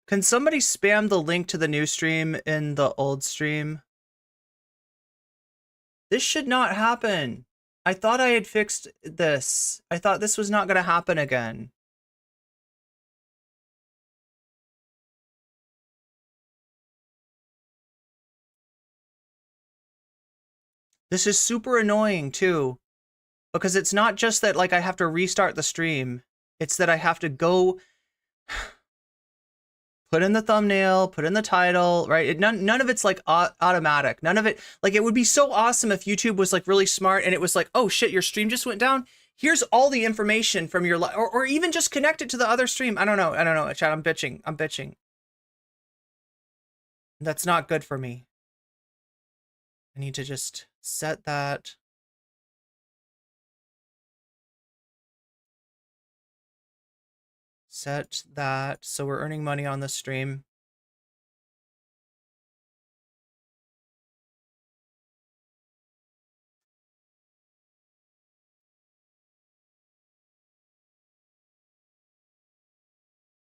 Can somebody spam the link to the new stream in the old stream? This should not happen. I thought I had fixed this. I thought this was not going to happen again. This is super annoying too, because it's not just that like I have to restart the stream. It's that I have to go put in the thumbnail, put in the title, right? None of it's like automatic. None of it, like it would be so awesome if YouTube was like really smart and it was like, oh shit, your stream just went down. Here's all the information from your or even just connect it to the other stream. I don't know, chat, I'm bitching. That's not good for me. I need to just set that. Set that so we're earning money on the stream.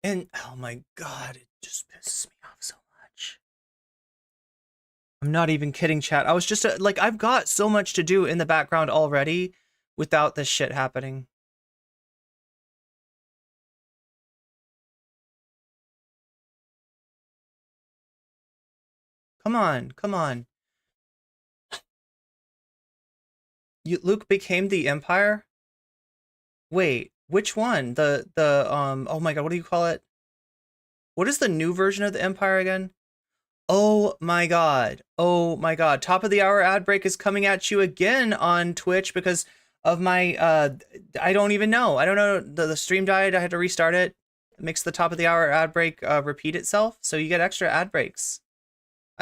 And oh my god, it just pisses me off so much. I'm not even kidding, chat. I was just like, I've got so much to do in the background already without this shit happening. Come on, come on. Luke became the Empire? Wait, which one? Oh my god, what do you call it? What is the new version of the Empire again? Oh my god. Oh my god. Top of the hour ad break is coming at you again on Twitch because of my, I don't even know. I don't know. The stream died. I had to restart it. It makes the top of the hour ad break repeat itself. So you get extra ad breaks.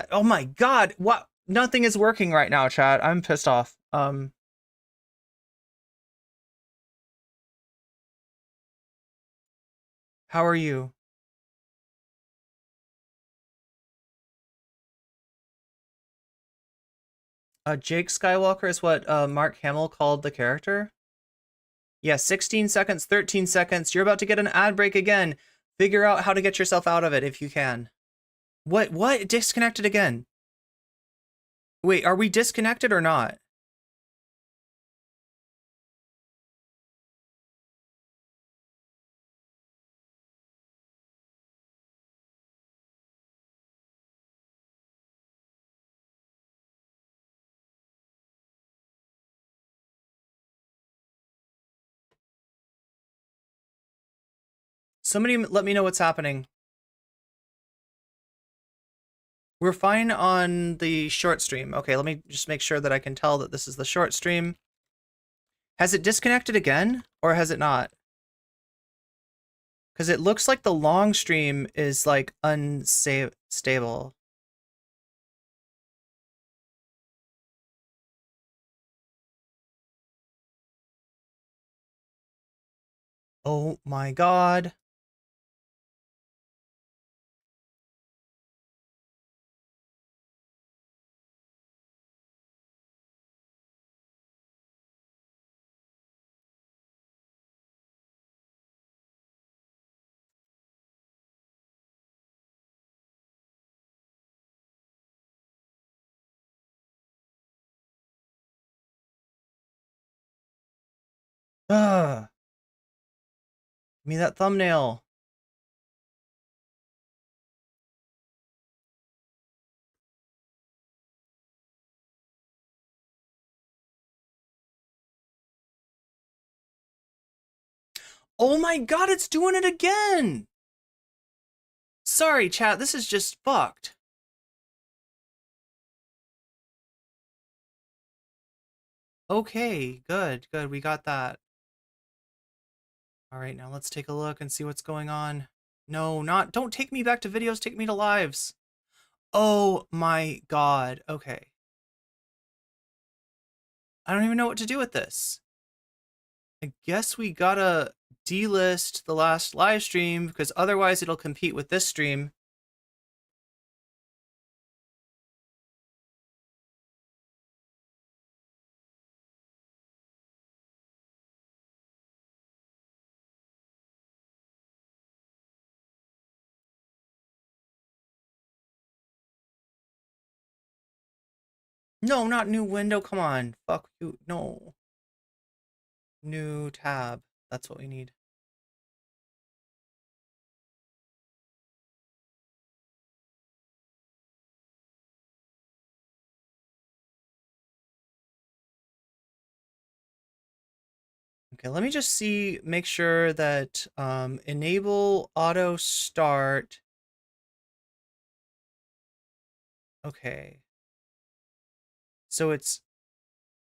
Oh my god. What? Nothing is working right now, chat. I'm pissed off. How are you? Jake Skywalker is what Mark Hamill called the character. Yeah, 16 seconds, 13 seconds. You're about to get an ad break again. Figure out how to get yourself out of it if you can. What? What? Disconnected again. Wait, are we disconnected or not? Somebody let me know what's happening. We're fine on the short stream. Okay, let me just make sure that I can tell that this is the short stream. Has it disconnected again or has it not? Because it looks like the long stream is like unstable. Oh my god. Ugh. Give me that thumbnail. Oh my god, it's doing it again! Sorry, chat, this is just fucked. Okay, good, we got that. All right, now let's take a look and see what's going on. No, don't take me back to videos, take me to lives. Oh my god, okay. I don't even know what to do with this. I guess we gotta delist the last live stream because otherwise it'll compete with this stream. No, not new window. Come on. Fuck you. No. New tab. That's what we need. Okay, let me just see, make sure that enable auto start. Okay. So it's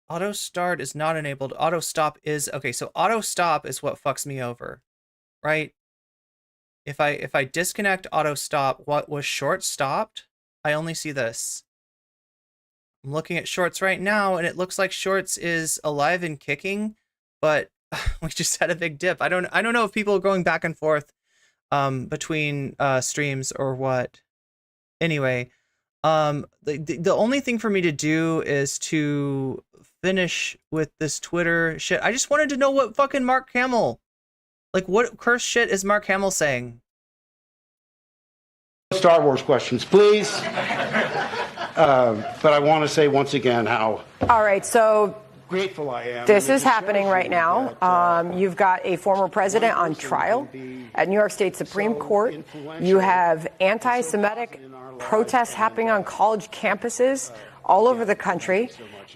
auto start is not enabled. Auto stop is okay. So auto stop is what fucks me over, right? If I disconnect auto stop, what was short stopped? I only see this. I'm looking at shorts right now, and it looks like shorts is alive and kicking, but we just had a big dip. I don't know if people are going back and forth between streams or what. Anyway, the only thing for me to do is to finish with this Twitter shit. I just wanted to know what fucking Mark Hamill, like, what cursed shit is Mark Hamill saying? Star Wars questions, please. But I want to say once again how all right, so grateful I am. This is happening right now. You've got a former president on trial at New York State Supreme Court. You have anti-Semitic protests happening on college campuses all over the country.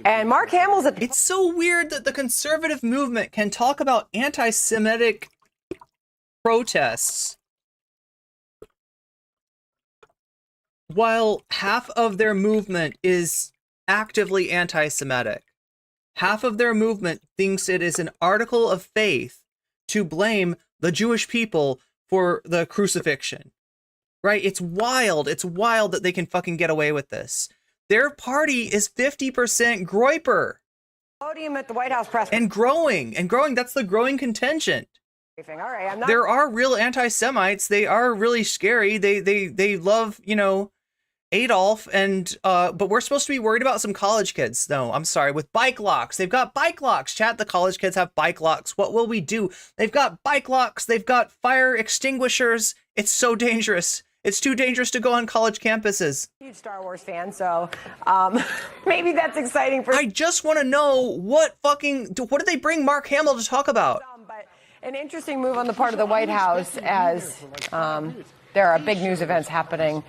And Mark Hamill's at... It's so weird that the conservative movement can talk about anti-Semitic protests while half of their movement is actively anti-Semitic. Half of their movement thinks it is an article of faith to blame the Jewish people for the crucifixion. Right? It's wild. It's wild that they can fucking get away with this. Their party is 50% Groyper. Podium at the White House press. And growing. That's the growing contingent. All right, I'm not... There are real anti-Semites. They are really scary. They love, you know, Adolf, and but we're supposed to be worried about some college kids. No, I'm sorry, with bike locks. They've got bike locks. Chat, the college kids have bike locks. What will we do? They've got bike locks. They've got fire extinguishers. It's so dangerous. It's too dangerous to go on college campuses. Huge Star Wars fan, so maybe that's exciting for... I just want to know what did they bring Mark Hamill to talk about? But an interesting move on the part of the White House as there are big news events happening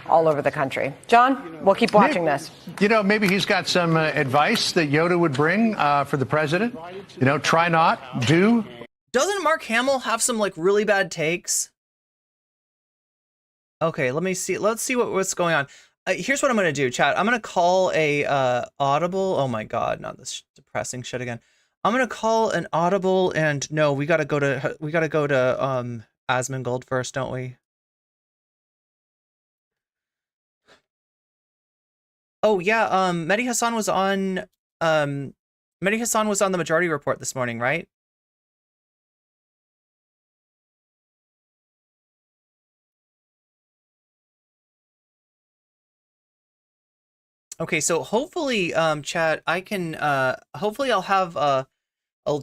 all over the country. John, we'll keep watching this. You know, maybe he's got some advice that Yoda would bring for the president. You know, try not, do. Doesn't Mark Hamill have some, like, really bad takes? Okay, let me see. Let's see what's going on. Here's what I'm going to do, chat. I'm going to call a audible. Oh, my God, not this depressing shit again. I'm going to call an audible, and no, we got to go to Asmongold first, don't we? Oh yeah, Mehdi Hasan was on the Majority Report this morning, right? Okay, so hopefully, chat, I can hopefully I'll have a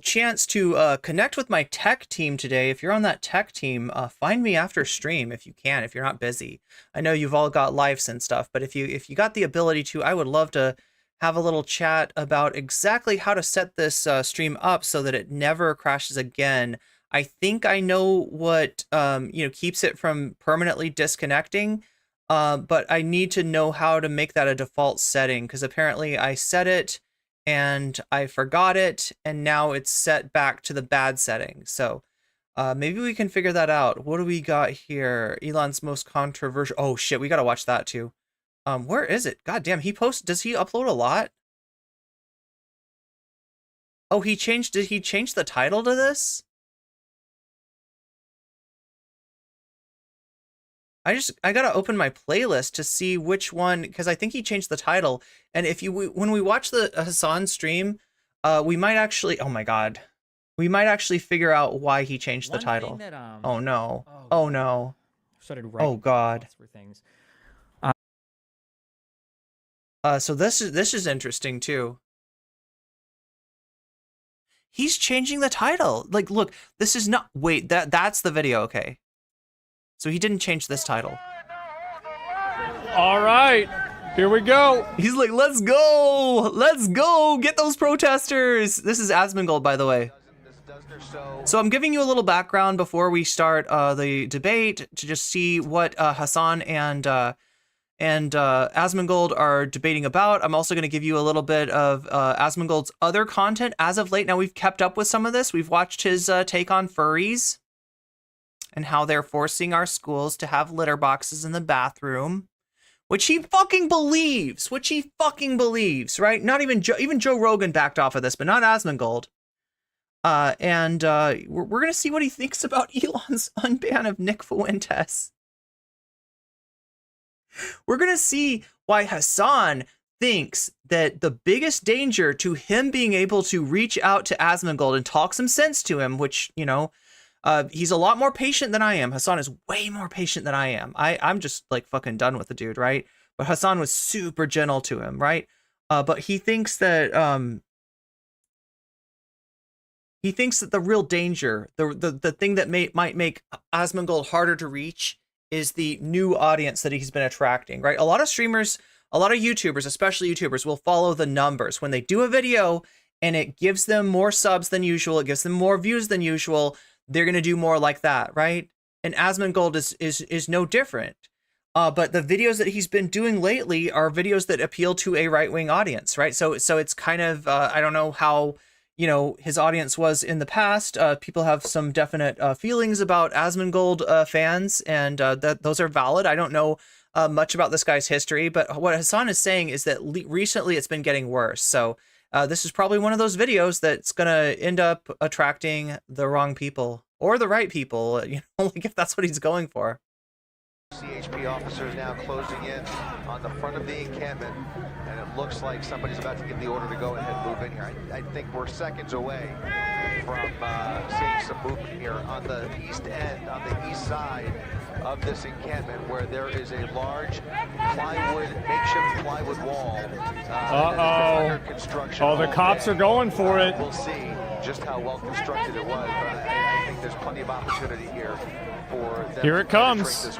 chance to connect with my tech team today. If you're on that tech team, find me after stream if you can, if you're not busy. I know you've all got lives and stuff, but if you got the ability to, I would love to have a little chat about exactly how to set this stream up so that it never crashes again. I think I know what keeps it from permanently disconnecting, but I need to know how to make that a default setting, because apparently I set it and I forgot it, and now it's set back to the bad setting. So maybe we can figure that out. What do we got here? Elon's most controversial... Oh, shit, we gotta watch that, too. Where is it? God damn, does he upload a lot? Oh, did he change the title to this? I gotta open my playlist to see which one, because I think he changed the title. And when we watch the Hasan stream, we might actually, oh my God, we might actually figure out why he changed the title. That, oh no, oh no, oh God. For things. So this is interesting too. He's changing the title. Like, look, this is not, wait, that's the video, okay. So he didn't change this title. All right, Here we go. He's like, let's go. Let's go. Get those protesters. This is Asmongold, by the way. So I'm giving you a little background before we start the debate to just see what Hasan and Asmongold are debating about. I'm also going to give you a little bit of Asmongold's other content as of late. Now, we've kept up with some of this. We've watched his take on furries and how they're forcing our schools to have litter boxes in the bathroom, which he fucking believes, right? Not even Joe Rogan backed off of this, but not Asmongold. We're going to see what he thinks about Elon's unban of Nick Fuentes. We're going to see why Hasan thinks that the biggest danger to him being able to reach out to Asmongold and talk some sense to him, which, you know, he's a lot more patient than I am. Hasan is way more patient than I am. I'm just like fucking done with the dude, right? But Hasan was super gentle to him, right? But he thinks that the real danger, the thing that might make Asmongold harder to reach is the new audience that he's been attracting, right? A lot of streamers, a lot of YouTubers, especially YouTubers, will follow the numbers. When they do a video and it gives them more subs than usual, it gives them more views than usual, they're going to do more like that, right? And Asmongold is no different. But the videos that he's been doing lately are videos that appeal to a right-wing audience, right? So it's kind of, I don't know how, you know, his audience was in the past. People have some definite feelings about Asmongold fans, and those are valid. I don't know much about this guy's history, but what Hasan is saying is that recently it's been getting worse. So this is probably one of those videos that's going to end up attracting the wrong people or the right people, you know, like if that's what he's going for. CHP officers now closing in on the front of the encampment, and it looks like somebody's about to give the order to go ahead and move in here. I think we're seconds away from seeing some movement here on the east end, on the east side of this encampment, where there is a large makeshift plywood wall under construction. Oh, the cops are going for it. We'll see just how well constructed it was, but I think there's plenty of opportunity here. Here it comes.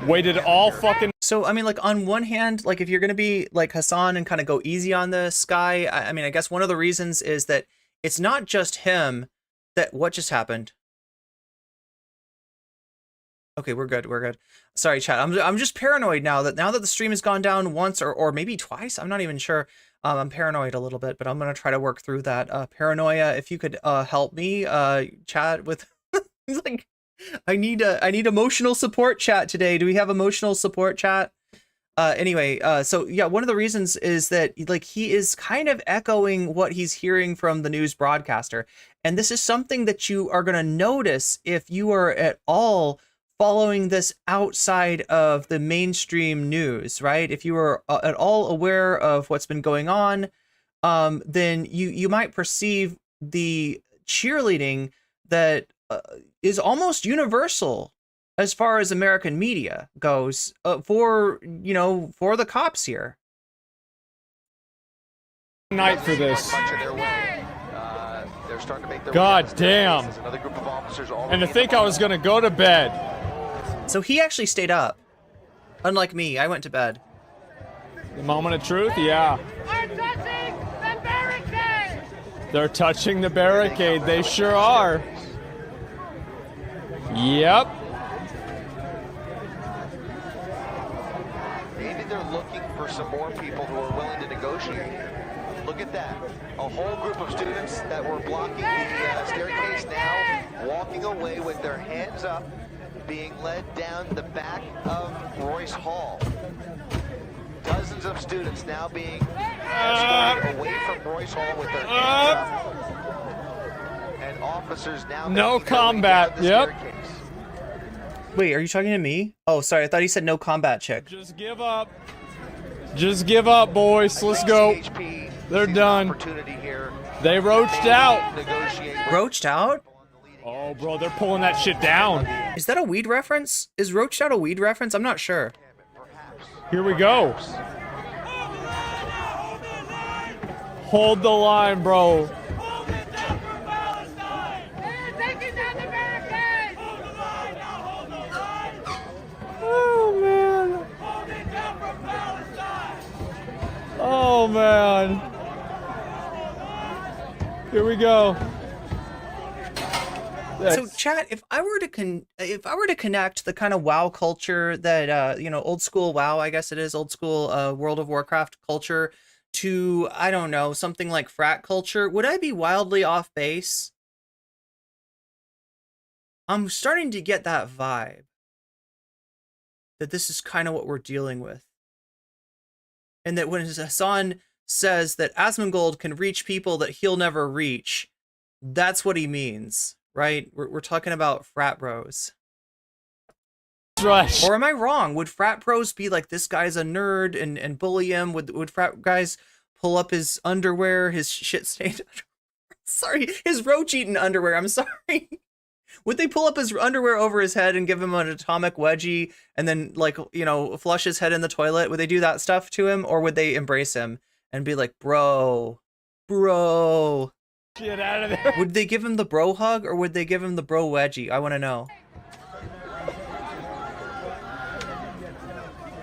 Waited all fucking. So, I mean, like, on one hand, like, if you're going to be like Hasan and kind of go easy on this guy, I mean, I guess one of the reasons is that it's not just him that. What just happened? Okay, we're good. We're good. Sorry, chat. I'm just paranoid now that the stream has gone down once or maybe twice. I'm not even sure. I'm paranoid a little bit, but I'm going to try to work through that paranoia. If you could help me, chat with like. I need emotional support chat today. Do we have emotional support chat? Anyway, so yeah, one of the reasons is that like he is kind of echoing what he's hearing from the news broadcaster. And this is something that you are going to notice if you are at all following this outside of the mainstream news, right? If you are at all aware of what's been going on, then you might perceive the cheerleading that is almost universal as far as American media goes for the cops here. Night for this. God damn. And to think I was gonna go to bed. So he actually stayed up. Unlike me, I went to bed. The moment of truth, yeah. They're touching the barricade. They sure are. Yep. Maybe they're looking for some more people who are willing to negotiate. Look at that. A whole group of students that were blocking the staircase now walking away with their hands up, being led down the back of Royce Hall. Dozens of students now being escorted away from Royce Hall with their hands up. And officers now no combat. Yep. Wait, are you talking to me? Oh, sorry. I thought he said no combat chick. Just give up. Just give up, boys. Let's go. They're done. They roached out. Roached out? Oh, bro, they're pulling that shit down. Is that a weed reference? Is roached out a weed reference? I'm not sure. Here we go. Hold the line, bro. Oh man. Here we go. So, chat, if I were to connect the kind of WoW culture that old school WoW, I guess it is old school World of Warcraft culture, to, I don't know, something like frat culture, would I be wildly off base? I'm starting to get that vibe that this is kind of what we're dealing with, and that when Hasan says that Asmongold can reach people that he'll never reach, that's what he means. Right? We're talking about frat bros. Right. Or am I wrong? Would frat bros be like, this guy's a nerd and bully him? Would frat guys pull up his underwear, his shit stained sorry, his roach eaten underwear, I'm sorry. Would they pull up his underwear over his head and give him an atomic wedgie and then, like, flush his head in the toilet? Would they do that stuff to him? Or would they embrace him and be like, bro, Get out of there. would they give him the bro hug or would they give him the bro wedgie? I want to know.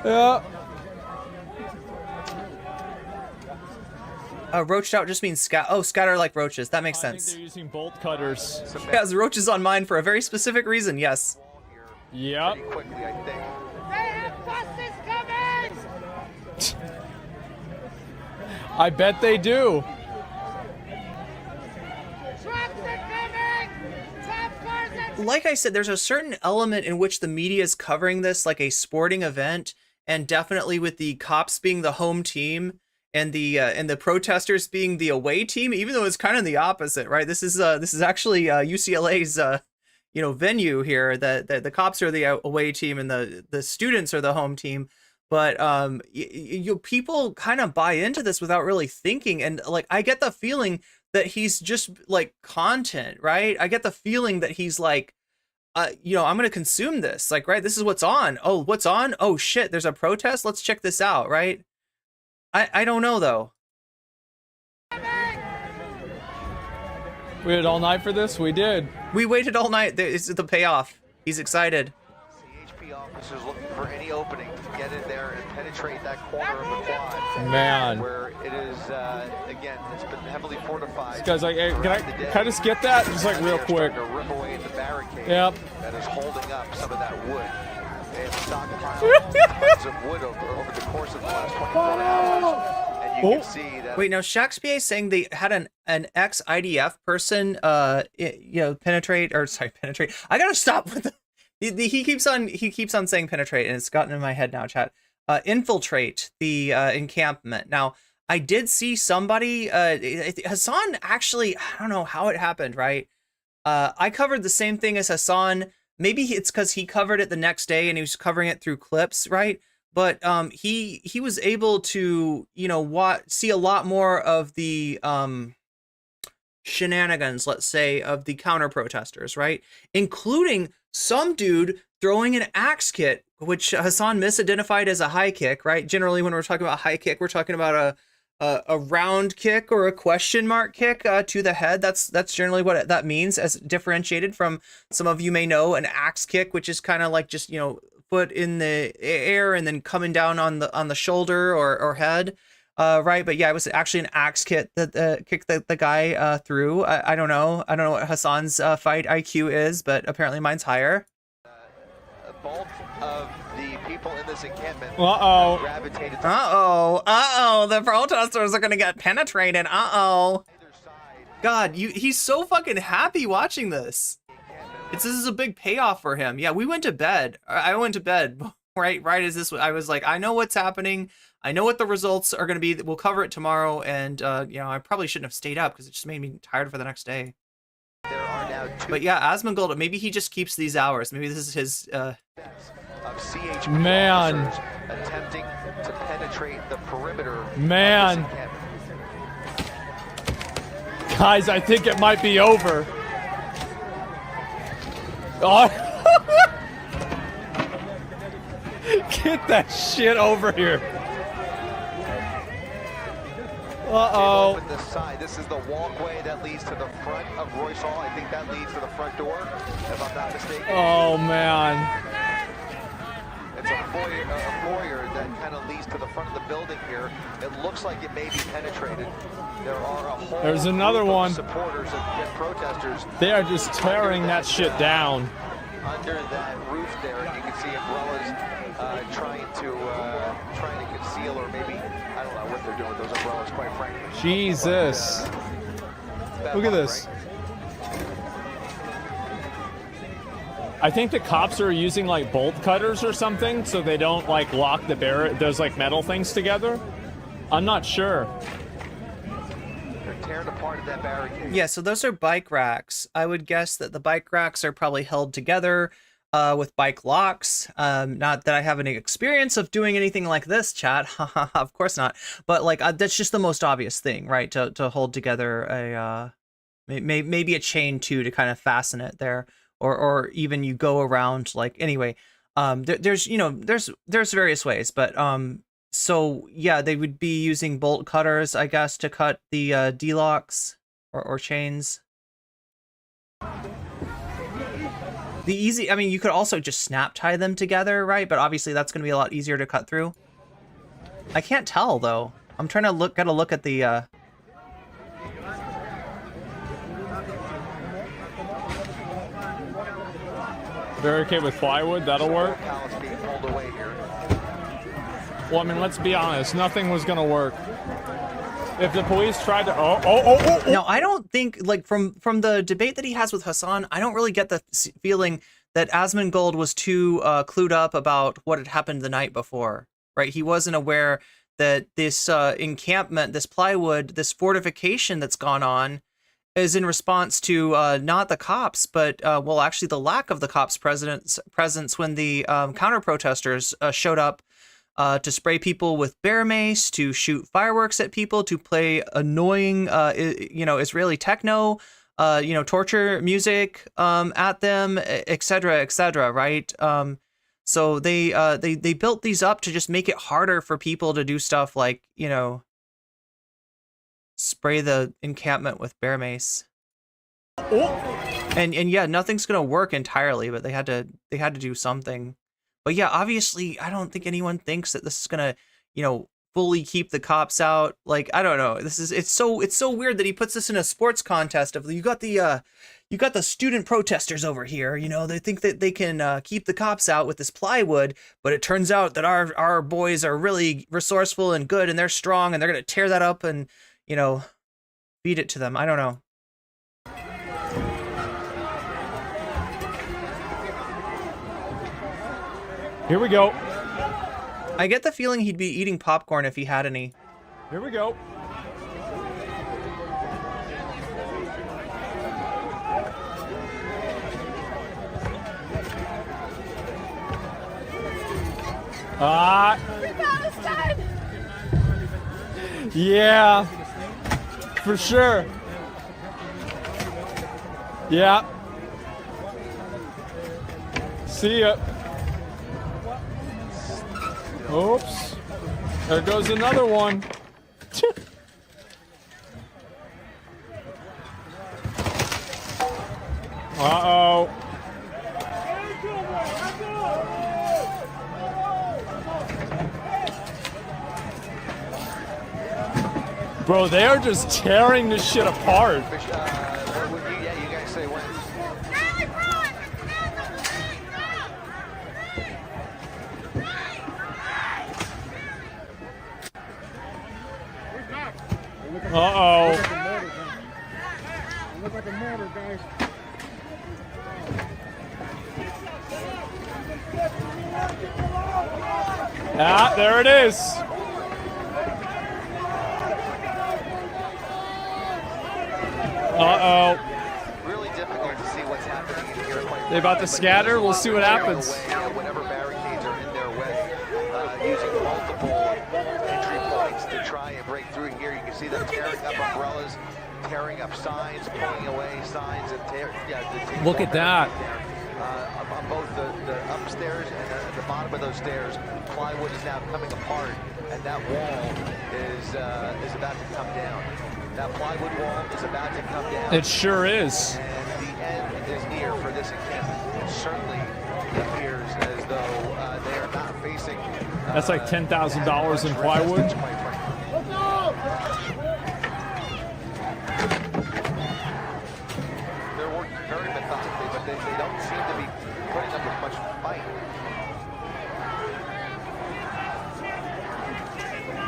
Yeah. Roached out just means scatter like roaches. That makes I think sense. they're using bolt cutters. Yeah, the roaches on mine for a very specific reason. Yes. Yep. Pretty quickly, I think. They have buses coming! I bet they do. Trucks are coming! Top cars are... Like I said, there's a certain element in which the media is covering this like a sporting event, and definitely with the cops being the home team and the protesters being the away team, even though it's kind of the opposite, right? This is actually UCLA's venue here. The cops are the away team and the students are the home team. But people kind of buy into this without really thinking, and like I get the feeling that he's just like content, right? I get the feeling that he's like, I'm gonna consume this, like, right? This is what's on. Oh, what's on? Oh shit, there's a protest. Let's check this out, right? I don't know though. We waited all night for this? We did. We waited all night. It's the payoff. He's excited. CHP officers looking for any opening to get in there and penetrate that corner of the quad. Man. Where it is, again, it's been heavily fortified. This guy's like, hey, can I just get that? Just like real quick. To rip away the barricade Yep. that is holding up some of that wood. They have stockpiled tons of wood over the course of the last 24 hours. And you can see that. Wait, now Shakespeare is saying they had an ex-IDF person, penetrate. I gotta stop with he keeps on saying penetrate, and it's gotten in my head now, chat. Infiltrate the encampment. Now, I did see somebody, Hasan actually, I don't know how it happened, right? I covered the same thing as Hasan. Maybe it's because he covered it the next day and he was covering it through clips, right? But he was able to, see a lot more of the shenanigans, let's say, of the counter protesters, right? Including some dude throwing an axe kick, which Hasan misidentified as a high kick, right? Generally, when we're talking about high kick, we're talking about a round kick or a question mark kick to the head. That's generally what that means, as differentiated from, some of you may know, an axe kick, which is kind of like just, foot in the air and then coming down on the shoulder or head. Right, but yeah, it was actually an axe kick that kicked the guy through. I don't know what Hasan's fight IQ is, but apparently mine's higher. The bulk of the people in this encampment gravitated to the protesters are gonna get penetrated. God, he's so fucking happy watching this. This is a big payoff for him. Yeah, we went to bed. I went to bed right as this. I was like, I know what's happening. I know what the results are going to be. We'll cover it tomorrow. And, I probably shouldn't have stayed up because it just made me tired for the next day. There are now But yeah, Asmongold, maybe he just keeps these hours. Maybe this is his... of CHP Man. officers attempting to penetrate the perimeter Man. of this encampment. Guys, I think it might be over. Oh. Get that shit over here. Uh-oh. Open this side. This is the walkway that leads to the front of Royce Hall. I think that leads to the front door, if I'm not mistaken. Oh, man. It's a foyer that kind of that leads to the front of the building here. It looks like it may be penetrated. There are a whole There's another group one. of supporters and protesters. They are just tearing that shit down. Under that roof there, you can see umbrellas trying to conceal, or maybe, I don't know what they're doing with those umbrellas, quite frankly. Jesus. Look at this. I think the cops are using like bolt cutters or something so they don't like lock those like metal things together. I'm not sure. They're tearing apart that barricade. Yeah, so those are bike racks. I would guess that the bike racks are probably held together with bike locks. Not that I have any experience of doing anything like this, chat. Of course not. But like that's just the most obvious thing, right? To hold together a maybe a chain too to kind of fasten it there. Or even you go around, like, anyway, there's various ways, but so yeah, they would be using bolt cutters, I guess, to cut the D-locks or chains. I mean, you could also just snap tie them together, right? But obviously that's going to be a lot easier to cut through. I can't tell though. I'm trying to gotta look at the Barricade with plywood, that'll work. Well, I mean, let's be honest, nothing was gonna work. If the police tried to, No, I don't think, like, from the debate that he has with Hasan, I don't really get the feeling that Asmongold was too clued up about what had happened the night before, right? He wasn't aware that this encampment, this plywood, this fortification that's gone on is in response to not the cops, but, well, actually the lack of the cops' presence when the counter-protesters showed up to spray people with bear mace, to shoot fireworks at people, to play annoying, Israeli techno, torture music at them, etc., right? So they built these up to just make it harder for people to do stuff like, spray the encampment with bear mace. And yeah, nothing's gonna work entirely, but they had to do something. But yeah, obviously, I don't think anyone thinks that this is gonna, fully keep the cops out. Like, I don't know. It's so weird that he puts this in a sports contest of you got the student protesters over here. They think that they can keep the cops out with this plywood, but it turns out that our boys are really resourceful and good, and they're strong, and they're gonna tear that up and feed it to them. I don't know. Here we go. I get the feeling he'd be eating popcorn if he had any. Here we go. Palestine! Yeah. For sure. Yeah. See ya. Oops. There goes another one. Uh-oh. Bro, they are just tearing this shit apart. You guys say when? Uh-oh. Look like a mortar, guys. Ah, there it is. Uh-oh. Really difficult to see what's happening in here. They about to scatter? We'll see what happens. Whatever barricades are in their way, using multiple entry points to try and break through here. You can see them tearing up umbrellas, tearing up signs, pulling away signs, and Look at that. On both the upstairs and the bottom of those stairs, plywood is now coming apart, and that wall is about to come down. That plywood wall is about to come down. It sure is. And the end is near for this encampment. It certainly appears as though they are not facing That's like $10,000 in plywood. They're working very methodically, but they don't seem to be putting up with much fight.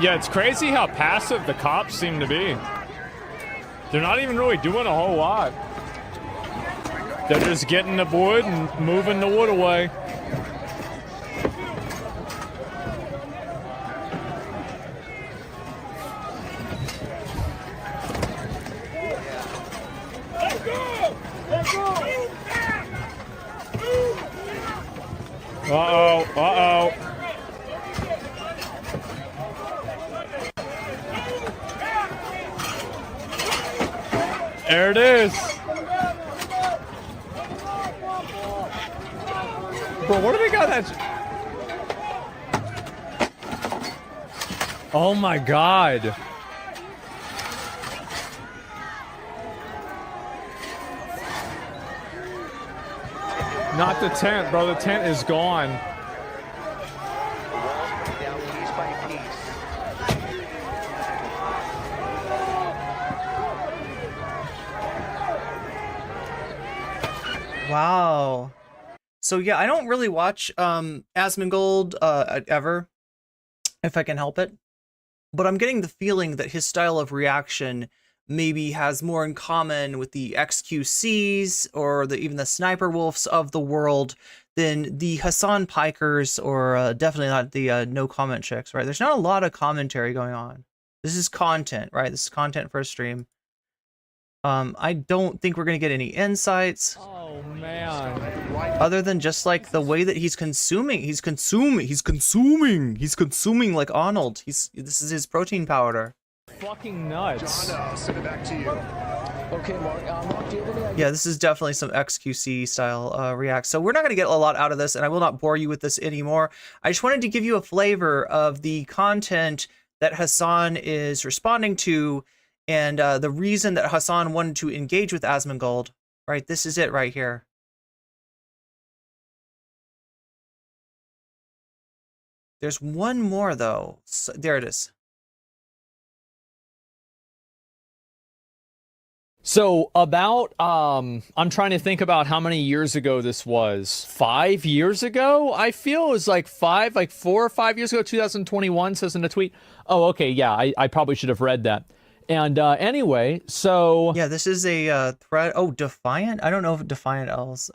Yeah, it's crazy how passive the cops seem to be. They're not even really doing a whole lot. They're just getting the wood and moving the wood away. Uh-oh, uh-oh. There it is. Bro, what do they got that? Oh my God. Not the tent, bro. The tent is gone. The walls coming down piece by piece. Wow. So yeah, I don't really watch Asmongold ever, if I can help it. But I'm getting the feeling that his style of reaction maybe has more in common with the XQCs or even the Sniper Wolves of the world than the Hasan Pikers or definitely not the no comment chicks, right? There's not a lot of commentary going on. This is content, right? This is content for a stream. I don't think we're gonna get any insights. Oh man. Other than just like the way that he's consuming like Arnold. This is his protein powder. Fucking nuts. John, send it back to you. Okay, Mark. Mark, do you have any idea? Yeah, this is definitely some XQC style react. So we're not going to get a lot out of this, and I will not bore you with this anymore. I just wanted to give you a flavor of the content that Hasan is responding to, and the reason that Hasan wanted to engage with Asmongold. Right, this is it right here. There's one more though. So, there it is. So about, I'm trying to think about how many years ago this was. 5 years ago? I feel it was like 4 or 5 years ago, 2021 says in the tweet. Oh, okay, yeah, I probably should have read that. And anyway, so... Yeah, this is a thread. Oh, Defiant? I don't know if Defiant else.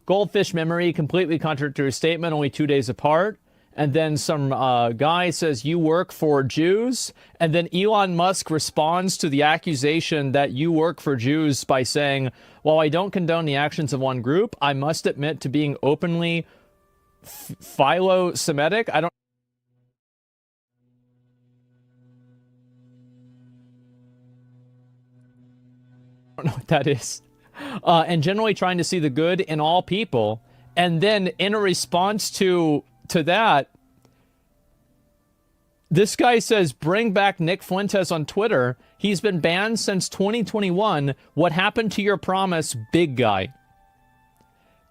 Goldfish memory, completely contradictory statement, only 2 days apart. And then some guy says, you work for Jews. And then Elon Musk responds to the accusation that you work for Jews by saying, while I don't condone the actions of one group, I must admit to being openly philo-Semitic. I don't know what that is. And generally trying to see the good in all people. And then in a response to that, this guy says, bring back Nick Fuentes on Twitter. He's been banned since 2021. What happened to your promise, big guy?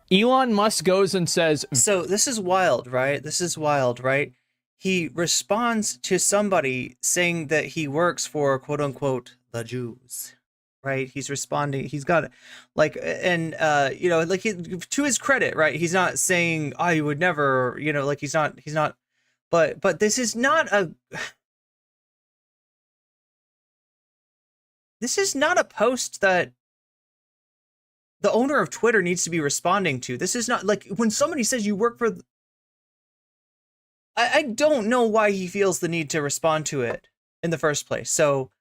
Elon Musk goes and says... So this is wild, right? This is wild, right? He responds to somebody saying that he works for, quote unquote, the Jews. Right, he's responding. He's got like, and you know, like to his credit, right? He's not saying I would never, you know, like he's not. But this is not a. This is not a post that the owner of Twitter needs to be responding to. This is not like when somebody says you work for. I don't know why he feels the need to respond to it in the first place. So,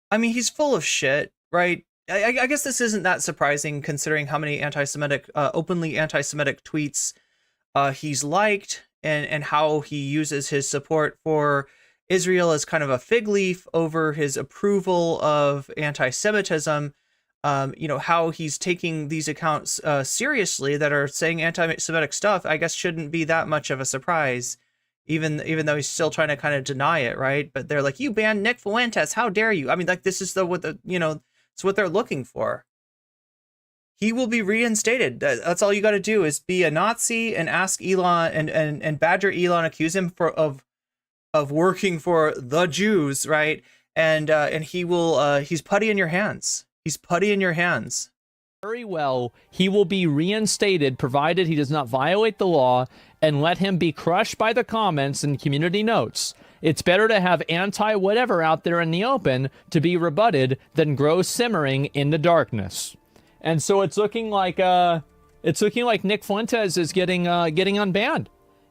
I mean, he's full of shit, right? I guess this isn't that surprising considering how many anti-Semitic, openly anti-Semitic tweets he's liked and how he uses his support for Israel as kind of a fig leaf over his approval of anti-Semitism. You know, how he's taking these accounts seriously that are saying anti-Semitic stuff, I guess shouldn't be that much of a surprise. even though he's still trying to kind of deny it, right? But they're like, you banned Nick Fuentes, how dare you? I mean, like, this is it's what they're looking for. He will be reinstated. That's all you got to do is be a Nazi and ask Elon and badger Elon, accuse him of working for the Jews, right? And he will he's putty in your hands. He's putty in your hands. Very well, he will be reinstated provided he does not violate the law, and let him be crushed by the comments and community notes. It's better to have anti-whatever out there in the open to be rebutted than grow simmering in the darkness. And so it's looking like Nick Fuentes is getting unbanned.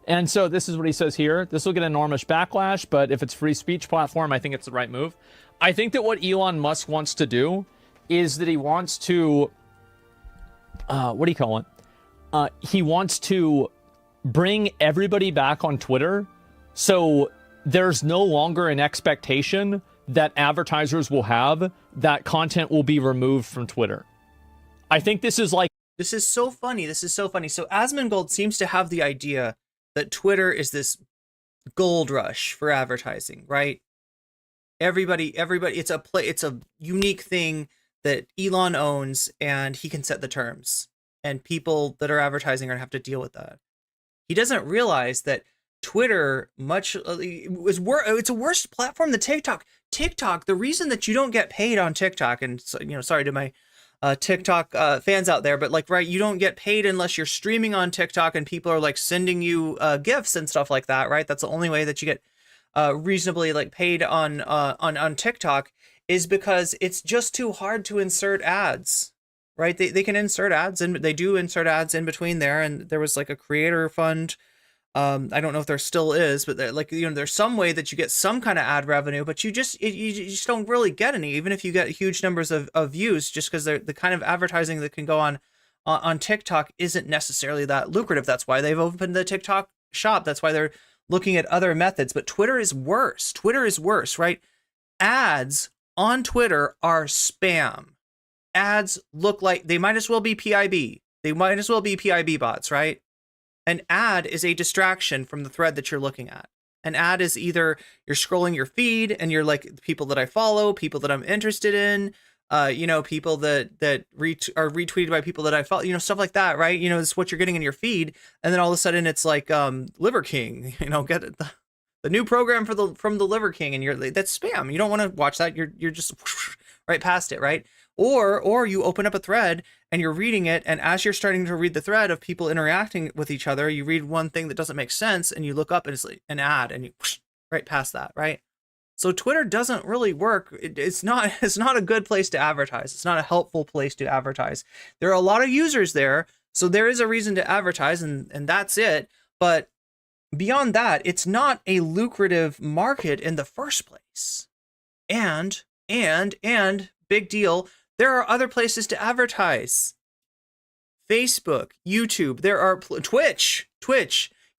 And so this is what he says here. This will get enormous backlash, but if it's free speech platform, I think it's the right move. I think that what Elon Musk wants to do is that he wants to what do you call it? He wants to bring everybody back on Twitter, so there's no longer an expectation that advertisers will have that content will be removed from Twitter. I think this is so funny. This is so funny. So Asmongold seems to have the idea that Twitter is this gold rush for advertising, right? Everybody, it's a unique thing that Elon owns, and he can set the terms, and people that are advertising are gonna have to deal with that. He doesn't realize that Twitter it's a worse platform than TikTok. TikTok, the reason that you don't get paid on TikTok, and sorry to my TikTok fans out there, but like, right, you don't get paid unless you're streaming on TikTok and people are like sending you gifts and stuff like that, right? That's the only way that you get reasonably like paid on TikTok, is because it's just too hard to insert ads, right? They can insert ads, and they do insert ads in between there. And there was like a creator fund. I don't know if there still is, but like, there's some way that you get some kind of ad revenue, but you just don't really get any, even if you get huge numbers of views, just because the kind of advertising that can go on TikTok isn't necessarily that lucrative. That's why they've opened the TikTok shop. That's why they're looking at other methods. But Twitter is worse. Twitter is worse, right? Ads on Twitter are spam. Ads look like they might as well be PIB. They might as well be PIB bots, right? An ad is a distraction from the thread that you're looking at. An ad is either you're scrolling your feed and you're like, people that I follow, people that I'm interested in, people that are retweeted by people that I follow, stuff like that, right? It's what you're getting in your feed. And then all of a sudden it's like Liver King, get it, the new program from the Liver King, and that's spam. You don't want to watch that. You're just right past it, right? Or you open up a thread and you're reading it, and as you're starting to read the thread of people interacting with each other, you read one thing that doesn't make sense, and you look up and it's like an ad, and you right past that, right? So Twitter doesn't really work. It's not a good place to advertise. It's not a helpful place to advertise. There are a lot of users there, so there is a reason to advertise, and that's it. But beyond that, it's not a lucrative market in the first place. And big deal, there are other places to advertise. Facebook, YouTube, there are Twitch,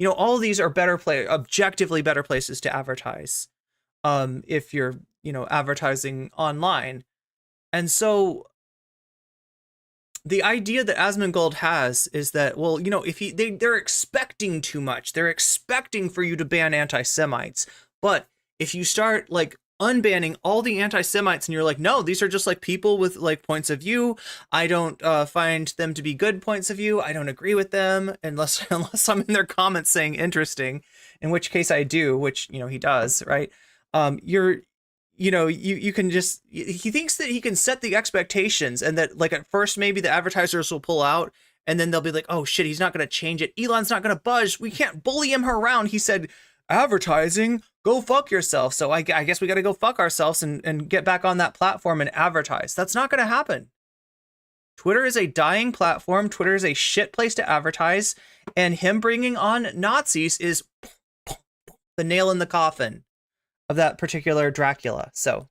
all of these are objectively better places to advertise. If you're, advertising online. And so the idea that Asmongold has is that, well, if they're expecting too much, they're expecting for you to ban anti-Semites. But if you start like unbanning all the anti-Semites and you're like, no, these are just like people with like points of view. I don't find them to be good points of view. I don't agree with them unless I'm in their comments saying interesting, in which case I do, which, he does, right? You can just, he thinks that he can set the expectations, and that like at first maybe the advertisers will pull out, and then they'll be like, oh shit, he's not going to change it. Elon's not going to budge. We can't bully him around. He said, advertising, go fuck yourself. So I guess we got to go fuck ourselves and get back on that platform and advertise. That's not going to happen. Twitter is a dying platform. Twitter is a shit place to advertise. And him bringing on Nazis is the nail in the coffin of that particular Dracula. So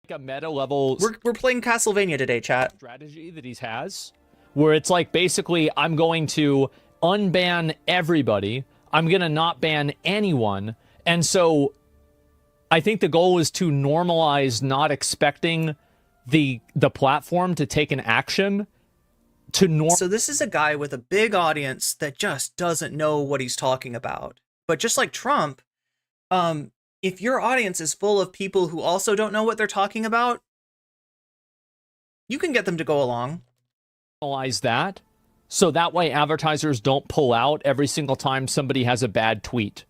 like a meta level, we're playing Castlevania today, chat. Strategy that he has, where it's like, basically, I'm going to unban everybody. I'm going to not ban anyone. And so I think the goal is to normalize not expecting the platform to take an action to So this is a guy with a big audience that just doesn't know what he's talking about. But just like Trump, if your audience is full of people who also don't know what they're talking about, you can get them to go along. Analyze that, so that way advertisers don't pull out every single time somebody has a bad tweet.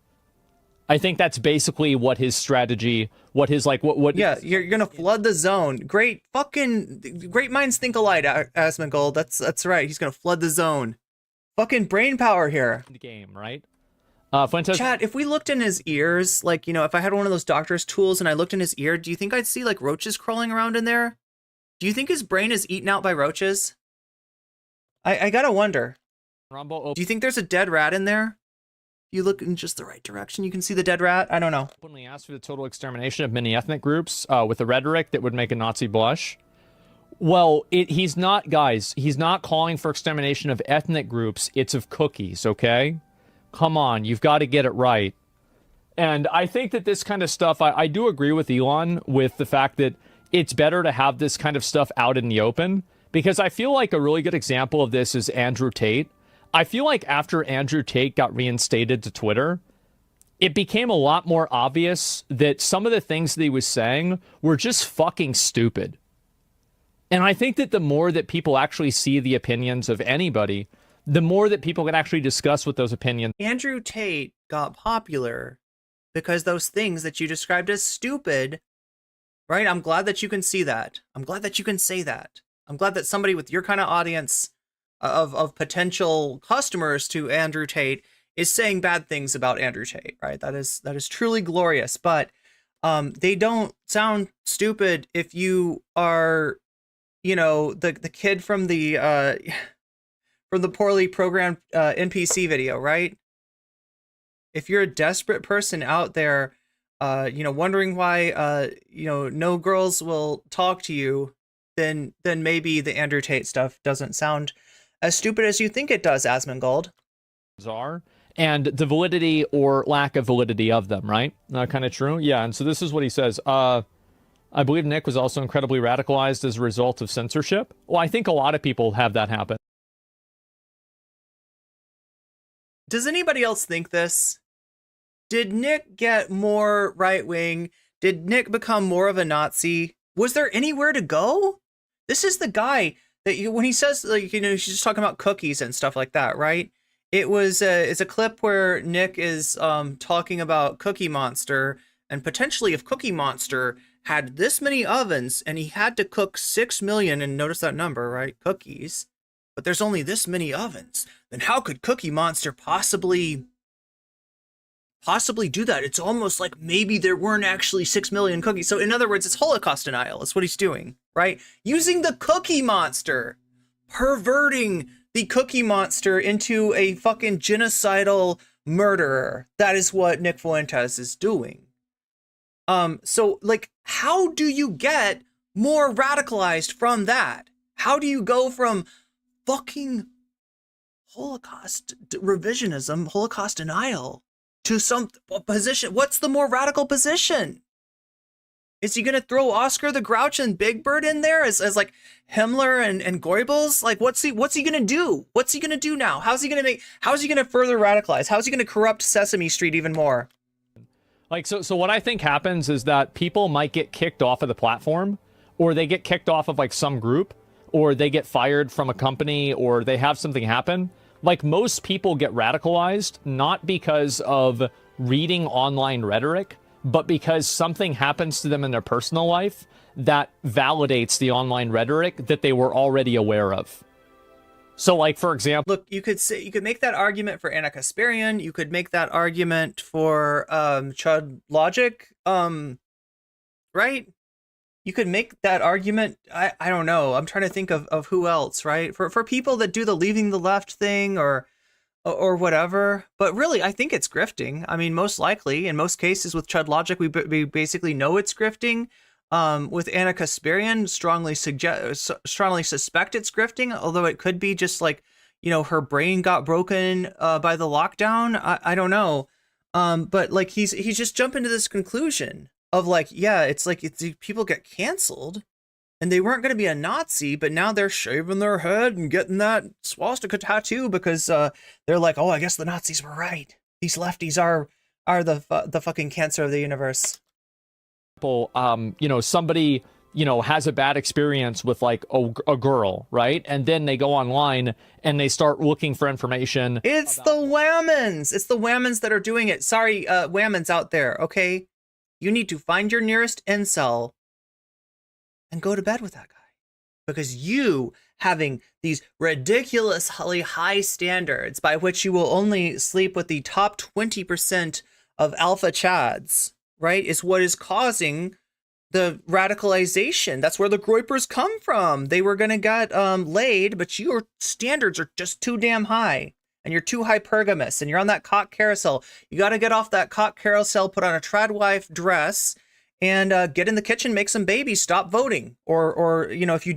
I think that's basically what his strategy, what his like, what. Yeah, you're gonna flood the zone. Great minds think alike, Asmongold. That's right. He's gonna flood the zone. Fucking brain power here. Game, right? Fuentes. Chat, if we looked in his ears, like, you know, if I had one of those doctor's tools and I looked in his ear, do you think I'd see like roaches crawling around in there? Do you think his brain is eaten out by roaches? I gotta wonder. Do you think there's a dead rat in there? You look in just the right direction, you can see the dead rat. I don't know. Openly asked for the total extermination of many ethnic groups with a rhetoric that would make a Nazi blush. Well, he's not, guys. He's not calling for extermination of ethnic groups. It's of cookies, okay? Come on, you've got to get it right. And I think that this kind of stuff, I do agree with Elon with the fact that it's better to have this kind of stuff out in the open, because I feel like a really good example of this is Andrew Tate. I feel like after Andrew Tate got reinstated to Twitter, it became a lot more obvious that some of the things that he was saying were just fucking stupid. And I think that the more that people actually see the opinions of anybody, the more that people can actually discuss with those opinions. Andrew Tate got popular because those things that you described as stupid, right? I'm glad that you can see that. I'm glad that you can say that. I'm glad that somebody with your kind of audience of potential customers to Andrew Tate is saying bad things about Andrew Tate, right? That is truly glorious. But they don't sound stupid if you are, you know, the kid from the poorly programmed NPC video, right? If you're a desperate person out there, you know, wondering why, you know, no girls will talk to you, then maybe the Andrew Tate stuff doesn't sound as stupid as you think it does, Asmongold. Are and the validity or lack of validity of them, right? Kind of true. Yeah. And so this is what he says. I believe Nick was also incredibly radicalized as a result of censorship. Well, I think a lot of people have that happen. Does anybody else think this? Did Nick get more right-wing? Did Nick become more of a Nazi? Was there anywhere to go? This is the guy that when he says, like, you know, he's just talking about cookies and stuff like that, right? It's a clip where Nick is talking about Cookie Monster, and potentially if Cookie Monster had this many ovens and he had to cook 6 million, and notice that number, right? Cookies, but there's only this many ovens, then how could Cookie Monster possibly do that? It's almost like maybe there weren't actually 6 million cookies. So in other words, it's Holocaust denial. That's what he's doing, right? Using the Cookie Monster, perverting the Cookie Monster into a fucking genocidal murderer. That is what Nick Fuentes is doing. So like, how do you get more radicalized from that? How do you go from fucking Holocaust revisionism, Holocaust denial, to some position? What's the more radical position? Is he gonna throw Oscar the Grouch and Big Bird in there as like Himmler and Goebbels? Like, what's he gonna do? What's he gonna do now? How's he gonna further radicalize? How's he gonna corrupt Sesame Street even more? Like, so what I think happens is that people might get kicked off of the platform, or they get kicked off of like some group, or they get fired from a company, or they have something happen. Like, most people get radicalized not because of reading online rhetoric, but because something happens to them in their personal life that validates the online rhetoric that they were already aware of. So, like, for example, look, you could make that argument for Anna Kasparian. You could make that argument for Chud Logic, right? You could make that argument. I don't know. I'm trying to think of who else, right? For people that do the leaving the left thing or whatever. But really, I think it's grifting. I mean, most likely, in most cases with Chud Logic, we basically know it's grifting. With Anna Kasparian, strongly suspect it's grifting, although it could be just like, you know, her brain got broken by the lockdown. I don't know. But like he's just jumping to this conclusion of like, yeah, it's like people get canceled and they weren't going to be a Nazi, but now they're shaving their head and getting that swastika tattoo because they're like, oh, I guess the Nazis were right. These lefties are are the fucking cancer of the universe. Somebody, has a bad experience with like a girl, right? And then they go online and they start looking for information. It's the whammons. It's the whammons that are doing it. Sorry, whammons out there, okay? You need to find your nearest incel and go to bed with that guy. Because you having these ridiculously high standards by which you will only sleep with the top 20% of alpha chads, right, is what is causing the radicalization. That's where the groypers come from. They were going to get laid, but your standards are just too damn high. And you're too hypergamous, and you're on that cock carousel. You got to get off that cock carousel, put on a trad wife dress, and get in the kitchen, make some babies, stop voting. Or if you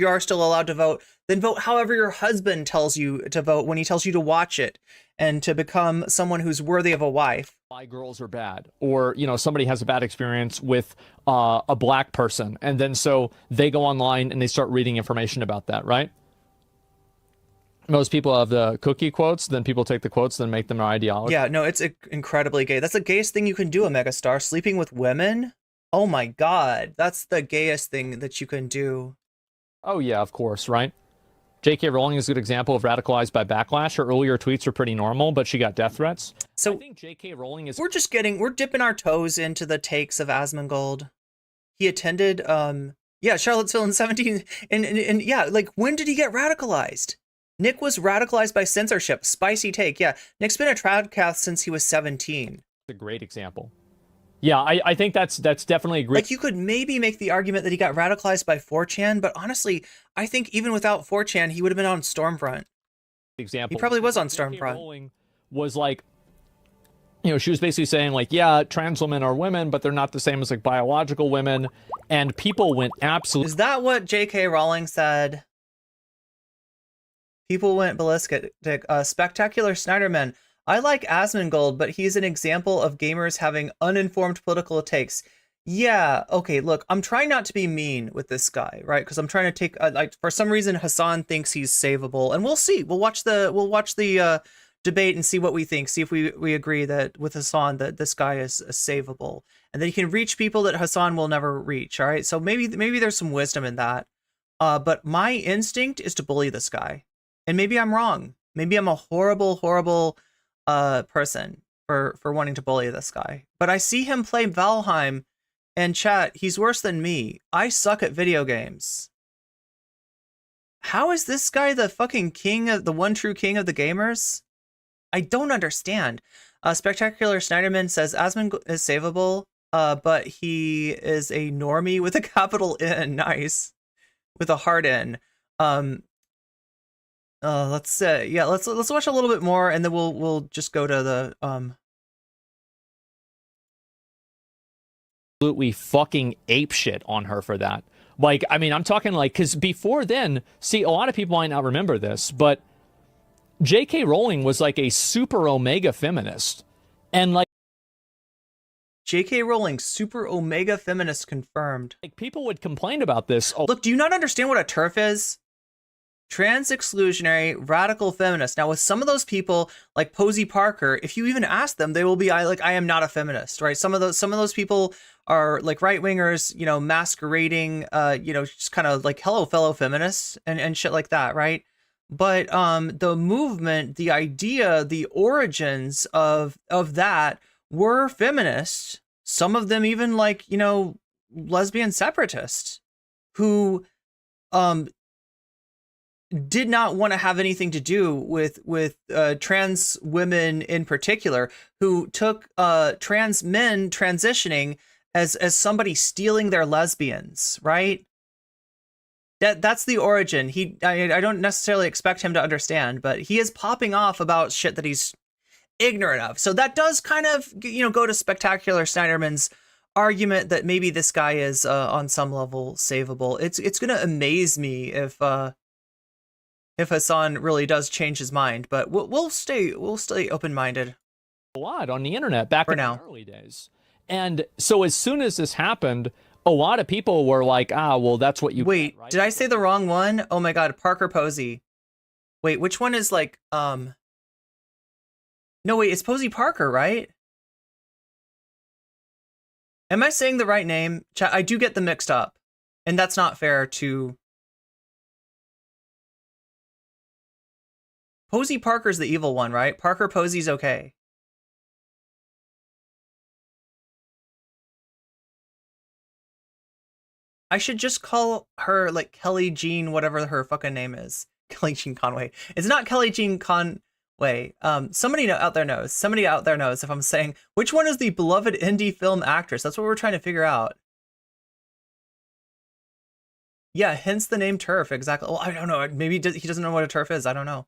are still allowed to vote, then vote however your husband tells you to vote when he tells you to watch it, and to become someone who's worthy of a wife. Why girls are bad, or somebody has a bad experience with a black person, and then so they go online and they start reading information about that, right? Most people have the cookie quotes, then people take the quotes, then make them their ideology. Yeah, no, it's incredibly gay. That's the gayest thing you can do, a megastar. Sleeping with women? Oh my god, that's the gayest thing that you can do. Oh yeah, of course, right? J.K. Rowling is a good example of radicalized by backlash. Her earlier tweets are pretty normal, but she got death threats. So I think J.K. Rowling is... We're dipping our toes into the takes of Asmongold. He attended, Charlottesville in 17, and yeah, like, when did he get radicalized? Nick was radicalized by censorship. Spicy take. Yeah, Nick's been a tradcath since he was 17. A great example. Yeah, I think that's definitely a great... Like, you could maybe make the argument that he got radicalized by 4chan, but honestly, I think even without 4chan, he would have been on Stormfront. Example. He probably was on J.K. Stormfront. Rowling was like, she was basically saying like, yeah, trans women are women, but they're not the same as like biological women, and people went absolutely... Is that what J.K. Rowling said? People went ballistic. Spectacular Snyderman. I like Asmongold, but he's an example of gamers having uninformed political takes. Yeah, okay, look, I'm trying not to be mean with this guy, right? Because I'm trying to take, for some reason, Hasan thinks he's savable, and we'll see. We'll watch the debate and see what we think. See if we agree that with Hasan that this guy is savable, and that he can reach people that Hasan will never reach. All right, so maybe there's some wisdom in that. But my instinct is to bully this guy. And maybe I'm wrong. Maybe I'm a horrible person for wanting to bully this guy. But I see him play Valheim, and chat, he's worse than me. I suck at video games. How is this guy the fucking the one true king of the gamers? I don't understand. Spectacular Snyderman says Asmon is savable, but he is a normie with a capital N. Nice. With a hard N. Let's watch a little bit more, and then we'll just go to the absolutely fucking apeshit on her for that. Like, I mean, I'm talking like, because before then, see, a lot of people might not remember this, but J.K. Rowling was like a super omega feminist, and like J.K. Rowling, super omega feminist confirmed. Like, people would complain about this. Oh, look, do you not understand what a TERF is? Trans exclusionary radical feminist. Now, with some of those people, like Posey Parker, if you even ask them, they will be I am not a feminist, right? Some of those people are like right wingers, masquerading, just kind of like hello fellow feminists and shit like that, right? But the movement, the idea, the origins of that were feminists. Some of them even like lesbian separatists who did not want to have anything to do with trans women in particular, who took trans men transitioning as somebody stealing their lesbians, right? That's the origin. I don't necessarily expect him to understand, but he is popping off about shit that he's ignorant of. So that does kind of go to Spectacular Snyderman's argument that maybe this guy is on some level savable. It's gonna amaze me if Hasan really does change his mind, but we'll stay open-minded. A lot on the internet back in the early days. And so as soon as this happened, a lot of people were like, well, that's what you... Wait, right? Did I say the wrong one? Oh my god, Parker Posey. Wait, which one is like, No, wait, it's Posey Parker, right? Am I saying the right name? Chat, I do get them mixed up. And that's not fair to... Posey Parker's the evil one, right? Parker Posey's okay. I should just call her, like, Kelly Jean, whatever her fucking name is. Kelly Jean Conway. It's not Kelly Jean Conway. Somebody out there knows. Somebody out there knows if I'm saying, which one is the beloved indie film actress? That's what we're trying to figure out. Yeah, hence the name TERF, exactly. Well, I don't know. Maybe he doesn't know what a TERF is. I don't know.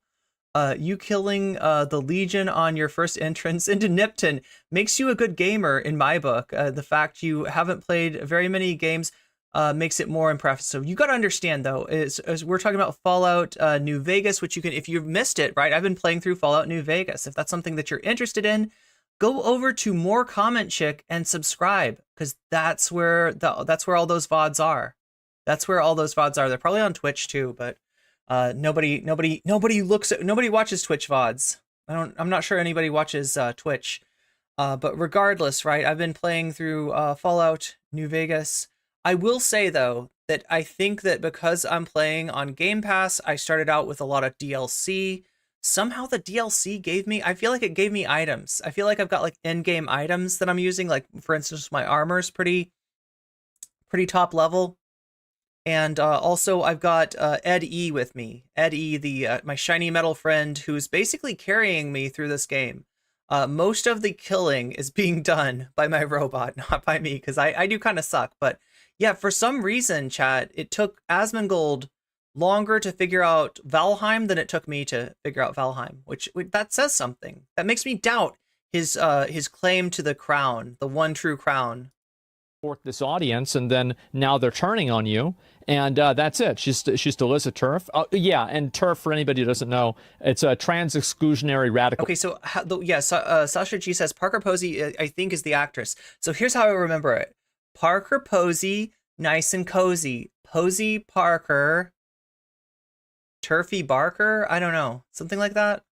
You killing the Legion on your first entrance into Nipton makes you a good gamer in my book. The fact you haven't played very many games makes it more impressive. So you got to understand, though, is we're talking about Fallout New Vegas, which you can, if you've missed it, right? I've been playing through Fallout New Vegas. If that's something that you're interested in, go over to More Comment Chick and subscribe, because that's where all those VODs are. That's where all those VODs are. They're probably on Twitch too, but nobody watches Twitch VODs. I'm not sure anybody watches Twitch. But regardless, right? I've been playing through Fallout New Vegas. I will say, though, that I think that because I'm playing on Game Pass, I started out with a lot of DLC. Somehow the DLC I feel like it gave me items. I feel like I've got like in-game items that I'm using. Like, for instance, my armor's pretty top level. And also I've got Ed E with me. Ed E, my shiny metal friend, who's basically carrying me through this game. Most of the killing is being done by my robot, not by me, because I do kind of suck. But yeah, for some reason, chat, it took Asmongold longer to figure out Valheim than it took me to figure out Valheim, which that says something. That makes me doubt his claim to the crown, the one true crown. This audience, and then now they're turning on you, and that's it. She's still is a TERF. Yeah, and TERF, for anybody who doesn't know, it's a trans exclusionary radical. Okay, so Sasha G says Parker Posey, I think, is the actress. So here's how I remember it: Parker Posey, nice and cozy. Posey Parker, Turfy Barker. I don't know, something like that.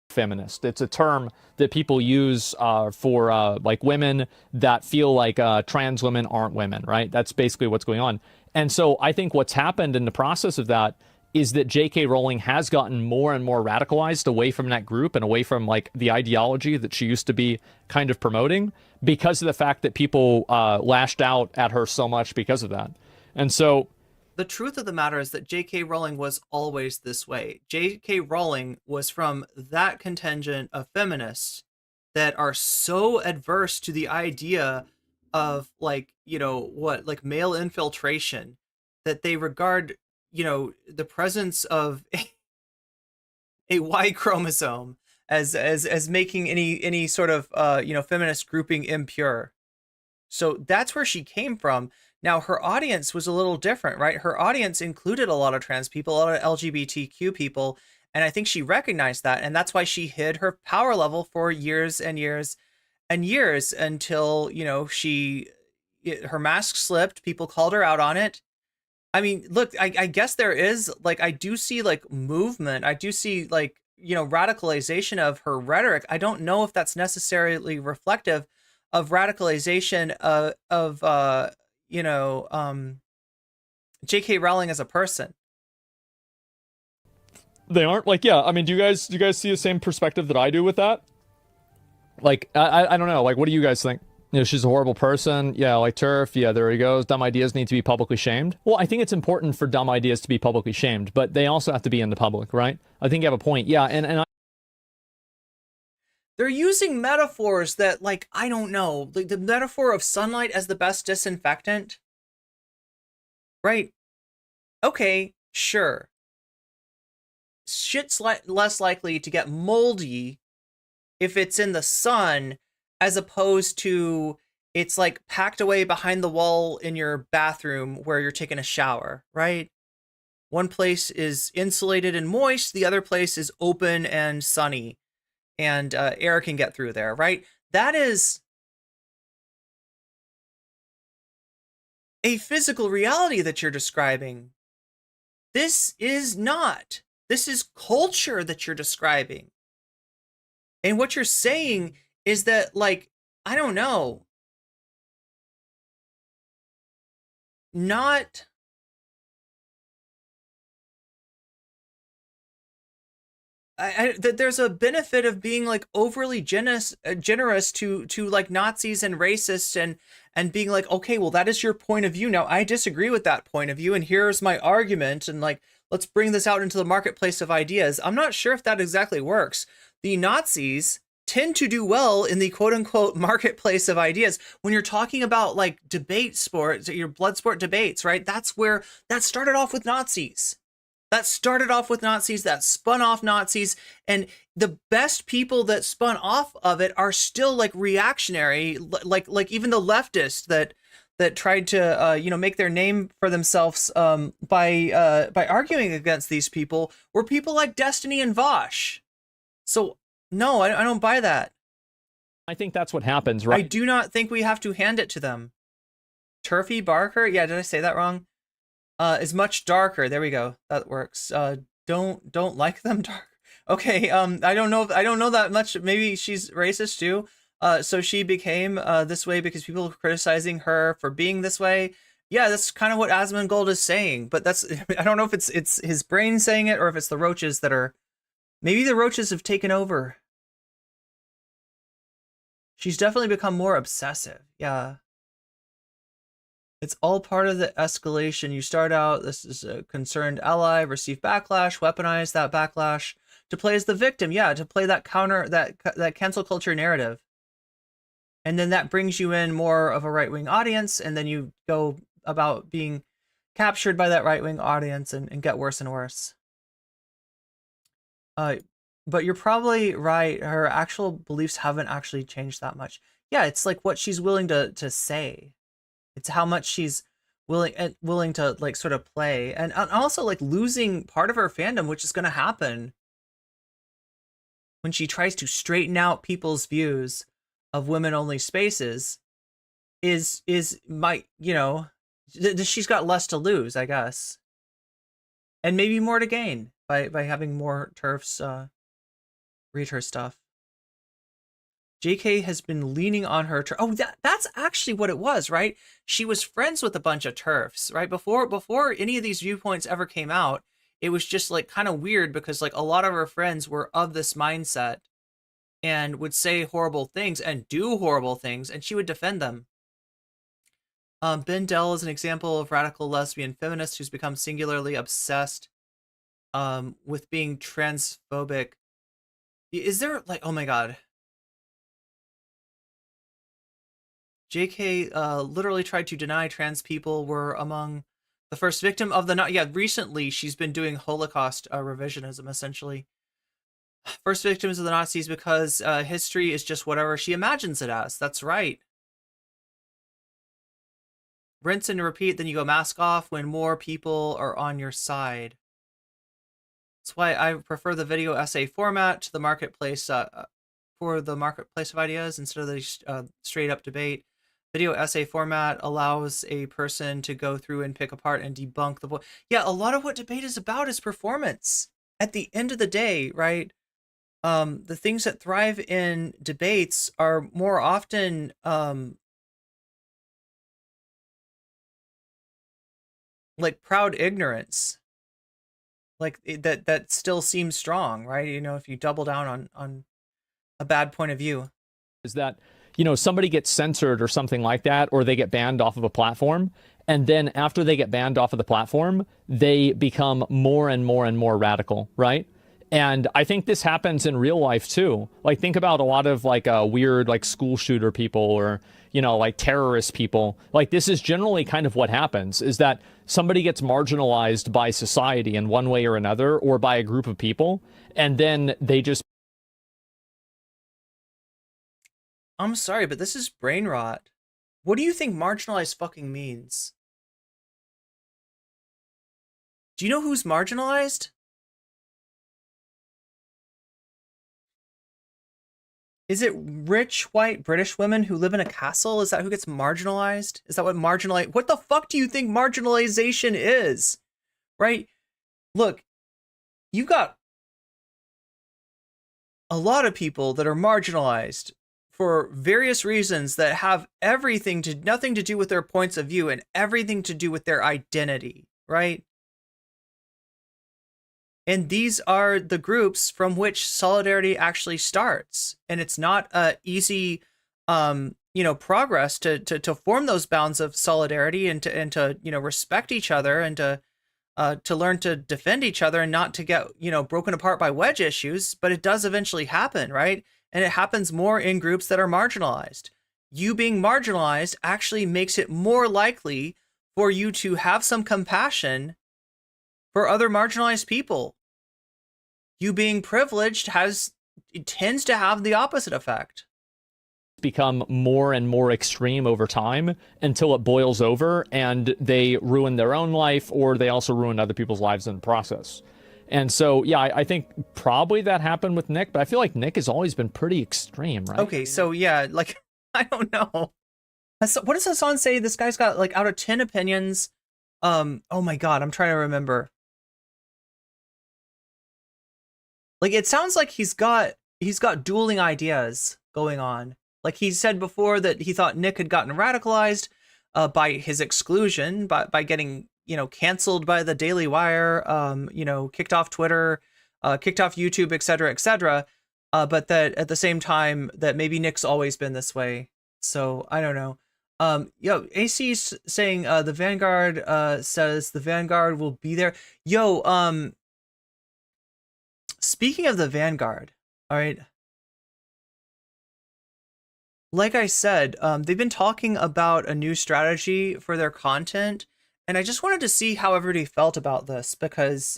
Feminist. It's a term that people use for like women that feel like trans women aren't women, right? That's basically what's going on. And so I think what's happened in the process of that is that J.K. Rowling has gotten more and more radicalized away from that group and away from like the ideology that she used to be kind of promoting, because of the fact that people lashed out at her so much because of that. And so the truth of the matter is that J.K. Rowling was always this way. J.K. Rowling was from that contingent of feminists that are so adverse to the idea of, like, you know, what, like male infiltration, that they regard, you know, the presence of a Y chromosome as making any sort of, you know, feminist grouping impure. So that's where she came from. Now, her audience was a little different, right? Her audience included a lot of trans people, a lot of LGBTQ people, and I think she recognized that, and that's why she hid her power level for years and years and years until, you know, her mask slipped, people called her out on it. I mean, look, I guess there is, like, I do see, like, movement. I do see, like, you know, radicalization of her rhetoric. I don't know if that's necessarily reflective of radicalization of you know, J.K. Rowling as a person. They aren't, like, yeah, I mean, do you guys see the same perspective that I do with that? Like, I don't know, like, what do you guys think? You know, she's a horrible person. Yeah, like TERF. Yeah, there he goes. Dumb ideas need to be publicly shamed. Well, I think it's important for dumb ideas to be publicly shamed, but they also have to be in the public, right? I think you have a point. Yeah, and they're using metaphors that, like, I don't know, like the metaphor of sunlight as the best disinfectant, right? Okay, sure. Shit's less likely to get moldy if it's in the sun, as opposed to it's like packed away behind the wall in your bathroom where you're taking a shower, right? One place is insulated and moist, the other place is open and sunny, and air can get through there, right? That is a physical reality that you're describing. This is not. This is culture that you're describing. And what you're saying is that, like, I don't know, not that there's a benefit of being like overly generous to like Nazis and racists and being like, okay, well, that is your point of view. Now I disagree with that point of view, and here's my argument, and like, let's bring this out into the marketplace of ideas. I'm not sure if that exactly works. The Nazis tend to do well in the quote unquote marketplace of ideas. When you're talking about like debate sports, your blood sport debates, right? That's where that started off with Nazis. That started off with Nazis, that spun off Nazis, and the best people that spun off of it are still like reactionary, like even the leftists that tried to make their name for themselves by arguing against these people were people like Destiny and Vosh. So no, I don't buy that. I think that's what happens, right? I do not think we have to hand it to them. Turfy Barker, yeah, did I say that wrong? Is much darker. There we go. That works. Don't like them dark. Okay. I don't know that much. Maybe she's racist too. So she became this way because people were criticizing her for being this way. Yeah, that's kind of what Asmongold is saying. But that's I don't know if it's his brain saying it or if it's the roaches that are. Maybe the roaches have taken over. She's definitely become more obsessive. Yeah. It's all part of the escalation. You start out, this is a concerned ally, receive backlash, weaponize that backlash to play as the victim. Yeah, to play that that cancel culture narrative. And then that brings you in more of a right-wing audience, and then you go about being captured by that right-wing audience and get worse and worse. But you're probably right. Her actual beliefs haven't actually changed that much. Yeah, it's like what she's willing to say. It's how much she's willing to like sort of play, and also like losing part of her fandom, which is going to happen when she tries to straighten out people's views of women-only spaces. Is my she's got less to lose, I guess, and maybe more to gain by having more TERFs read her stuff. JK has been leaning on her. Oh, that's actually what it was, right? She was friends with a bunch of TERFs, right? Before any of these viewpoints ever came out, it was just like kind of weird because like a lot of her friends were of this mindset and would say horrible things and do horrible things, and she would defend them. Ben Dell is an example of radical lesbian feminist who's become singularly obsessed with being transphobic. Is there like, oh my God. JK literally tried to deny trans people were among the first victim of the... Yeah, recently she's been doing Holocaust revisionism, essentially. First victims of the Nazis because history is just whatever she imagines it as. That's right. Rinse and repeat, then you go mask off when more people are on your side. That's why I prefer the video essay format to the marketplace for the marketplace of ideas instead of the straight up debate. Video essay format allows a person to go through and pick apart and debunk the... Yeah, a lot of what debate is about is performance. At the end of the day, right? The things that thrive in debates are more often like proud ignorance. Like that still seems strong, right? You know, if you double down on a bad point of view. Is that, somebody gets censored or something like that, or they get banned off of a platform. And then after they get banned off of the platform, they become more and more and more radical, right? And I think this happens in real life too. Like think about a lot of like weird like school shooter people or, like terrorist people. Like this is generally kind of what happens, is that somebody gets marginalized by society in one way or another, or by a group of people. And then they just... I'm sorry, but this is brain rot. What do you think marginalized fucking means? Do you know who's marginalized? Is it rich, white, British women who live in a castle? Is that who gets marginalized? Is that what marginalize? What the fuck do you think marginalization is? Right? Look, you got a lot of people that are marginalized for various reasons that have nothing to do with their points of view and everything to do with their identity, right? And these are the groups from which solidarity actually starts. And it's not a easy, progress to form those bounds of solidarity and to respect each other and to learn to defend each other and not to get, broken apart by wedge issues. But it does eventually happen, right? And it happens more in groups that are marginalized. You being marginalized actually makes it more likely for you to have some compassion for other marginalized people. You being privileged tends to have the opposite effect. Become more and more extreme over time until it boils over and they ruin their own life, or they also ruin other people's lives in the process. And so, yeah, I think probably that happened with Nick, but I feel like Nick has always been pretty extreme, right? Okay, so yeah, like, I don't know. What does Hasan say? This guy's got, like, out of 10 opinions. Oh my God, I'm trying to remember. Like, it sounds like he's got dueling ideas going on. Like, he said before that he thought Nick had gotten radicalized by his exclusion, by getting, canceled by the Daily Wire, kicked off Twitter, kicked off YouTube, etc. But that at the same time that maybe Nick's always been this way. So I don't know. AC's saying the Vanguard says the Vanguard will be there. Speaking of the Vanguard, all right. Like I said, they've been talking about a new strategy for their content, and I just wanted to see how everybody felt about this because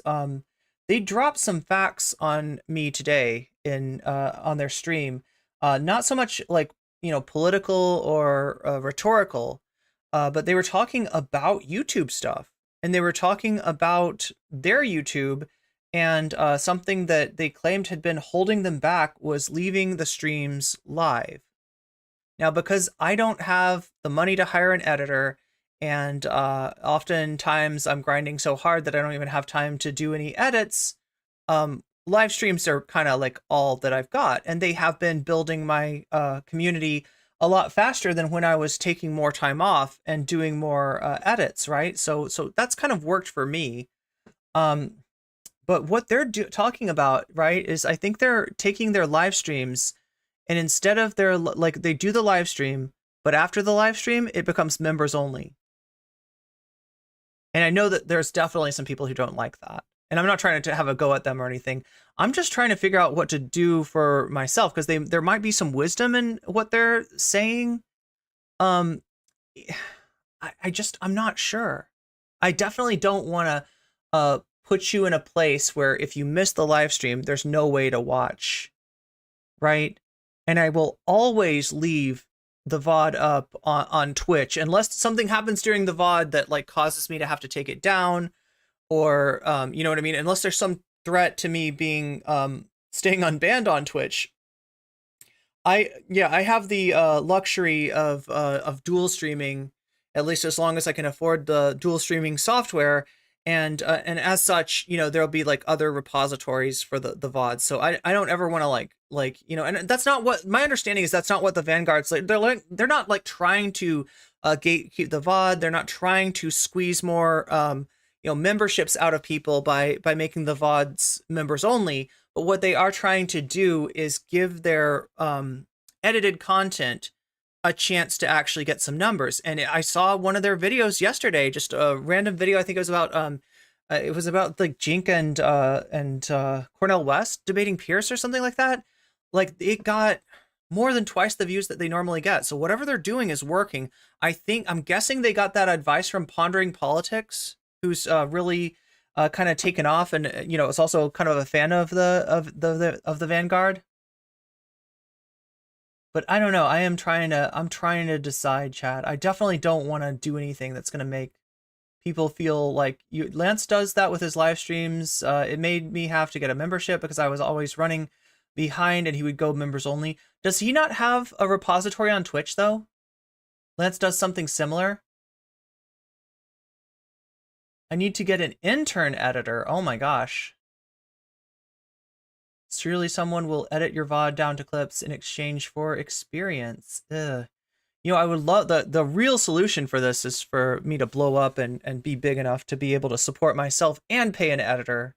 they dropped some facts on me today on their stream. Not so much like political or rhetorical, but they were talking about YouTube stuff, and they were talking about their YouTube. And something that they claimed had been holding them back was leaving the streams live. Now, because I don't have the money to hire an editor, and oftentimes I'm grinding so hard that I don't even have time to do any edits, live streams are kind of like all that I've got. And they have been building my community a lot faster than when I was taking more time off and doing more edits, right? So that's kind of worked for me. But what they're talking about, right, is I think they're taking their live streams, and instead of they do the live stream, but after the live stream, it becomes members only. And I know that there's definitely some people who don't like that. And I'm not trying to have a go at them or anything. I'm just trying to figure out what to do for myself, because there might be some wisdom in what they're saying. I'm not sure. I definitely don't want to put you in a place where if you miss the live stream, there's no way to watch, right? And I will always leave the VOD up on Twitch unless something happens during the VOD that like causes me to have to take it down, or you know what I mean? Unless there's some threat to me being staying unbanned on Twitch. I have the luxury of dual streaming, at least as long as I can afford the dual streaming software. And as such, there'll be like other repositories for the VODs. So I don't ever want to and that's not what my understanding is. That's not what the Vanguard's like. They're not like trying to gatekeep the VOD. They're not trying to squeeze more memberships out of people by making the VODs members only. But what they are trying to do is give their edited content a chance to actually get some numbers. And I saw one of their videos yesterday, just a random video. I think it was about like Jink and Cornel West debating Pierce or something like that. Like, it got more than twice the views that they normally get. So whatever they're doing is working. I'm guessing they got that advice from Pondering Politics, who's really kind of taken off, and is also kind of a fan of the Vanguard. But I don't know. I'm trying to decide, Chad. I definitely don't want to do anything that's going to make people feel like Lance does that with his live streams. It made me have to get a membership because I was always running behind, and he would go members only. Does he not have a repository on Twitch though? Lance does something similar. I need to get an intern editor. Oh my gosh. Surely someone will edit your VOD down to clips in exchange for experience. Ugh. You know, I would love the real solution for this is for me to blow up and be big enough to be able to support myself and pay an editor.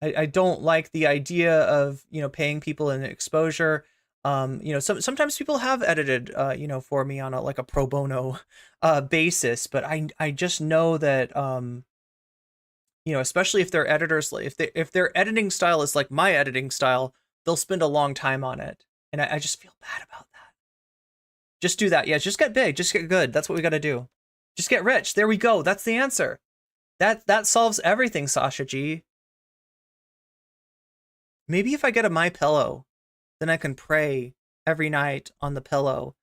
I don't like the idea of, you know, paying people in exposure. You know, sometimes people have edited, you know, for me on a like a pro bono basis, but I just know that, you know, especially if their editors, if their editing style is like my editing style, they'll spend a long time on it, and I just feel bad about that. Just do that, yeah. Just get big, just get good. That's what we got to do. Just get rich. There we go. That's the answer. That solves everything, Sasha G. Maybe if I get a My Pillow, then I can pray every night on the pillow,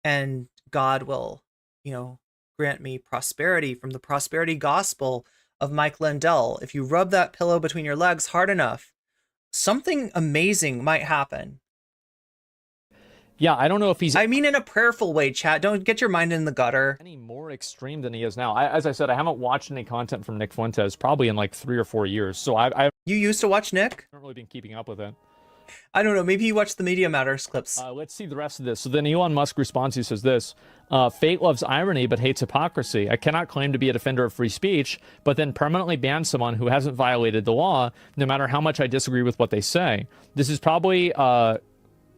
and God will, you know, grant me prosperity from the prosperity gospel of Mike Lindell. If you rub that pillow between your legs hard enough, something amazing might happen. Yeah, I don't know if he's... I mean in a prayerful way, chat. Don't get your mind in the gutter. Any more extreme than he is now. As I said, I haven't watched any content from Nick Fuentes probably in like 3 or 4 years. So You used to watch Nick? I haven't really been keeping up with it. I don't know. Maybe you watched the Media Matters clips. Let's see the rest of this. So then Elon Musk responds. He says this, fate loves irony but hates hypocrisy. I cannot claim to be a defender of free speech, but then permanently ban someone who hasn't violated the law, no matter how much I disagree with what they say. This is probably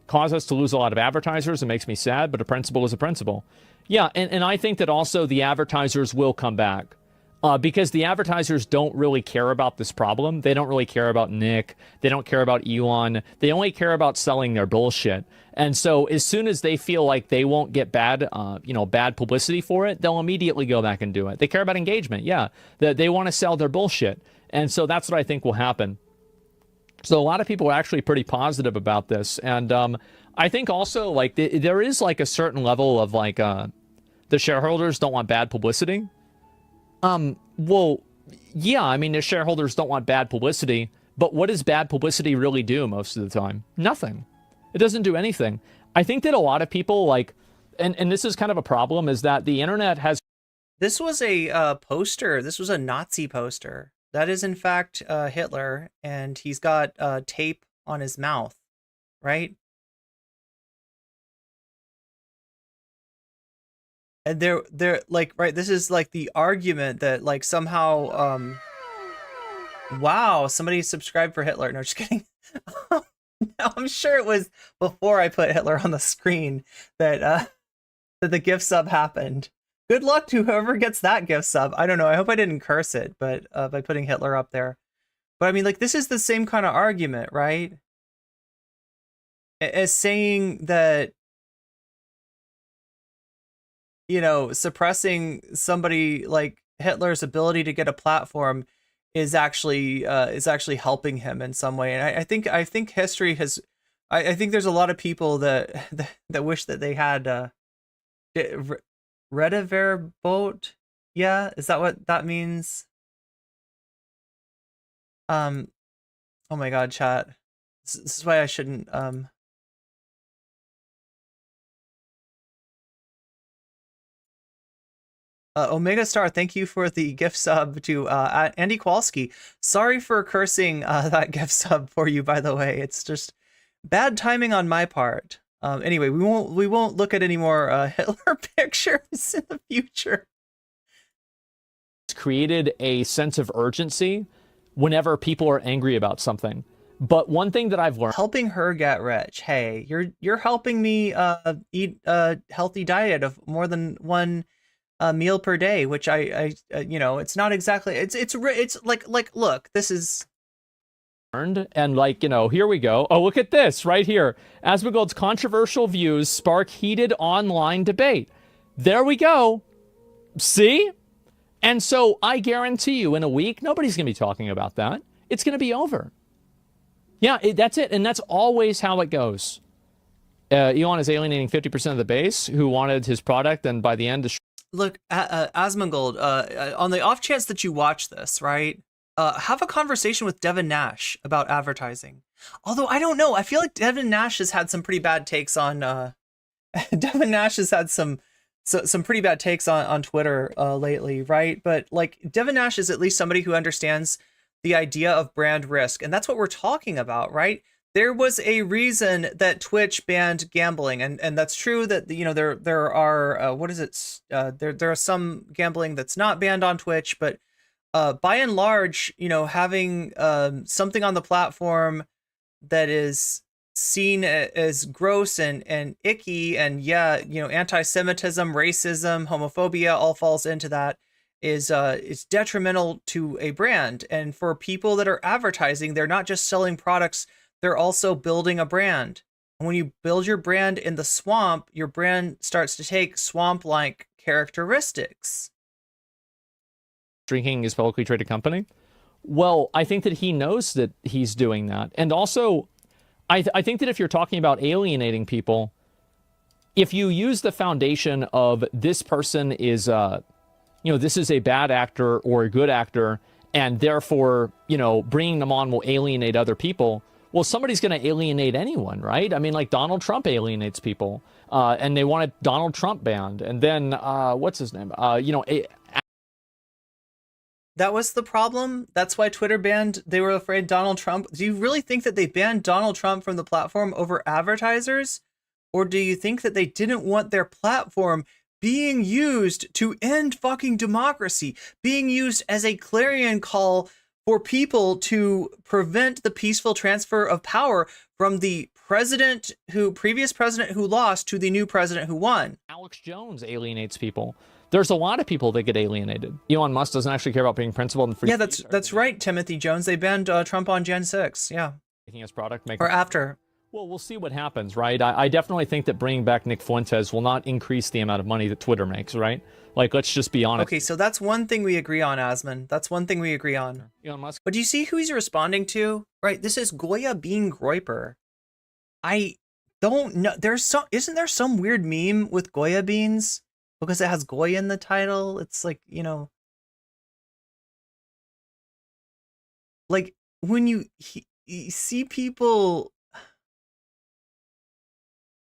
cause us to lose a lot of advertisers. It makes me sad, but a principle is a principle. Yeah, and I think that also the advertisers will come back. Because the advertisers don't really care about this problem. They don't really care about Nick. They don't care about Elon. They only care about selling their bullshit. And so as soon as they feel like they won't get bad, bad publicity for it, they'll immediately go back and do it. They care about engagement. Yeah, they want to sell their bullshit. And so that's what I think will happen. So a lot of people are actually pretty positive about this. And I think also like there is like a certain level of like the shareholders don't want bad publicity. Well, yeah, I mean, the shareholders don't want bad publicity, but what does bad publicity really do most of the time? Nothing. It doesn't do anything. I think that a lot of people like, and this is kind of a problem, is that the internet has... This was a poster. This was a Nazi poster. That is, in fact, Hitler, and he's got tape on his mouth, right? And they're like, right, this is like the argument that like somehow, wow, somebody subscribed for Hitler. No, just kidding. No, I'm sure it was before I put Hitler on the screen that that the gift sub happened. Good luck to whoever gets that gift sub. I don't know. I hope I didn't curse it, but by putting Hitler up there. But I mean, like, this is the same kind of argument, right? As saying that, you know, suppressing somebody like Hitler's ability to get a platform is actually helping him in some way. And I think history has, I think there's a lot of people that wish that they had Rediverboat. Yeah, is that what that means? Oh my God, chat. This is why I shouldn't Omega Star, thank you for the gift sub to Andy Kowalski. Sorry for cursing that gift sub for you, by the way. It's just bad timing on my part. Anyway, we won't look at any more Hitler pictures in the future. It's created a sense of urgency whenever people are angry about something. But one thing that I've learned... Helping her get rich. Hey, you're helping me eat a healthy diet of more than one meal per day, which I you know, it's not exactly, it's like look, this is... And like, you know, here we go. Oh, look at this right here. Asmongold's controversial views spark heated online debate. There we go. See? And so I guarantee you in a week, nobody's going to be talking about that. It's going to be over. Yeah, that's it. And that's always how it goes. Elon is alienating 50% of the base who wanted his product, and by the end... Look, Asmongold, on the off chance that you watch this, right? Have a conversation with Devin Nash about advertising. Although, I don't know. I feel like Devin Nash has had some pretty bad takes on... Devin Nash has had some pretty bad takes on Twitter lately, right? But, like, Devin Nash is at least somebody who understands the idea of brand risk. And that's what we're talking about, right? There was a reason that Twitch banned gambling, and that's true that there are there are some gambling that's not banned on Twitch, but by and large, having something on the platform that is seen as gross and icky, and anti-Semitism, racism, homophobia all falls into that, is detrimental to a brand. And for people that are advertising, they're not just selling products, they're also building a brand. And when you build your brand in the swamp, your brand starts to take swamp-like characteristics. Drinking his publicly traded company? Well, I think that he knows that he's doing that. And also, I think that if you're talking about alienating people, if you use the foundation of this person is, this is a bad actor or a good actor, and therefore, bringing them on will alienate other people, well, somebody's going to alienate anyone, right? I mean, like Donald Trump alienates people, and they wanted Donald Trump banned. And then, what's his name? That was the problem. That's why Twitter banned. They were afraid Donald Trump. Do you really think that they banned Donald Trump from the platform over advertisers? Or do you think that they didn't want their platform being used to end fucking democracy, being used as a clarion call for people to prevent the peaceful transfer of power from the previous president who lost to the new president who won? Alex Jones alienates people. There's a lot of people that get alienated. Elon Musk doesn't actually care about being principled and free. Yeah, that's right, Timothy Jones. They banned Trump on Gen 6. Yeah. Making his product. Or after. Well, we'll see what happens, right? I definitely think that bringing back Nick Fuentes will not increase the amount of money that Twitter makes, right? Like, let's just be honest. Okay, so that's one thing we agree on, Asmon. That's one thing we agree on. Elon Musk. But do you see who he's responding to? Right, this is Goya Bean Groyper. I don't know. Isn't there some weird meme with Goya beans? Because it has Goya in the title. It's like, like when you see people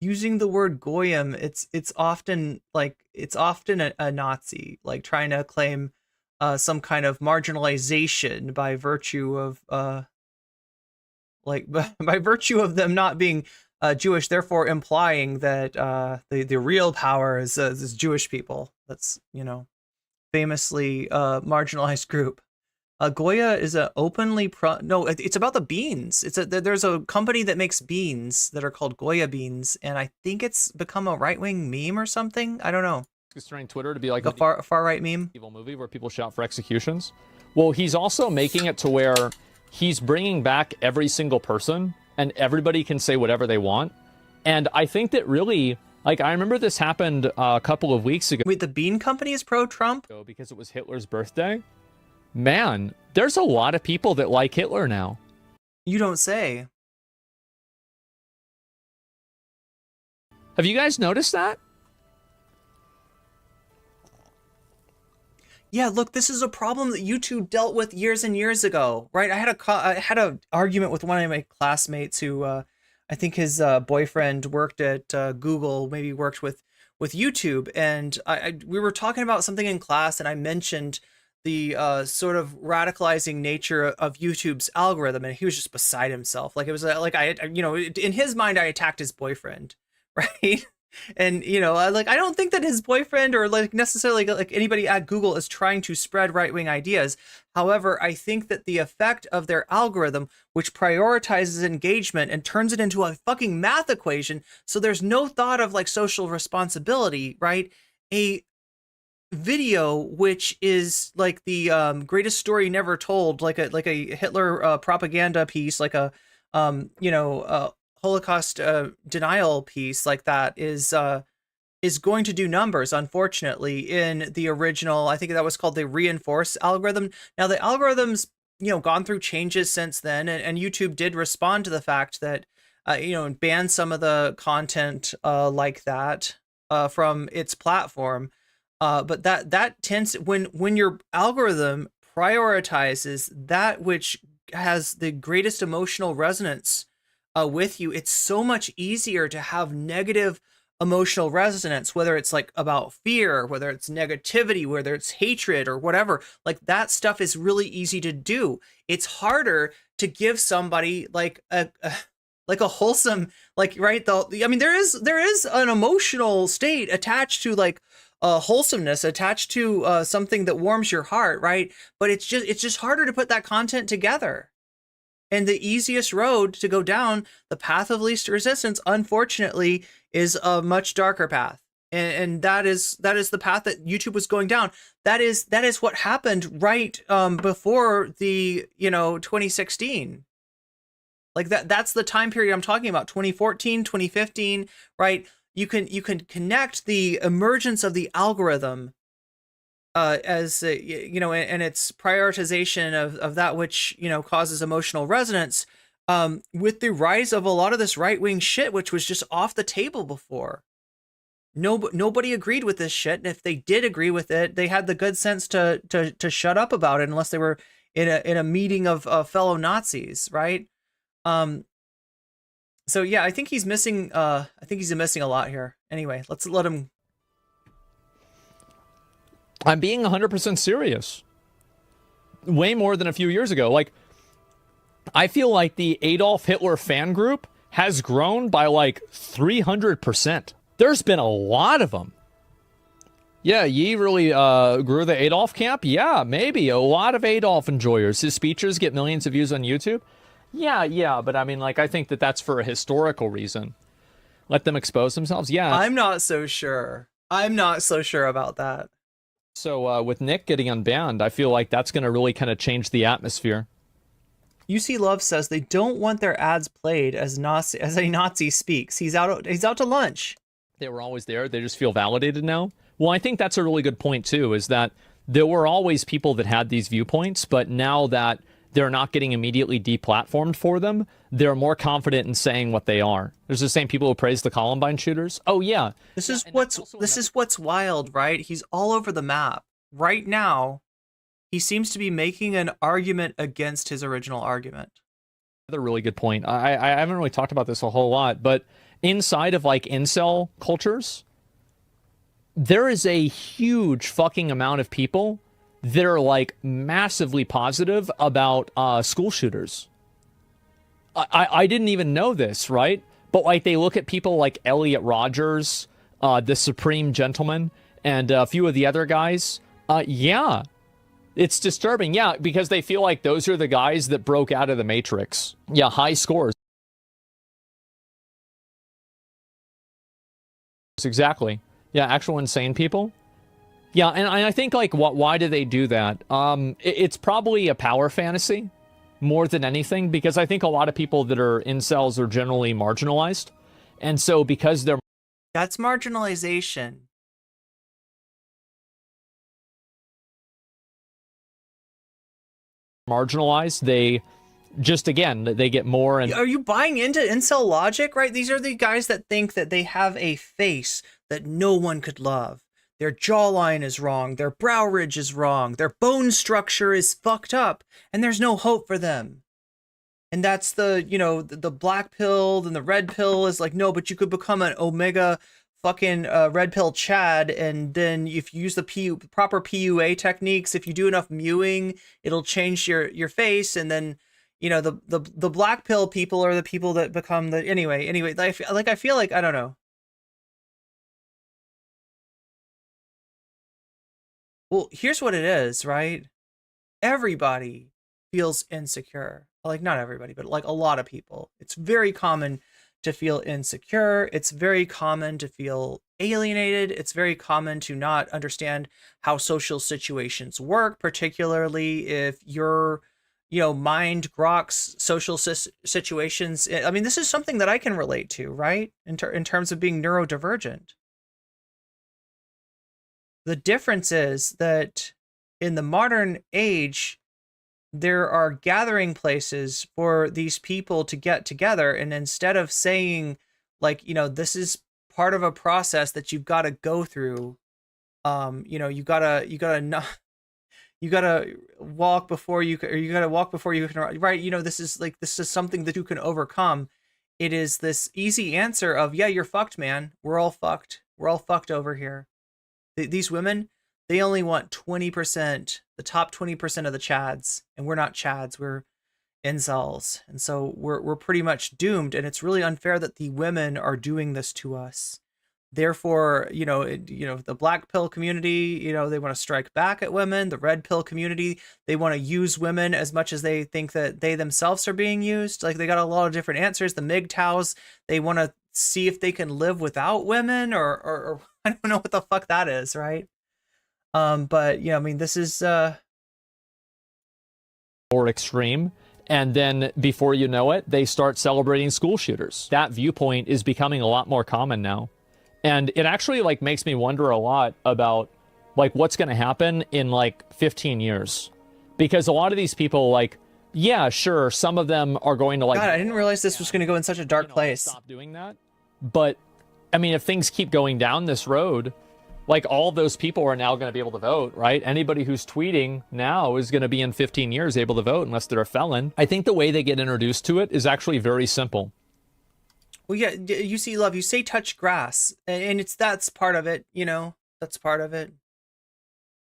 using the word Goyim, it's often a Nazi, like trying to claim some kind of marginalization by virtue of by virtue of them not being Jewish, therefore implying that the real power is Jewish people. That's famously marginalized group. Goya is a openly it's about the beans. There's a company that makes beans that are called Goya beans, and I think it's become a right-wing meme or something. I don't know. He's trying Twitter to be like a far-right meme. Evil movie where people shout for executions. Well, he's also making it to where he's bringing back every single person, and everybody can say whatever they want. And I think that really, like, I remember this happened a couple of weeks ago. Wait, the bean company is pro-Trump? Because it was Hitler's birthday? Man, there's a lot of people that like Hitler now. You don't say. Have you guys noticed that? Yeah, look, this is a problem that YouTube dealt with years and years ago, right? I had a argument with one of my classmates who, I think his boyfriend worked at Google, maybe worked with YouTube, and we were talking about something in class, and I mentioned the sort of radicalizing nature of YouTube's algorithm, and he was just beside himself. Like, it was like in his mind, I attacked his boyfriend, right? And I don't think that his boyfriend or necessarily anybody at Google is trying to spread right-wing ideas. However, I think that the effect of their algorithm, which prioritizes engagement and turns it into a fucking math equation, so there's no thought of social responsibility, right? A video which is like the greatest story never told, like a Hitler propaganda piece, like a Holocaust denial piece like that is going to do numbers, unfortunately, in the original. I think that was called the reinforce algorithm. Now the algorithm's gone through changes since then, and YouTube did respond to the fact that ban some of the content like that from its platform. But that tends, when your algorithm prioritizes that which has the greatest emotional resonance with you, it's so much easier to have negative emotional resonance, whether it's like about fear, whether it's negativity, whether it's hatred or whatever. Like that stuff is really easy to do. It's harder to give somebody like a wholesome, like, right, I mean, there is an emotional state attached to like wholesomeness, attached to something that warms your heart, right? But it's just harder to put that content together. And the easiest road to go down, the path of least resistance, unfortunately, is a much darker path. And that is the path that YouTube was going down. That is what happened right before the 2016. Like that's the time period I'm talking about, 2014, 2015, right? You can connect the emergence of the algorithm as and its prioritization of that which causes emotional resonance with the rise of a lot of this right-wing shit, which was just off the table before. Nobody agreed with this shit, and if they did agree with it, they had the good sense to shut up about it, unless they were in a meeting of fellow Nazis, right? So yeah, I think he's missing a lot here. Anyway, let's let him. I'm being 100% serious. Way more than a few years ago. Like, I feel like the Adolf Hitler fan group has grown by like 300%. There's been a lot of them. Yeah, Yi really grew the Adolf camp? Yeah, maybe. A lot of Adolf enjoyers. His speeches get millions of views on YouTube. Yeah, but I mean, like, I think that's for a historical reason. Let them expose themselves? Yeah. I'm not so sure about that. So with Nick getting unbanned, I feel like that's going to really kind of change the atmosphere. UC Love says they don't want their ads played as a Nazi speaks. He's out to lunch. They were always there. They just feel validated now. Well, I think that's a really good point, too, is that there were always people that had these viewpoints, but now that they're not getting immediately deplatformed for them, they're more confident in saying what they are. There's the same people who praise the Columbine shooters. Oh, yeah. This is what's wild, right? He's all over the map. Right now, he seems to be making an argument against his original argument. Another really good point. I haven't really talked about this a whole lot, but inside of like incel cultures, there is a huge fucking amount of people that are like massively positive about school shooters. I didn't even know this, right? But like they look at people like Elliot Rodgers, the Supreme Gentleman, and a few of the other guys. Yeah, it's disturbing. Yeah, because they feel like those are the guys that broke out of the Matrix. Yeah, high scores. Exactly. Yeah, actual insane people. Yeah, and I think, like, why do they do that? It's probably a power fantasy more than anything, because I think a lot of people that are incels are generally marginalized. And so because they're... That's marginalization. Marginalized, they just, again, they get more... And are you buying into incel logic, right? These are the guys that think that they have a face that no one could love. Their jawline is wrong, their brow ridge is wrong, their bone structure is fucked up, and there's no hope for them. And that's the, the black pill and the red pill is like, no, but you could become an omega fucking red pill Chad, and then if you use the proper PUA techniques, if you do enough mewing, it'll change your face, and then, the black pill people are the people that become the... Anyway, I feel like, I don't know. Well, here's what it is, right? Everybody feels insecure. Like, not everybody, but like a lot of people. It's very common to feel insecure. It's very common to feel alienated. It's very common to not understand how social situations work, particularly if your, mind groks social situations. I mean, this is something that I can relate to, right? In terms of being neurodivergent. The difference is that in the modern age, there are gathering places for these people to get together. And instead of saying, like, this is part of a process that you've got to go through, you gotta walk before you can, right? This is something that you can overcome. it is this easy answer of, yeah, you're fucked, man. We're all fucked. We're all fucked over here. These women, they only want 20%, the top 20% of the chads, and we're not chads. We're incels, and so we're pretty much doomed. And it's really unfair that the women are doing this to us. Therefore, the black pill community, they want to strike back at women. The red pill community, they want to use women as much as they think that they themselves are being used. Like, they got a lot of different answers. The MGTOWs, they want to see if they can live without women, or I don't know what the fuck that is, right? But this is more extreme. And then before you know it, they start celebrating school shooters. That viewpoint is becoming a lot more common now. And it actually makes me wonder a lot about what's going to happen in 15 years. Because a lot of these people, yeah, sure, some of them are going to God, I didn't realize this was going to go in such a dark place. Stop doing that. But I mean, if things keep going down this road, all of those people are now going to be able to vote, right? Anybody who's tweeting now is going to be in 15 years able to vote unless they're a felon. I think the way they get introduced to it is actually very simple. Well, yeah, you see, love, you say touch grass, and that's part of it, that's part of it.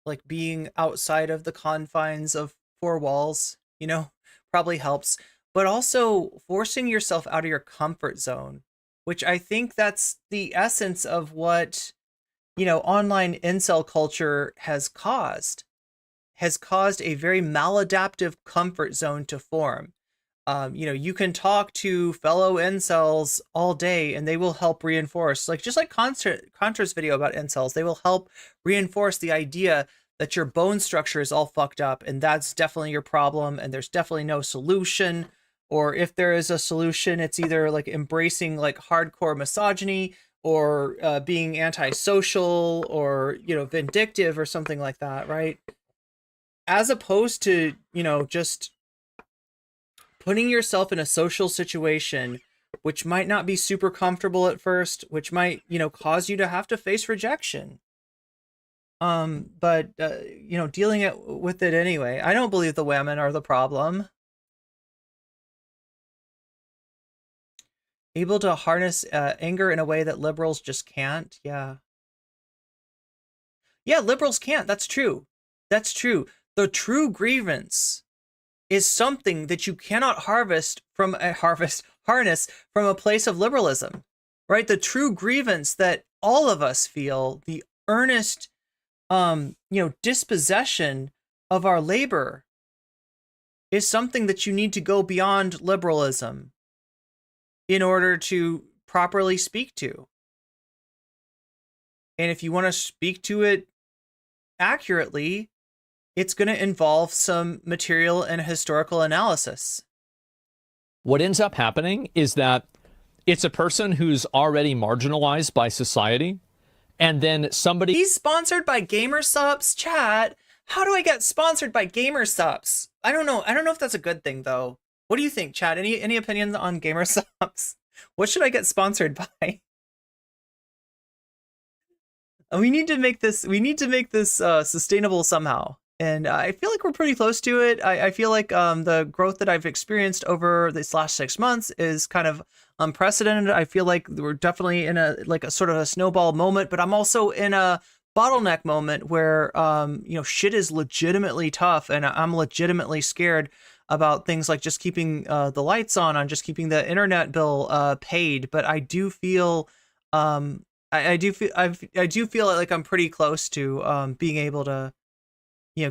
Like, being outside of the confines of four walls, probably helps. But also forcing yourself out of your comfort zone, which I think that's the essence of what, online incel culture has caused a very maladaptive comfort zone to form. You can talk to fellow incels all day and they will help reinforce, just like Contra's video about incels, they will help reinforce the idea that your bone structure is all fucked up and that's definitely your problem and there's definitely no solution. Or if there is a solution, it's either embracing hardcore misogyny or being antisocial or, vindictive or something like that, right? As opposed to, just putting yourself in a social situation which might not be super comfortable at first, which might, cause you to have to face rejection. But dealing with it anyway. I don't believe the women are the problem. Able to harness anger in a way that liberals just can't. Yeah, liberals can't. That's true. The true grievance is something that you cannot harness from a place of liberalism, right? The true grievance that all of us feel, the earnest, dispossession of our labor, is something that you need to go beyond liberalism in order to properly speak to. And if you want to speak to it accurately, it's going to involve some material and historical analysis. What ends up happening is that it's a person who's already marginalized by society, and then somebody... He's sponsored by GamerSupps, chat. How do I get sponsored by GamerSupps? I don't know if that's a good thing, though. What do you think, chat? Any opinions on GamerSupps? What should I get sponsored by? We need to make this sustainable somehow. And I feel like we're pretty close to it. I feel like the growth that I've experienced over this last 6 months is kind of unprecedented. I feel like we're definitely in a sort of a snowball moment, but I'm also in a bottleneck moment where shit is legitimately tough, and I'm legitimately scared about things like just keeping the lights on just keeping the internet bill paid. But I do feel I do feel like I'm pretty close to being able to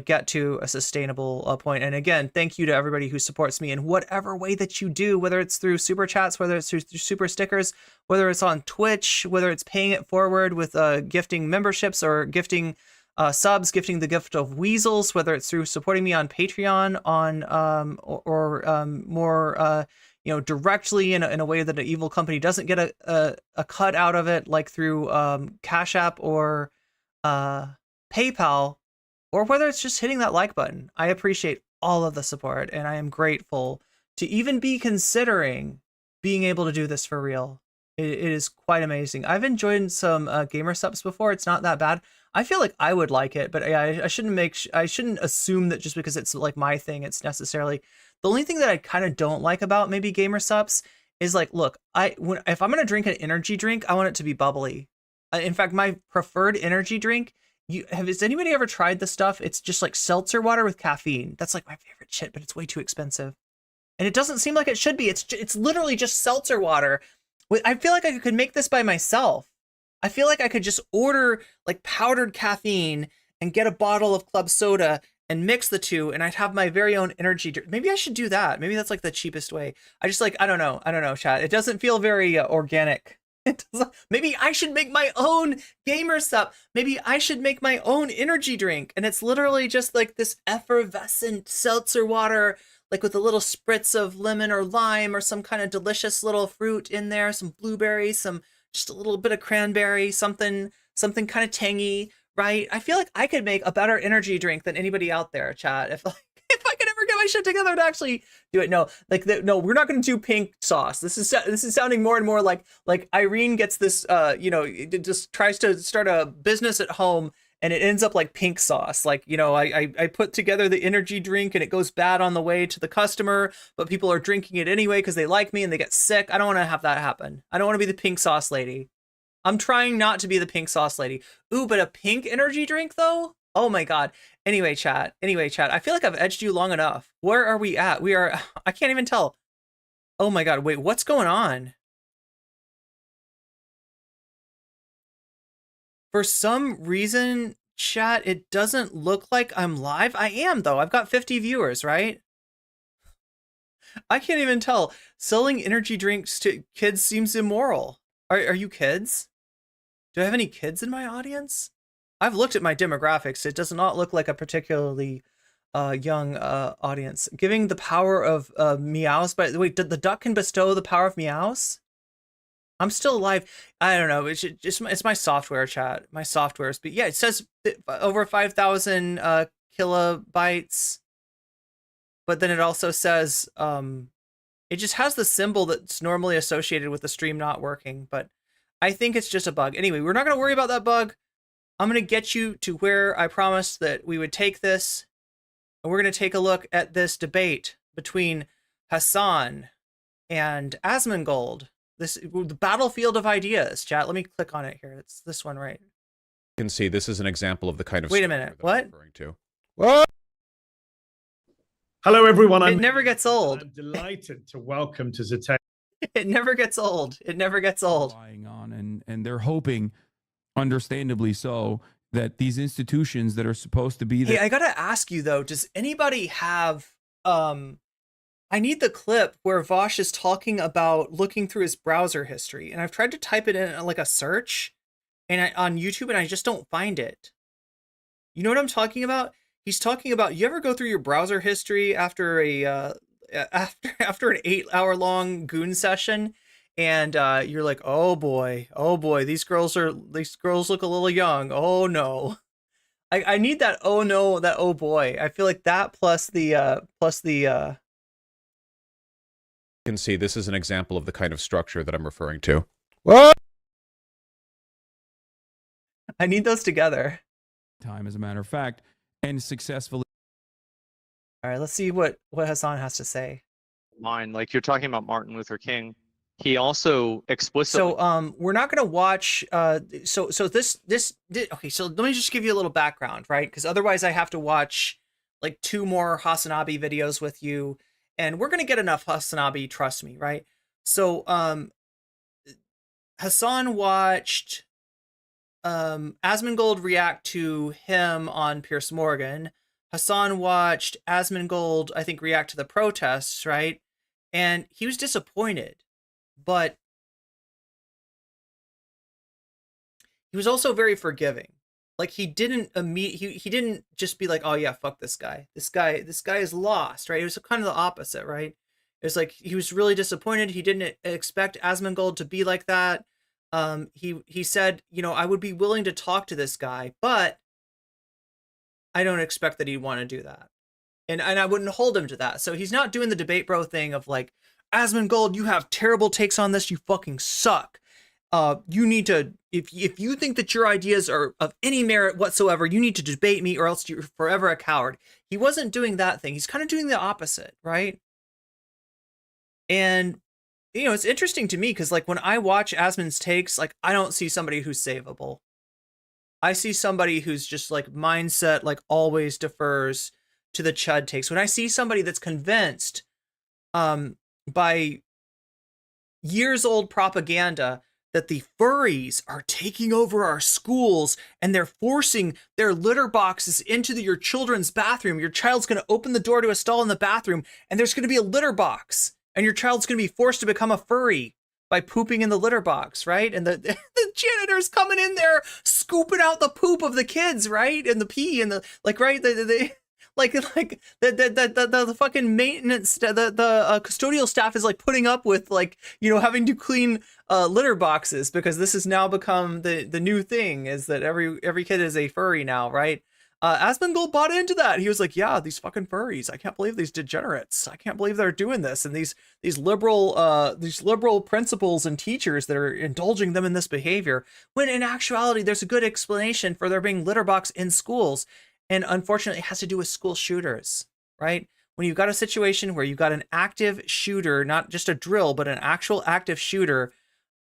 get to a sustainable point. And again, thank you to everybody who supports me in whatever way that you do, whether it's through super chats, whether it's through super stickers, whether it's on Twitch, whether it's paying it forward with gifting memberships or gifting subs, gifting the gift of weasels, whether it's through supporting me on Patreon, more directly in a way that an evil company doesn't get a cut out of it, like through CashApp or PayPal, or whether it's just hitting that like button. I appreciate all of the support, and I am grateful to even be considering being able to do this for real. It is quite amazing. I've enjoyed some GamerSupps before. It's not that bad. I feel like I would like it, but yeah, I shouldn't assume that just because it's like my thing, it's necessarily. The only thing that I kind of don't like about maybe GamerSupps is like, look, if I'm gonna drink an energy drink, I want it to be bubbly. In fact, my preferred energy drink. Has anybody ever tried this stuff? It's just like seltzer water with caffeine. That's like my favorite shit, but it's way too expensive. And it doesn't seem like it should be. It's literally just seltzer water. I feel like I could make this by myself. I feel like I could just order like powdered caffeine and get a bottle of club soda and mix the two, and I'd have my very own energy drink. Maybe I should do that. Maybe that's like the cheapest way. I just like, I don't know, chat. It doesn't feel very organic. Maybe I should make my own gamer stuff. Maybe I should make my own energy drink. And it's literally just like this effervescent seltzer water, like with a little spritz of lemon or lime or some kind of delicious little fruit in there, some blueberries, just a little bit of cranberry, something kind of tangy, right? I feel like I could make a better energy drink than anybody out there, chat. If I could ever get my shit together to actually do it. No, no, we're not going to do pink sauce. This is sounding more and more like Irene gets this, it just tries to start a business at home and it ends up like pink sauce. Like, I put together the energy drink and it goes bad on the way to the customer, but people are drinking it anyway because they like me and they get sick. I don't want to have that happen. I don't want to be the pink sauce lady. I'm trying not to be the pink sauce lady. Ooh, but a pink energy drink though? Oh my God. Anyway, chat. I feel like I've edged you long enough. Where are we at? I can't even tell. Oh my God. Wait, what's going on? For some reason, chat, it doesn't look like I'm live. I am though. I've got 50 viewers, right? I can't even tell. Selling energy drinks to kids seems immoral. Are you kids? Do I have any kids in my audience? I've looked at my demographics. It does not look like a particularly young audience. Giving the power of meows, but wait, the duck can bestow the power of meows? I'm still alive. I don't know. It's my software, chat. My software's, but yeah, it says over 5,000 kilobytes. But then it also says it just has the symbol that's normally associated with the stream not working. But I think it's just a bug. Anyway, we're not going to worry about that bug. I'm going to get you to where I promised that we would take this. And we're going to take a look at this debate between Hasan and Asmongold. The battlefield of ideas, chat. Let me click on it here. It's this one, right? You can see this is an example of the kind of. Wait a minute. What? I'm referring to. What? Hello, everyone. It never gets old. I'm delighted to welcome to the table. It never gets old. It never gets old. On and they're hoping, understandably so, that these institutions that are supposed to be there. Hey, I gotta ask you though, does anybody have I need the clip where Vosh is talking about looking through his browser history, and I've tried to type it in like a search and on YouTube and I just don't find it. You know what I'm talking about? He's talking about, you ever go through your browser history after a after an 8-hour-long goon session, and you're like, oh boy, these girls look a little young. Oh no. I need that oh no, that oh boy. I feel like that plus the You can see this is an example of the kind of structure that I'm referring to. What? I need those together. Time, as a matter of fact, and successfully. All right, let's see what Hasan has to say. Mine, like you're talking about Martin Luther King. He also explicitly. So we're not going to watch so this okay, so let me just give you a little background, right? Because otherwise I have to watch like 2 more Hasanabi videos with you, and we're going to get enough Hasanabi, trust me, right? So Hasan watched Asmongold react to him on Piers Morgan. Hasan watched Asmongold, I think, react to the protests, right? And he was disappointed, but he was also very forgiving. Like he didn't he didn't just be like, oh yeah, fuck this guy. This guy is lost, right? It was kind of the opposite, right? It was like he was really disappointed. He didn't expect Asmongold to be like that. He said, I would be willing to talk to this guy, but I don't expect that he'd want to do that. And I wouldn't hold him to that. So he's not doing the debate bro thing of like, Asmongold, you have terrible takes on this. You fucking suck. You need to, if you think that your ideas are of any merit whatsoever, you need to debate me or else you're forever a coward. He wasn't doing that thing. He's kind of doing the opposite, right? And you know, it's interesting to me because like when I watch Asmon's takes, like I don't see somebody who's savable. I see somebody who's just like mindset, like always defers to the chud takes. When I see somebody that's convinced by years old propaganda that the furries are taking over our schools and they're forcing their litter boxes into your children's bathroom. Your child's going to open the door to a stall in the bathroom and there's going to be a litter box and your child's going to be forced to become a furry by pooping in the litter box, right? And the janitor's coming in there scooping out the poop of the kids, right? And the pee and the like, right? Like the fucking maintenance, the custodial staff is like putting up with like, you know, having to clean litter boxes because this has now become the new thing is that every kid is a furry now, right? Asmongold bought into that. He was like, yeah, these fucking furries. I can't believe these degenerates. I can't believe they're doing this. And these liberal principals and teachers that are indulging them in this behavior. When in actuality, there's a good explanation for there being litter box in schools. And unfortunately, it has to do with school shooters, right? When you've got a situation where you've got an active shooter, not just a drill, but an actual active shooter,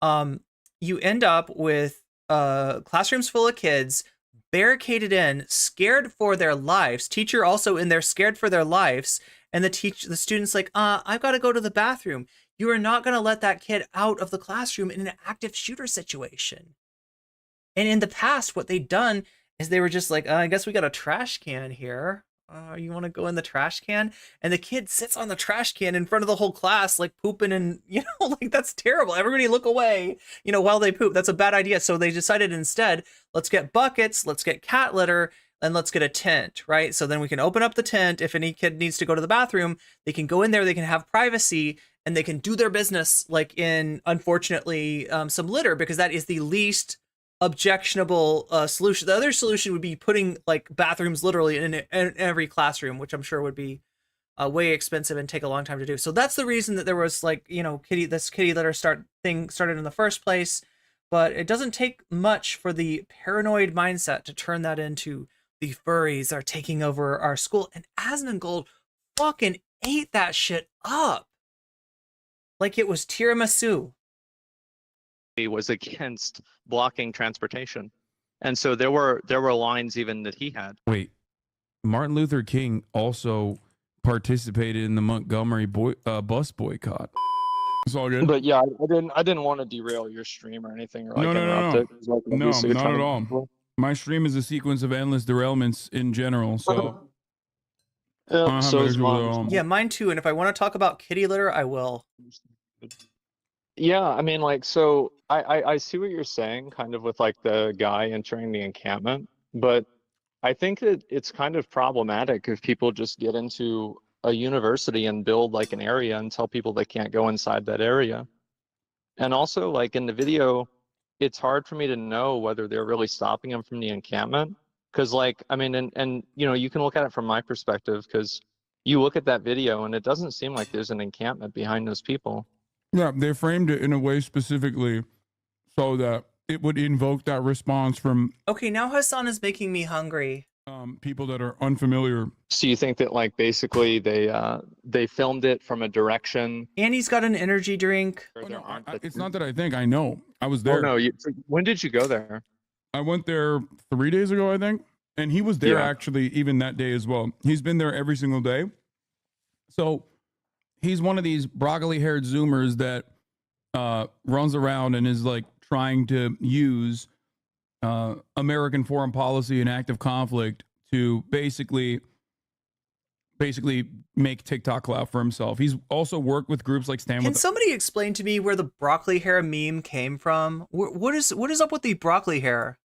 you end up with classrooms full of kids barricaded in, scared for their lives. Teacher also in there, scared for their lives. And the student's like, I've got to go to the bathroom. You are not going to let that kid out of the classroom in an active shooter situation. And in the past, what they'd done is they were just like, I guess we got a trash can here. You want to go in the trash can? And the kid sits on the trash can in front of the whole class, like pooping and, you know, like that's terrible. Everybody look away, you know, while they poop. That's a bad idea. So they decided instead, let's get buckets, let's get cat litter, and let's get a tent, right? So then we can open up the tent. If any kid needs to go to the bathroom, they can go in there, they can have privacy, and they can do their business like in, unfortunately, some litter, because that is the least objectionable solution. The other solution would be putting like bathrooms literally in every classroom, which I'm sure would be way expensive and take a long time to do. So that's the reason that there was like, you know, this kitty litter thing started in the first place. But it doesn't take much for the paranoid mindset to turn that into the furries are taking over our school. And Asmongold fucking ate that shit up like it was tiramisu. He was against blocking transportation, and so there were lines even that he had. Wait, Martin Luther King also participated in the Montgomery bus boycott. It's all good. But yeah, I didn't want to derail your stream or anything, or like No. interrupt it. Like, No, not at all. My stream is a sequence of endless derailments in general, so yeah, so is mine. Yeah, mine too. And if I want to talk about kitty litter, I will. Yeah, I mean, like, so I see what you're saying, kind of with like the guy entering the encampment, but I think that it's kind of problematic if people just get into a university and build like an area and tell people they can't go inside that area. And also, like in the video, it's hard for me to know whether they're really stopping them from the encampment. Because, like, I mean, and you know, you can look at it from my perspective, because you look at that video and it doesn't seem like there's an encampment behind those people. Yeah, they framed it in a way specifically so that it would invoke that response from Okay, now Hasan is making me hungry. people that are unfamiliar. So you think that like basically they filmed it from a direction? And he's got an energy drink. Oh, no, it's not that I think, I know. I was there. Oh no, when did you go there? I went there 3 days ago, I think. And he was there Yeah. actually even that day as well. He's been there every single day. So he's one of these broccoli-haired Zoomers that runs around and is like trying to use American foreign policy and active conflict to basically make TikTok clout for himself. He's also worked with groups like Stand Can With somebody explain to me where the broccoli hair meme came from? What is up with the broccoli hair?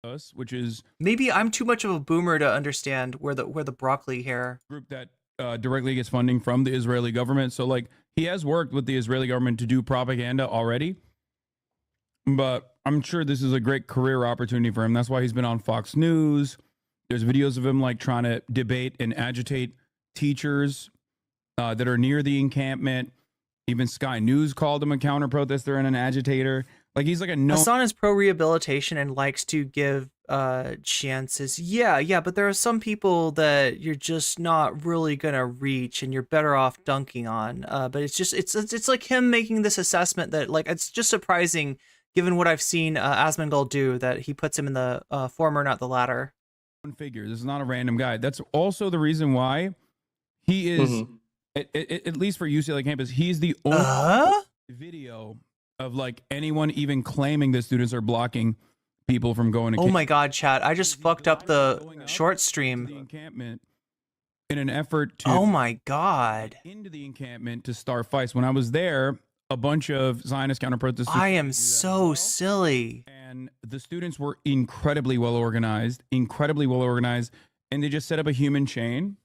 Us, which is Maybe I'm too much of a boomer to understand where the broccoli hair. group that directly gets funding from the Israeli government. So like he has worked with the Israeli government to do propaganda already, but I'm sure this is a great career opportunity for him. That's why he's been on Fox News. There's videos of him like trying to debate and agitate teachers that are near the encampment. Even Sky News called him a counter protester and an agitator. Like he's like a no. Hasan is pro rehabilitation and likes to give chances. Yeah, but there are some people that you're just not really gonna reach, and you're better off dunking on. But it's like him making this assessment that, like, it's just surprising given what I've seen Asmongold do, that he puts him in the former, not the latter. Figure. This is not a random guy. That's also the reason why he is, at least for UCLA campus, he's the only video of like anyone even claiming that students are blocking people from going to Oh my god, chat. I just fucked up the short stream. The encampment in an effort to Oh my god. into the encampment to start fights. When I was there, a bunch of Zionist counter-protesters. I am so silly. And the students were incredibly well organized, and they just set up a human chain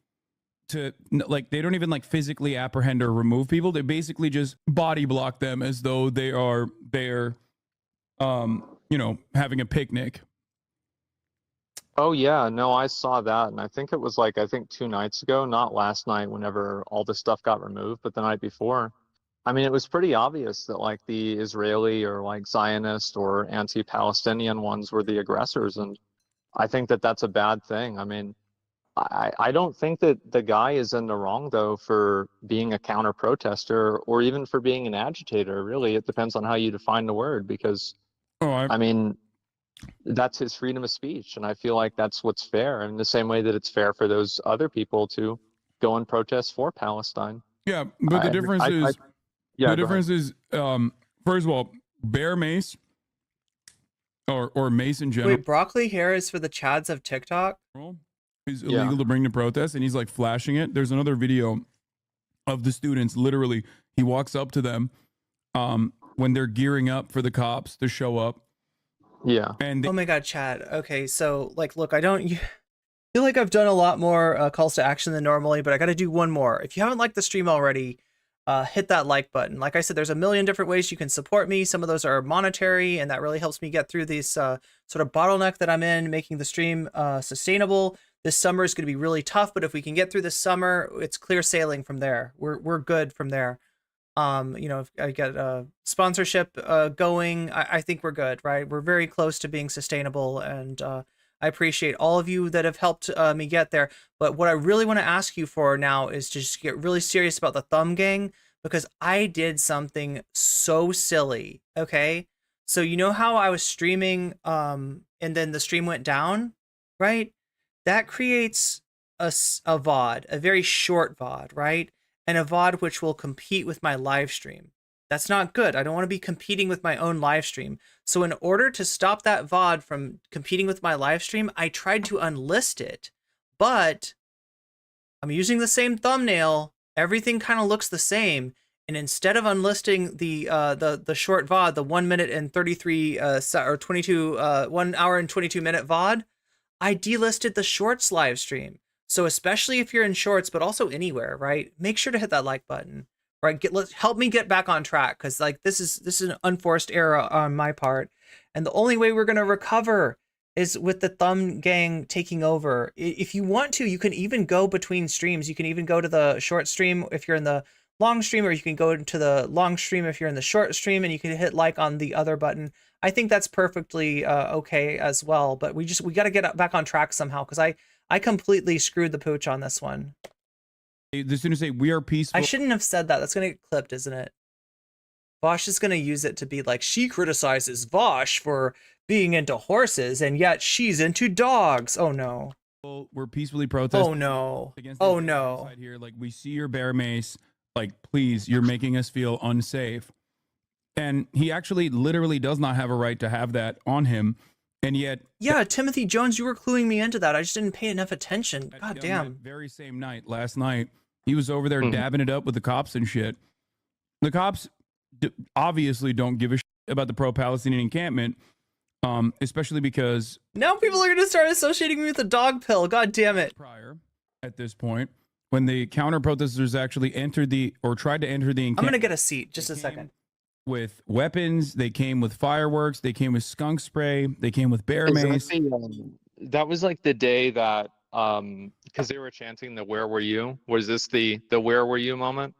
to, like, they don't even like physically apprehend or remove people. They basically just body block them as though they are there, you know, having a picnic. Oh yeah, no, I saw that, and I think it was like, I think 2 nights ago, not last night whenever all this stuff got removed, but the night before. I mean, it was pretty obvious that like the Israeli or like Zionist or anti-Palestinian ones were the aggressors, and I think that that's a bad thing. I mean, I don't think that the guy is in the wrong though for being a counter-protester or even for being an agitator. Really, it depends on how you define the word, because I mean, that's his freedom of speech, and I feel like that's what's fair, in the same way that it's fair for those other people to go and protest for Palestine. Yeah, but the difference is, first of all, bear mace or mace in general. Wait, broccoli hair is for the chads of TikTok? Is illegal to bring to protest, and he's like flashing it. There's another video of the students, literally, he walks up to them when they're gearing up for the cops to show up. Yeah. And oh my god, Chad. Okay, so like, look, I feel like I've done a lot more calls to action than normally, but I got to do one more. If you haven't liked the stream already, hit that like button. Like I said, there's a million different ways you can support me. Some of those are monetary, and that really helps me get through this sort of bottleneck that I'm in, making the stream sustainable. This summer is going to be really tough, but if we can get through this summer, it's clear sailing from there. We're good from there. You know, if I get a sponsorship going, I think we're good, right? We're very close to being sustainable, and I appreciate all of you that have helped me get there. But what I really want to ask you for now is to just get really serious about the thumb gang, because I did something so silly, okay? So you know how I was streaming and then the stream went down, right? That creates a VOD, a very short VOD, right? And a VOD which will compete with my live stream. That's not good. I don't want to be competing with my own live stream. So in order to stop that VOD from competing with my live stream, I tried to unlist it, but I'm using the same thumbnail. Everything kind of looks the same. And instead of unlisting the short VOD, the 1 minute and 33 or 22 1 hour and 22 minute VOD, I delisted the shorts live stream. So especially if you're in shorts, but also anywhere, right? Make sure to hit that like button, right? Help me get back on track, because like this is an unforced error on my part, and the only way we're gonna recover is with the thumb gang taking over. If you want to, you can even go between streams. You can even go to the short stream if you're in the long stream, or you can go to the long stream if you're in the short stream, and you can hit like on the other button. I think that's perfectly okay as well. But we got to get back on track somehow, because I completely screwed the pooch on this one. The students say we are peaceful. I shouldn't have said that. That's going to get clipped, isn't it? Vosh is going to use it to be like, she criticizes Vosh for being into horses, and yet she's into dogs. Oh no. We're peacefully protesting. Oh no. Oh no. Here, like, we see your bear mace. Like, please, you're making us feel unsafe. And he actually literally does not have a right to have that on him. And yet, yeah, Timothy Jones, you were cluing me into that. I just didn't pay enough attention. God damn. That very same night, last night, he was over there dabbing it up with the cops and shit. The cops obviously don't give a shit about the pro-Palestinian encampment, especially because now people are going to start associating me with the dog pill. God damn it. Prior, at this point, when the counter-protesters actually entered tried to enter the encampment, I'm going to get a seat. Just a second. With weapons, they came with fireworks, they came with skunk spray, they came with bear mace. That was like the day that because they were chanting the "Where were you?" Was this the "Where were you" moment?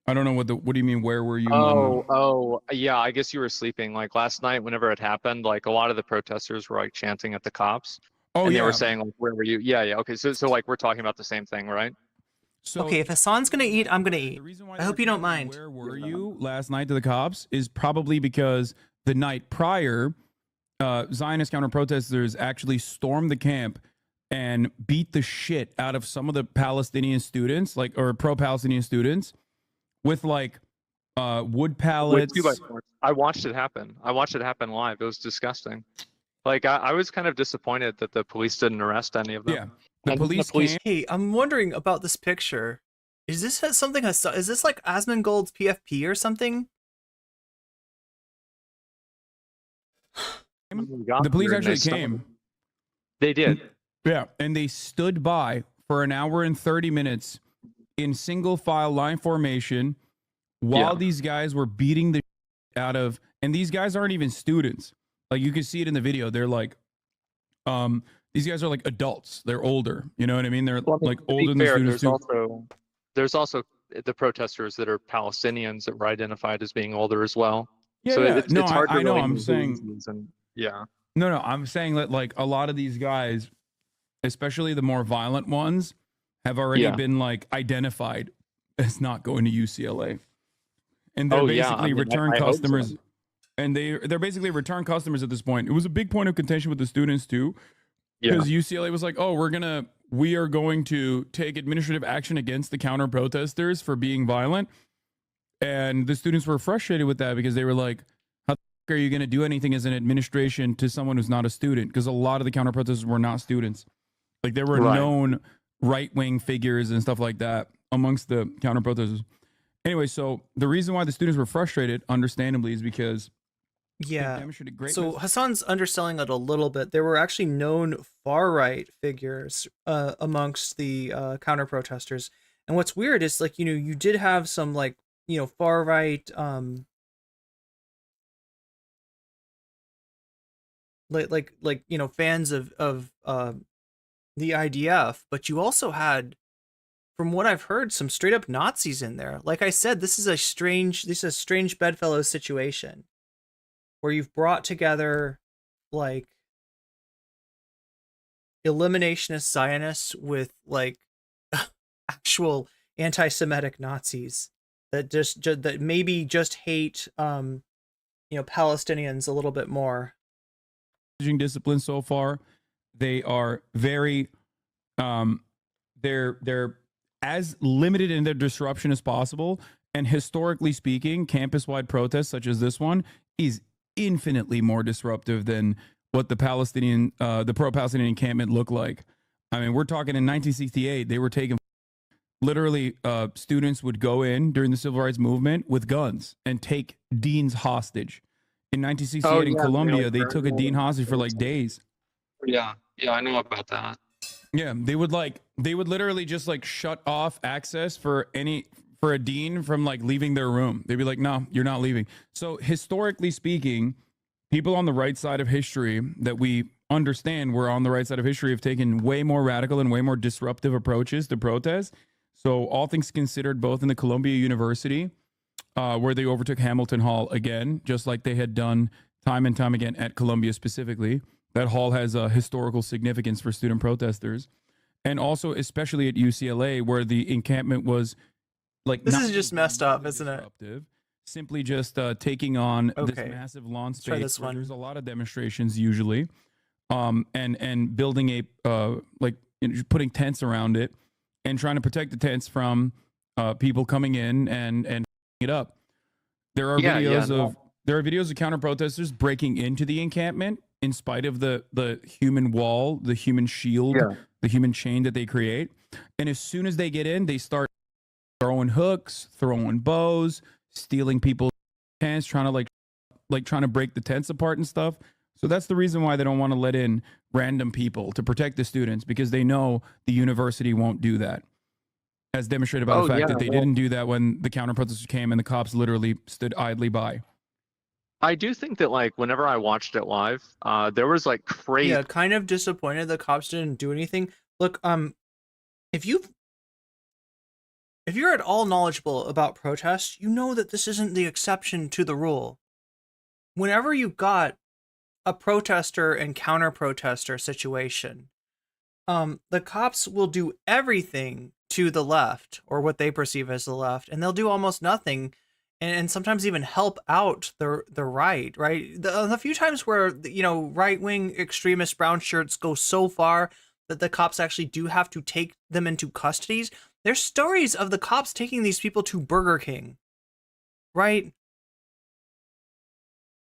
I don't know what do you mean? Where were you? Yeah. I guess you were sleeping. Like last night, whenever it happened, like a lot of the protesters were like chanting at the cops, and they were saying like, "Where were you?" Yeah, yeah. Okay, so like we're talking about the same thing, right? So okay, if Hasan's gonna eat, I'm gonna eat. The reason why I hope you don't mind. Where were you last night to the cops is probably because the night prior, Zionist counter protesters actually stormed the camp and beat the shit out of some of the Palestinian students, like or pro-Palestinian students, with like wood pallets. With 2x4s. I watched it happen. I watched it happen live. It was disgusting. Like I was kind of disappointed that the police didn't arrest any of them. Yeah, the police came. Hey, I'm wondering about this picture. Is this something? Is this like Asmongold's PFP or something? The police actually came. They did. Yeah, and they stood by for an hour and 30 minutes in single file line formation while these guys were beating the out of, and these guys aren't even students. Like you can see it in the video. They're like, these guys are like adults. They're older. You know what I mean? They're like older than the students too. There's also the protesters that are Palestinians that were identified as being older as well. Yeah, so yeah. it's hard to I know. really I'm saying, No, I'm saying that like a lot of these guys, especially the more violent ones, have already been like identified as not going to UCLA, and they're basically return customers. And they're basically return customers at this point. It was a big point of contention with the students too, because UCLA was like, "Oh, we are going to take administrative action against the counter protesters for being violent," and the students were frustrated with that because they were like, "How the are you going to do anything as an administration to someone who's not a student?" Because a lot of the counter protesters were not students, like there were known right-wing figures and stuff like that amongst the counter protesters. Anyway, so the reason why the students were frustrated, understandably, is because so Hasan's underselling it a little bit. There were actually known far-right figures amongst the counter protesters, and what's weird is like you did have some like far-right like fans of the IDF, but you also had, from what I've heard, some straight up Nazis in there. Like I said, this is a strange bedfellow situation where you've brought together like eliminationist Zionists with like actual anti-Semitic Nazis that that maybe just hate Palestinians a little bit more. Discipline so far, they are very they're as limited in their disruption as possible, and historically speaking, campus-wide protests such as this one is infinitely more disruptive than what the pro-Palestinian encampment looked like. I mean, we're talking in 1968, they were taking literally students would go in during the civil rights movement with guns and take deans hostage. In 1968 in Colombia, they took a dean hostage for like days. Yeah, I know about that. Yeah, they would literally just like shut off access for a dean from like leaving their room. They'd be like, "No, you're not leaving." So historically speaking, people on the right side of history that we understand were on the right side of history have taken way more radical and way more disruptive approaches to protest. So all things considered, both in the Columbia University, where they overtook Hamilton Hall again, just like they had done time and time again at Columbia specifically. That hall has a historical significance for student protesters. And also, especially at UCLA, where the encampment was like... This is just messed up, isn't it? Simply just taking on this massive lawn space. Where there's a lot of demonstrations usually. And building putting tents around it and trying to protect the tents from people coming in and it up. There are videos of counter protesters breaking into the encampment in spite of the human wall, the human shield, the human chain that they create. And as soon as they get in, they start throwing hooks, throwing bows, stealing people's tents, trying to break the tents apart and stuff. So that's the reason why they don't want to let in random people to protect the students, because they know the university won't do that. As demonstrated by the fact that they didn't do that when the counter protesters came and the cops literally stood idly by. I do think that like whenever I watched it live, there was like crazy. Yeah, kind of disappointed the cops didn't do anything. Look, if you've if you're at all knowledgeable about protests, you know that this isn't the exception to the rule. Whenever you've got a protester and counter-protester situation, the cops will do everything to the left, or what they perceive as the left, and they'll do almost nothing, and sometimes even help out the right. The few times where, you know, right-wing extremist brown shirts go so far that the cops actually do have to take them into custody, there's stories of the cops taking these people to Burger King, right?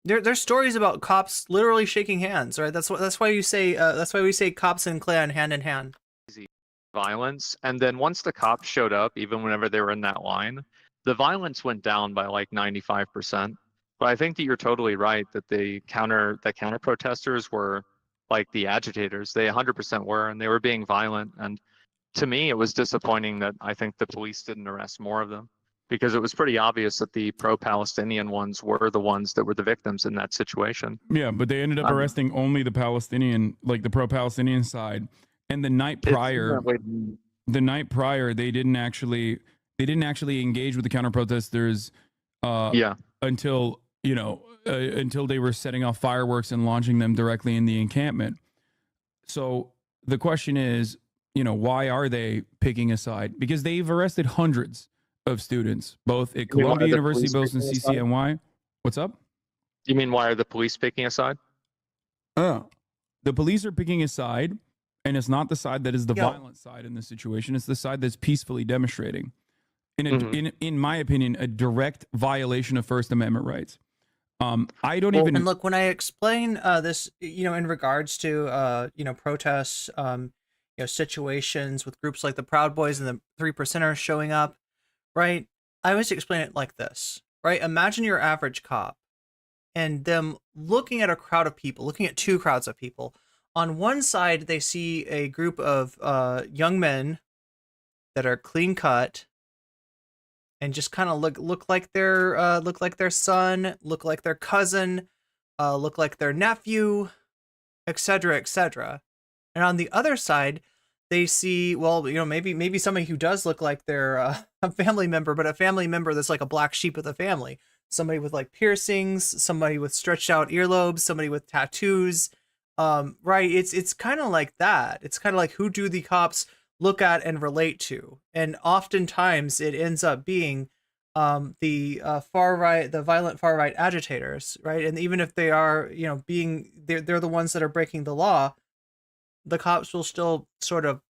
There's stories about cops literally shaking hands, right? That's why we say cops and Klan hand in hand. Violence, and then once the cops showed up, even whenever they were in that line, the violence went down by like 95%. But I think that you're totally right that the counter protesters were like the agitators. They 100% were, and they were being violent. And to me, it was disappointing that I think the police didn't arrest more of them, because it was pretty obvious that the pro-Palestinian ones were the ones that were the victims in that situation. Yeah, but they ended up arresting only the Palestinian, like the pro-Palestinian side. And the night prior, they didn't actually engage with the counter protesters. Until until they were setting off fireworks and launching them directly in the encampment. So the question is, why are they picking a side? Because they've arrested hundreds of students, both at Columbia University, both in CCNY. What's up? You mean, why are the police picking a side? The police are picking a side, and it's not the side that is the violent side in this situation. It's the side that's peacefully demonstrating. In my opinion, a direct violation of First Amendment rights. I don't even. And look, when I explain this, in regards to protests, situations with groups like the Proud Boys and the 3%ers showing up, right? I always explain it like this, right? Imagine your average cop and them looking at a crowd of people, looking at two crowds of people. On one side, they see a group of young men that are clean cut and just kind of look like their son, look like their cousin, look like their nephew, etc., etc. And on the other side, they see, maybe somebody who does look like they're a family member, but a family member that's like a black sheep of the family. Somebody with like piercings, somebody with stretched out earlobes, somebody with tattoos. Right? It's kind of like that. It's kind of like, who do the cops look at and relate to? And oftentimes it ends up being the far right, the violent far right agitators, right? And even if they are, they're the ones that are breaking the law, the cops will still sort of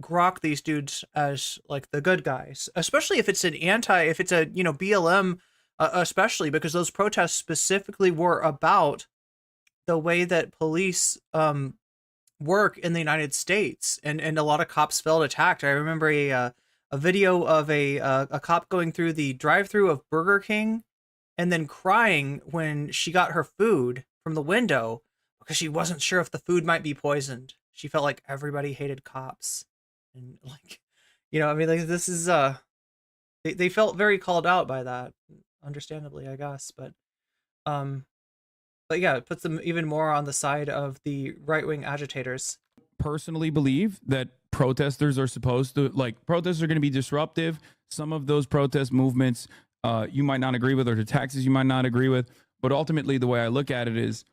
grok these dudes as like the good guys, especially if it's a BLM, especially because those protests specifically were about the way that police work in the United States, and a lot of cops felt attacked. I remember a video of a cop going through the drive-thru of Burger King and then crying when she got her food from the window because she wasn't sure if the food might be poisoned. She felt like everybody hated cops, and this is they felt very called out by that, understandably, I guess, but yeah, it puts them even more on the side of the right-wing agitators. Personally believe that protesters are supposed to, protests are going to be disruptive. Some of those protest movements you might not agree with, or the taxes you might not agree with. But ultimately, the way I look at it is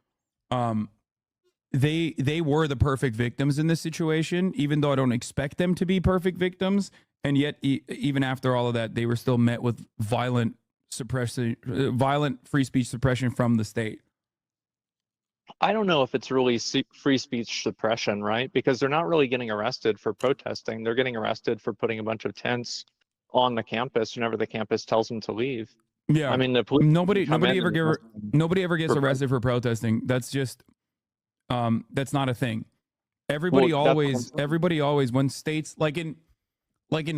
they were the perfect victims in this situation, even though I don't expect them to be perfect victims. And yet, even after all of that, they were still met with violent free speech suppression from the state. I don't know if it's really free speech suppression, right? Because they're not really getting arrested for protesting. They're getting arrested for putting a bunch of tents on the campus whenever the campus tells them to leave. Yeah, I mean, the police nobody ever gets arrested for protesting. That's just that's not a thing. Everybody always, when states like in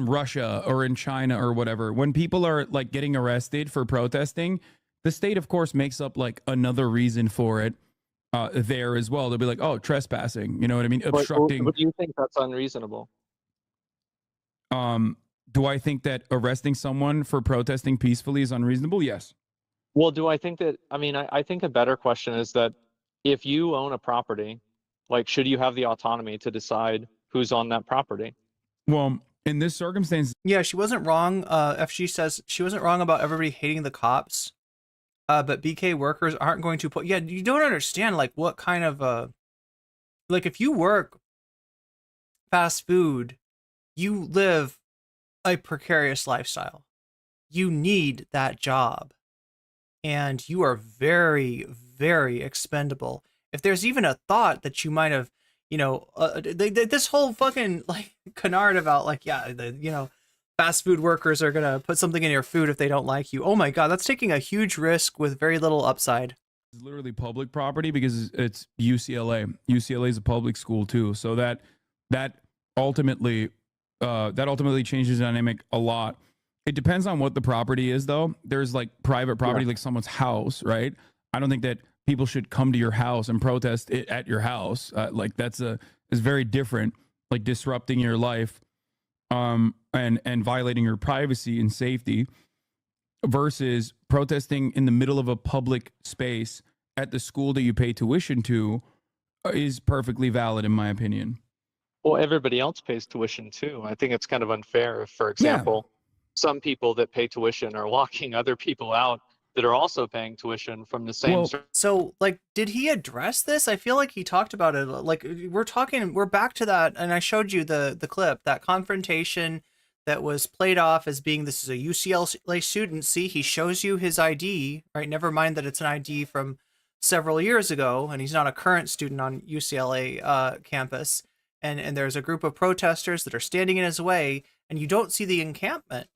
Russia or in China or whatever, when people are like getting arrested for protesting, the state of course makes up like another reason for it. There as well, they'll be like, "Oh, trespassing." You know what I mean? Obstructing. But do you think that's unreasonable? Do I think that arresting someone for protesting peacefully is unreasonable? Yes. Well, do I think that? I mean, I think a better question is that if you own a property, like, should you have the autonomy to decide who's on that property? Well, In this circumstance, yeah, she wasn't wrong. If she says she wasn't wrong about everybody hating the cops, but BK workers aren't going to put. Yeah, you don't understand like what kind of like if you work fast food, you live a precarious lifestyle. You need that job, and you are very, very expendable. If there's even a thought that you might have, you know, this whole fucking like canard about like, yeah, fast food workers are gonna put something in your food if they don't like you. Oh my god, that's taking a huge risk with very little upside. it's literally public property because it's UCLA. UCLA is a public school too, so that ultimately changes the dynamic a lot. It depends on what the property is, though. There's like private property, like someone's house, right? I don't think that people should come to your house and protest it at your house. Like that's is very different, like disrupting your life, and violating your privacy and safety, versus protesting in the middle of a public space at the school that you pay tuition to, is perfectly valid in my opinion. Well, everybody else pays tuition too. I think it's kind of unfair if, for example, some people that pay tuition are locking other people out that are also paying tuition from the same. So, like, did he address this? I feel like he talked about it. Like, we're back to that, and I showed you the clip, that confrontation that was played off as being, this is a UCLA student. See, he shows you his ID, right? Never mind that it's an ID from several years ago, and he's not a current student on UCLA campus. And there's a group of protesters that are standing in his way, and you don't see the encampment.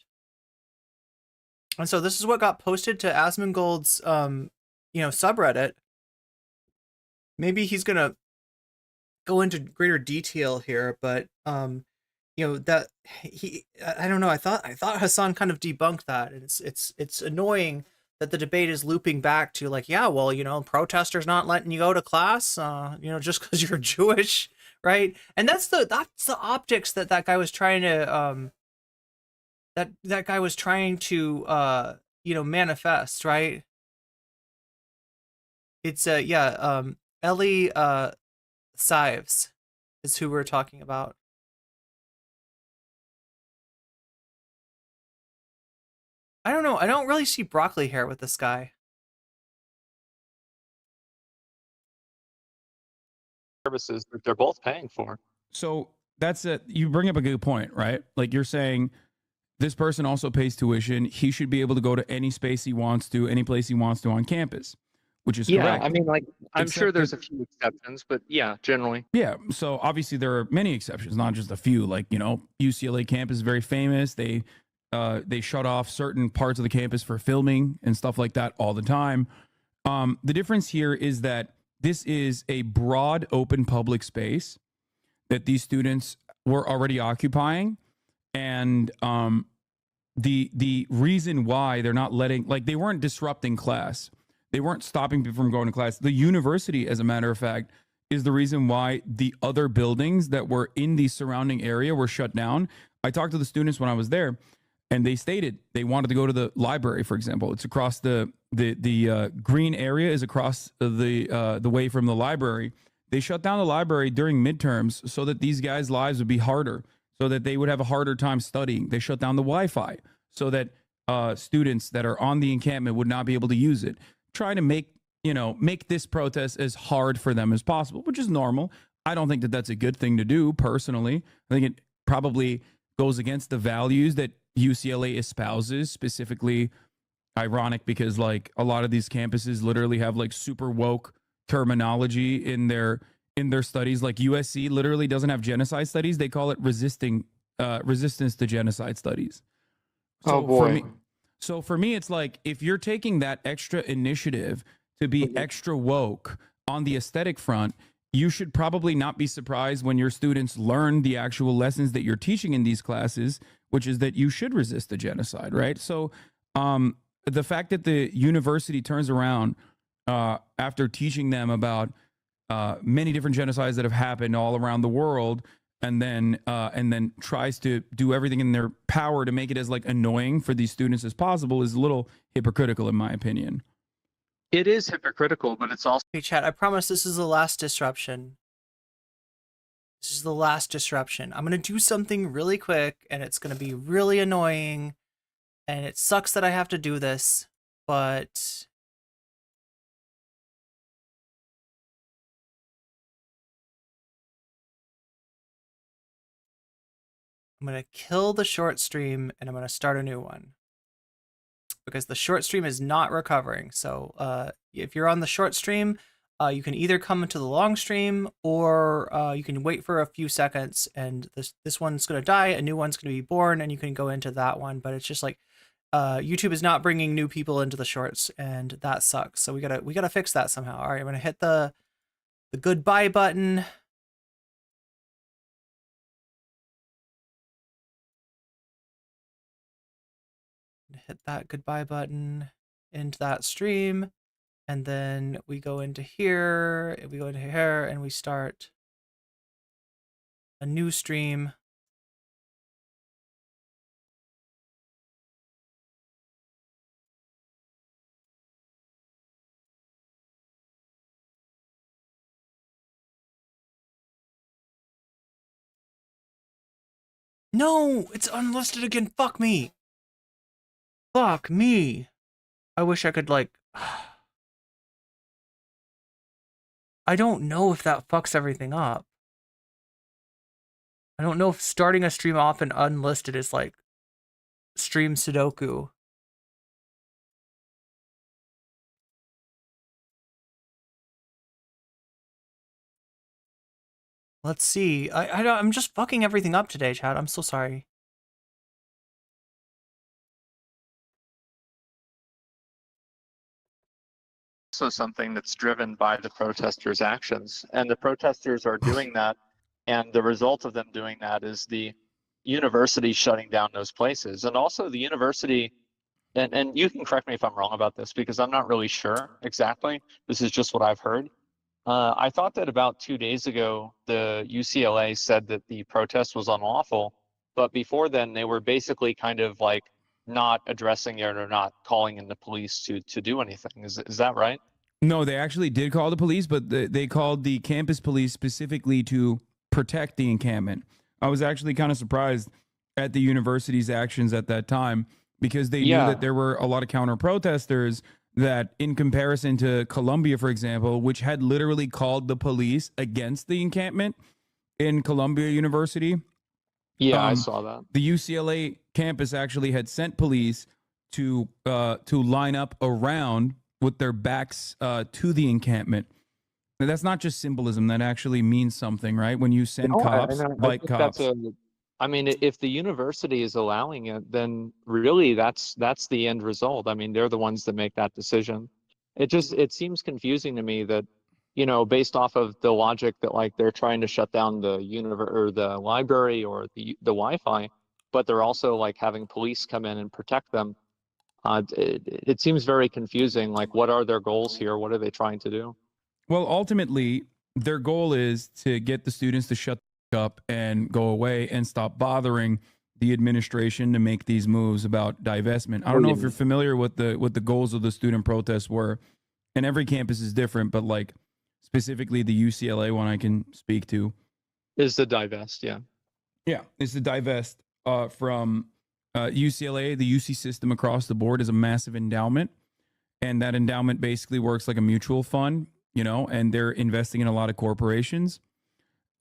And so this is what got posted to Asmongold's, subreddit. Maybe he's gonna go into greater detail here, but that I don't know. I thought Hasan kind of debunked that, and it's annoying that the debate is looping back to like, yeah, well, protesters not letting you go to class, just because you're Jewish, right? And that's the optics that guy was trying to that guy was trying to manifest, right? It's Ellie Sives is who we're talking about. I don't know. I don't really see broccoli hair with this guy. Services that they're both paying for. So that's it. You bring up a good point, right? Like you're saying, this person also pays tuition. He should be able to go to any space he wants to, any place he wants to on campus, which is correct. I mean, like, I'm sure there's a few exceptions, but yeah, generally. Yeah. So obviously there are many exceptions, not just a few. Like, UCLA campus is very famous. They shut off certain parts of the campus for filming and stuff like that all the time. The difference here is that this is a broad, open public space that these students were already occupying. And the reason why they're not letting, like, they weren't disrupting class. They weren't stopping people from going to class. The university, as a matter of fact, is the reason why the other buildings that were in the surrounding area were shut down. I talked to the students when I was there, and they stated they wanted to go to the library, for example. It's across the green area is across the way from the library. They shut down the library during midterms so that these guys' lives would be harder, so that they would have a harder time studying. They shut down the Wi-Fi so that students that are on the encampment would not be able to use it. Trying to make this protest as hard for them as possible, which is normal. I don't think that that's a good thing to do personally. I think it probably goes against the values that UCLA espouses, specifically ironic because like a lot of these campuses literally have like super woke terminology in their studies. Like USC literally doesn't have genocide studies. They call it resistance to genocide studies. So for me, it's like, if you're taking that extra initiative to be extra woke on the aesthetic front, you should probably not be surprised when your students learn the actual lessons that you're teaching in these classes, which is that you should resist the genocide, right? So the fact that the university turns around after teaching them about many different genocides that have happened all around the world, and then tries to do everything in their power to make it as like annoying for these students as possible is a little hypocritical in my opinion. It is hypocritical, but it's also... Hey, chat, I promise this is the last disruption. This is the last disruption. I'm going to do something really quick, and it's going to be really annoying, and it sucks that I have to do this, but I'm going to kill the short stream, and I'm going to start a new one. Because the short stream is not recovering. So if you're on the short stream, you can either come into the long stream, or you can wait for a few seconds, and this one's going to die, a new one's going to be born, and you can go into that one. But it's just like YouTube is not bringing new people into the shorts, and that sucks. So we gotta fix that somehow. All right, I'm gonna hit the goodbye button. Hit that goodbye button into that stream, and then we go into here, and we start a new stream. No, it's unlisted again. Fuck me. Fuck me. I wish I could, like... I don't know if that fucks everything up. I don't know if starting a stream off and unlisted is like stream Sudoku. Let's see. I'm just fucking everything up today, chat. I'm so sorry. Also something that's driven by the protesters' actions, and the protesters are doing that, and the result of them doing that is the university shutting down those places, and also the university, and you can correct me if I'm wrong about this, because I'm not really sure exactly. This is just what I've heard. I thought that about 2 days ago, the UCLA said that the protest was unlawful, but before then they were basically kind of like not addressing it or not calling in the police to do anything. Is that right? No, they actually did call the police, but they called the campus police specifically to protect the encampment. I was actually kind of surprised at the university's actions at that time, because they knew that there were a lot of counter protesters that, in comparison to Columbia, for example, which had literally called the police against the encampment in Columbia University. Yeah, I saw that. The UCLA campus actually had sent police to line up around with their backs to the encampment. Now, that's not just symbolism. That actually means something, right? When you send cops, like cops. I mean, if the university is allowing it, then really that's the end result. I mean, they're the ones that make that decision. It seems confusing to me that, you know, based off of the logic that like they're trying to shut down the or the library or the Wi-Fi, but they're also like having police come in and protect them. It seems very confusing. Like, what are their goals here? What are they trying to do? Well, ultimately, their goal is to get the students to shut up and go away and stop bothering the administration to make these moves about divestment. I don't know if you're familiar with the goals of the student protests were, and every campus is different, but like specifically the UCLA one I can speak to is the divest. Yeah, it's the divest from UCLA. The UC system across the board is a massive endowment, and that endowment basically works like a mutual fund, you know, and they're investing in a lot of corporations,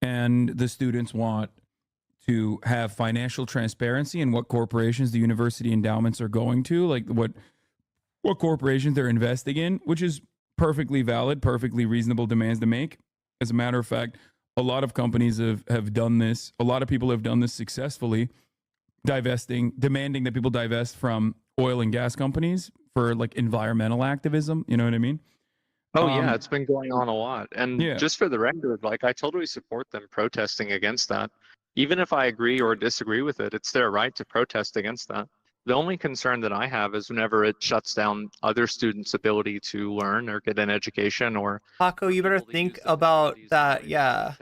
and the students want to have financial transparency in what corporations the university endowments are going to, like what corporations they're investing in, which is perfectly valid, perfectly reasonable demands to make. As a matter of fact, a lot of companies have done this. A lot of people have done this successfully, demanding that people divest from oil and gas companies for like environmental activism. You know what I mean? Oh yeah, it's been going on a lot. And just for the record, like I totally support them protesting against that. Even if I agree or disagree with it, it's their right to protest against that. The only concern that I have is whenever it shuts down other students' ability to learn or get an education, or Paco, you better think about that. Yeah.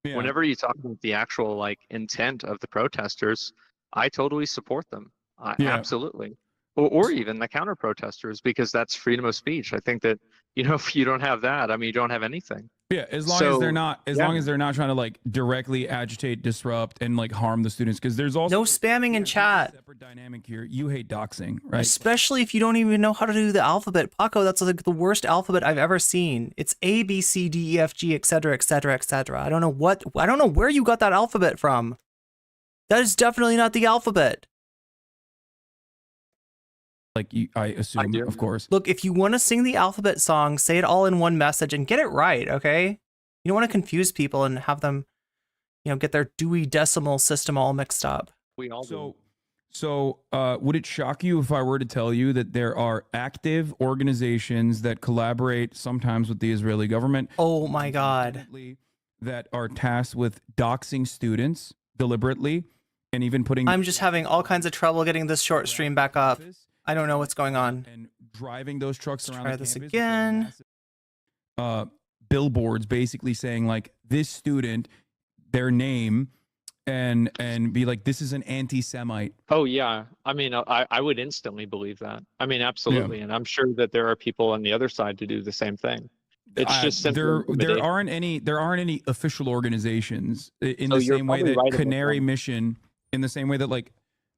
Whenever you talk about the actual like intent of the protesters, I totally support them. Absolutely. Or even the counter protesters, because that's freedom of speech. I think that, you know, if you don't have that, I mean, you don't have anything. Yeah, as long as they're not, long as they're not trying to like directly agitate, disrupt, and like harm the students, because there's also no spamming in chat. Separate dynamic here. You hate doxing, right? Especially if you don't even know how to do the alphabet. Paco, that's like the worst alphabet I've ever seen. It's A, B, C, D, E, F, G, etc., etc., etc. I don't know where you got that alphabet from. That is definitely not the alphabet. Like I assume, of course. Look, if you want to sing the alphabet song, say it all in one message and get it right, okay? You don't want to confuse people and have them, get their Dewey Decimal System all mixed up. We all do. So, would it shock you if I were to tell you that there are active organizations that collaborate sometimes with the Israeli government? Oh my God. That are tasked with doxing students deliberately and even putting... I'm just having all kinds of trouble getting this short stream back up. I don't know what's going on. And driving those trucks around. Try this again. Billboards basically saying like this student, their name, and be like, this is an anti-Semite. Oh yeah, I mean, I would instantly believe that. I mean, absolutely, and I'm sure that there are people on the other side to do the same thing. It's just there aren't any official organizations in the same way that Canary Mission, in the same way that like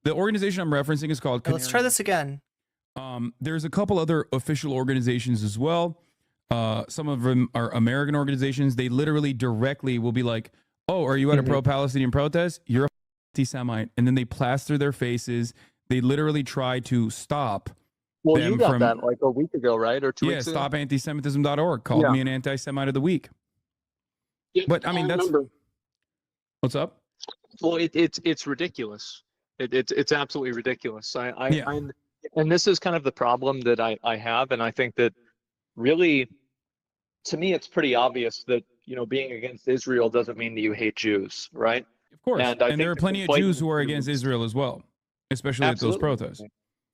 the organization I'm referencing is called Canary. Let's try this again. There's a couple other official organizations as well. Some of them are American organizations. They literally directly will be like, oh, are you at a pro-Palestinian protest? You're a anti-Semite. And then they plaster their faces. They literally try to stop. Well, you got that like a week ago, right? Or 2 weeks ago? Yeah, stopantisemitism.org called me an anti-Semite of the week. Yeah, but I mean, what's up? Well, it's ridiculous. It's absolutely ridiculous. And this is kind of the problem that I have, and I think that really, to me, it's pretty obvious that being against Israel doesn't mean that you hate Jews, right? Of course, and there are plenty of Jews who are against Israel as well, especially at those protests.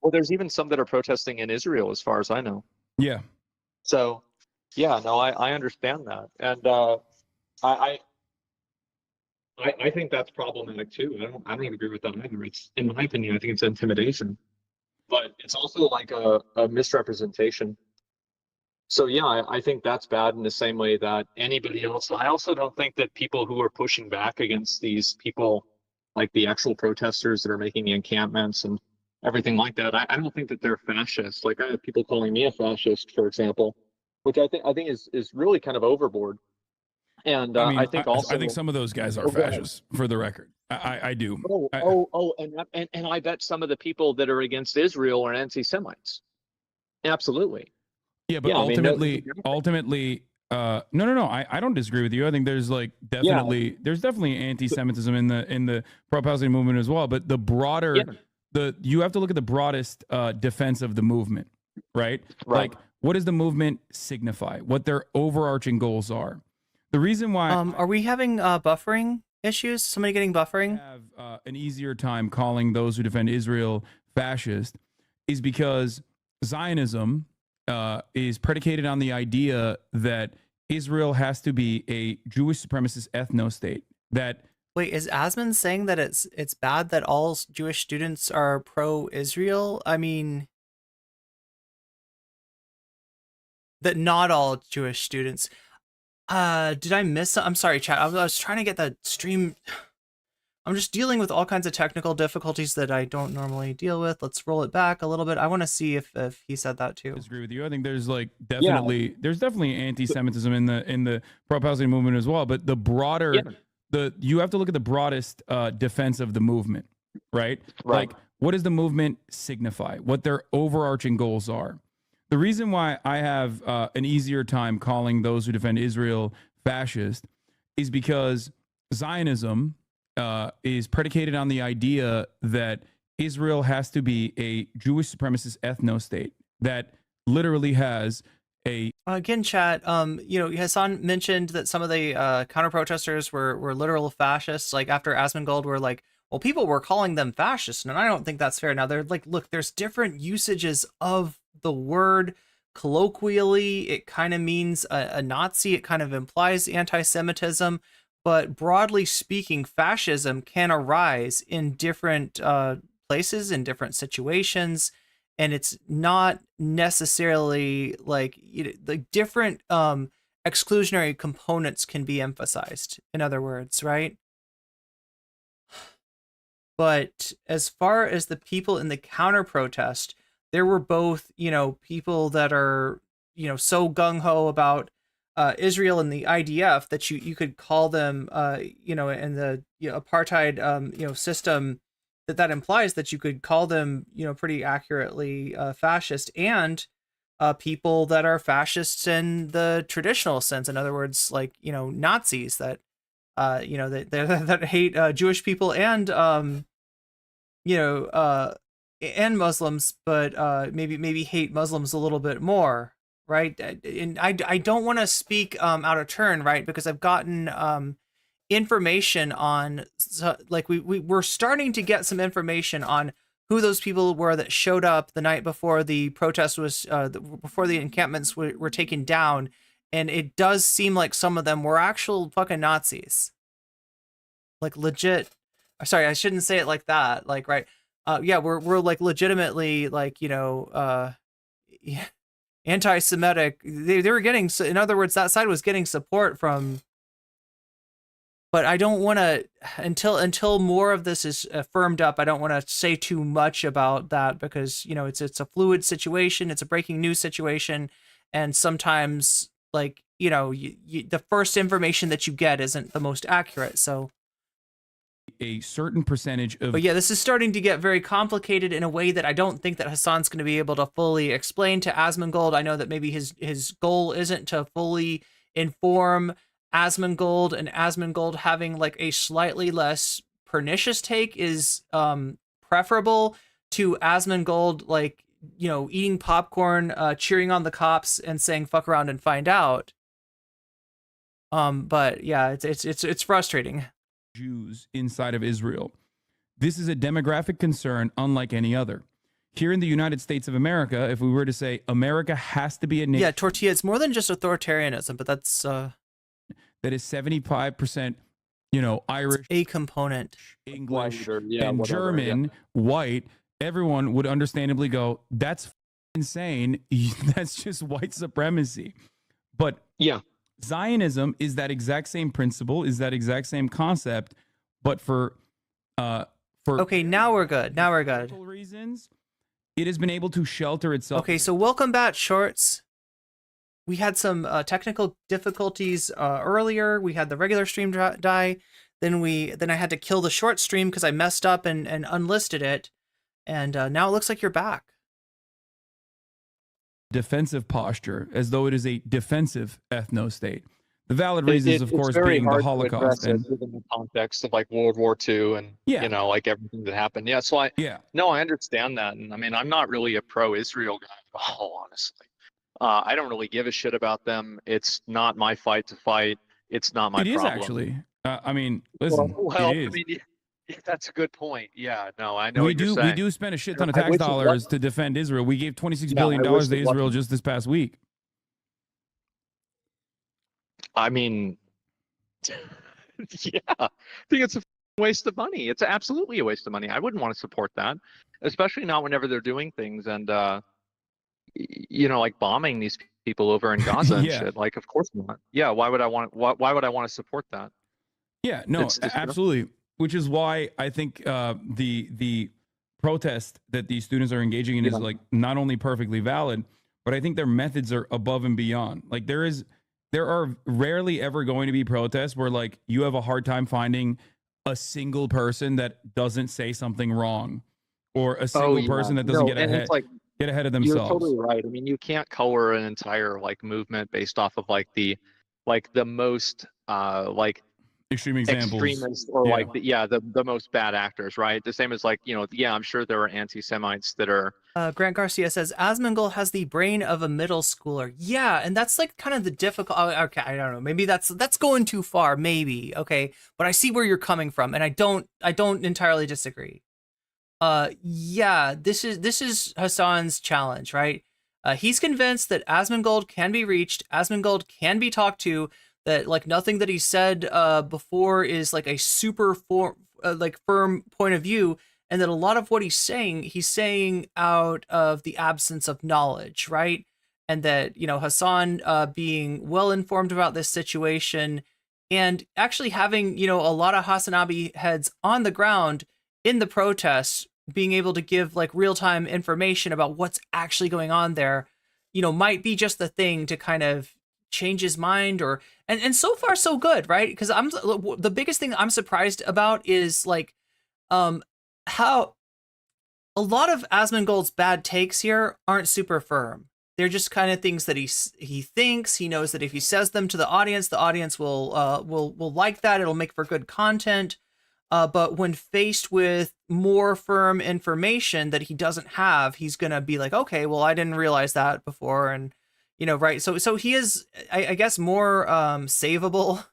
Well, there's even some that are protesting in Israel, as far as I know. Yeah. So, yeah, no, I understand that, and I think that's problematic too. I don't agree with that either. It's, in my opinion, I think it's intimidation, but it's also like a misrepresentation. So yeah, I think that's bad in the same way that anybody else. I also don't think that people who are pushing back against these people, like the actual protesters that are making the encampments and everything like that, I don't think that they're fascists. Like I have people calling me a fascist, for example, which I think is really kind of overboard. And I think also, I think some of those guys are fascists, for the record. I do. And I bet some of the people that are against Israel are anti-Semites. Absolutely. Yeah, but ultimately, no. I don't disagree with you. I think there's like definitely anti-Semitism in the pro-Palestinian movement as well. But the broader, you have to look at the broadest defense of the movement, right? Like, what does the movement signify? What their overarching goals are? The reason why are we having buffering issues? Somebody getting buffering? I have an easier time calling those who defend Israel fascist is because Zionism is predicated on the idea that Israel has to be a Jewish supremacist ethno-state. That wait, is Asmon saying that it's bad that all Jewish students are pro-Israel? I mean, that not all Jewish students. Did I miss? I'm sorry, chat. I was trying to get the stream. I'm just dealing with all kinds of technical difficulties that I don't normally deal with. Let's roll it back a little bit. I want to see if he said that too. I disagree with you. I think there's like definitely anti-Semitism in the pro-Palestinian movement as well. But the broader, you have to look at the broadest defense of the movement, right? Like, what does the movement signify? What their overarching goals are? The reason why I have an easier time calling those who defend Israel fascist is because Zionism is predicated on the idea that Israel has to be a Jewish supremacist ethno-state that literally has a... Again, chat, Hasan mentioned that some of the counter-protesters were literal fascists. Like, after Asmongold were like, well, people were calling them fascists, and I don't think that's fair. Now, they're like, look, there's different usages of the word. Colloquially, it kind of means a Nazi. It kind of implies anti-Semitism. But broadly speaking, fascism can arise in different places, in different situations, and it's not necessarily like the different exclusionary components can be emphasized, in other words, right? But as far as the people in the counter protest, there were both, people that are, so gung-ho about Israel and the IDF that you could call them, in the apartheid, system, that implies that you could call them, pretty accurately fascist, and people that are fascists in the traditional sense. In other words, like, Nazis that, that hate Jewish people and, and Muslims, but maybe hate Muslims a little bit more, right? And I don't want to speak out of turn, right? Because I've gotten information on, like, we're starting to get some information on who those people were that showed up the night before the protest was, before the encampments were taken down, and it does seem like some of them were actual fucking Nazis, like legit. Sorry, I shouldn't say it like that. Like, right. Yeah, we're like legitimately, like, anti-Semitic. They were getting, in other words, that side was getting support from, but I don't want to, until more of this is firmed up, I don't want to say too much about that, because, it's a fluid situation. It's a breaking news situation. And sometimes, like, the first information that you get isn't the most accurate. So a certain percentage of... But yeah, this is starting to get very complicated in a way that I don't think that Hasan's going to be able to fully explain to Asmongold. I know that maybe his goal isn't to fully inform Asmongold, and Asmongold having like a slightly less pernicious take is preferable to Asmongold, like, eating popcorn, cheering on the cops and saying fuck around and find out. But yeah, it's frustrating. Jews inside of Israel. This is a demographic concern unlike any other. Here in the United States of America, if we were to say America has to be a nation... Yeah, Tortilla, it's more than just authoritarianism, but that's... that is 75%, Irish... It's a component. English, yeah, and whatever, German, white, everyone would understandably go, that's insane. That's just white supremacy. But... yeah. Zionism is that exact same principle, is that exact same concept, but for okay, now we're good. Now we're good. Reasons, it has been able to shelter itself. Okay, so welcome back, Shorts. We had some technical difficulties earlier. We had the regular stream die. Then I had to kill the short stream because I messed up and unlisted it. And now it looks like you're back. Defensive posture, as though it is a defensive ethno-state. The valid reasons, of course, being the Holocaust and within the context of like World War II and like everything that happened. Yeah, so I understand that, and I mean, I'm not really a pro-Israel guy at all, honestly. I don't really give a shit about them. It's not my fight to fight. It's not my problem. It is actually. I mean, listen. Well, it is. I mean, that's a good point. Yeah, no, I know we do spend a shit ton of tax dollars to defend Israel. We gave $26 billion to Israel just this past week. I mean, yeah, I think it's a waste of money. It's absolutely a waste of money. I wouldn't want to support that, especially not whenever they're doing things and like bombing these people over in Gaza and shit. Like, of course not. Yeah, why would I want to support that? Yeah, no, absolutely. Which is why I think the protest that these students are engaging in is like not only perfectly valid, but I think their methods are above and beyond. Like there are rarely ever going to be protests where like you have a hard time finding a single person that doesn't say something wrong, or a single person that doesn't get ahead of themselves. You're totally right. I mean, you can't color an entire like movement based off of like the most like extreme examples, extremists, or like the most bad actors, right? The same as like, I'm sure there are anti-Semites that are. Grant Garcia says Asmongold has the brain of a middle schooler. Yeah, and that's like kind of the difficult. Okay, I don't know. Maybe that's going too far. Maybe okay, but I see where you're coming from, and I don't entirely disagree. Yeah, this is Hasan's challenge, right? He's convinced that Asmongold can be reached, Asmongold can be talked to, that like nothing that he said before is like a super firm point of view, and that a lot of what he's saying out of the absence of knowledge, right? and that, you know, Hasan being well informed about this situation and actually having, you know, a lot of Hasanabi heads on the ground in the protests, being able to give like real-time information about what's actually going on there, you know, might be just the thing to kind of change his mind. Or and so far so good, right? Because the biggest thing I'm surprised about is like how a lot of Asmongold's bad takes here aren't super firm. They're just kind of things that he thinks. He knows that if he says them to the audience will like that. It'll make for good content. But when faced with more firm information that he doesn't have, he's gonna be like, okay, well, I didn't realize that before, and you know, right? So he is, I guess, more savable,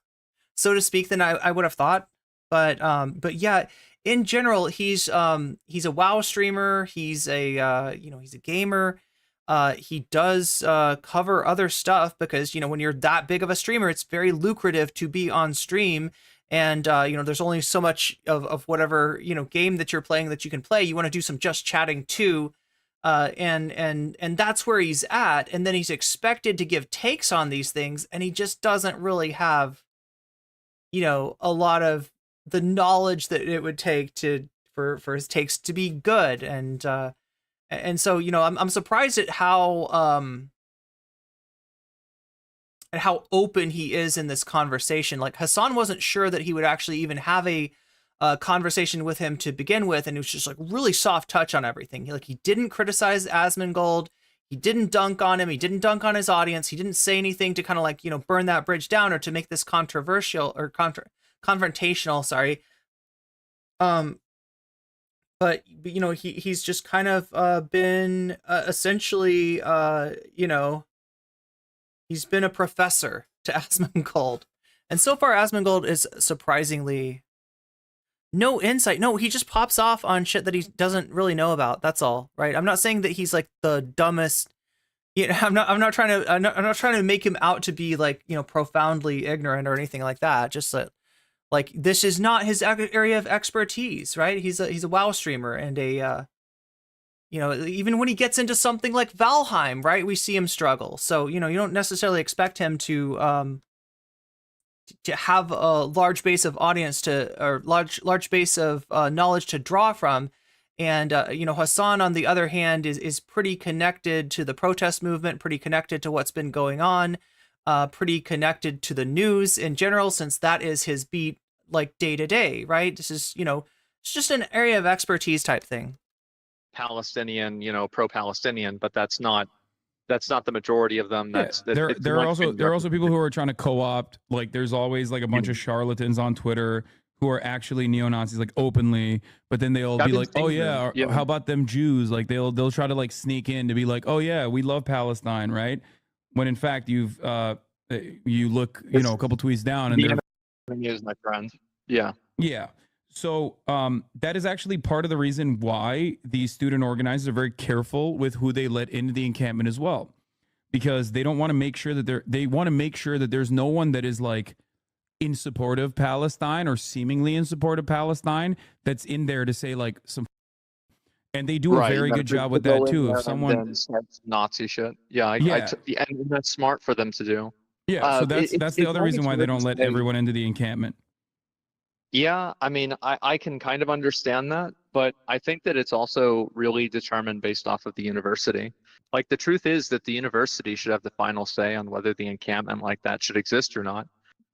so to speak, than I would have thought. But yeah, in general, he's a WoW streamer. He's a he's a gamer. He does cover other stuff because, you know, when you're that big of a streamer, it's very lucrative to be on stream. And, you know, there's only so much of whatever, you know, game that you're playing that you can play. You want to do some just chatting too. And that's where he's at. And then he's expected to give takes on these things. And he just doesn't really have, you know, a lot of the knowledge that it would take for his takes to be good. And so, you know, I'm surprised at how open he is in this conversation. Like, Hasan wasn't sure that he would actually even have a conversation with him to begin with, and it was just like really soft touch on everything. He didn't criticize Asmongold, he didn't dunk on him, he didn't dunk on his audience, he didn't say anything to kind of like, you know, burn that bridge down or to make this controversial or confrontational. Sorry. But you know, he's just kind of been essentially you know, he's been a professor to Asmongold. And so far, Asmongold is surprisingly no insight. No, he just pops off on shit that he doesn't really know about. That's all, right? I'm not saying that he's like the dumbest. You know, I'm not trying to make him out to be like, you know, profoundly ignorant or anything like that. Just that, like, this is not his area of expertise, right? He's a WoW streamer and a you know, even when he gets into something like Valheim, right, we see him struggle. So, you know, you don't necessarily expect him to have a large base of audience or large base of knowledge to draw from. And, you know, Hasan, on the other hand, is pretty connected to the protest movement, pretty connected to what's been going on, pretty connected to the news in general, since that is his beat, like, day to day, right? This is, you know, it's just an area of expertise type thing. Palestinian, you know, pro-Palestinian, but that's not the majority of them. There are also people who are trying to co-opt. Like, there's always like a bunch of charlatans on Twitter who are actually neo-Nazis, like, openly, but then they'll be like, oh yeah, how about them Jews? Like, they'll try to like sneak in to be like, oh yeah, we love Palestine, right? When in fact you look, you know, a couple tweets down and they're is my friend. Yeah. So that is actually part of the reason why these student organizers are very careful with who they let into the encampment as well, because they don't want to make sure that they want to make sure that there's no one that is like in support of Palestine or seemingly in support of Palestine that's in there to say like some, and they do a very good job with that too. If someone Nazi shit, and that's smart for them to do. Yeah, so that's the other reason why they don't let everyone into the encampment. Yeah, I mean, I can kind of understand that, but I think that it's also really determined based off of the university. Like, the truth is that the university should have the final say on whether the encampment like that should exist or not.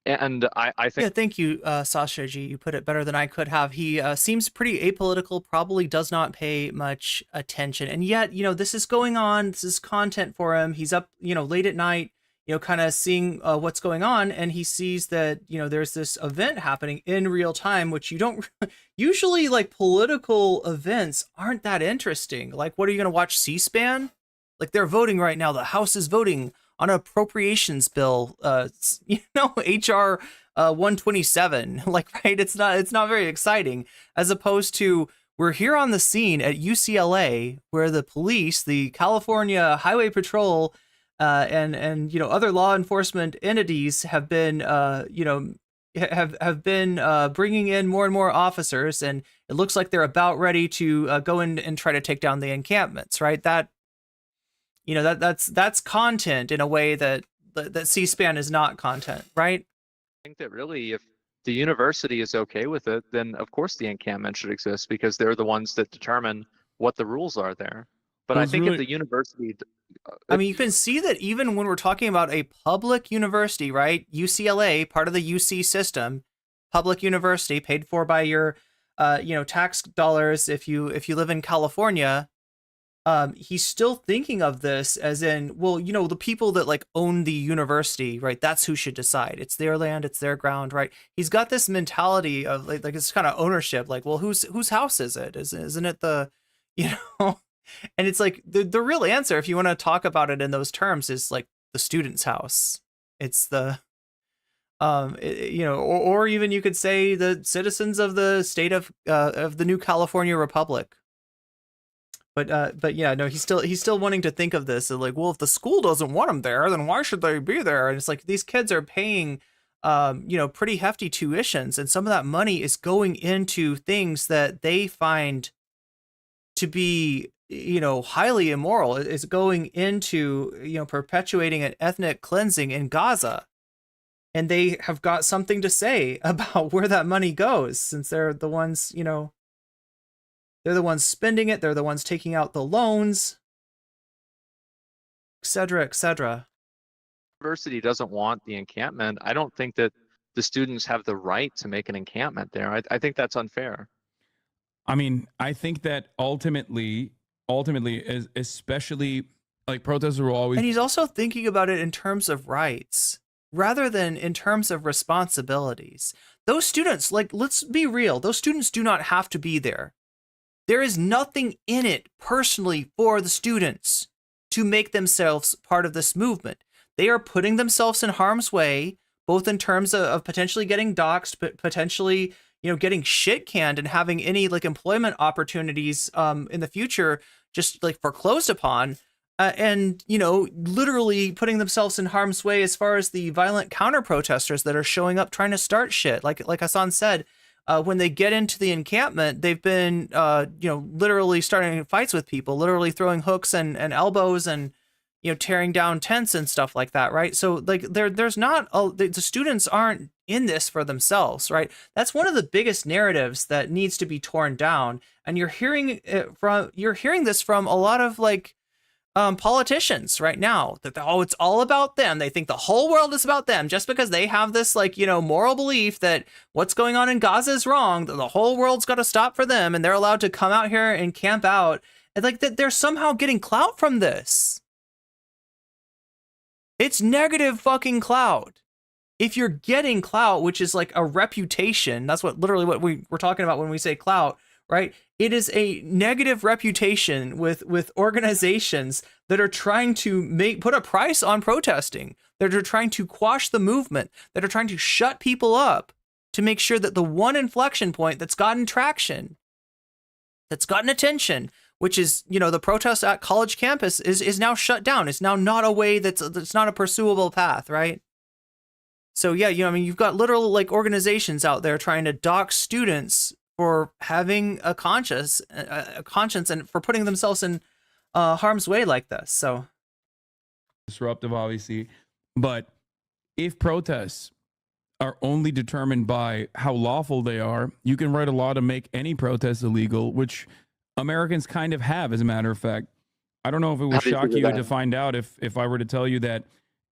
And I think... Yeah, thank you, Sasha G. You put it better than I could have. He seems pretty apolitical, probably does not pay much attention. And yet, you know, this is going on. This is content for him. He's up, you know, late at night, you know, kind of seeing what's going on, and he sees that, you know, there's this event happening in real time, which you don't usually, like, political events aren't that interesting. Like, what are you going to watch, C-SPAN? Like, they're voting right now. The House is voting on an appropriations bill, you know, HR 127. Like, right? It's not very exciting, as opposed to, we're here on the scene at UCLA where the police, the California Highway Patrol, and you know, other law enforcement entities have been you know, have been bringing in more and more officers, and it looks like they're about ready to go in and try to take down the encampments, right? That You know, that's content in a way that C-SPAN is not content, right? I think that really, if the university is okay with it, then of course the encampment should exist because they're the ones that determine what the rules are there. But I think if the university, I mean, you can see that even when we're talking about a public university, right? UCLA, part of the UC system, public university paid for by your, tax dollars. If you live in California, he's still thinking of this as in, well, the people that like own the university, right? That's who should decide. It's their land, it's their ground, right? He's got this mentality of like it's kind of ownership. Like, well, whose house is it? Isn't it the, And it's like the real answer, if you want to talk about it in those terms, is like the student's house. It's the, or even you could say the citizens of the state of the new California Republic. But yeah, no, he's still wanting to think of this as like, well, if the school doesn't want them there, then why should they be there? And it's like these kids are paying, pretty hefty tuitions, and some of that money is going into things that they find to be, highly immoral. It's going into, perpetuating an ethnic cleansing in Gaza. And they have got something to say about where that money goes, since they're the ones, they're the ones spending it. They're the ones taking out the loans, et cetera, et cetera. University doesn't want the encampment. I don't think that the students have the right to make an encampment there. I think that's unfair. I mean, I think that ultimately, especially like protesters will always. And he's also thinking about it in terms of rights rather than in terms of responsibilities. Those students, like, let's be real, those students do not have to be there. There is nothing in it personally for the students to make themselves part of this movement. They are putting themselves in harm's way, both in terms of potentially getting doxxed, but potentially, getting shit canned and having any like employment opportunities in the future just like foreclosed upon. And, literally putting themselves in harm's way as far as the violent counter protesters that are showing up trying to start shit. Like Hasan said, when they get into the encampment, they've been, literally starting fights with people, literally throwing hooks and elbows and, tearing down tents and stuff like that, right? So like there's not, the students aren't in this for themselves, right? That's one of the biggest narratives that needs to be torn down. And you're hearing this from a lot of like, politicians right now that, it's all about them. They think the whole world is about them just because they have this like, moral belief that what's going on in Gaza is wrong, that the whole world's got to stop for them. And they're allowed to come out here and camp out, and like that they're somehow getting clout from this. It's negative fucking clout. If you're getting clout, which is like a reputation, that's what we're talking about when we say clout, right? It is a negative reputation with organizations that are trying to put a price on protesting, that are trying to quash the movement, that are trying to shut people up to make sure that the one inflection point that's gotten traction, that's gotten attention, which is, the protest at college campus is now shut down. It's now not a way that's not a pursuable path, right? So yeah, you've got literal like organizations out there trying to dox students for having a conscience and for putting themselves in harm's way like this. So disruptive, obviously, but if protests are only determined by how lawful they are, you can write a law to make any protest illegal, which Americans kind of have, as a matter of fact. I don't know if it would shock you to find out if I were to tell you that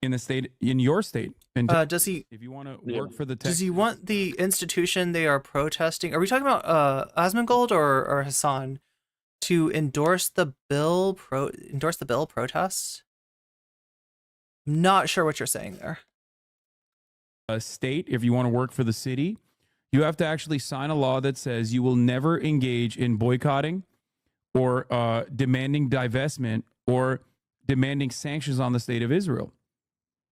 in your state, and does he? If you want to work for the tech, does he want the institution they are protesting? Are we talking about Asmongold or Hassan to endorse the bill protests? I'm not sure what you're saying there. A state, if you want to work for the city, you have to actually sign a law that says you will never engage in boycotting or demanding divestment or demanding sanctions on the state of Israel.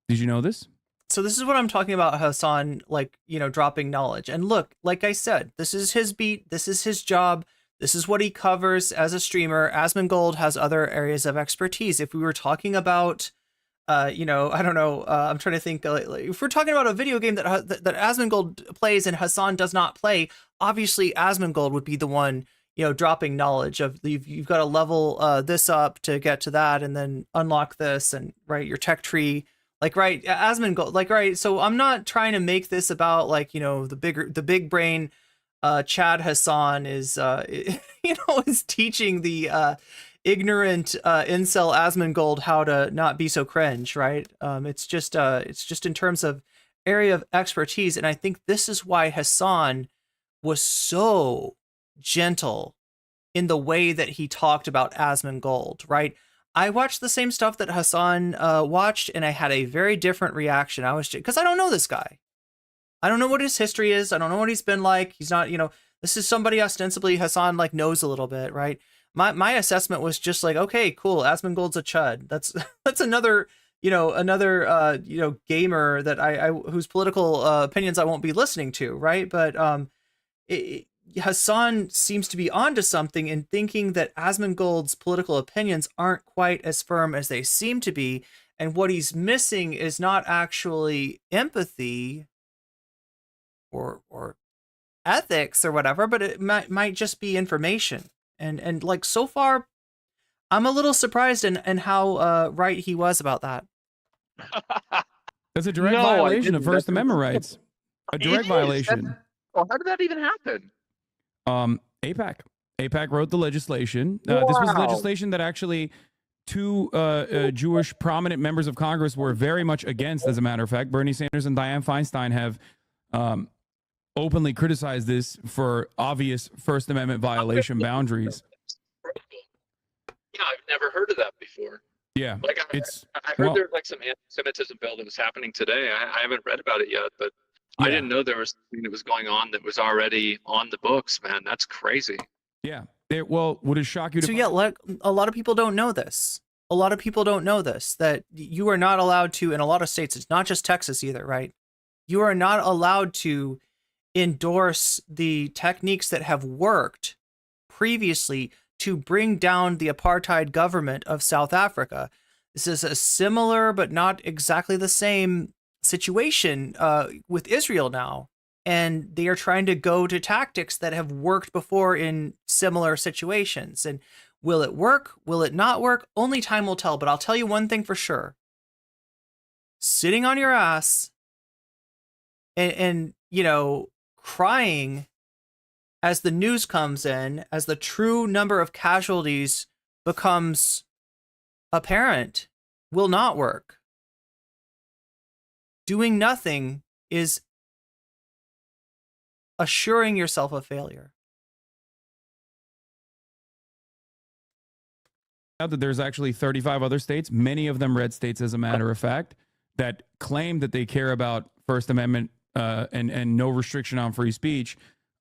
Did you know this? So this is what I'm talking about, Hasan, like, dropping knowledge. And look, like I said, this is his beat. This is his job. This is what he covers as a streamer. Asmongold has other areas of expertise. If we were talking about, I don't know, I'm trying to think, if we're talking about a video game that Asmongold plays and Hasan does not play, obviously Asmongold would be the one, dropping knowledge of you've got to level this up to get to that, and then unlock this, and right, your tech tree, like, right, Asmongold, like, right. So I'm not trying to make this about like, the big brain Chad Hassan is is teaching the ignorant incel Asmongold how to not be so cringe, right? It's just in terms of area of expertise, and I think this is why Hassan was so gentle in the way that he talked about Asmongold, right? I watched the same stuff that Hassan watched, and I had a very different reaction. I was, because I don't know this guy. I don't know what his history is. I don't know what he's been like. He's not, this is somebody ostensibly Hassan like knows a little bit, right? My assessment was just like, okay, cool. Asmongold's a chud. That's another gamer that I whose political opinions I won't be listening to, right? But Hassan seems to be onto something in thinking that Asmongold's political opinions aren't quite as firm as they seem to be, and what he's missing is not actually empathy or ethics or whatever, but it might just be information. And like, so far, I'm a little surprised in how right he was about that. That's a direct violation of First Amendment rights. A direct violation. Well, how did that even happen? AIPAC wrote the legislation. This was legislation that actually two Jewish prominent members of Congress were very much against, as a matter of fact. Bernie Sanders and Dianne Feinstein have openly criticized this for obvious First Amendment violation boundaries. Yeah, I've never heard of that before. Yeah, like I heard there's like some anti-Semitism bill that was happening today. I haven't read about it yet, but yeah. I didn't know there was something that was going on that was already on the books, man. That's crazy. Yeah. Well, would it shock you to... So yeah, a lot of people don't know this. A lot of people don't know this, that you are not allowed to, in a lot of states, it's not just Texas either, right? You are not allowed to endorse the techniques that have worked previously to bring down the apartheid government of South Africa. This is a similar but not exactly the same situation with Israel now, and they are trying to go to tactics that have worked before in similar situations. And will it work? Will it not work? Only time will tell. But I'll tell you one thing for sure: sitting on your ass and crying as the news comes in, as the true number of casualties becomes apparent, will not work. Doing nothing is assuring yourself of failure. That there's actually 35 other states, many of them red states, as a matter of fact, that claim that they care about First Amendment and no restriction on free speech.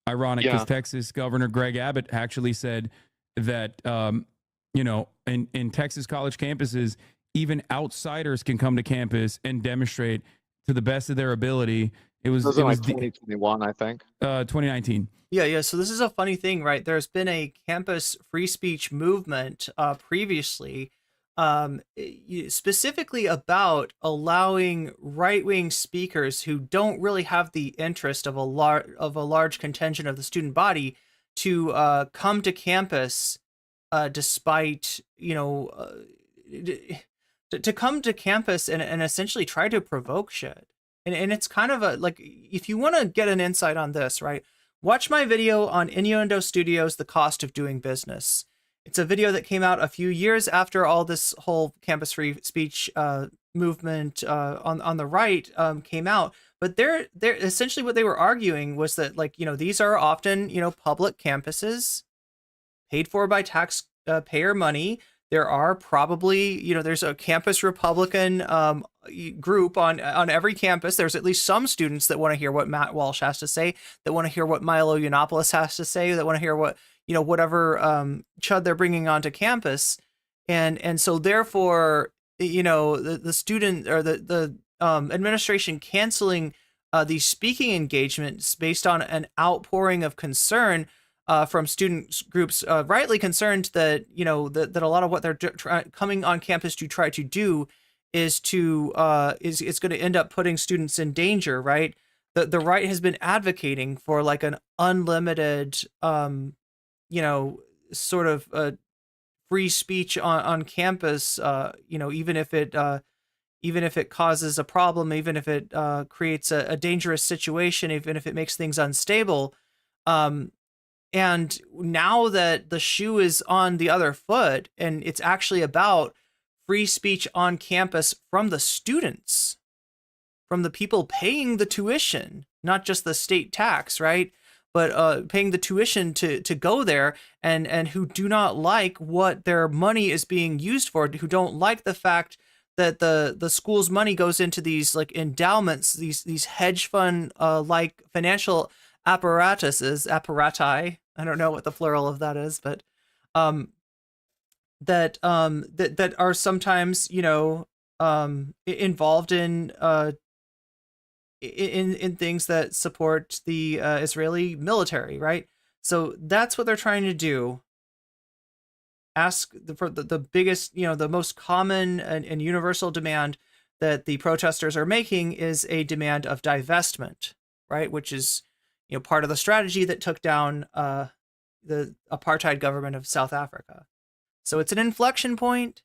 Ironic, because Texas Governor Greg Abbott actually said that, in Texas college campuses, even outsiders can come to campus and demonstrate to the best of their ability. It was 2021, I think. 2019. Yeah. So this is a funny thing, right? There's been a campus free speech movement previously, specifically about allowing right-wing speakers who don't really have the interest of a large contingent of the student body to come to campus, despite to come to campus and essentially try to provoke shit. And it's kind of like, if you want to get an insight on this, right, watch my video on Innuendo Studios, The Cost of Doing Business. It's a video that came out a few years after all this whole campus free speech movement on the right came out. But they're essentially, what they were arguing was that, these are often, public campuses paid for by taxpayer money. There are probably, there's a campus Republican group on every campus. There's at least some students that want to hear what Matt Walsh has to say, that want to hear what Milo Yiannopoulos has to say, that want to hear what, whatever chud they're bringing onto campus. And so therefore, the student or the administration canceling these speaking engagements based on an outpouring of concern from student groups, rightly concerned that that a lot of what they're coming on campus to try to do is going to end up putting students in danger, right? The right has been advocating for like an unlimited you know, sort of free speech on campus, you know, even if it causes a problem, even if it creates a dangerous situation, even if it makes things unstable. And now that the shoe is on the other foot, and it's actually about free speech on campus from the students, from the people paying the tuition, not just the state tax, right? But paying the tuition to go there, and who do not like what their money is being used for, who don't like the fact that the school's money goes into these like endowments, these hedge fund like financial apparati. I don't know what the plural of that is, but that are sometimes, you know, involved in things that support the Israeli military, right? So that's what they're trying to do. Ask for the biggest, you know, the most common and universal demand that the protesters are making is a demand of divestment, right? Which is, you know, part of the strategy that took down the apartheid government of South Africa. So it's an inflection point.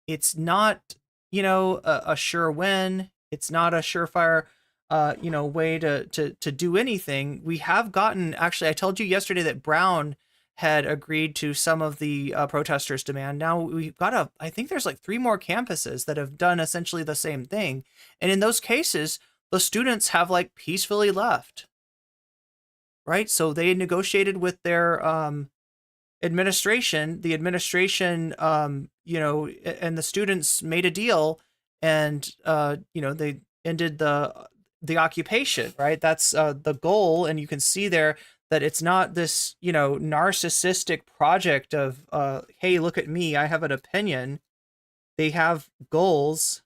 It's not, you know, a sure win. It's not a surefire, you know, way to do anything. We have gotten, actually, I told you yesterday that Brown had agreed to some of the protesters' demand. Now we've got I think there's like 3 more campuses that have done essentially the same thing. And in those cases, the students have like peacefully left, right? So they negotiated with their administration, you know, and the students made a deal, and you know, they ended the occupation, right? That's the goal. And you can see there that it's not this, you know, narcissistic project of hey, look at me, I have an opinion. They have goals,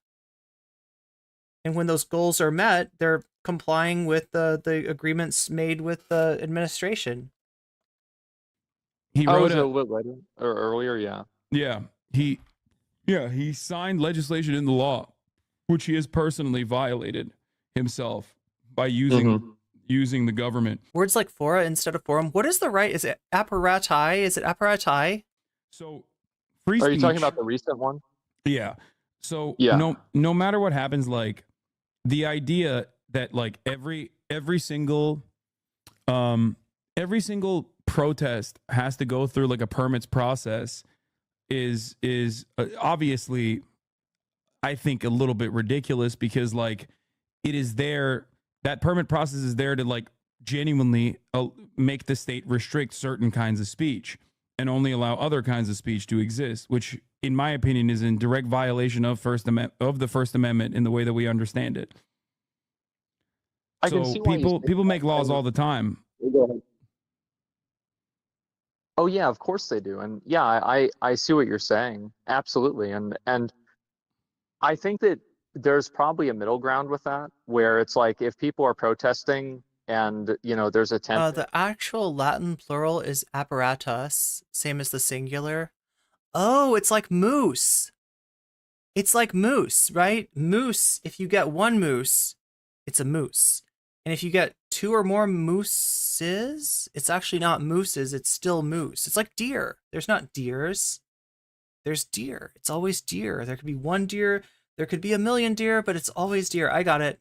and when those goals are met, they're complying with the agreements made with the administration. He wrote a little bit later or earlier, yeah. Yeah, he signed legislation into law, which he has personally violated himself by using the government. Words like fora instead of forum. What is the right? Is it apparati? Is it apparati? So free speech. Are you talking about the recent one? Yeah. So yeah. No matter what happens, like the idea that like every single protest has to go through like a permits process is obviously, I think, a little bit ridiculous, because like it is there, that permit process is there to like genuinely make the state restrict certain kinds of speech and only allow other kinds of speech to exist, which in my opinion is in direct violation of the First Amendment in the way that we understand it. I can see why people make laws all the time. Go ahead. Oh yeah, of course they do. And yeah, I see what you're saying. Absolutely. And I think that there's probably a middle ground with that, where it's like if people are protesting and, you know, there's a the actual Latin plural is apparatus, same as the singular. Oh, it's like moose. It's like moose, right? Moose, if you get one moose, it's a moose. And if you get 2 or more mooses, it's actually not mooses, it's still moose. It's like deer. There's not deers. There's deer. It's always deer. There could be 1 deer, there could be 1,000,000 deer, but it's always deer. I got it.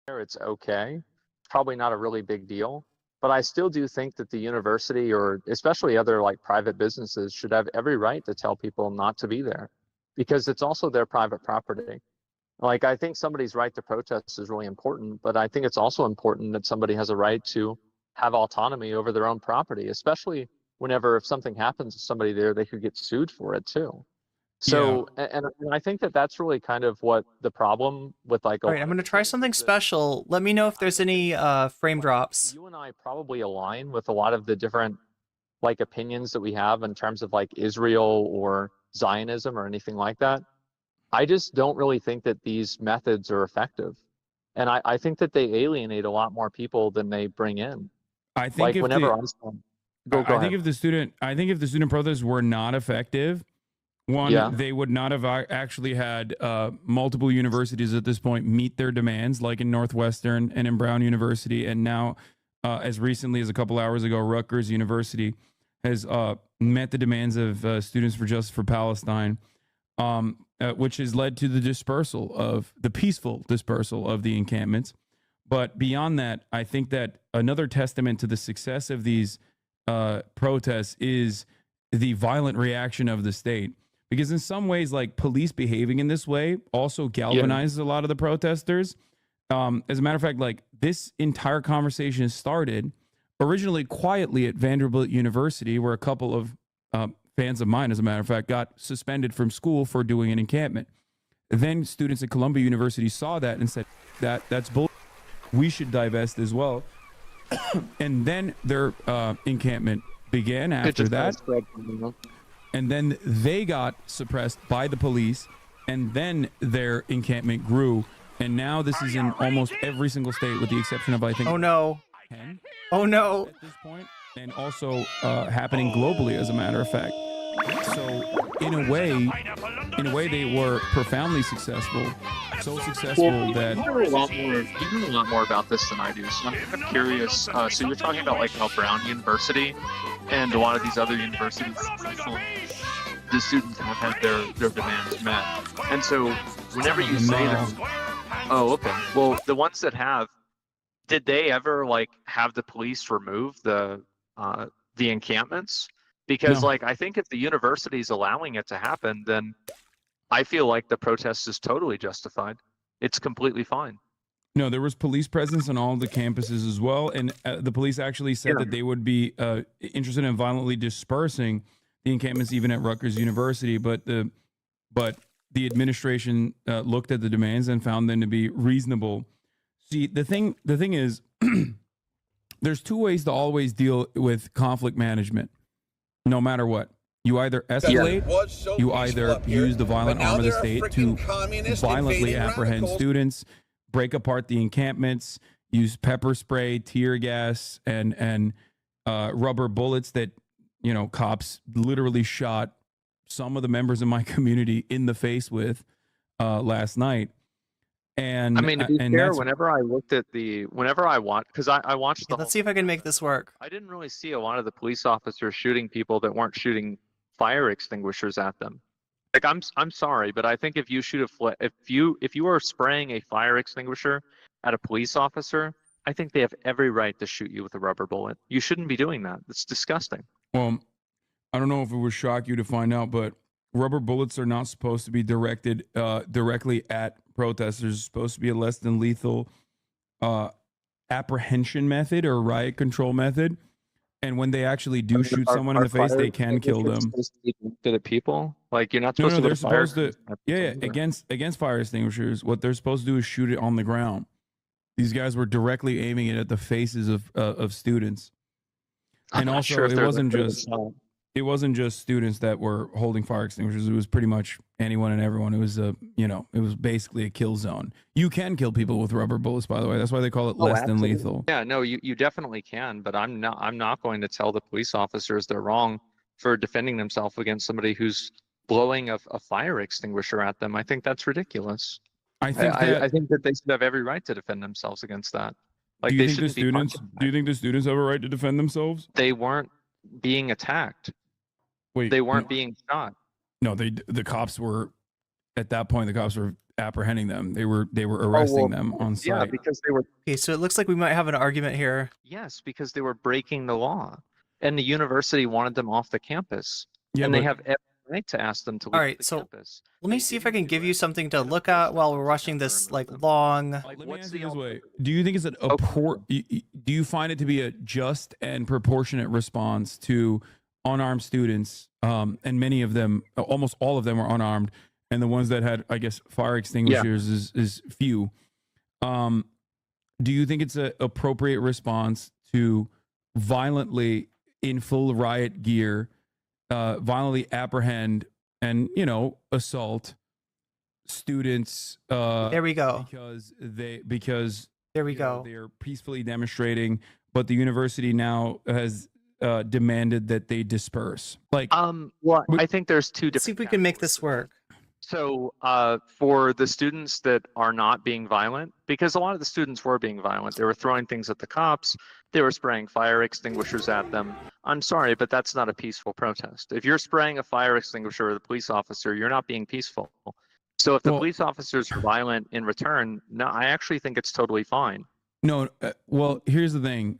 It's okay. It's probably not a really big deal. But I still do think that the university, or especially other like private businesses, should have every right to tell people not to be there, because it's also their private property. Like, I think somebody's right to protest is really important, but I think it's also important that somebody has a right to have autonomy over their own property, especially whenever if something happens to somebody there, they could get sued for it too. So, and I think that that's really kind of what the problem with like. All right, I'm going to try something special. Let me know if there's any frame drops. You and I probably align with a lot of the different like opinions that we have in terms of like Israel or Zionism or anything like that. I just don't really think that these methods are effective. And I think that they alienate a lot more people than they bring in. I think like I think if the student protests were not effective, they would not have actually had multiple universities at this point meet their demands, like in Northwestern and in Brown University, and now as recently as a couple hours ago, Rutgers University has met the demands of Students for Justice for Palestine, which has led to the peaceful dispersal of the encampments. But beyond that, I think that another testament to the success of these protests is the violent reaction of the state. Because in some ways, like, police behaving in this way also galvanizes a lot of the protesters. As a matter of fact, like, this entire conversation started originally quietly at Vanderbilt University, where a couple of fans of mine, as a matter of fact, got suspended from school for doing an encampment. Then students at Columbia University saw that and said, that's bull. We should divest as well. And then their encampment began after that. And then they got suppressed by the police, and then their encampment grew. And now this is in almost every single state, with the exception of, I think, 10. Oh no! At this point, and also happening globally, as a matter of fact. So in a way, they were profoundly successful. So successful that you know a lot more about this than I do. So I'm kind of curious. So you're talking about like how Brown University and a lot of these other universities, the students have had their demands met. And so whenever you say that, oh, okay. Well, the ones that have, did they ever like have the police remove the encampments? Because like, I think if the university is allowing it to happen, then I feel like the protest is totally justified. It's completely fine. No, there was police presence on all the campuses as well, and the police actually said that they would be interested in violently dispersing the encampments even at Rutgers University, but the administration looked at the demands and found them to be reasonable. See, the thing is, there's two ways to always deal with conflict management, no matter what. You either escalate, you either use the violent arm of the state to violently apprehend students, break apart the encampments, use pepper spray, tear gas, and rubber bullets that, cops literally shot some of the members of my community in the face with last night. And I mean, to be fair, whenever I watched, because I watched the Let's see if I can make this work. I didn't really see a lot of the police officers shooting people that weren't shooting fire extinguishers at them. Like, I'm sorry, but I think if you shoot if you are spraying a fire extinguisher at a police officer, I think they have every right to shoot you with a rubber bullet. You shouldn't be doing that. It's disgusting. Well, I don't know if it would shock you to find out, but rubber bullets are not supposed to be directed directly at protesters. It's supposed to be a less than lethal apprehension method or riot control method. And when they actually do shoot someone in the face, they can kill them. To the people, like, you're not supposed to. They're supposed to. Yeah, against fire extinguishers. What they're supposed to do is shoot it on the ground. These guys were directly aiming it at the faces of students. And also, it wasn't just students that were holding fire extinguishers. It was pretty much anyone and everyone. It was it was basically a kill zone. You can kill people with rubber bullets, by the way. That's why they call it less than lethal. Yeah, no, you definitely can, but I'm not going to tell the police officers they're wrong for defending themselves against somebody who's blowing a fire extinguisher at them. I think that's ridiculous. I think that they should have every right to defend themselves against that. Like, do you think the students have a right to defend themselves? They weren't being attacked. Wait, they weren't being shot. No, the cops were, at that point, the cops were apprehending them. They were arresting them on site. Yeah, because they were. Okay, so it looks like we might have an argument here. Yes, because they were breaking the law, and the university wanted them off the campus. Yeah, and they have every right to ask them to leave. All right, so let me see if I can give you something to look at while we're watching this long. Let me ask you this way: do you think it's do you find it to be a just and proportionate response to unarmed students, and many of them, almost all of them, were unarmed, and the ones that had, I guess, fire extinguishers is few. Do you think it's an appropriate response to violently, in full riot gear, violently apprehend and assault students? There we go. Because there we go. They're peacefully demonstrating, but the university now has demanded that they disperse. Like, well, I think there's two different. See if we can make this work. So for the students that are not being violent, because a lot of the students were being violent, they were throwing things at the cops, they were spraying fire extinguishers at them. I'm sorry, but that's not a peaceful protest. If you're spraying a fire extinguisher at a police officer, you're not being peaceful. So if the police officers are violent in return, no, I actually think it's totally fine. No, well, here's the thing.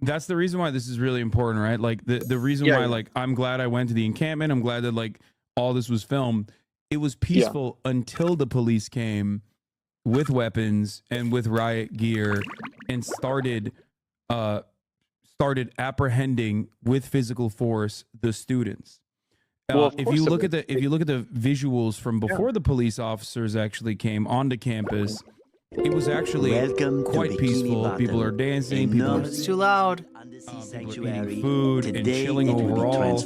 That's the reason why this is really important, right? Like the reason why, like, I'm glad I went to the encampment. I'm glad that like all this was filmed. It was peaceful until the police came with weapons and with riot gear and started apprehending with physical force the students. Well, if you look at the visuals from before the police officers actually came onto campus, it was actually quite peaceful. People are dancing. People are, it's too loud. People are eating food and chilling overall.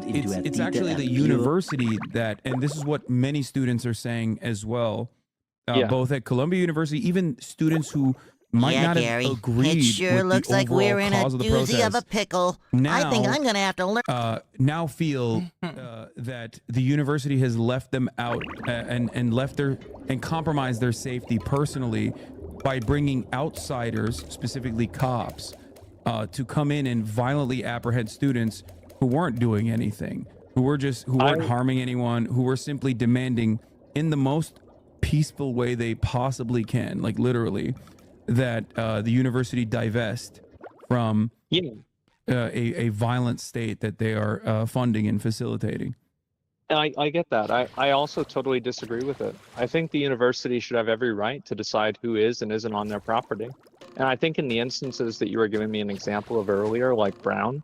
It's actually the university that, and this is what many students are saying as well, both at Columbia University, even students who might not have agreed. It sure with looks the like we're overall in a cause of the doozy of a protest. pickle. Now, I think I'm going to have to learn. Now feel that the university has left them out and left their and compromised their safety personally by bringing outsiders, specifically cops, to come in and violently apprehend students who weren't doing anything, who weren't harming anyone, who were simply demanding in the most peaceful way they possibly can, like literally, that the university divest from a violent state that they are funding and facilitating. And I get that. I also totally disagree with it. I think the university should have every right to decide who is and isn't on their property. And I think in the instances that you were giving me an example of earlier, like Brown,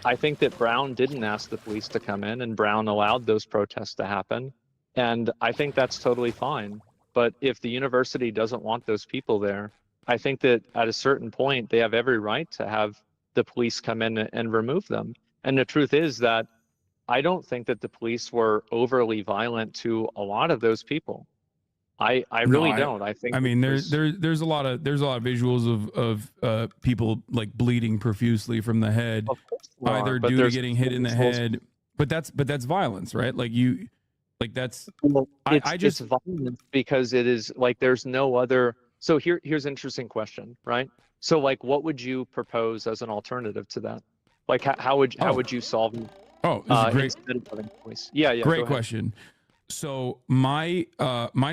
I think that Brown didn't ask the police to come in and Brown allowed those protests to happen. And I think that's totally fine. But if the university doesn't want those people there, I think that at a certain point, they have every right to have the police come in and remove them. And the truth is that I don't think that the police were overly violent to a lot of those people. I really don't. I think. I mean, there's a lot of visuals of people like bleeding profusely from the head, either due to getting hit in the head. But that's violence, right? Like that's. Well, it's violence because it is like there's no other. So here's an interesting question, right? So like, what would you propose as an alternative to that? Like, how would you solve? Oh, this is great. Yeah. Great question. So my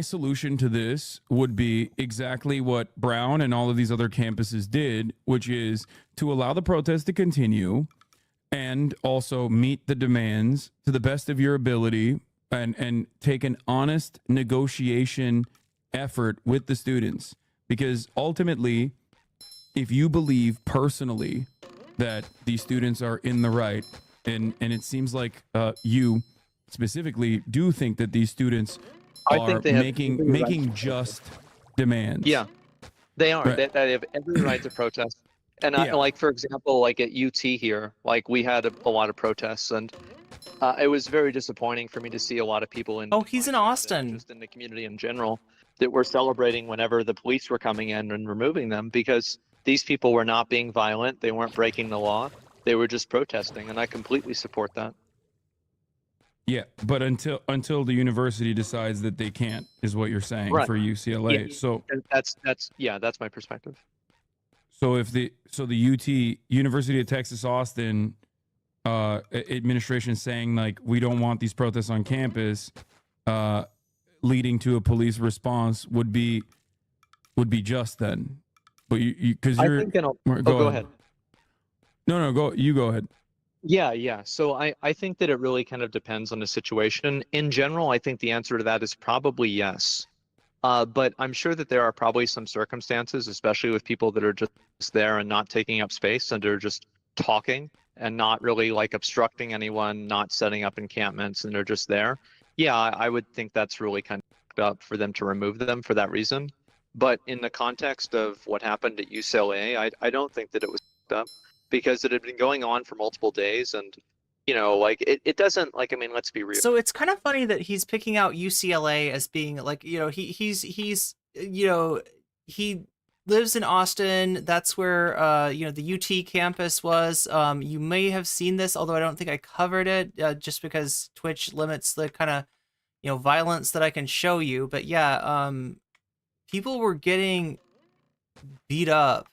solution to this would be exactly what Brown and all of these other campuses did, which is to allow the protest to continue and also meet the demands to the best of your ability and take an honest negotiation effort with the students. Because ultimately, if you believe personally that these students are in the right, and it seems like you specifically do think that these students are making just demands. Yeah, they are. Right. They have every right to protest. And like, for example, like at UT here, like we had a lot of protests, and it was very disappointing for me to see a lot of people in. Oh, he's in Austin. Just in the community in general, that were celebrating whenever the police were coming in and removing them, because these people were not being violent. They weren't breaking the law. They were just protesting, and I completely support that. Yeah, but until the university decides that they can't, is what you're saying, right. For UCLA. Yeah, so that's my perspective. So if the UT University of Texas Austin administration is saying like we don't want these protests on campus, leading to a police response would be just then. But you because you're I think go ahead. No, go ahead. Yeah. So I think that it really kind of depends on the situation. In general, I think the answer to that is probably yes. But I'm sure that there are probably some circumstances, especially with people that are just there and not taking up space and are just talking and not really like obstructing anyone, not setting up encampments, and they're just there. Yeah, I would think that's really kind of up for them to remove them for that reason. But in the context of what happened at UCLA, I don't think that it was up, because it had been going on for multiple days, and like it doesn't, like, I mean, let's be real. So it's kind of funny that he's picking out UCLA as being like, he's he lives in Austin. That's where the UT campus was. You may have seen this, although I don't think I covered it, just because Twitch limits the kind of violence that I can show you. But yeah, people were getting beat up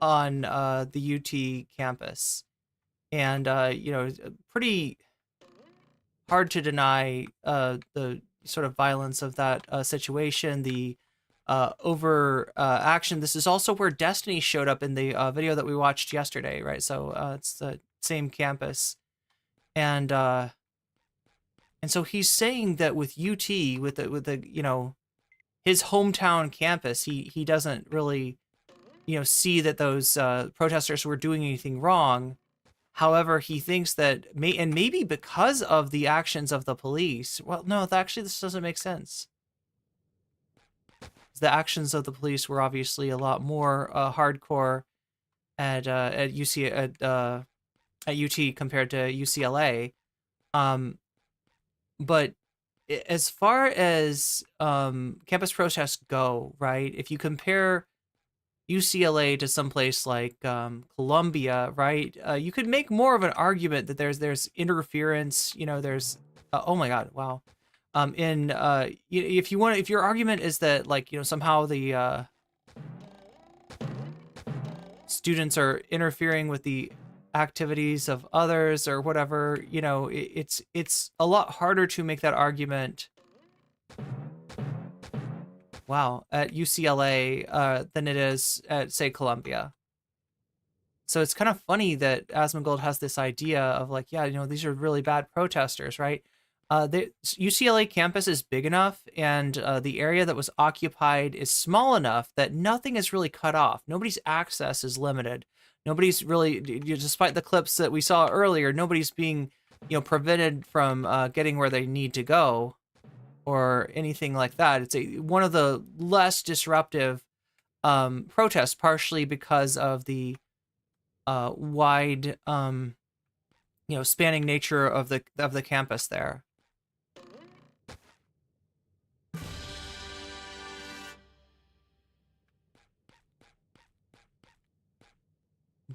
on the UT campus, and pretty hard to deny the sort of violence of that situation, the over action. This is also where Destiny showed up in the video that we watched yesterday, right? So it's the same campus, and so he's saying that with UT, with the his hometown campus, he doesn't really see that those protesters were doing anything wrong. However, he thinks that maybe because of the actions of the police. Well, no, actually this doesn't make sense. The actions of the police were obviously a lot more hardcore at UT compared to UCLA. But as far as campus protests go, right? If you compare UCLA to someplace like Columbia, right? You could make more of an argument that there's interference. There's oh my God, wow. If your argument is that somehow the students are interfering with the activities of others or whatever, it's a lot harder to make that argument. Wow, at UCLA than it is at, say, Columbia. So it's kind of funny that Asmongold has this idea of these are really bad protesters, right? The UCLA campus is big enough, and the area that was occupied is small enough that nothing is really cut off. Nobody's access is limited. Nobody's really, despite the clips that we saw earlier, nobody's being, prevented from getting where they need to go, or anything like that. It's one of the less disruptive protests, partially because of the wide, spanning nature of the campus there.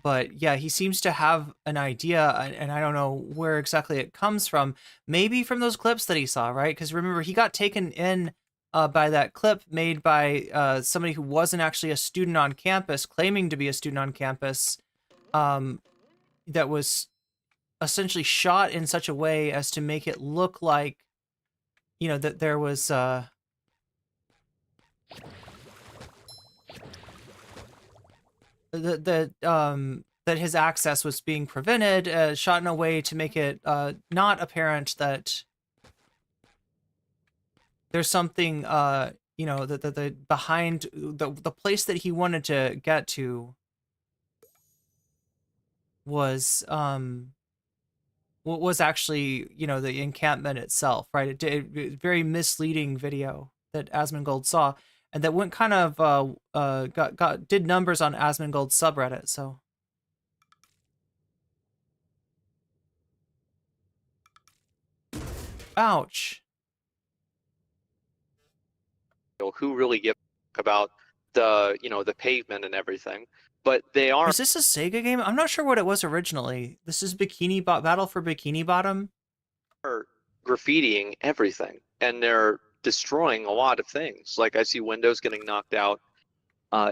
But yeah, he seems to have an idea, and I don't know where exactly it comes from. Maybe from those clips that he saw, right? Because remember, he got taken in by that clip made by somebody who wasn't actually a student on campus, claiming to be a student on campus, that was essentially shot in such a way as to make it look like, that there was... that his access was being prevented, shot in a way to make it not apparent that there's something, that the behind the place that he wanted to get to was what was actually, the encampment itself, right? It did very misleading video that Asmongold saw. And that went kind of did numbers on Asmongold's subreddit. So, ouch. Who really give about the the pavement and everything, but they are. Is this a Sega game? I'm not sure what it was originally. This is Battle for Bikini Bottom. They're graffitiing everything, and they're destroying a lot of things. Like I see windows getting knocked out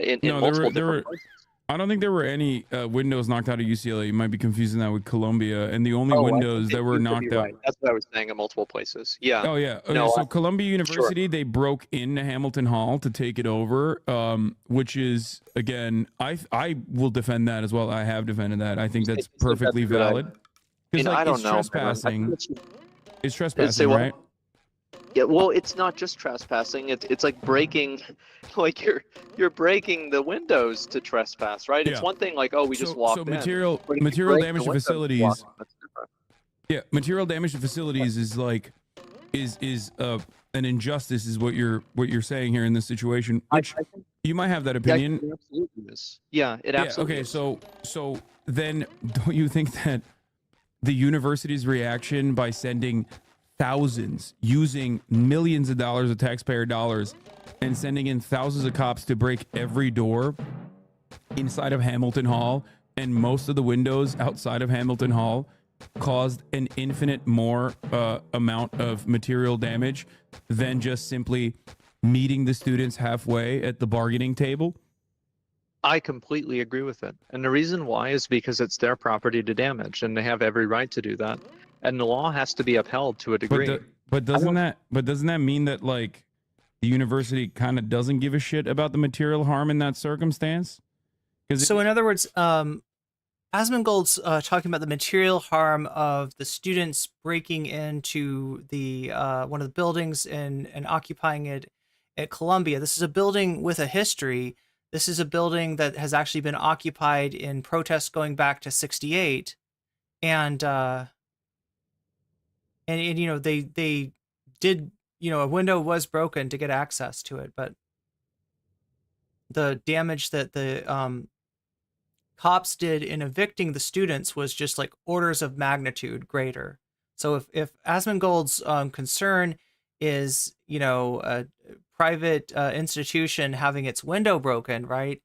in multiple different places. I don't think there were any windows knocked out of UCLA. You might be confusing that with Columbia, and the only windows that were knocked out. Right. That's what I was saying in multiple places. Yeah. Oh yeah. Okay, so Columbia University, they broke into Hamilton Hall to take it over, which is, again, I will defend that as well. I have defended that. I think that's perfectly valid. Because I don't it's know. Trespassing. It's trespassing, right? Yeah, well, it's not just trespassing. It's like breaking, like you're breaking the windows to trespass, right? It's one thing like, oh, we just walked in. So material damage to facilities. Yeah, material damage to facilities is like is an injustice, is what you're saying here in this situation. Which I think, you might have that opinion. Yeah, it absolutely is. Yeah, it absolutely is. Okay, so then don't you think that the university's reaction by sending thousands, using millions of dollars of taxpayer dollars, and sending in thousands of cops to break every door inside of Hamilton Hall and most of the windows outside of Hamilton Hall, caused an infinite more amount of material damage than just simply meeting the students halfway at the bargaining table? I completely agree with it. And the reason why is because it's their property to damage, and they have every right to do that. And the law has to be upheld to a degree. But doesn't that mean that like the university kind of doesn't give a shit about the material harm in that circumstance? So in other words, Asmongold's talking about the material harm of the students breaking into the one of the buildings and occupying it at Columbia. This is a building with a history. This is a building that has actually been occupied in protests going back to '68, and you know they did, you know, a window was broken to get access to it, but the damage that the cops did in evicting the students was just like orders of magnitude greater. So if Asmongold's concern is, you know, a private institution having its window broken, right?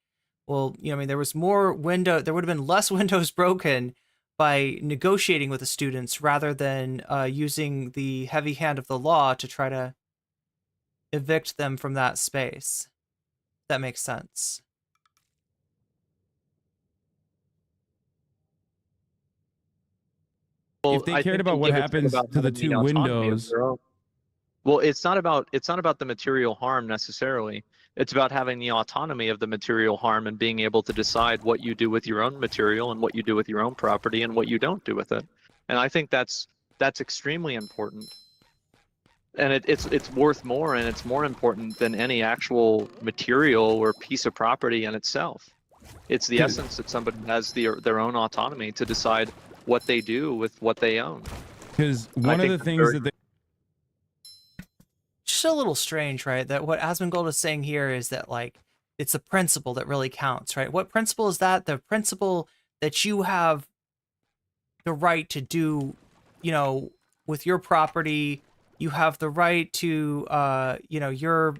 Well, you know, I mean, there was more window, there would have been less windows broken by negotiating with the students rather than using the heavy hand of the law to try to evict them from that space. That makes sense. Well, if they cared about what happens to the two windows. Well, it's not about the material harm necessarily. It's about having the autonomy of the material harm and being able to decide what you do with your own material and what you do with your own property and what you don't do with it. And I think that's extremely important. And it's worth more, and it's more important than any actual material or piece of property in itself. It's the essence that somebody has their own autonomy to decide what they do with what they own. Because one of the things that they just a little strange, right? That what Asmongold is saying here is that like it's the principle that really counts, right? What principle is that? The principle that you have the right to do, you know, with your property. You have the right to, you know, your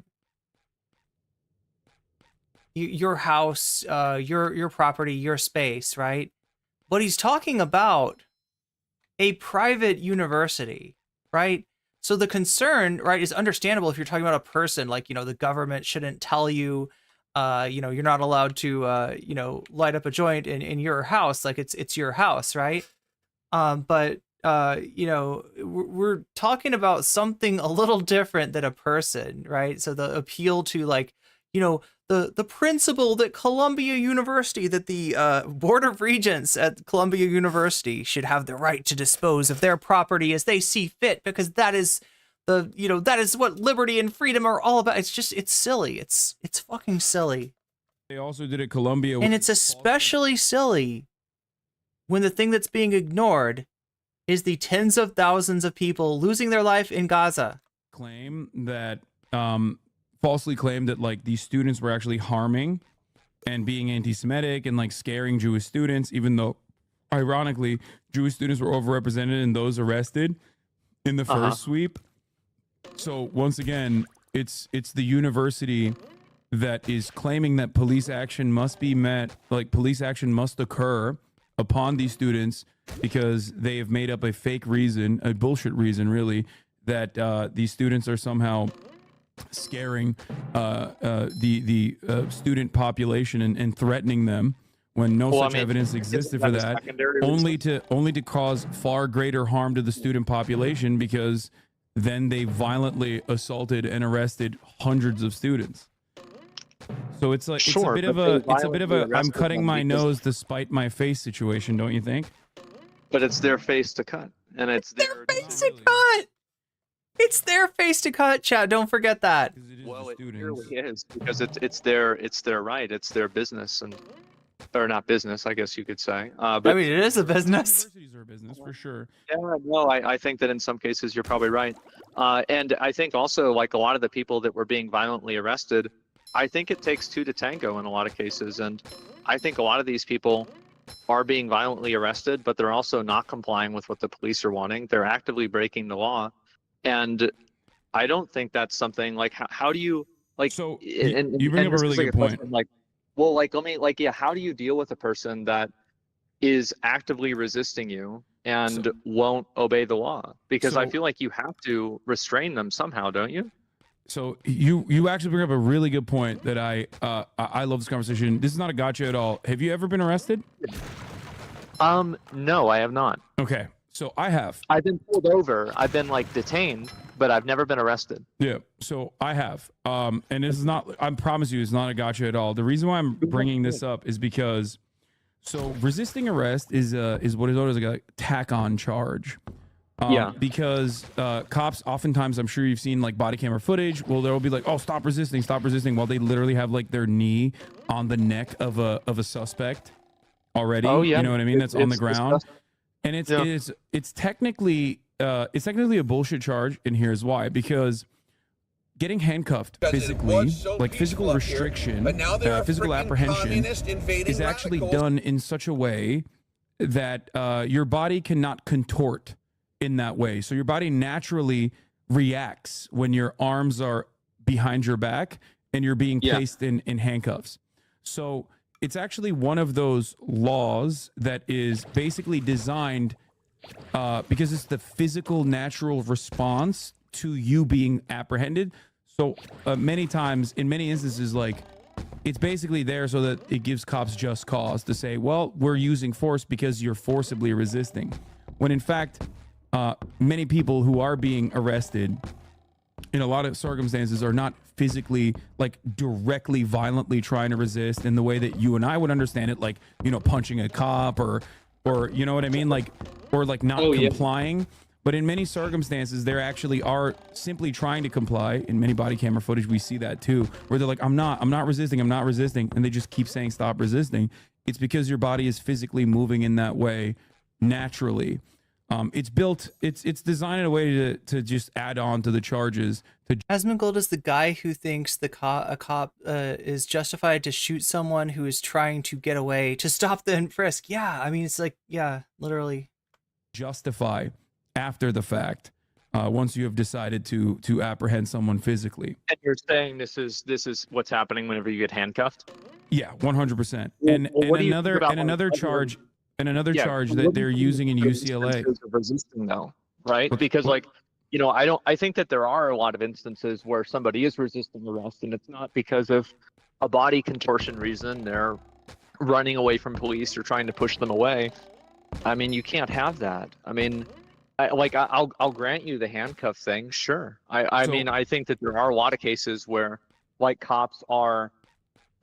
house, your property, your space, right? But he's talking about a private university, right? So the concern, right, is understandable if you're talking about a person, like, you know, the government shouldn't tell you, you know, you're not allowed to, you know, light up a joint in your house, like it's your house, right? But you know, we're talking about something a little different than a person, right? So the appeal to, like, you know, the principle that Columbia University, that the Board of Regents at Columbia University should have the right to dispose of their property as they see fit, because that is the, you know, that is what liberty and freedom are all about. It's just, it's silly. It's fucking silly. They also did at Columbia. And it's especially silly when the thing that's being ignored is the tens of thousands of people losing their life in Gaza. Claim that, falsely claimed that like these students were actually harming and being anti-Semitic and like scaring Jewish students, even though ironically Jewish students were overrepresented in those arrested in the first sweep. So once again, it's the university that is claiming that police action must be met, like police action must occur upon these students because they have made up a fake reason, a bullshit reason really, that these students are somehow scaring the student population and threatening them when no such evidence existed for that, only to cause far greater harm to the student population because then they violently assaulted and arrested hundreds of students. So it's like it's a bit of a I'm cutting my nose to spite my face situation, don't you think? But it's their face to cut, and it's their face to cut. It's their face to cut, Chad. Don't forget that. Well, it really is, because it's their right, it's their business, and or not business, I guess you could say. But I mean, it is a business. Universities are a business for sure. Yeah, no, I think that in some cases you're probably right, and I think also like a lot of the people that were being violently arrested, I think it takes two to tango in a lot of cases, and I think a lot of these people are being violently arrested, but they're also not complying with what the police are wanting. They're actively breaking the law. And I don't think that's something like how do you like? So you bring up a really good point. Like, well, like let me like yeah. How do you deal with a person that is actively resisting you and won't obey the law, because I feel like you have to restrain them somehow, don't you? So you actually bring up a really good point that I love this conversation. This is not a gotcha at all. Have you ever been arrested? No, I have not. Okay, so I have. I've been pulled over. I've been like detained, but I've never been arrested. Yeah, so I have. And this is not. I promise you, it's not a gotcha at all. The reason why I'm bringing this up is because, so resisting arrest is what is known as like a tack-on charge. Because cops oftentimes, I'm sure you've seen like body camera footage. Well, they'll be like, "Oh, stop resisting," while they literally have like their knee on the neck of a suspect already. Oh yeah, you know what I mean? That's on the ground, and Yeah. it's technically a bullshit charge. And here's why: because getting handcuffed physically, like physical restriction, physical apprehension, is actually done in such a way that your body cannot contort in that way. So your body naturally reacts when your arms are behind your back and you're being placed in handcuffs. So it's actually one of those laws that is basically designed because it's the physical natural response to you being apprehended. So many times, in many instances, like, it's basically there so that it gives cops just cause to say, well, we're using force because you're forcibly resisting. When in fact, many people who are being arrested in a lot of circumstances are not physically, like, directly violently trying to resist in the way that you and I would understand it, like, you know, punching a cop or you know what I mean, like, or like not complying. But in many circumstances, there actually are simply trying to comply. In many body camera footage, we see that too, where they're like, I'm not resisting, and they just keep saying stop resisting. It's because your body is physically moving in that way naturally. It's designed in a way to just add on to the charges. Asmongold is the guy who thinks a cop is justified to shoot someone who is trying to get away to stop the frisk. Yeah, I mean, it's like, yeah, literally. Justify after the fact, once you have decided to apprehend someone physically. And you're saying this is what's happening whenever you get handcuffed? Yeah, 100%. And another charge that they're using in UCLA. Of resisting, though, right? Because, like, you know, I think that there are a lot of instances where somebody is resisting arrest, and it's not because of a body contortion reason. They're running away from police or trying to push them away. I mean, you can't have that. I mean, I'll grant you the handcuff thing, sure. I mean, I think that there are a lot of cases where, like, cops are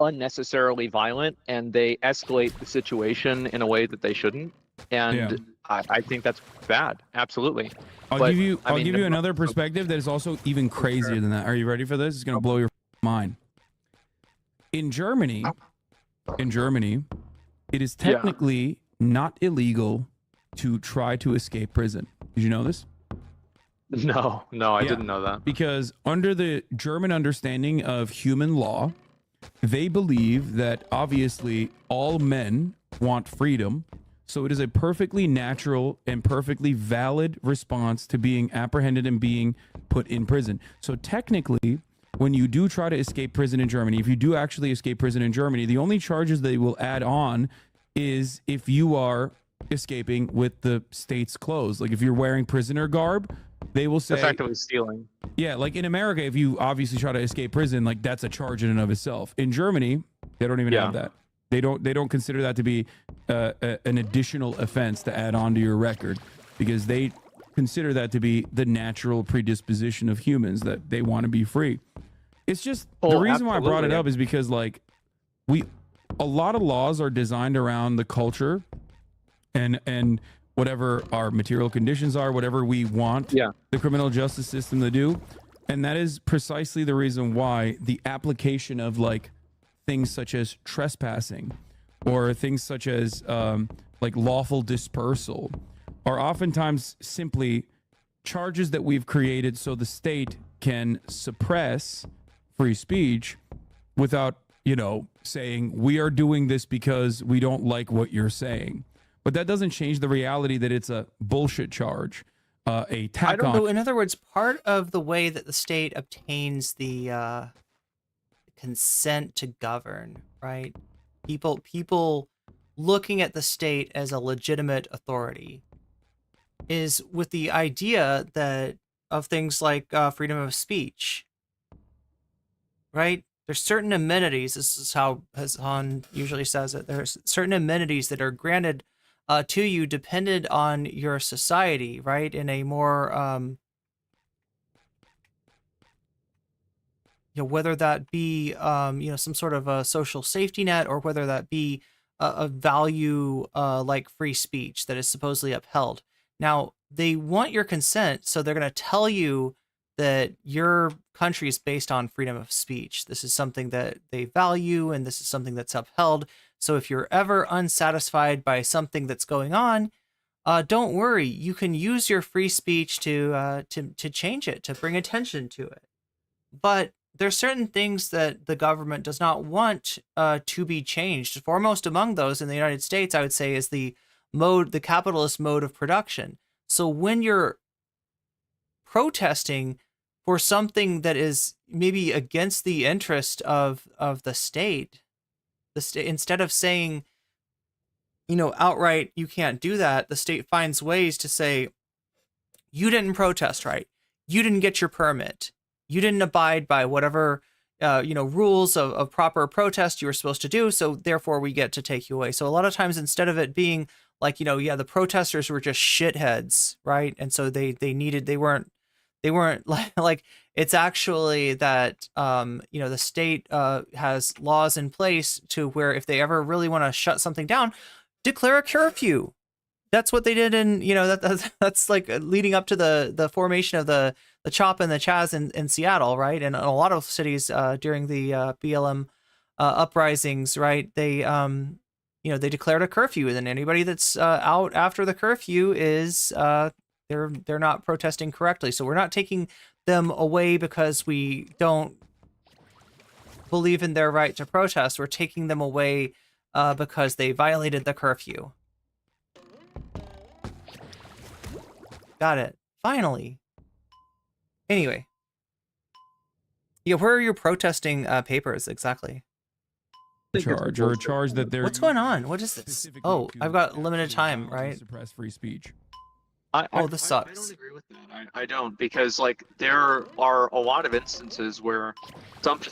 unnecessarily violent and they escalate the situation in a way that they shouldn't, and I think that's bad. Absolutely. I'll give you another perspective that is also even crazier than that. Are you ready for this? It's gonna blow your mind. In Germany, it is technically not illegal to try to escape prison. Did you know this? No, I didn't know that. Because under the German understanding of human law, they believe that obviously all men want freedom. So it is a perfectly natural and perfectly valid response to being apprehended and being put in prison. So technically, when you do try to escape prison in Germany, if you do actually escape prison in Germany, the only charges they will add on is if you are escaping with the state's clothes. Like if you're wearing prisoner garb, they will say effectively stealing. Yeah, like in America, if you obviously try to escape prison, like that's a charge in and of itself. In Germany, they don't even have that. They don't consider that to be an additional offense to add on to your record, because they consider that to be the natural predisposition of humans, that they want to be free. It's just the reason why I brought it up is because, like, a lot of laws are designed around the culture and whatever our material conditions are, whatever we want the criminal justice system to do. And that is precisely the reason why the application of, like, things such as trespassing or things such as like lawful dispersal are oftentimes simply charges that we've created so the state can suppress free speech without, you know, saying we are doing this because we don't like what you're saying. But that doesn't change the reality that it's a bullshit charge, a tack on. I don't know. In other words, part of the way that the state obtains the consent to govern, right? People looking at the state as a legitimate authority is with the idea that of things like freedom of speech, right? There's certain amenities. This is how Hasan usually says it. There's certain amenities that are granted to you dependent on your society, right? In a more whether that be some sort of a social safety net, or whether that be a value like free speech that is supposedly upheld. Now, they want your consent, so they're going to tell you that your country is based on freedom of speech. This is something that they value, and this is something that's upheld. So if you're ever unsatisfied by something that's going on, don't worry. You can use your free speech to change it, to bring attention to it. But there's certain things that the government does not want to be changed. Foremost among those in the United States, I would say, is the capitalist mode of production. So when you're protesting for something that is maybe against the interest of the state, instead of saying, outright, you can't do that, the state finds ways to say, you didn't protest right. You didn't get your permit. You didn't abide by whatever, rules of proper protest you were supposed to do. So therefore we get to take you away. So a lot of times, instead of it being like, the protesters were just shitheads, right? And so they weren't like, it's actually that, the state has laws in place to where if they ever really want to shut something down, declare a curfew. That's what they did in, that's like leading up to the formation of the CHOP and the CHAZ in Seattle, right? And a lot of cities during the BLM uprisings, right? They, they declared a curfew, and then anybody that's out after the curfew is they're not protesting correctly. So we're not taking them away because we don't believe in their right to protest. We're taking them away because they violated the curfew. Got it. Finally. Anyway. Yeah, where are your protesting papers exactly? Charge or a charge that they're. What's going on? What is this? Oh, I've got limited time, right? Suppress free speech. This sucks. I don't agree with that. I don't, because like there are a lot of instances where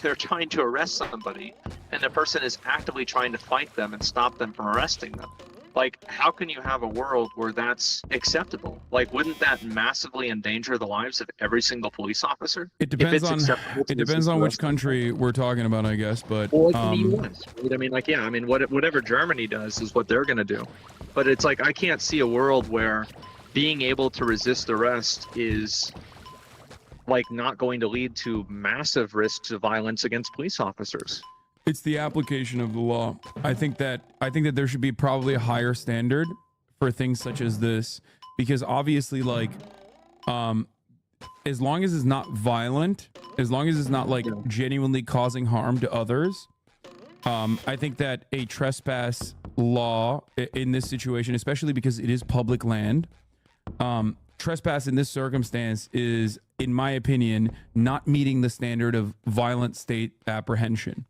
they're trying to arrest somebody and the person is actively trying to fight them and stop them from arresting them. Like, how can you have a world where that's acceptable? Like, wouldn't that massively endanger the lives of every single police officer? It depends on which country we're talking about, I guess. But well, like in the US, right? I mean, like, yeah, I mean, whatever Germany does is what they're gonna do. But it's like, I can't see a world where being able to resist arrest is like not going to lead to massive risks of violence against police officers. It's the application of the law. I think that there should be probably a higher standard for things such as this, because obviously, like, as long as it's not violent, as long as it's not like genuinely causing harm to others, I think that a trespass law in this situation, especially because it is public land, trespass in this circumstance is, in my opinion, not meeting the standard of violent state apprehension.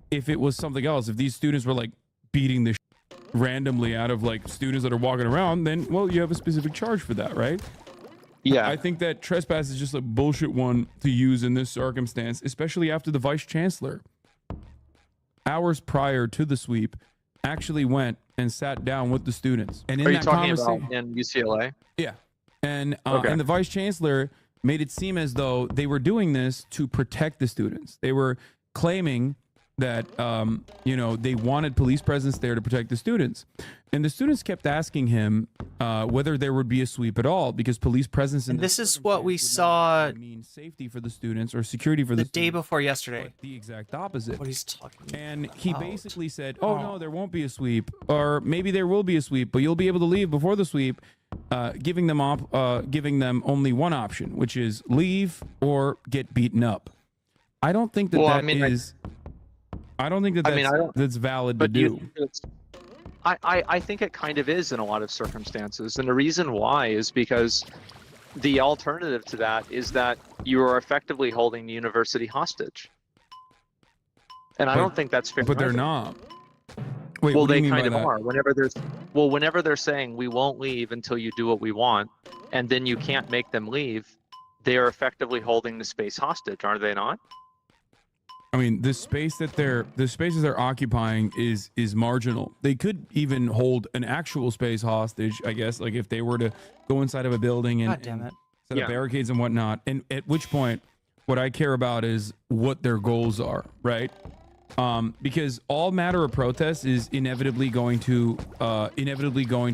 If it was something else, if these students were like beating the randomly out of like students that are walking around, then, well, you have a specific charge for that, right? Yeah. I think that trespass is just a bullshit one to use in this circumstance, especially after the vice chancellor, hours prior to the sweep, actually went and sat down with the students. And in Are you that talking about in UCLA? Yeah. And the vice chancellor made it seem as though they were doing this to protect the students. They were claiming that, they wanted police presence there to protect the students. And the students kept asking him whether there would be a sweep at all, because police presence in this is what we saw mean safety for the students or security for the day before yesterday. The exact opposite. What he's talking about. And he basically said, oh, no, there won't be a sweep, or maybe there will be a sweep, but you'll be able to leave before the sweep, giving them only one option, which is leave or get beaten up. I don't think that I don't think that's valid to do. I think it kind of is in a lot of circumstances. And the reason why is because the alternative to that is that you are effectively holding the university hostage. And I don't think that's fair. But they're not. Wait, well, what do you they mean kind by of that? are. Whenever they're saying we won't leave until you do what we want, and then you can't make them leave, they are effectively holding the space hostage, are they not? I mean, the spaces they're occupying is marginal. They could even hold an actual space hostage, I guess, like if they were to go inside of a building and, God damn it. set up barricades and whatnot. And at which point, what I care about is what their goals are, right? Because all matter of protest is inevitably going to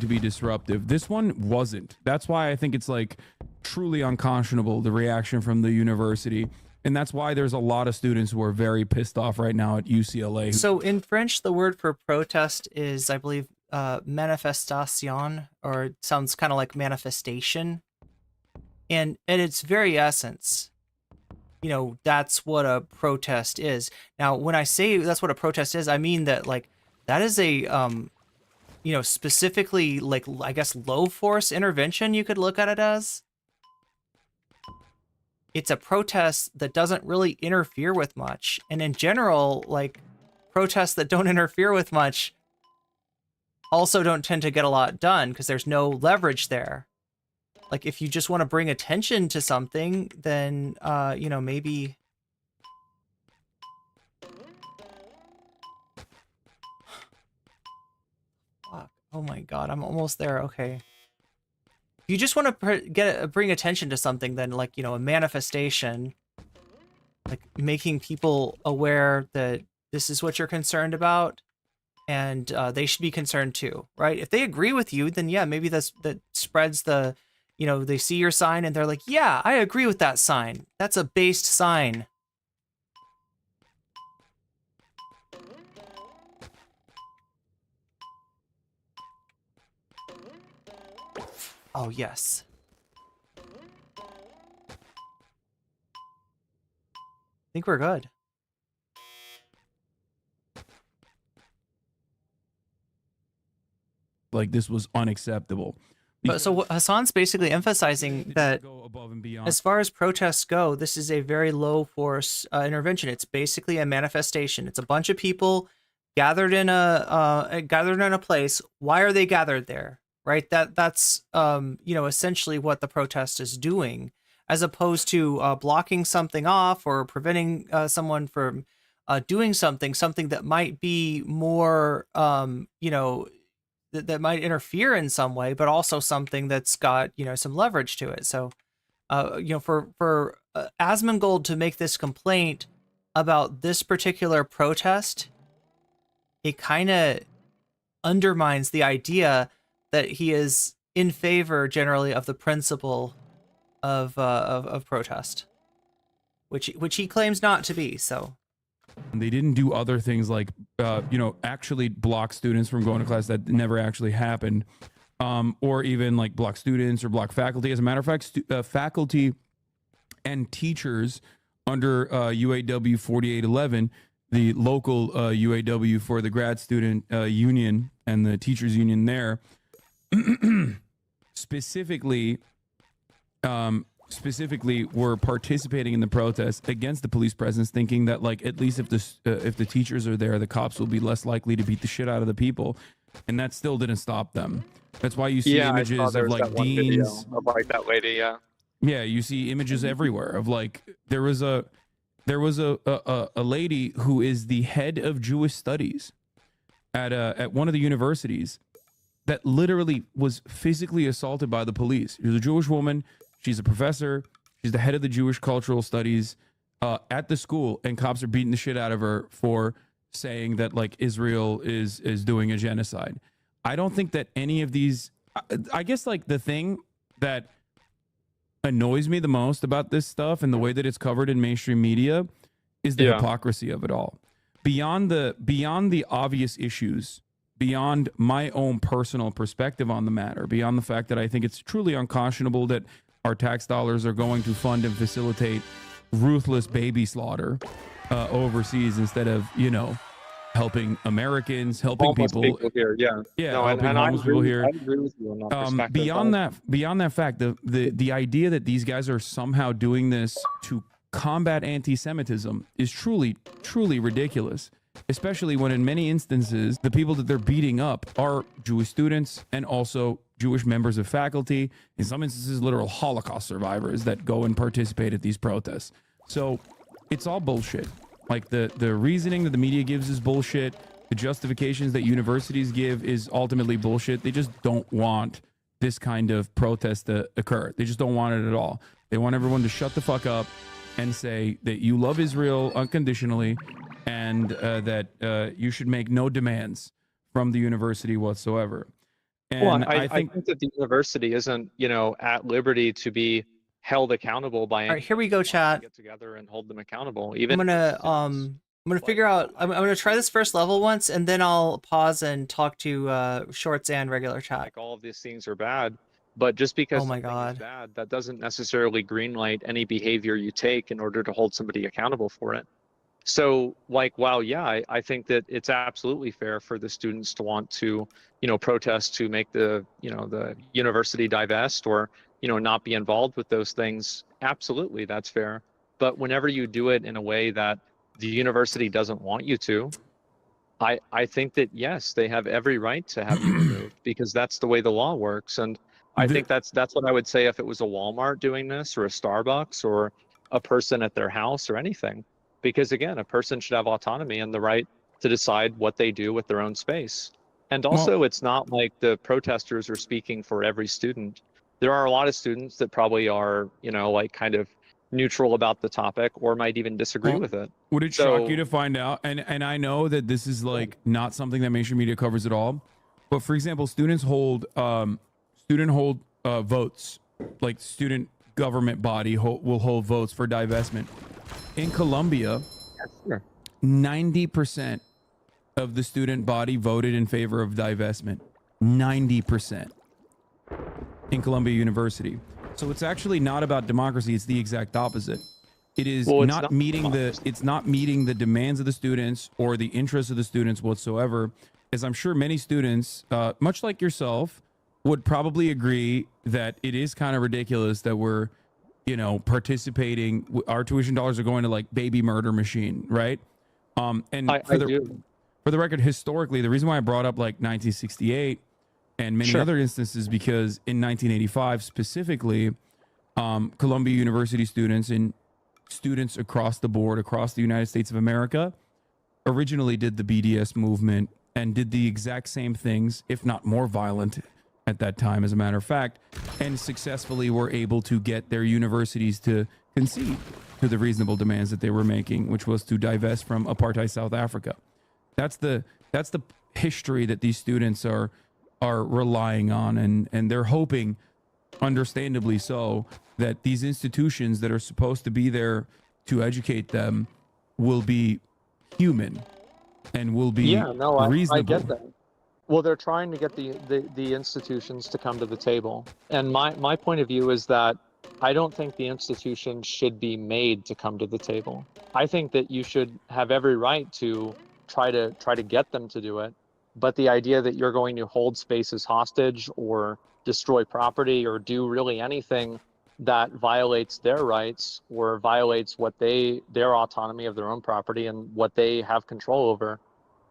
be disruptive. This one wasn't. That's why I think it's like truly unconscionable, the reaction from the university. And that's why there's a lot of students who are very pissed off right now at UCLA. So in French, the word for protest is, I believe, manifestation, or it sounds kind of like manifestation. And at its very essence, you know, that's what a protest is. Now, when I say that's what a protest is, I mean that, like, that is a, you know, specifically, like, I guess, low force intervention, you could look at it as. It's a protest that doesn't really interfere with much. And in general, like, protests that don't interfere with much also don't tend to get a lot done because there's no leverage there. Like, if you just want to bring attention to something, then, you know, maybe... Fuck. Oh my god, I'm almost there. Okay. If you just want to bring attention to something, then, like, you know, a manifestation, like making people aware that this is what you're concerned about, and they should be concerned too, right? If they agree with you, then yeah, maybe that spreads the, you know, they see your sign and they're like, yeah, I agree with that sign. That's a based sign. Oh, yes. I think we're good. Like, this was unacceptable. But so Hassan's basically emphasizing that as far as protests go, this is a very low force intervention. It's basically a manifestation. It's a bunch of people gathered in a place. Why are they gathered there? Right? That's you know, essentially what the protest is doing, as opposed to blocking something off or preventing someone from doing something that might be more you know, that might interfere in some way, but also something that's got, you know, some leverage to it. So, you know, for Asmongold to make this complaint about this particular protest, it kind of undermines the idea that he is in favor generally of the principle of protest, which he claims not to be. So. They didn't do other things like, you know, actually block students from going to class. That never actually happened. Or even like block students or block faculty. As a matter of fact, faculty and teachers under UAW 4811, the local UAW for the grad student union and the teachers union there, specifically were participating in the protest against the police presence, thinking that, like, at least if the teachers are there, the cops will be less likely to beat the shit out of the people, and that still didn't stop them. That's why you see images of like deans, of like that lady. Yeah, you see images everywhere of like there was a lady who is the head of Jewish studies at one of the universities that literally was physically assaulted by the police. She was a Jewish woman. She's a professor. She's the head of the Jewish cultural studies at the school, and cops are beating the shit out of her for saying that, like, Israel is doing a genocide. I don't think that any of these, I guess, like, the thing that annoys me the most about this stuff and the way that it's covered in mainstream media is the hypocrisy of it all. Beyond the obvious issues, beyond my own personal perspective on the matter, beyond the fact that I think it's truly unconscionable that our tax dollars are going to fund and facilitate ruthless baby slaughter overseas instead of, you know, helping Americans, helping people here. Helping homeless people here. I agree with you on that perspective. Beyond that fact, the idea that these guys are somehow doing this to combat anti-Semitism is truly ridiculous. especially when in many instances, the people that they're beating up are Jewish students and also Jewish members of faculty, in some instances, literal Holocaust survivors that go and participate at these protests. So it's all bullshit. Like the reasoning that the media gives is bullshit. The justifications that universities give is ultimately bullshit. They just don't want this kind of protest to occur. They just don't want it at all. They want everyone to shut the fuck up and say that you love Israel unconditionally and that you should make no demands from the university whatsoever. And well, I think that the university isn't, you know, at liberty to be held accountable by. All right, here we go, chat. Get together and hold them accountable. Even I'm gonna figure out. I'm gonna try this first level once, and then I'll pause and talk to shorts and regular chat. Like all of these things are bad, but just because oh my something God. is bad, that doesn't necessarily greenlight any behavior you take in order to hold somebody accountable for it. So, like, while yeah, I think that it's absolutely fair for the students to want to, you know, protest to make the, you know, the university divest or, you know, not be involved with those things. Absolutely, that's fair. But whenever you do it in a way that the university doesn't want you to, I think that yes, they have every right to have you removed because that's the way the law works. And I think that's what I would say if it was a Walmart doing this or a Starbucks or a person at their house or anything. Because again, a person should have autonomy and the right to decide what they do with their own space. And also, it's not like the protesters are speaking for every student. There are a lot of students that probably are, you know, like kind of neutral about the topic or might even disagree with it. Would it shock you to find out? And I know that this is like not something that mainstream media covers at all. But for example, students hold votes, like student government body will hold votes for divestment. In Colombia, 90% of the student body voted in favor of divestment. 90% in Columbia University. So it's actually not about democracy. It's the exact opposite. It is not meeting the demands of the students or the interests of the students whatsoever. As I'm sure many students, much like yourself, would probably agree that it is kind of ridiculous that we're, you know, participating. Our tuition dollars are going to like baby murder machine, right? And for the record, historically, the reason why I brought up like 1968 and many other instances, because in 1985 specifically, Columbia University students and students across the board, across the United States of America, originally did the BDS movement and did the exact same things, if not more violent at that time, as a matter of fact, and successfully were able to get their universities to concede to the reasonable demands that they were making, which was to divest from apartheid South Africa. That's the history that these students are relying on, and they're hoping, understandably so, that these institutions that are supposed to be there to educate them will be human and will be reasonable. I get that. Well, they're trying to get the institutions to come to the table. And my point of view is that I don't think the institutions should be made to come to the table. I think that you should have every right to try to get them to do it. But the idea that you're going to hold spaces hostage or destroy property or do really anything that violates their rights or violates their autonomy of their own property and what they have control over,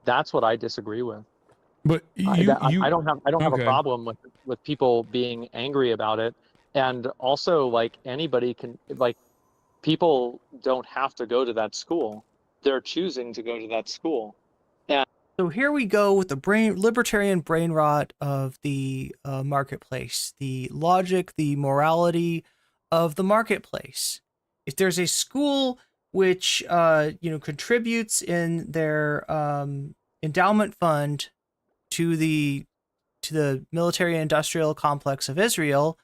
that's what I disagree with. But I don't have a problem with people being angry about it. And also, like, anybody can, like, people don't have to go to that school. They're choosing to go to that school. And so here we go with the libertarian brain rot of the marketplace, the logic, the morality of the marketplace. If there's a school which contributes in their endowment fund to the military industrial complex of Israel,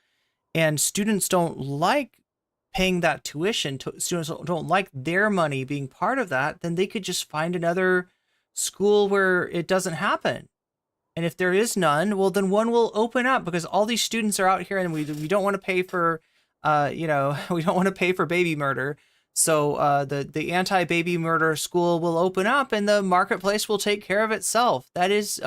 and students don't like paying that tuition, students don't like their money being part of that, then they could just find another school where it doesn't happen. And if there is none, well, then one will open up, because all these students are out here and we don't want to pay for, we don't want to pay for baby murder. So the anti-baby murder school will open up and the marketplace will take care of itself. That is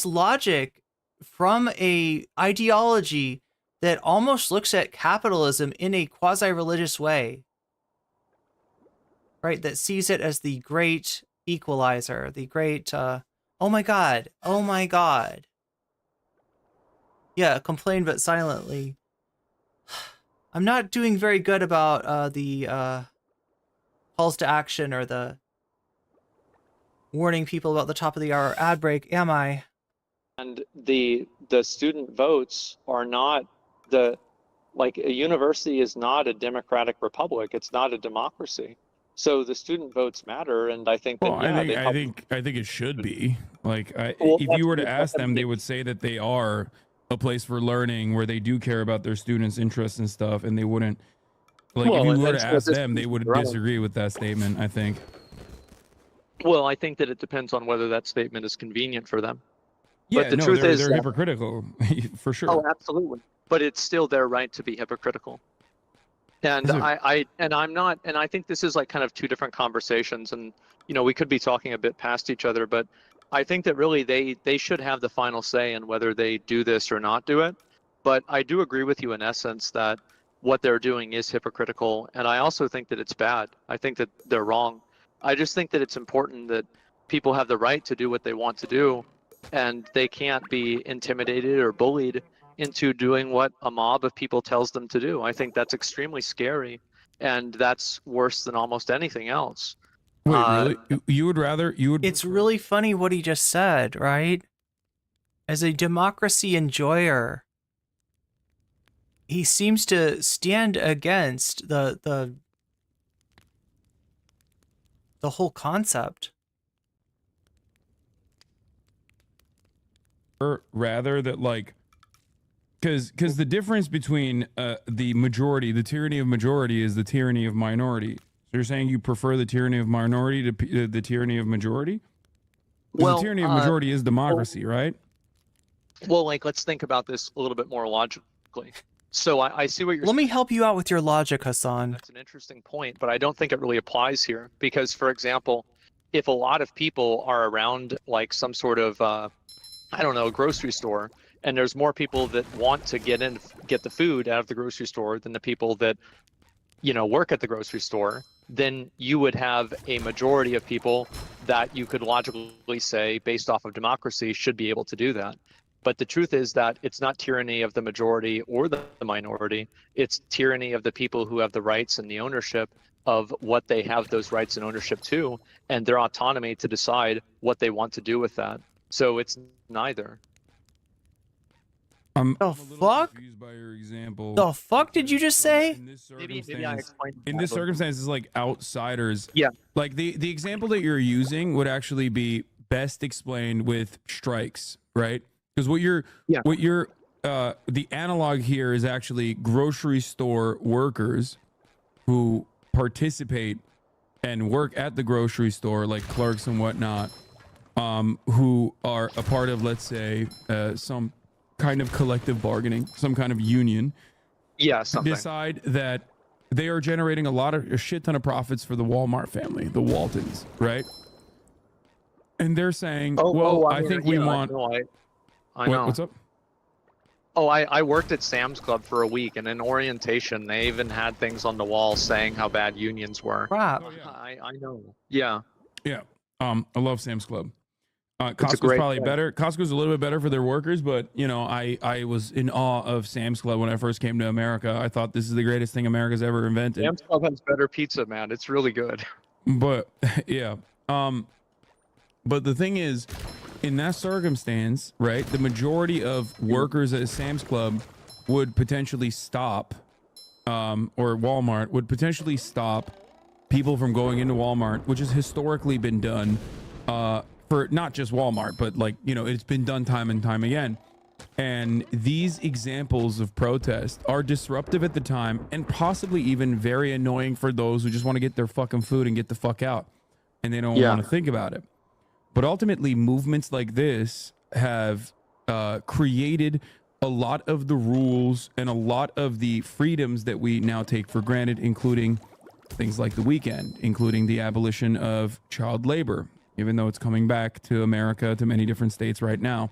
logic from a ideology that almost looks at capitalism in a quasi-religious way, right? That sees it as the great, equalizer, the great, oh my god, oh my god. Yeah, complain but silently. I'm not doing very good about the calls to action or the warning people about the top of the hour ad break, am I? And the student votes are not like a university is not a democratic republic. It's not a democracy. So the student votes matter, and I think that Well, I think it should be. Like, if you were to ask them, they would say that they are a place for learning where they do care about their students' interests and stuff, and they wouldn't. Like, if you were to ask them, they would disagree with that statement, I think. Well, I think that it depends on whether that statement is convenient for them. Yeah, but the no, truth is they're hypocritical, for sure. Oh, absolutely. But it's still their right to be hypocritical. And I'm not, and I think this is like kind of two different conversations, and you know, we could be talking a bit past each other, but I think that really they should have the final say in whether they do this or not do it. But I do agree with you in essence that what they're doing is hypocritical, and I also think that it's bad. I think that they're wrong. I just think that it's important that people have the right to do what they want to do, and they can't be intimidated or bullied into doing what a mob of people tells them to do. I think that's extremely scary, and that's worse than almost anything else. Wait, really? You would It's really funny what he just said, right? As a democracy enjoyer, he seems to stand against the whole concept. Or rather that, like, because the difference between the majority, the tyranny of majority, is the tyranny of minority. So you're saying you prefer the tyranny of minority to the tyranny of majority? Well, the tyranny of majority is democracy, right? Well, like, let's think about this a little bit more logically. So I see what you're saying. Let me help you out with your logic, Hasan. That's an interesting point, but I don't think it really applies here. Because, for example, if a lot of people are around like some sort of, I don't know, grocery store, and there's more people that want to get the food out of the grocery store than the people that, you know, work at the grocery store, then you would have a majority of people that you could logically say, based off of democracy, should be able to do that. But the truth is that it's not tyranny of the majority or the minority. It's tyranny of the people who have the rights and the ownership of what they have those rights and ownership to, and their autonomy to decide what they want to do with that. So it's neither. The fuck? By your example. The fuck did you just say? In this circumstance, it's like outsiders. Yeah. Like the example that you're using would actually be best explained with strikes, right? Because the analog here is actually grocery store workers who participate and work at the grocery store, like clerks and whatnot, who are a part of, let's say, some kind of collective bargaining, some kind of union. Yeah, something. Decide that they are generating a shit ton of profits for the Walmart family, the Waltons, right? And they're saying, I think we want. I know. What's up? Oh, I worked at Sam's Club for a week, and in orientation, they even had things on the wall saying how bad unions were. Crap. Oh, yeah. I know. Yeah. Yeah. I love Sam's Club. Costco's probably better. Costco's a little bit better for their workers, but you know, I was in awe of Sam's Club when I first came to America. I thought this is the greatest thing America's ever invented. Sam's Club has better pizza, man. It's really good. But yeah. But the thing is, in that circumstance, right, the majority of workers at Sam's Club would potentially stop, or Walmart would potentially stop people from going into Walmart, which has historically been done, for not just Walmart, but like, you know, it's been done time and time again. And these examples of protest are disruptive at the time and possibly even very annoying for those who just want to get their fucking food and get the fuck out, and they don't want to think about it. But ultimately, movements like this have created a lot of the rules and a lot of the freedoms that we now take for granted, including things like the weekend, including the abolition of child labor, even though it's coming back to America, to many different states right now.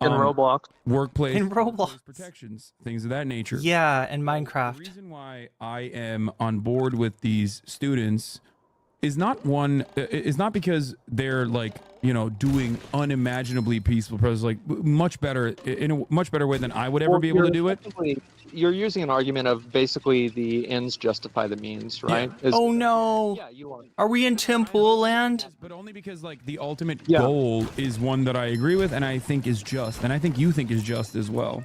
In Roblox. Workplace. In Roblox. Protections, things of that nature. Yeah, and Minecraft. The reason why I am on board with these students is not because they're like, you know, doing unimaginably peaceful protests, like much better in a much better way than I would ever be able to do it. You're using an argument of basically the ends justify the means, right? Yeah. Oh no. Yeah, you are. Are we in Tim Pool land? But only because like the ultimate goal is one that I agree with and I think is just, and I think you think is just as well.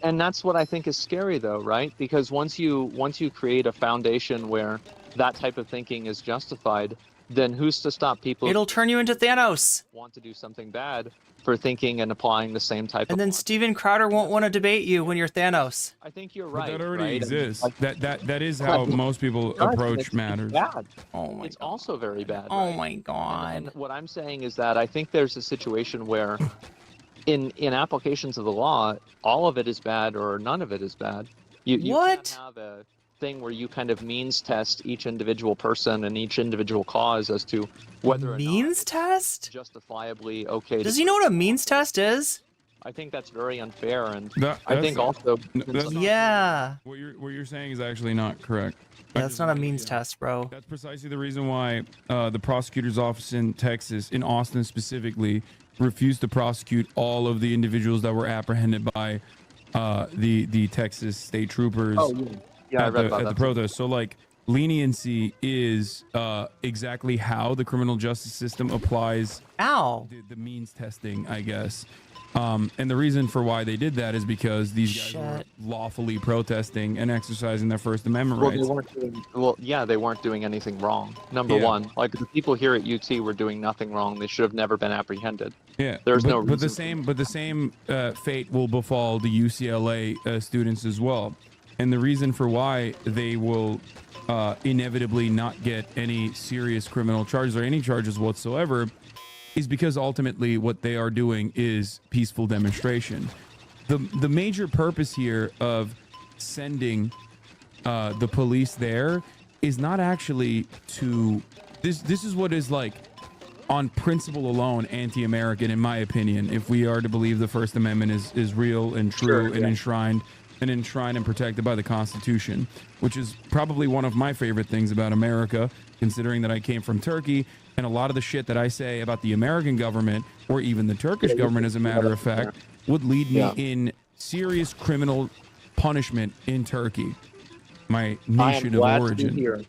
And that's what I think is scary though, right? Because once you create a foundation where that type of thinking is justified, then who's to stop people? It'll turn you into Thanos. Want to do something bad for thinking and applying the same type of. And then Steven Crowder won't want to debate you when you're Thanos. I think you're right. But that already right? exists. Like, that is how most people approach matters. Bad. Oh my it's also very bad. Oh right? my god. And what I'm saying is that I think there's a situation where in applications of the law, all of it is bad or none of it is bad. You can't have a thing where you kind of means test each individual person and each individual cause as to whether or means test justifiably okay. Does he know what a means test is? I think that's very unfair, and I think also yeah. What you're saying is actually not correct. That's not a means test, bro. That's precisely the reason why the prosecutor's office in Texas, in Austin specifically, refused to prosecute all of the individuals that were apprehended by the Texas state troopers. Oh, yeah, I read about at that the protest. So like leniency is exactly how the criminal justice system applies the means testing, I guess. And the reason for why they did that is because these guys were lawfully protesting and exercising their First Amendment rights. They weren't doing anything wrong. Number one, like the people here at UT were doing nothing wrong. They should have never been apprehended. Yeah, there's no reason. But the same fate will befall the UCLA students as well. And the reason for why they will inevitably not get any serious criminal charges or any charges whatsoever is because ultimately what they are doing is peaceful demonstration. The major purpose here of sending the police there is not actually to this is what is like on principle alone anti-American, in my opinion, if we are to believe the First Amendment is real and true and enshrined and protected by the Constitution, which is probably one of my favorite things about America, considering that I came from Turkey, and a lot of the shit that I say about the American government, or even the Turkish government as a matter of fact, would lead me in serious criminal punishment in Turkey, my nation of origin.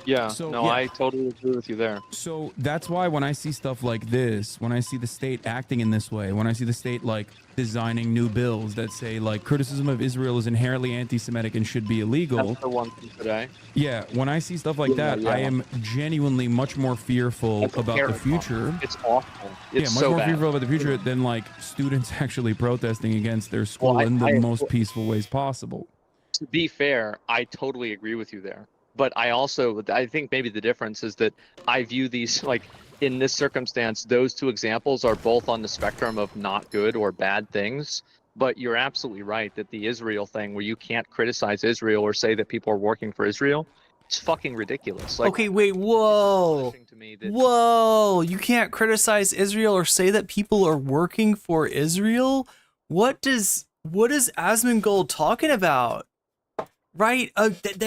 Yeah, So, I totally agree with you there. So that's why when I see stuff like this, when I see the state acting in this way, when I see the state like designing new bills that say like criticism of Israel is inherently anti-Semitic and should be illegal. That's the one from today. Yeah, when I see stuff like that, I am genuinely much more fearful about the future. It's awful. It's much more fearful about the future than like students actually protesting against their school in the most peaceful ways possible. To be fair, I totally agree with you there. But I think maybe the difference is that I view these, like, in this circumstance, those two examples are both on the spectrum of not good or bad things. But you're absolutely right that the Israel thing, where you can't criticize Israel or say that people are working for Israel, it's fucking ridiculous. Like, okay, wait, whoa. Whoa, you can't criticize Israel or say that people are working for Israel? What is Asmongold talking about? Right,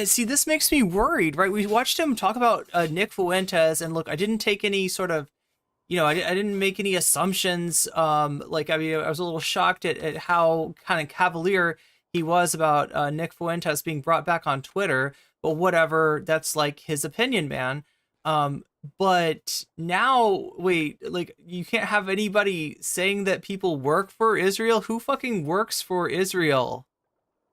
see, this makes me worried, right? We watched him talk about Nick Fuentes, and look, I didn't take any sort of, I didn't make any assumptions. I was a little shocked at how kind of cavalier he was about Nick Fuentes being brought back on Twitter, but whatever, that's like his opinion, man. But now, wait, like, you can't have anybody saying that people work for Israel. Who fucking works for Israel?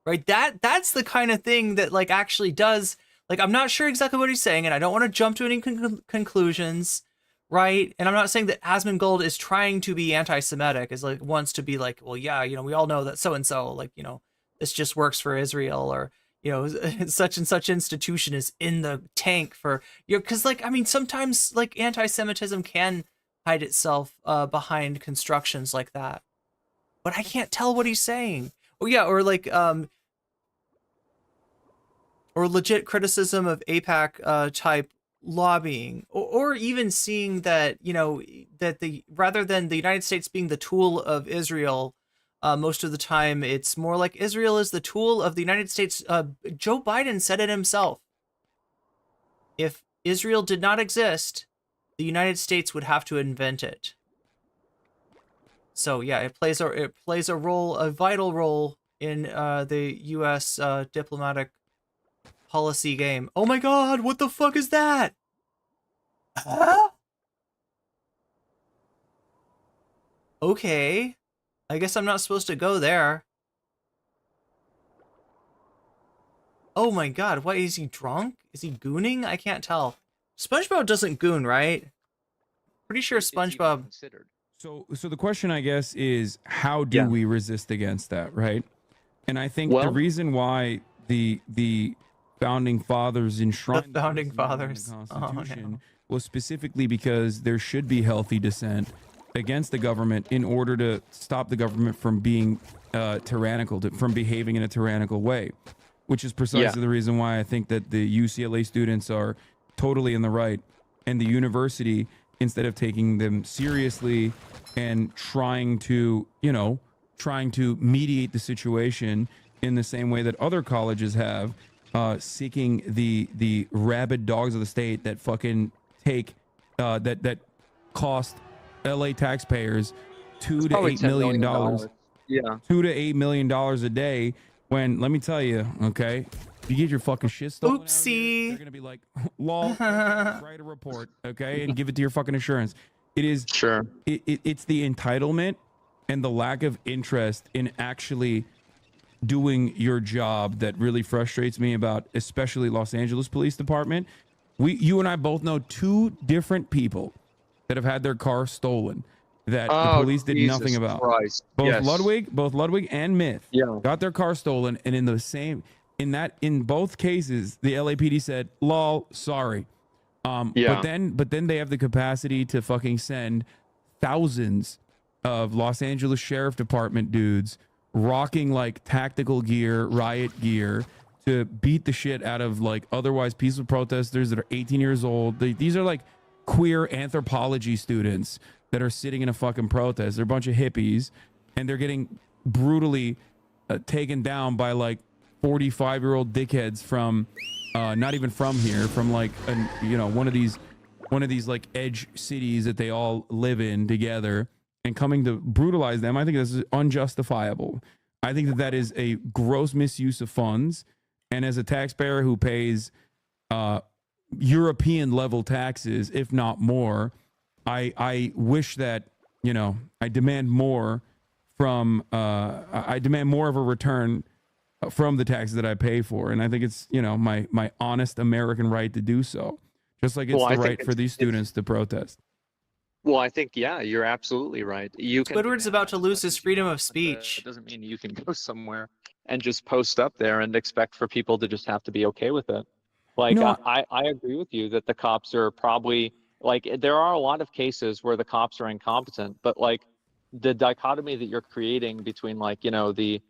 Right, that's the kind of thing that like actually does, like, I'm not sure exactly what he's saying, and I don't want to jump to any conclusions, right? And I'm not saying that Asmongold is trying to be anti-Semitic, is like wants to be like, well, yeah, we all know that so and so, like, this just works for Israel, or such and such institution is in the tank for because like, I mean, sometimes like anti-Semitism can hide itself behind constructions like that, but I can't tell what he's saying. Oh yeah, or like or legit criticism of AIPAC type lobbying, or even seeing that that rather than the United States being the tool of Israel, most of the time it's more like Israel is the tool of the United States. Joe Biden said it himself. If Israel did not exist, the United States would have to invent it. So yeah, it plays a role, a vital role in the U.S. Diplomatic policy game. Oh my God, what the fuck is that? Huh? Okay, I guess I'm not supposed to go there. Oh my God, what, is he drunk? Is he gooning? I can't tell. SpongeBob doesn't goon, right? Pretty sure SpongeBob. So the question, I guess, is how do we resist against that, right? And I think the reason why the founding fathers enshrined The founding First Amendment fathers. in the Constitution was specifically because there should be healthy dissent against the government in order to stop the government from being tyrannical, from behaving in a tyrannical way, which is precisely the reason why I think that the UCLA students are totally in the right, and the university, instead of taking them seriously and trying to mediate the situation in the same way that other colleges have, seeking the rabid dogs of the state that fucking take that cost LA taxpayers $2 to $8 million, $2 to $8 million a day. When, let me tell you, okay, if you get your fucking shit stolen out here, they're gonna be like, lol, write a report, okay, and give it to your fucking insurance. It is it's the entitlement and the lack of interest in actually doing your job that really frustrates me about, especially Los Angeles Police Department. You and I both know two different people that have had their car stolen that the police did nothing about. Both Ludwig and Myth got their car stolen, and in both cases the LAPD said, lol, sorry. But then they have the capacity to fucking send thousands of Los Angeles Sheriff Department dudes rocking like tactical gear, riot gear, to beat the shit out of like otherwise peaceful protesters that are 18 years old. These are like queer anthropology students that are sitting in a fucking protest. They're a bunch of hippies, and they're getting brutally taken down by like 45-year-old dickheads from not even from here, from like one of these like edge cities that they all live in together, and coming to brutalize them. I think this is unjustifiable. I think that is a gross misuse of funds, and as a taxpayer who pays European level taxes, if not more, I wish that, I demand more from I demand more of a return from the taxes that I pay for. And I think it's, my honest American right to do so, just like it's the right for these students to protest. Well, I think, you're absolutely right. Squidward's about to lose his freedom of speech. It doesn't mean you can go somewhere and just post up there and expect for people to just have to be okay with it. Like, no. I agree with you that the cops are probably, like, there are a lot of cases where the cops are incompetent, but like the dichotomy that you're creating between like, the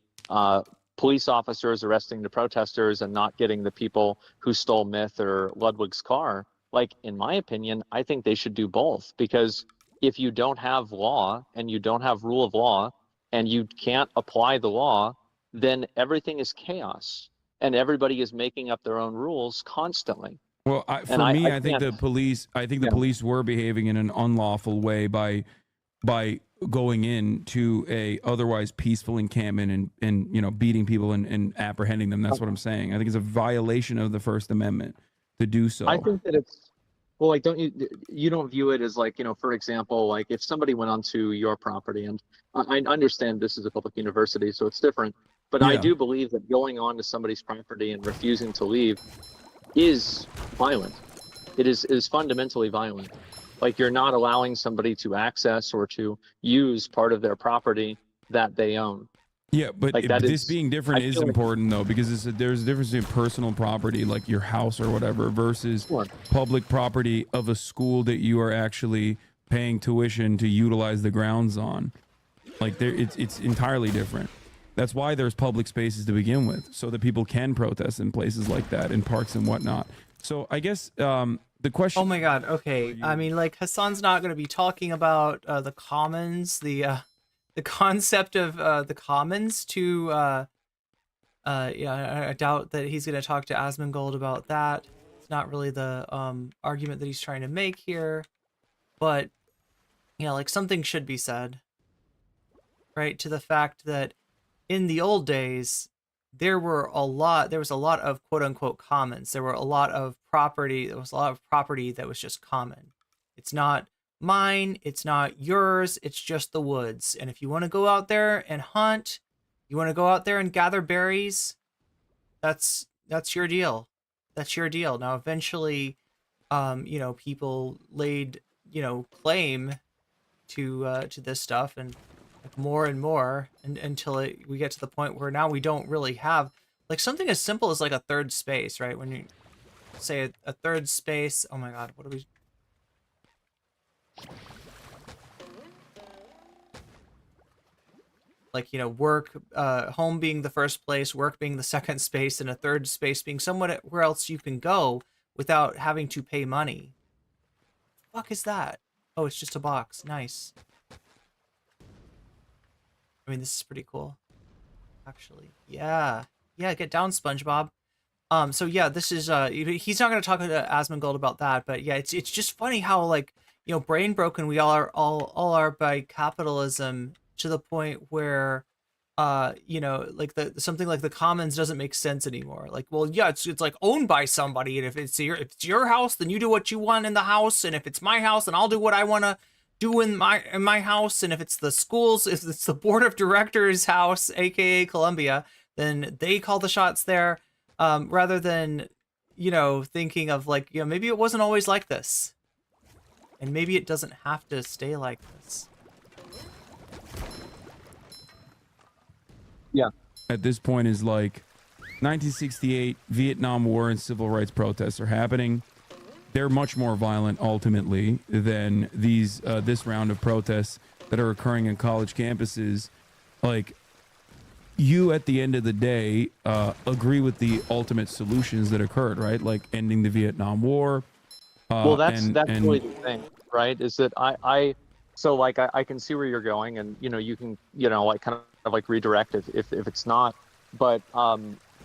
police officers arresting the protesters and not getting the people who stole Myth or Ludwig's car, like, in my opinion, I think they should do both, because if you don't have law and you don't have rule of law and you can't apply the law, then everything is chaos and everybody is making up their own rules constantly. Well, I think the police were behaving in an unlawful way by going into a otherwise peaceful encampment and beating people and apprehending them. That's what I'm saying. I think it's a violation of the First Amendment to do so. I think that it's, well, like, you don't view it as like, for example, like if somebody went onto your property, and I understand this is a public university, so it's different, but I do believe that going on to somebody's property and refusing to leave is violent. It is fundamentally violent. Like, you're not allowing somebody to access or to use part of their property that they own. Yeah, but like this being different is important, though, because there's a difference in personal property, like your house or whatever, versus public property of a school that you are actually paying tuition to utilize the grounds on. Like, it's entirely different. That's why there's public spaces to begin with, so that people can protest in places like that, in parks and whatnot. So I guess the question. Oh my God. Okay. I mean, like, Hasan's not going to be talking about the commons, the concept of the commons I doubt that he's going to talk to Asmongold about that. He's not really the argument that he's trying to make here, but you know, like something should be said, right? To the fact that in the old days, there was a lot of quote unquote commons. There were a lot of property. There was a lot of property that was just common. It's not mine. It's not yours. It's just the woods. And if you want to go out there and hunt, you want to go out there and gather berries, that's your deal. That's your deal. Now, eventually, you know, people laid, you know, claim to this stuff, and like more and more, until we get to the point where now we don't really have like something as simple as like a third space, right? When you say a third space, oh my god, what do we? Like, you know, work, home being the first place, work being the second space, and a third space being somewhere where else you can go without having to pay money. Fuck is that? Oh, it's just a box. Nice. I mean, this is pretty cool, actually. Yeah, get down, SpongeBob. So yeah, this is he's not going to talk to Asmongold about that, but yeah, it's just funny how, like, you know, brain broken we all are by capitalism, to the point where you know, like something like the commons doesn't make sense anymore. Like, well, yeah, it's like owned by somebody, and if it's your house, then you do what you want in the house, and if it's my house, then I'll do what I want to do in my house, and if it's the schools, if it's the board of directors house, aka Columbia, then they call the shots there, rather than, you know, thinking of like, you know, maybe it wasn't always like this, and maybe it doesn't have to stay like this. Yeah. At this point is like 1968, Vietnam War and civil rights protests are happening. They're much more violent ultimately than this round of protests that are occurring in college campuses. Like, you at the end of the day agree with the ultimate solutions that occurred, right? Like ending the Vietnam War. Well, that's really the thing, right? Is that so like I can see where you're going, and you know, you can, you know, like kind of like redirect if it's not, but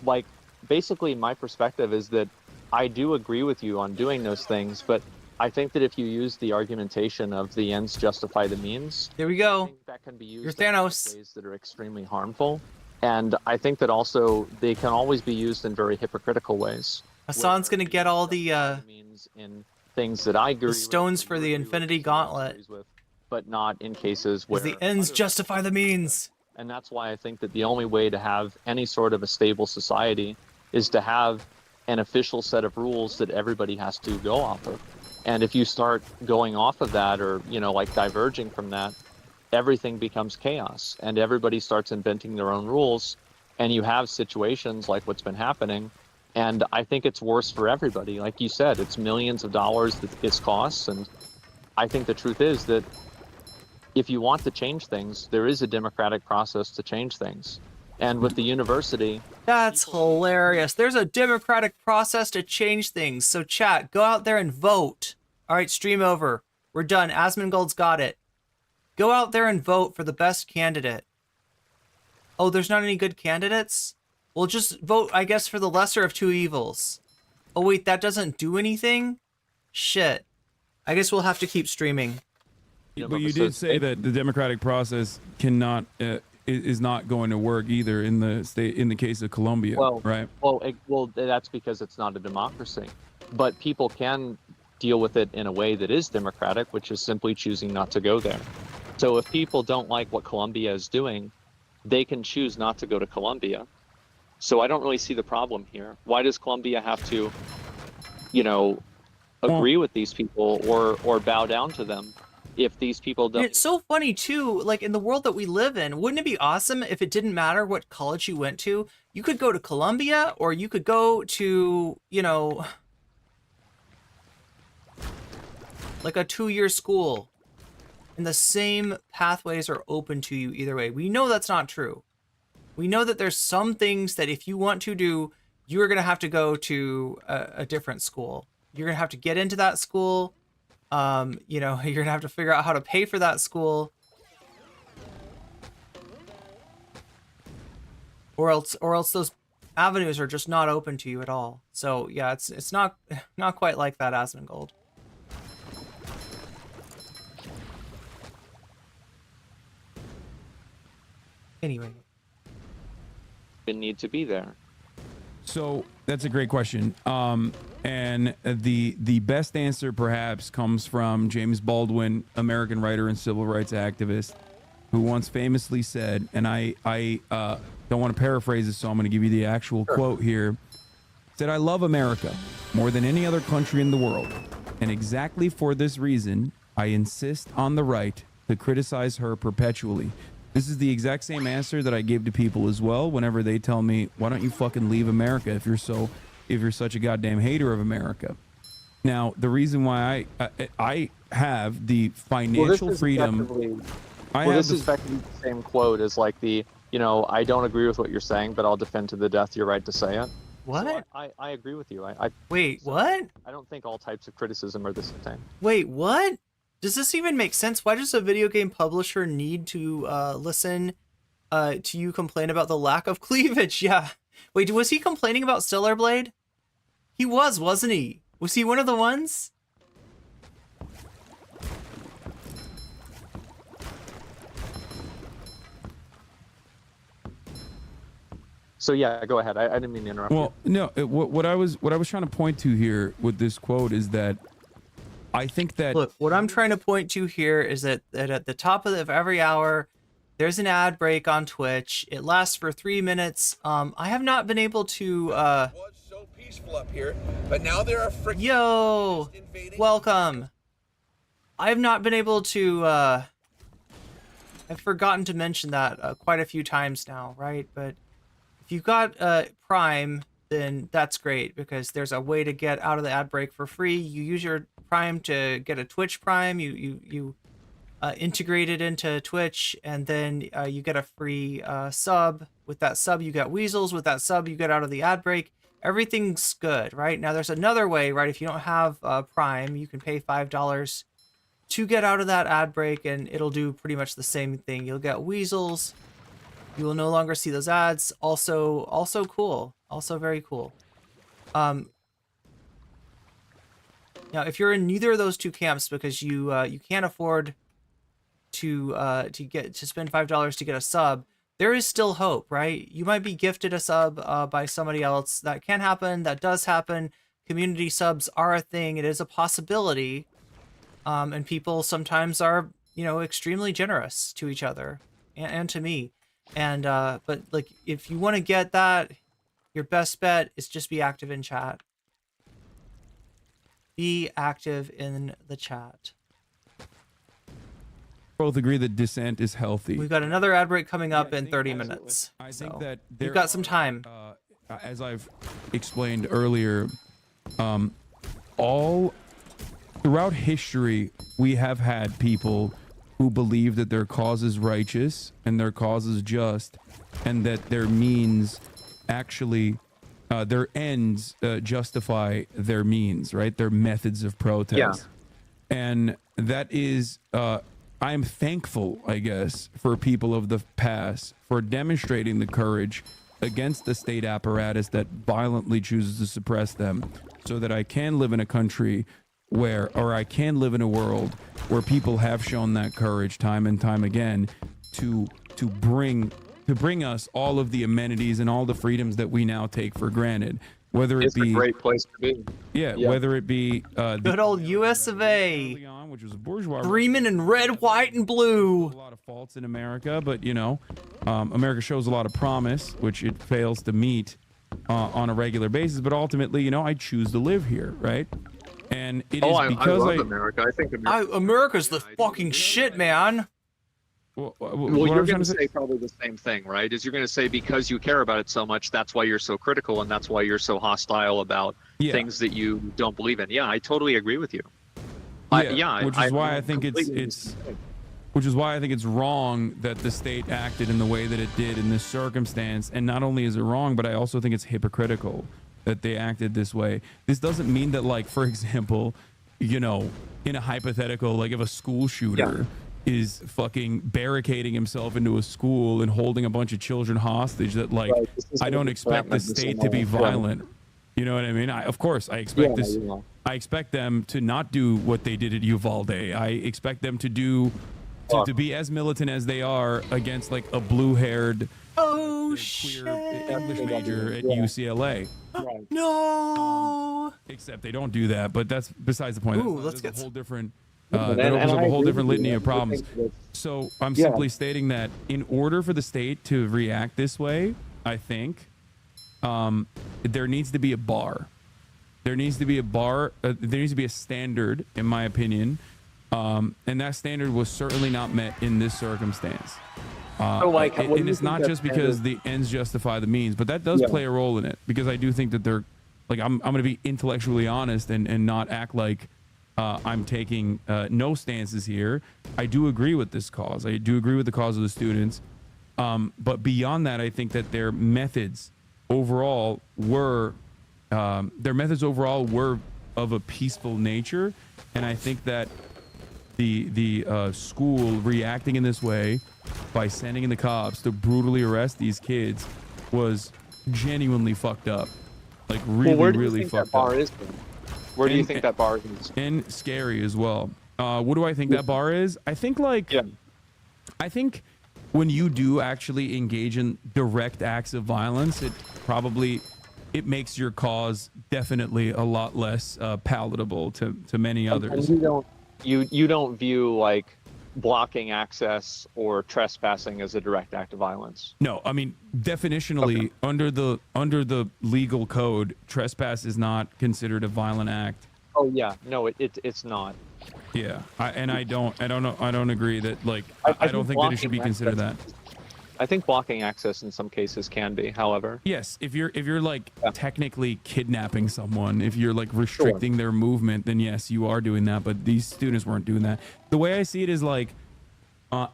like basically my perspective is that I do agree with you on doing those things, but I think that if you use the argumentation of the ends justify the means, there we go. I think that can be used You're Thanos. in ways that are extremely harmful, and I think that also they can always be used in very hypocritical ways. Hassan's gonna get all the means in things that I agree the stones for the Infinity Gauntlet, but not in cases where the ends justify the means. And that's why I think that the only way to have any sort of a stable society is to have an official set of rules that everybody has to go off of. And if you start going off of that, or, you know, like diverging from that, everything becomes chaos and everybody starts inventing their own rules, and you have situations like what's been happening. And I think it's worse for everybody. Like you said, it's millions of dollars that this costs. And I think the truth is that if you want to change things, there is a democratic process to change things. And with the university... That's hilarious. There's a democratic process to change things. So chat, go out there and vote. All right, stream over. We're done. Asmongold's got it. Go out there and vote for the best candidate. Oh, there's not any good candidates? Well, just vote, I guess, for the lesser of two evils. Oh, wait, that doesn't do anything? Shit. I guess we'll have to keep streaming. But you did say that the democratic process cannot is not going to work either in the state, in the case of Colombia, right? Well, that's because it's not a democracy. But people can deal with it in a way that is democratic, which is simply choosing not to go there. So if people don't like what Colombia is doing, they can choose not to go to Colombia. So I don't really see the problem here. Why does Colombia have to, you know, agree with these people or bow down to them? If these people don't... And it's so funny too, like in the world that we live in, wouldn't it be awesome if it didn't matter what college you went to? You could go to Columbia, or you could go to, you know, like a 2-year school, and the same pathways are open to you either way. We know that's not true. We know that there's some things that if you want to do, you're going to have to go to a different school. You're going to have to get into that school. You know, you're gonna have to figure out how to pay for that school, or else those avenues are just not open to you at all. So yeah, it's not quite like that, Asmongold. Anyway, You need to be there. So that's a great question. And the best answer perhaps comes from James Baldwin, American writer and civil rights activist, who once famously said, and I don't want to paraphrase this, so I'm going to give you the actual quote here. Said, "I love America more than any other country in the world, and exactly for this reason, I insist on the right to criticize her perpetually." This is the exact same answer that I give to people as well whenever they tell me, "Why don't you fucking leave America if you're such a goddamn hater of America?" Now, the reason why I have the financial freedom. This is effectively the same quote as like the, I don't agree with what you're saying, but I'll defend to the death your right to say it. What? So I agree with you. Wait, what? I don't think all types of criticism are the same. Wait, what? Does this even make sense? Why does a video game publisher need to listen to you complain about the lack of cleavage? Yeah. Wait, was he complaining about Stellar Blade? He was, wasn't he? Was he one of the ones? So yeah, go ahead. I didn't mean to interrupt. Well, no. What I was trying to point to here with this quote is that I think that, look, what I'm trying to point to here is that at the top of every hour, there's an ad break on Twitch. It lasts for 3 minutes. I have not been able to. Was so peaceful up here, but now there are freaking. Yo, welcome. I have not been able to. I've forgotten to mention that quite a few times now, right? But if you've got Prime, then that's great because there's a way to get out of the ad break for free. You use your Prime to get a Twitch Prime. You integrate it into Twitch, and then you get a free sub. With that sub, you get Weasels. With that sub, you get out of the ad break. Everything's good, right? Now, there's another way, right? If you don't have Prime, you can pay $5 to get out of that ad break, and it'll do pretty much the same thing. You'll get Weasels. You will no longer see those ads. Also cool. Also very cool. Now, if you're in neither of those two camps because you can't afford to spend $5 to get a sub, there is still hope, right? You might be gifted a sub by somebody else. That can happen. That does happen. Community subs are a thing. It is a possibility. And people sometimes are, extremely generous to each other and to me. And but like, if you want to get that, your best bet is just be active in chat. Be active in the chat. both agree that dissent is healthy. We've got another ad break coming up in 30 minutes. I think that you've got some time. As I've explained earlier, all throughout history, we have had people who believe that their cause is righteous and their cause is just, and that their means actually, their ends justify their means, right? Their methods of protest. Yeah. And that is, I am thankful, I guess, for people of the past for demonstrating the courage against the state apparatus that violently chooses to suppress them, so that I can live in a country where, or I can live in a world where people have shown that courage time and time again to bring us all of the amenities and all the freedoms that we now take for granted. Whether it be a great place to be. Yeah, whether it be good old US of A, which was bourgeois, dreaming in red, white, and blue. A lot of faults in America, but you know, America shows a lot of promise, which it fails to meet on a regular basis. But ultimately, you know, I choose to live here, right? And it is because I love America. I think America's the fucking shit, man. Well, you're going to say probably the same thing, right? Is you're going to say because you care about it so much, that's why you're so critical, and that's why you're so hostile about things that you don't believe in. Yeah, I totally agree with you. Which is why I think it's wrong that the state acted in the way that it did in this circumstance. And not only is it wrong, but I also think it's hypocritical that they acted this way. This doesn't mean that, like, for example, you know, in a hypothetical, like if a school shooter is fucking barricading himself into a school and holding a bunch of children hostage, that like I don't expect the state to be violent. You know what I mean? Of course I expect this. I expect them to not do what they did at Uvalde. I expect them to do to be as militant as they are against like a blue-haired queer English major at UCLA. No. Except they don't do that, but that's besides the point. Ooh, That's a whole different that opens up a whole different litany of problems. So I'm simply stating that in order for the state to react this way, I think there needs to be a bar. There needs to be a bar. There needs to be a standard, in my opinion, and that standard was certainly not met in this circumstance. And it's not just because the ends justify the means, but that does play a role in it, because I do think that they're like, I'm going to be intellectually honest and not act like I'm taking no stances here. I do agree with this cause. I do agree with the cause of the students. But beyond that, I think that their methods overall were of a peaceful nature. And I think that the school reacting in this way by sending in the cops to brutally arrest these kids was genuinely fucked up. Like really fucked up. Where do you think that bar is? And scary as well. What do I think that bar is? I think I think when you do actually engage in direct acts of violence, it makes your cause definitely a lot less palatable to many others. And you don't view like blocking access or trespassing as a direct act of violence? No, I mean definitionally under the legal code, trespass is not considered a violent act. Oh yeah, no, it's not. Yeah, I don't agree that like I don't think that it should be considered that. I think blocking access in some cases can be, however. Yes, if you're like technically kidnapping someone, if you're like restricting their movement, then yes, you are doing that. But these students weren't doing that. The way I see it is like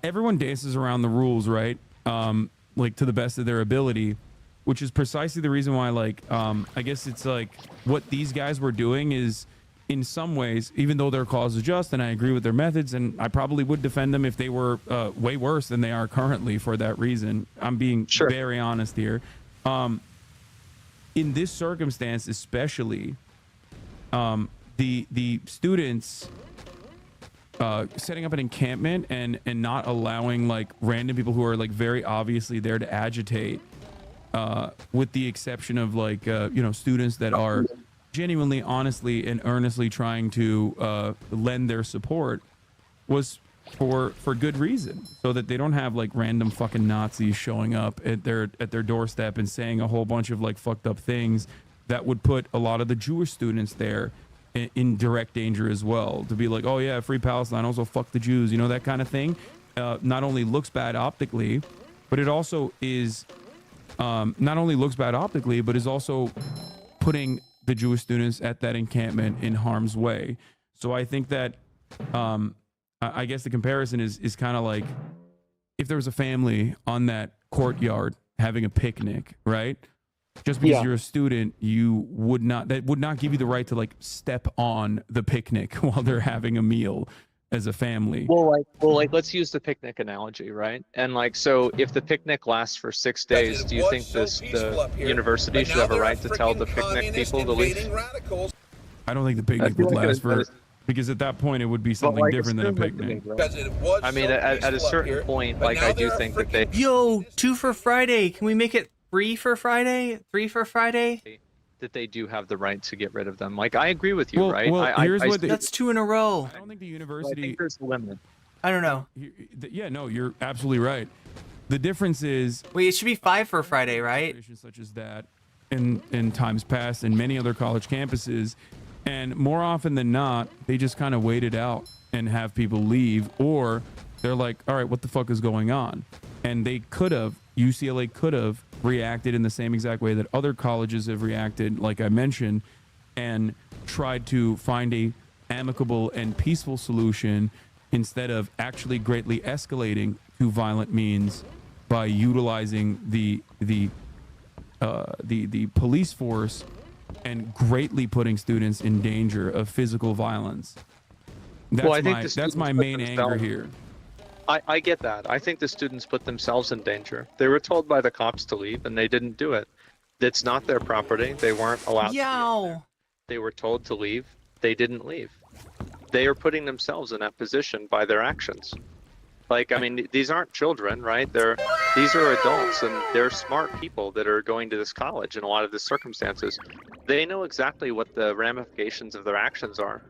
everyone dances around the rules, right? Like to the best of their ability, which is precisely the reason why like I guess it's like what these guys were doing is, in some ways, even though their cause is just, and I agree with their methods, and I probably would defend them if they were way worse than they are currently for that reason. I'm being very honest here. In this circumstance, especially, the students setting up an encampment and not allowing like random people who are like very obviously there to agitate, with the exception of like students that are genuinely, honestly, and earnestly trying to lend their support, was for good reason, so that they don't have like random fucking Nazis showing up at their doorstep and saying a whole bunch of like fucked up things that would put a lot of the Jewish students there in direct danger as well. To be like, oh yeah, free Palestine, also fuck the Jews, that kind of thing. Not only looks bad optically, but it also is not only looks bad optically, but is also putting the Jewish students at that encampment in harm's way. So I think that I guess the comparison is kind of like if there was a family on that courtyard having a picnic, right? Just because you're a student, that would not give you the right to like step on the picnic while they're having a meal as a family. Well, let's use the picnic analogy, right? And like, so if the picnic lasts for 6 days, do you think the university should have a right to tell the picnic people to leave? I don't think the picnic would last because at that point it would be something different than a picnic. I mean, at a certain point, like I do think that they... Yo, 2 for Friday. Can we make it 3 for Friday? 3 for Friday? That they do have the right to get rid of them. Like, I agree with you, right? That's 2 in a row. I don't think the university... I think there's a limit. I don't know. Yeah, no, you're absolutely right. The difference is... Wait, it should be 5 for Friday, right? Such as that in times past and many other college campuses. And more often than not, they just kind of wait it out and have people leave. Or they're like, all right, what the fuck is going on? And they could have... UCLA could have reacted in the same exact way that other colleges have reacted, like I mentioned, and tried to find a amicable and peaceful solution instead of actually greatly escalating to violent means by utilizing the police force and greatly putting students in danger of physical violence. That's my main anger here. I get that. I think the students put themselves in danger. They were told by the cops to leave, and they didn't do it. It's not their property. They weren't allowed to be out there. They were told to leave. They didn't leave. They are putting themselves in that position by their actions. Like, I mean, these aren't children, right? These are adults, and they're smart people that are going to this college in a lot of the circumstances. They know exactly what the ramifications of their actions are.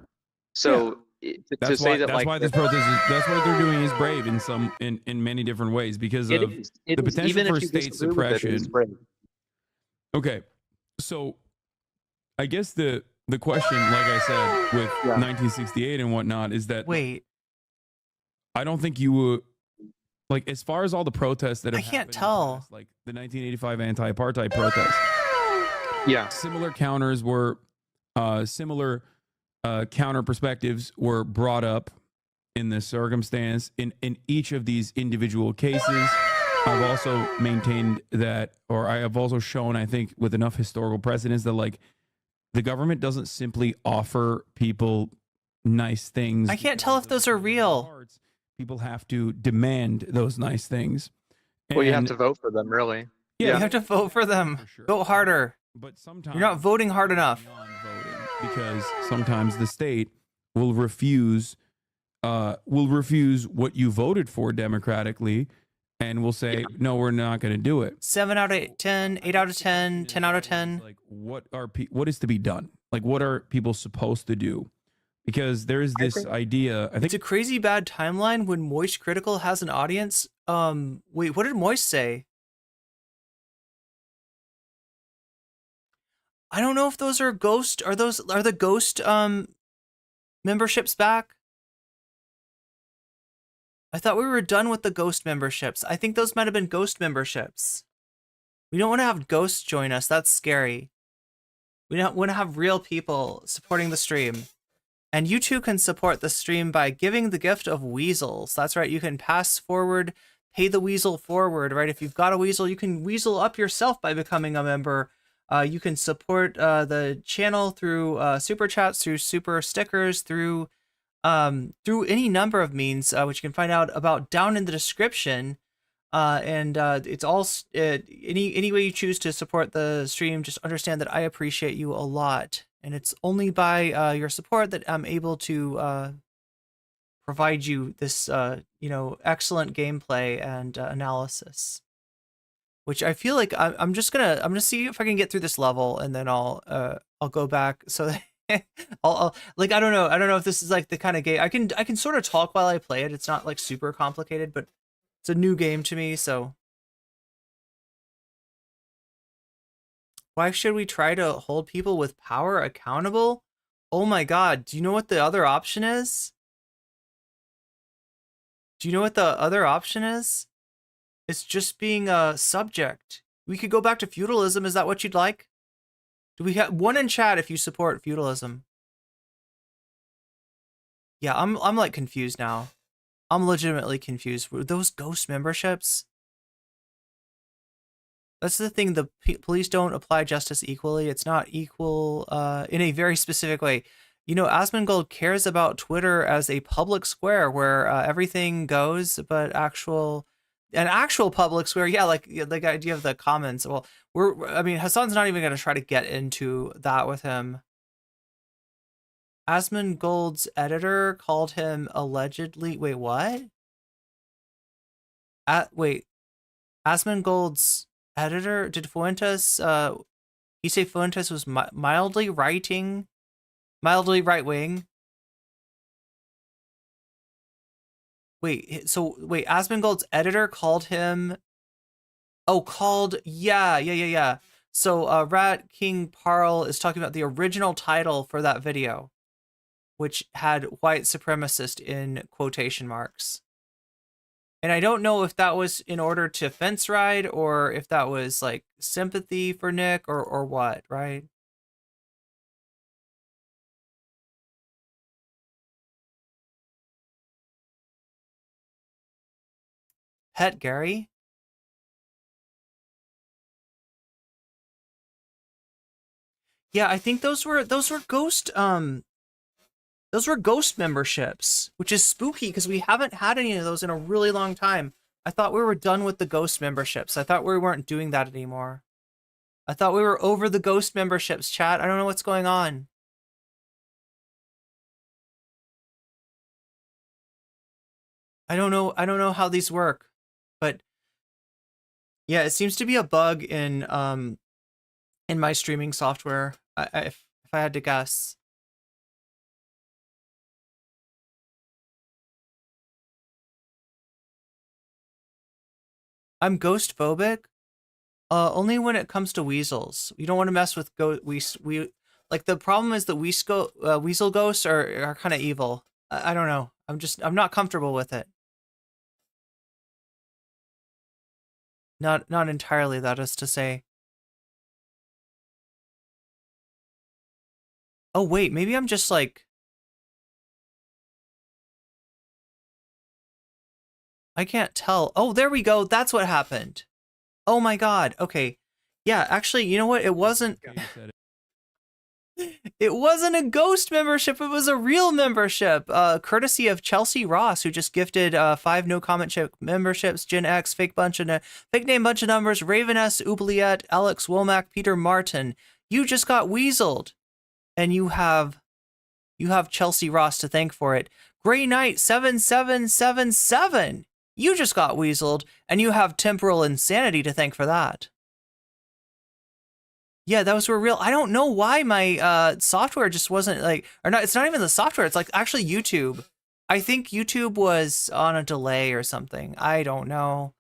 So to say that, that's like, why this protest is, that's what they're doing is brave in many different ways because of the potential even for if you state disagree with it, it is suppression. brave. Okay, so I guess the question, like I said, with 1968 and whatnot, is that I don't think you would like as far as all the protests that have I can't happened in the tell. past, like the 1985 anti-apartheid protest. Yeah, similar counters were similar counter perspectives were brought up in this circumstance in each of these individual cases. I've also maintained that, or I have also shown, I think, with enough historical precedence that like the government doesn't simply offer people nice things. I can't tell if those are real. People have to demand those nice things. Well, you have to vote for them, really. Yeah, you have to vote for them. Vote harder. But sometimes you're not voting hard enough. Because sometimes the state will refuse what you voted for democratically and will say, no, we're not going to do it. 7 out of 10, 8 out of 10, 10 out of 10. Like what is to be done? Like what are people supposed to do? Because there is this idea. I think it's a crazy bad timeline when Moist Critical has an audience. Wait, what did Moist say? I don't know if those are ghost. Are the ghost memberships back? I thought we were done with the ghost memberships. I think those might have been ghost memberships. We don't want to have ghosts join us. That's scary. We don't want to have real people supporting the stream. And you too can support the stream by giving the gift of weasels. That's right. You can pass forward, pay the weasel forward, right? If you've got a weasel, you can weasel up yourself by becoming a member. You can support the channel through super chats, through super stickers, through any number of means, which you can find out about down in the description. And it's all any way you choose to support the stream. Just understand that I appreciate you a lot, and it's only by your support that I'm able to provide you this excellent gameplay and analysis. Which I feel like I'm gonna see if I can get through this level, and then I'll go back. So I'll like I don't know if this is like the kind of game I can sort of talk while I play it. It's not like super complicated, but it's a new game to me. So why should we try to hold people with power accountable? Oh my God! Do you know what the other option is? Do you know what the other option is? It's just being a subject. We could go back to feudalism. Is that what you'd like? Do we have one in chat if you support feudalism? Yeah, I'm like confused now. I'm legitimately confused. Were those ghost memberships? That's the thing. The police don't apply justice equally. It's not equal in a very specific way. You know, Asmongold cares about Twitter as a public square where everything goes, but an actual public square, yeah, like the idea of the comments. Well, I mean, Hassan's not even going to try to get into that with him. Asmongold's editor called him allegedly. Wait, what? Wait, Asmongold's editor, did Fuentes? You say Fuentes was mildly right wing? Wait, so wait, Asmongold's editor called him. Oh, yeah. So Rat King Parl is talking about the original title for that video, which had white supremacist in quotation marks. And I don't know if that was in order to fence ride or if that was like sympathy for Nick or what, right? Pet Gary? Yeah, I think those were ghost Those were ghost memberships, which is spooky because we haven't had any of those in a really long time. I thought we were done with the ghost memberships. I thought we weren't doing that anymore. I thought we were over the ghost memberships, chat. I don't know what's going on. I don't know how these work, but yeah, it seems to be a bug in my streaming software. If I had to guess. I'm ghost phobic. Only when it comes to weasels. You don't want to mess with we like the problem is that weasel ghosts are kind of evil. I don't know. I'm not comfortable with it. Not entirely, that is to say. Oh wait, maybe I'm just like I can't tell. Oh, there we go. That's what happened. Oh my god. Okay. Yeah, actually, you know what? It wasn't it wasn't a ghost membership, it was a real membership. Courtesy of Chelsea Ross, who just gifted 5 nocommentchick memberships, Gen X, fake name bunch of numbers, Raven S, Oubliette, Alex Womack, Peter Martin. You just got weaseled. And you have Chelsea Ross to thank for it. Grey Knight 7777. You just got weaseled, and you have Temporal Insanity to thank for that. Yeah, those were real. I don't know why my software just wasn't like, or not. It's not even the software. It's like actually YouTube. I think YouTube was on a delay or something. I don't know.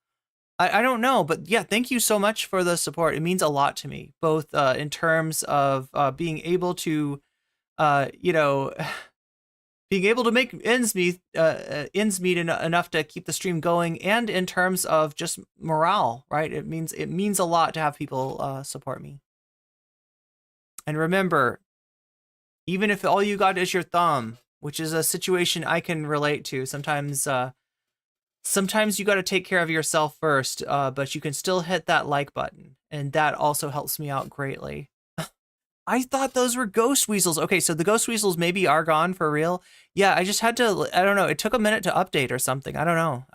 I don't know, but yeah, thank you so much for the support. It means a lot to me, both in terms of being able to, you know, being able to make ends meet enough to keep the stream going, and in terms of just morale, right? It means a lot to have people support me. And remember, even if all you got is your thumb, which is a situation I can relate to, sometimes you got to take care of yourself first, but you can still hit that like button, and that also helps me out greatly. I thought those were ghost weasels. Okay, so the ghost weasels maybe are gone for real. Yeah, I just had to, I don't know, it took a minute to update or something. I don't know.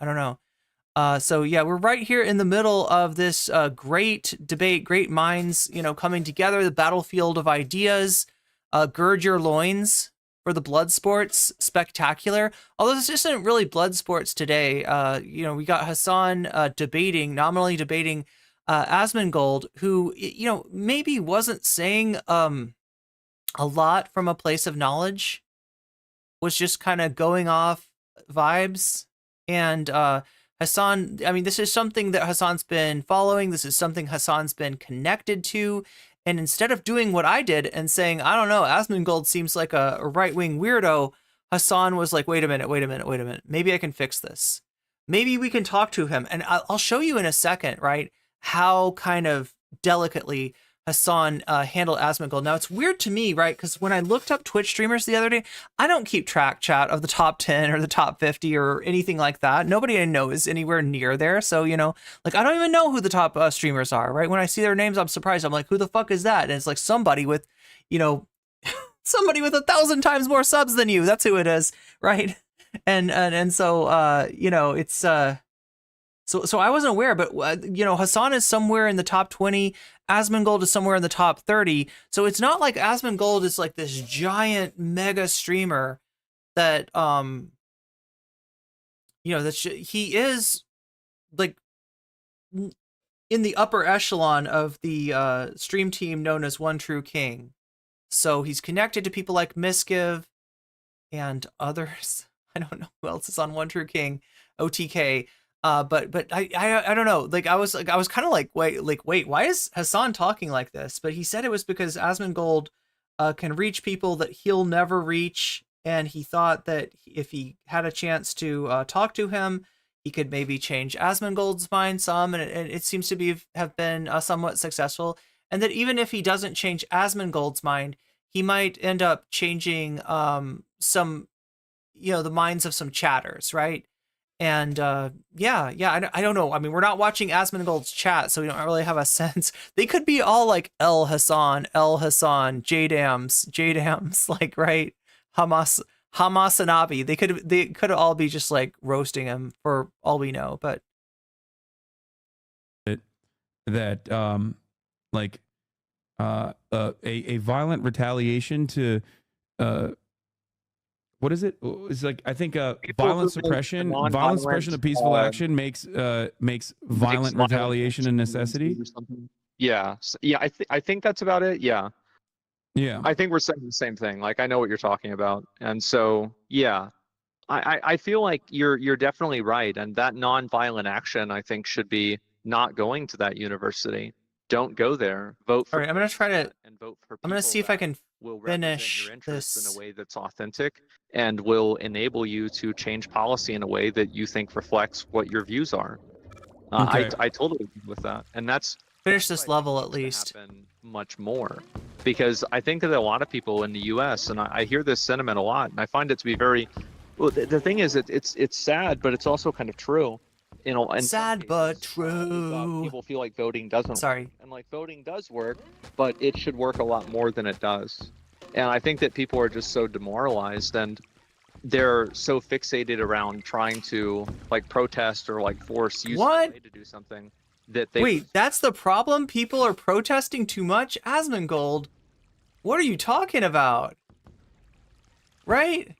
So yeah, we're right here in the middle of this great debate, great minds, you know, coming together, the battlefield of ideas. Gird your loins for the blood sports spectacular. Although this isn't really blood sports today. You know, we got Hasan nominally debating Asmongold, who, you know, maybe wasn't saying a lot from a place of knowledge, was just kind of going off vibes. And Hasan, I mean, this is something that Hasan's been following. This is something Hasan's been connected to. And instead of doing what I did and saying, I don't know, Asmongold seems like a right-wing weirdo, Hasan was like, wait a minute. Maybe I can fix this. Maybe we can talk to him. And I'll show you in a second, right, how kind of delicately Hasan handled Asmongold. Now, it's weird to me, right, because when I looked up Twitch streamers the other day, I don't keep track, chat, of the top 10 or the top 50 or anything like that. Nobody I know is anywhere near there. So, you know, like, I don't even know who the top streamers are, right? When I see their names, I'm surprised. I'm like, who the fuck is that? And it's like somebody with, you know, somebody with 1,000 times more subs than you. That's who it is, right? And so, you know, it's... So I wasn't aware, but, you know, Hasan is somewhere in the top 20. Asmongold is somewhere in the top 30. So it's not like Asmongold is like this giant mega streamer that, you know, he is like in the upper echelon of the stream team known as One True King. So he's connected to people like Miskiv and others. I don't know who else is on One True King, OTK. But I don't know. Like I was kind of like, wait, why is Hasan talking like this? But he said it was because Asmongold can reach people that he'll never reach, and he thought that if he had a chance to talk to him, he could maybe change Asmongold's mind some, and it seems to have been somewhat successful. And that even if he doesn't change Asmongold's mind, he might end up changing some, you know, the minds of some chatters, right? And yeah, I don't know. I mean, we're not watching Asmongold's chat, so we don't really have a sense. They could be all like El Hassan, J-Dams, like, right? Hamas, Hamas and Abi. They could all be just like roasting him for all we know, but that like a violent retaliation to what is it? It's like I think violent suppression of peaceful action makes violent retaliation a necessity. Yeah, yeah. I think that's about it. Yeah. Yeah. I think we're saying the same thing. Like I know what you're talking about, and so yeah, I feel like you're definitely right, and that nonviolent action I think should be not going to that university. Don't go there. Vote for. all right, I'm gonna try to. And vote for. I'm gonna see if I can will finish your interests this in a way that's authentic and will enable you to change policy in a way that you think reflects what your views are. Okay. I totally agree with that, and that's finish this level at least. happen much more, because I think that a lot of people in the U.S. and I hear this sentiment a lot, and I find it to be very. Well, the thing is, it's sad, but it's also kind of true. You know, and sad but true. People feel like voting doesn't. Sorry. Work. And like voting does work, but it should work a lot more than it does. And I think that people are just so demoralized and they're so fixated around trying to like protest or like force UCLA to do something that they. Wait, that's the problem? People are protesting too much? Asmongold, what are you talking about? Right?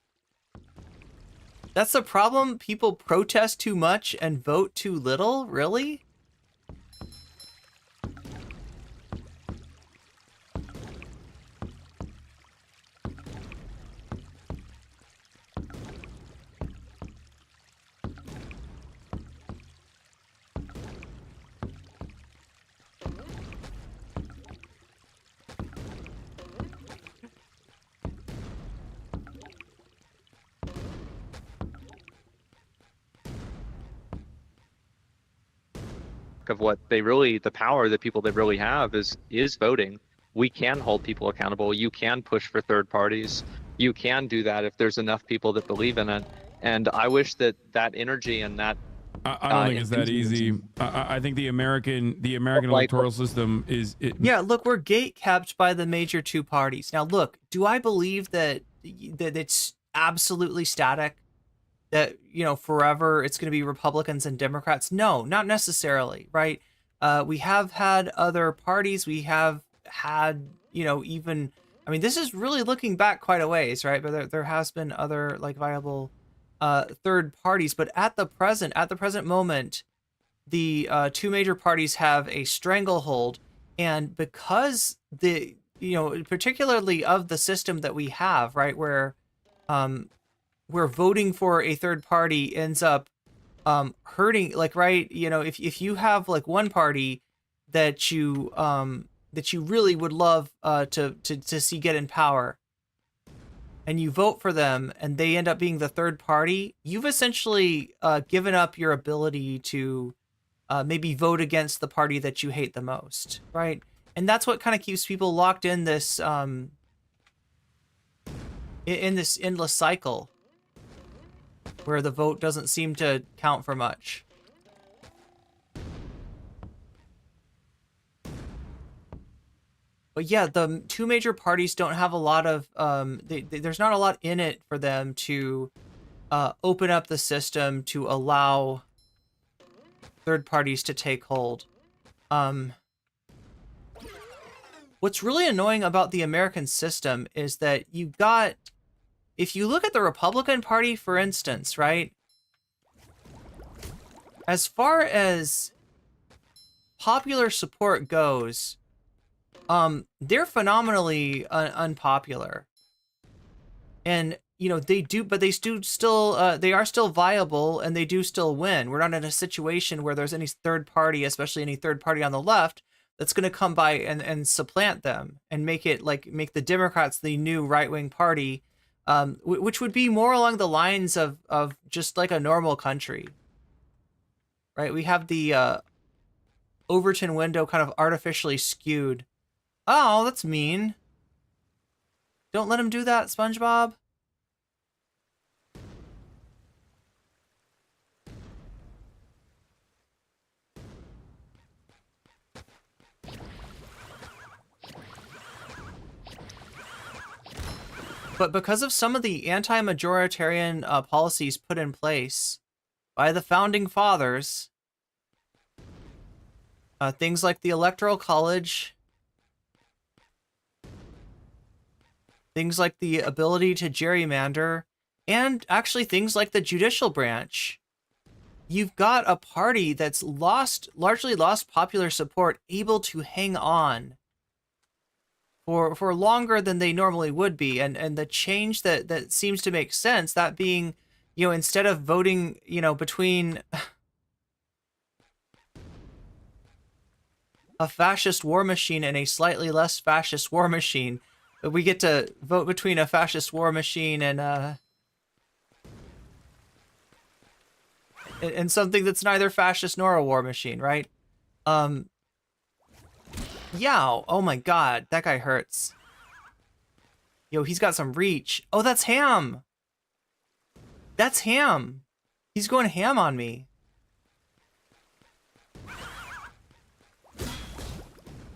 That's the problem? People protest too much and vote too little? Really? Of what they really, the power that people that really have is voting. We can hold people accountable. You can push for third parties. You can do that if there's enough people that believe in it. And I wish that energy and that. I don't think it's that easy. I think the American electoral system is. Yeah, look, we're gate kept by the major two parties. Now, look, do I believe that it's absolutely static? That, you know, forever it's going to be Republicans and Democrats? No, not necessarily, right? We have had other parties. We have had, you know, even, I mean, this is really looking back quite a ways, right? But there has been other like viable third parties. But at the present moment, the two major parties have a stranglehold. And because the, you know, particularly of the system that we have, right, where voting for a third party ends up hurting, like, right, you know, if you have like one party that you really would love to see get in power, and you vote for them and they end up being the third party, you've essentially given up your ability to maybe vote against the party that you hate the most, right? And that's what kind of keeps people locked in this endless cycle where the vote doesn't seem to count for much. But yeah, the two major parties don't have a lot of, there's not a lot in it for them to open up the system to allow third parties to take hold. What's really annoying about the American system is that you got, if you look at the Republican Party, for instance, right? As far as popular support goes, they're phenomenally unpopular. And, you know, they are still viable and they do still win. We're not in a situation where there's any third party, especially any third party on the left, that's going to come by and supplant them and make the Democrats the new right-wing party. Which would be more along the lines of just like a normal country, right? We have the Overton window kind of artificially skewed. Oh, that's mean. Don't let him do that, SpongeBob. But because of some of the anti-majoritarian policies put in place by the founding fathers, things like the Electoral College, things like the ability to gerrymander, and actually things like the judicial branch, you've got a party that's largely lost popular support, able to hang on for longer than they normally would be. And the change that seems to make sense, that being, instead of voting, between a fascist war machine and a slightly less fascist war machine, we get to vote between a fascist war machine and something that's neither fascist nor a war machine, right? Yeah, oh my god, that guy hurts. Yo, he's got some reach. Oh, that's Ham! That's Ham! He's going ham on me.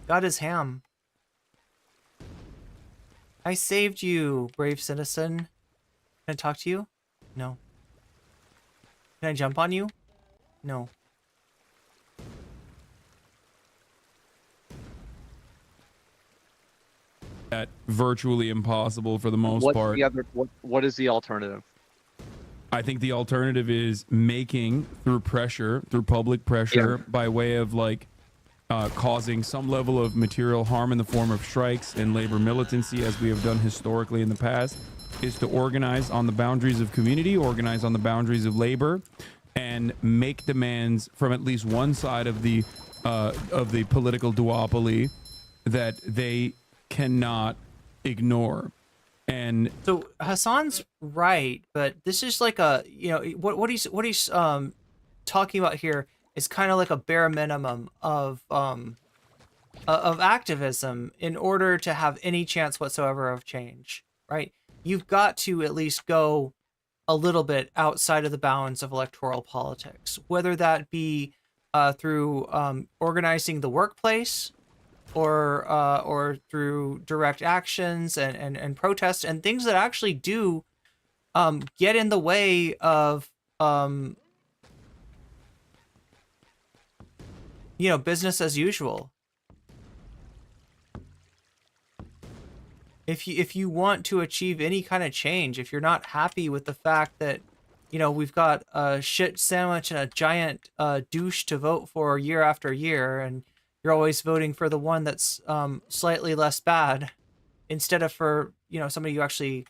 God is Ham. I saved you, brave citizen. Can I talk to you? No. Can I jump on you? No. That virtually impossible for the most part. What is the alternative? I think the alternative is making through public pressure, by way of causing some level of material harm in the form of strikes and labor militancy, as we have done historically in the past, is to organize on the boundaries of community, organize on the boundaries of labor, and make demands from at least one side of the political duopoly that they cannot ignore. And so Hasan's right, but this is like a, what he's talking about here is kind of like a bare minimum of activism in order to have any chance whatsoever of change, right? You've got to at least go a little bit outside of the bounds of electoral politics, whether that be through organizing the workplace, or through direct actions and protests and things that actually do get in the way of business as usual. If you want to achieve any kind of change, if you're not happy with the fact that we've got a shit sandwich and a giant douche to vote for year after year, and you're always voting for the one that's slightly less bad instead of for somebody you actually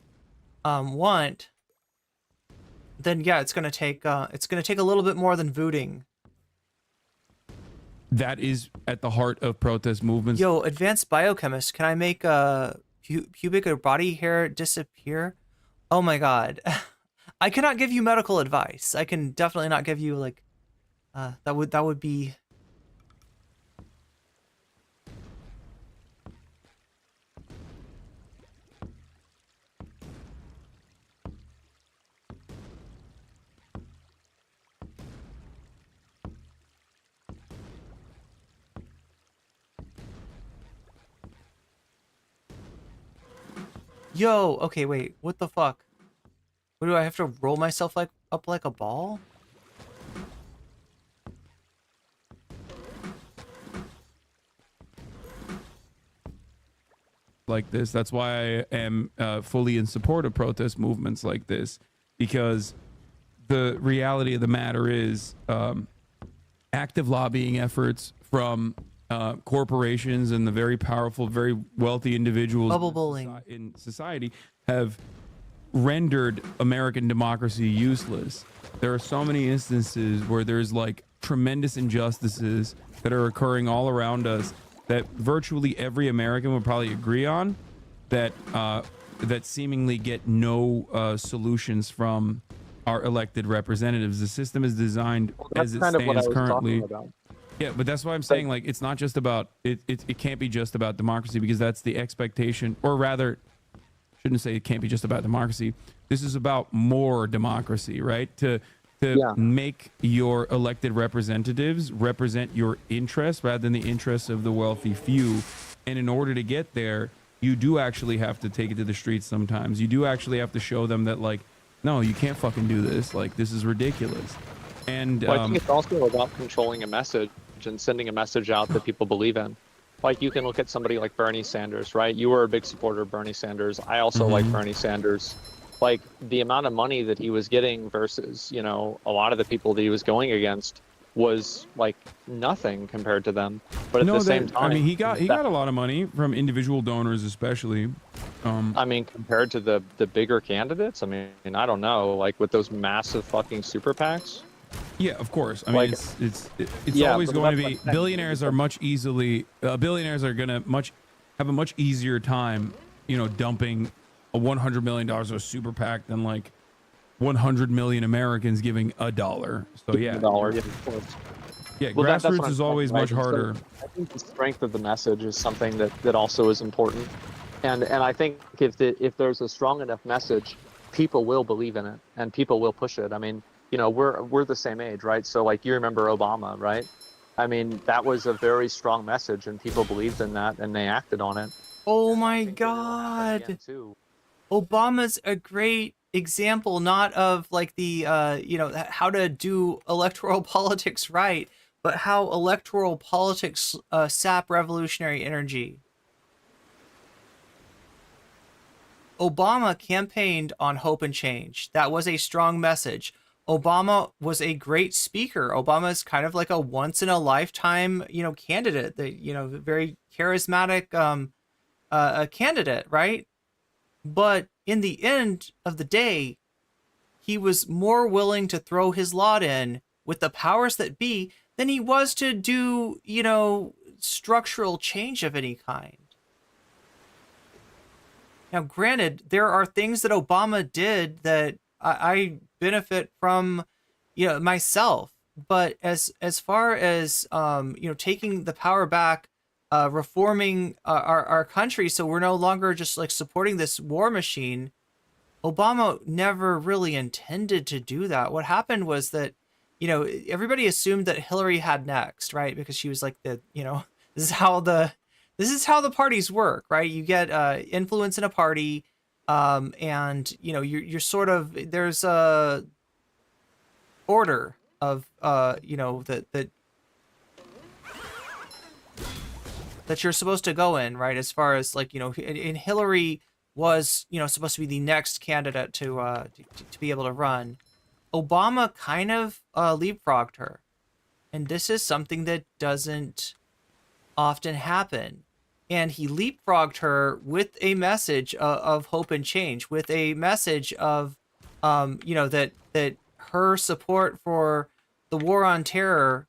want, then yeah, it's gonna take a little bit more than voting. that is at the heart of protest movements. Yo, advanced biochemist, can I make pubic or body hair disappear? Oh my god. I cannot give you medical advice. I can definitely not give you that would be. Yo, okay, wait, what the fuck? What do I have to roll myself up like a ball? Like this. That's why I am fully in support of protest movements like this, because the reality of the matter is active lobbying efforts from corporations and the very powerful, very wealthy individuals in society have rendered American democracy useless. There are so many instances where there's like tremendous injustices that are occurring all around us that virtually every American would probably agree on, that that seemingly get no solutions from our elected representatives. The system is designed as it stands currently. Yeah, but that's why I'm saying, like, it's not just about it can't be just about democracy, because that's the expectation, or rather, shouldn't say it can't be just about democracy. This is about more democracy, right? To make your elected representatives represent your interests rather than the interests of the wealthy few. And in order to get there, you do actually have to take it to the streets sometimes. You do actually have to show them that, like, no, you can't fucking do this. Like, this is ridiculous. And well, I think it's also about controlling a message and sending a message out that people believe in. Like, you can look at somebody like Bernie Sanders, right? You were a big supporter of Bernie Sanders. I also like Bernie Sanders. Like, the amount of money that he was getting versus, you know, a lot of the people that he was going against was like nothing compared to them. But at the same time, I mean, he got a lot of money from individual donors, especially. I mean, compared to the bigger candidates, I mean, I don't know, like with those massive fucking super PACs. Yeah, of course. I mean, Like, it's yeah, always but going to that's be like- billionaires are much easily billionaires are going to have a much easier time, you know, dumping a $100 million of super PAC than like 100 million Americans giving $1. So yeah, $1, yeah, of course. yeah, Well, that's grassroots what I'm is saying, always right? much And so harder. I think the strength of the message is something that also is important, and I think if there's a strong enough message, people will believe in it and people will push it. I mean, you know, we're the same age, right? So like, you remember Obama, right? I mean, that was a very strong message and people believed in that and they acted on it. Oh my God. Obama's a great example, not of like the, you know, how to do electoral politics right, but how electoral politics sap revolutionary energy. Obama campaigned on hope and change. That was a strong message. Obama was a great speaker. Obama is kind of like a once in a lifetime, you know, candidate, that, you know, very charismatic a candidate, right? But in the end of the day, he was more willing to throw his lot in with the powers that be than he was to do, you know, structural change of any kind. Now, granted, there are things that Obama did that I benefit from, you know, myself. But as far as you know, taking the power back, reforming our country, so we're no longer just like supporting this war machine, Obama never really intended to do that. What happened was that, you know, everybody assumed that Hillary had next, right? Because she was like the, you know, this is how the parties work, right? You get influence in a party, and you know, you're sort of, there's a order of you know, that you're supposed to go in, right? As far as like, you know, and Hillary was, you know, supposed to be the next candidate to be able to run. Obama kind of leapfrogged her, and this is something that doesn't often happen. And he leapfrogged her with a message of hope and change, with a message of, you know, that her support for the war on terror,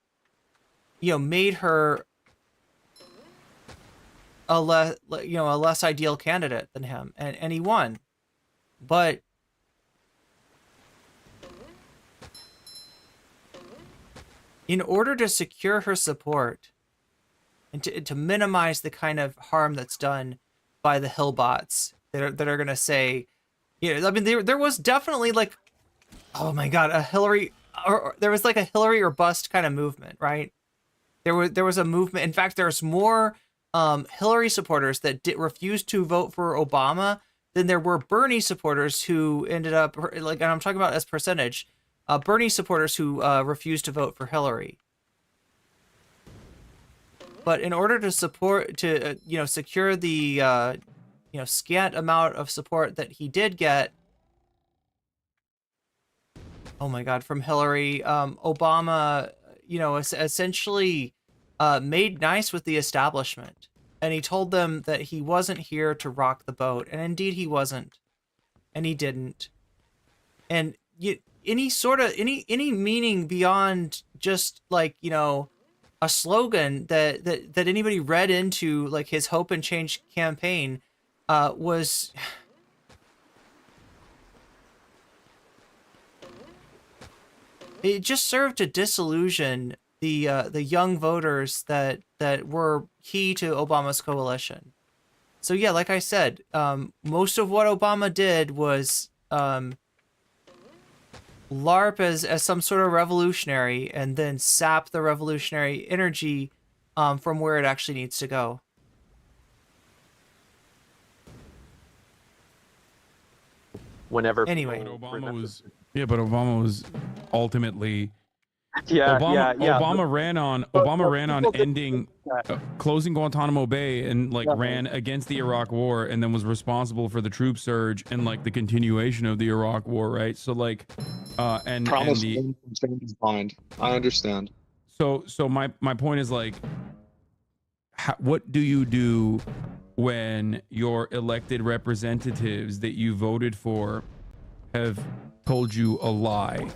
you know, made her a less ideal candidate than him, and he won. But in order to secure her support and to minimize the kind of harm that's done by the Hill bots that are going to say, you know, I mean, there was definitely like, oh my God, a Hillary, or there was like a Hillary or bust kind of movement, right? There was a movement. In fact, there's more Hillary supporters that refused to vote for Obama than there were Bernie supporters who ended up, like, and I'm talking about as percentage, Bernie supporters who refused to vote for Hillary. But in order to you know, secure the, you know, scant amount of support that he did get, oh my God, from Hillary, Obama, you know, essentially made nice with the establishment. And he told them that he wasn't here to rock the boat. And indeed he wasn't. And he didn't. And any meaning beyond just like, you know, a slogan that anybody read into like his hope and change campaign was it just served to disillusion the young voters that were key to Obama's coalition. So yeah, like I said, most of what Obama did was LARP as some sort of revolutionary, and then sap the revolutionary energy from where it actually needs to go. whenever Anyway. people But Obama was ultimately yeah, Obama ran on ending closing Guantanamo Bay and like ran against the Iraq War and then was responsible for the troop surge and like the continuation of the Iraq War, right? So like and the change his mind. I understand. So my point is like what do you do when your elected representatives that you voted for have told you a lie?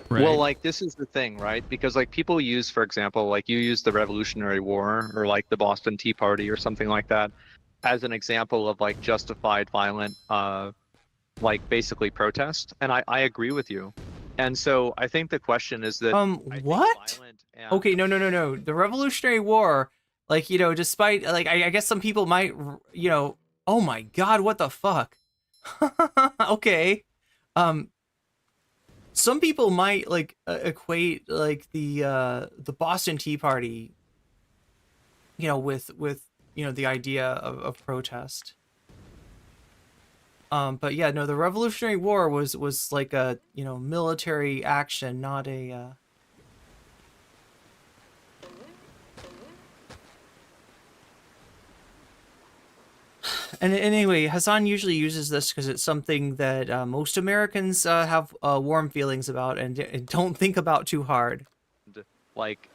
Right? Well, like this is the thing, right? Because like people use, for example, like you use the Revolutionary War or like the Boston Tea Party or something like that as an example of like justified violent, like basically protest. And I agree with you. And so I think the question is that what? Okay, no. The Revolutionary War, like, you know, despite like I guess some people might, you know, oh my God, what the fuck? Okay. Some people might like equate like the Boston Tea Party, you know, with you know the idea of protest. But yeah, no, the Revolutionary War was like a, you know, military action, not a And anyway, Hasan usually uses this because it's something that most Americans have warm feelings about and don't think about too hard. Like,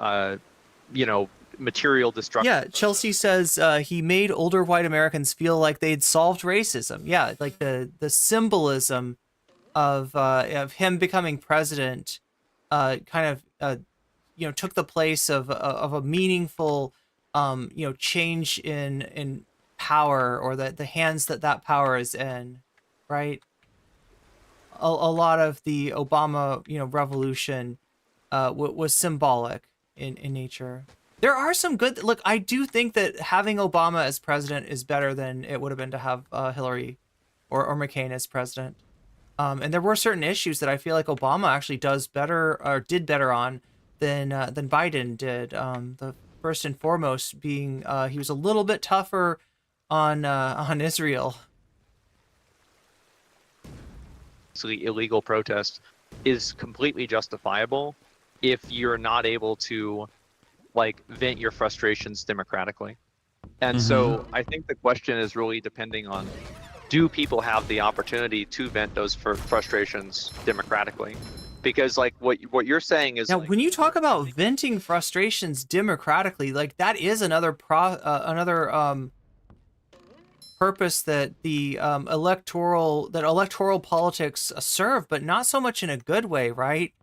you know, material destruction. Yeah, Chelsea says he made older white Americans feel like they'd solved racism. Yeah, like the symbolism of him becoming president kind of you know, took the place of a meaningful you know, change in power, or the hands that power is in, right? A lot of the Obama, you know, revolution was symbolic in nature. There are some good, look, I do think that having Obama as president is better than it would have been to have Hillary or McCain as president. And there were certain issues that I feel like Obama actually does better, or did better on, than Biden did. The first and foremost being he was a little bit tougher on Israel. Illegal protest is completely justifiable if you're not able to like vent your frustrations democratically. And so I think the question is really depending on, do people have the opportunity to vent those frustrations democratically? Because like what you're saying is now, like, when you talk about venting frustrations democratically, like that is another purpose that the electoral politics serve, but not so much in a good way, right?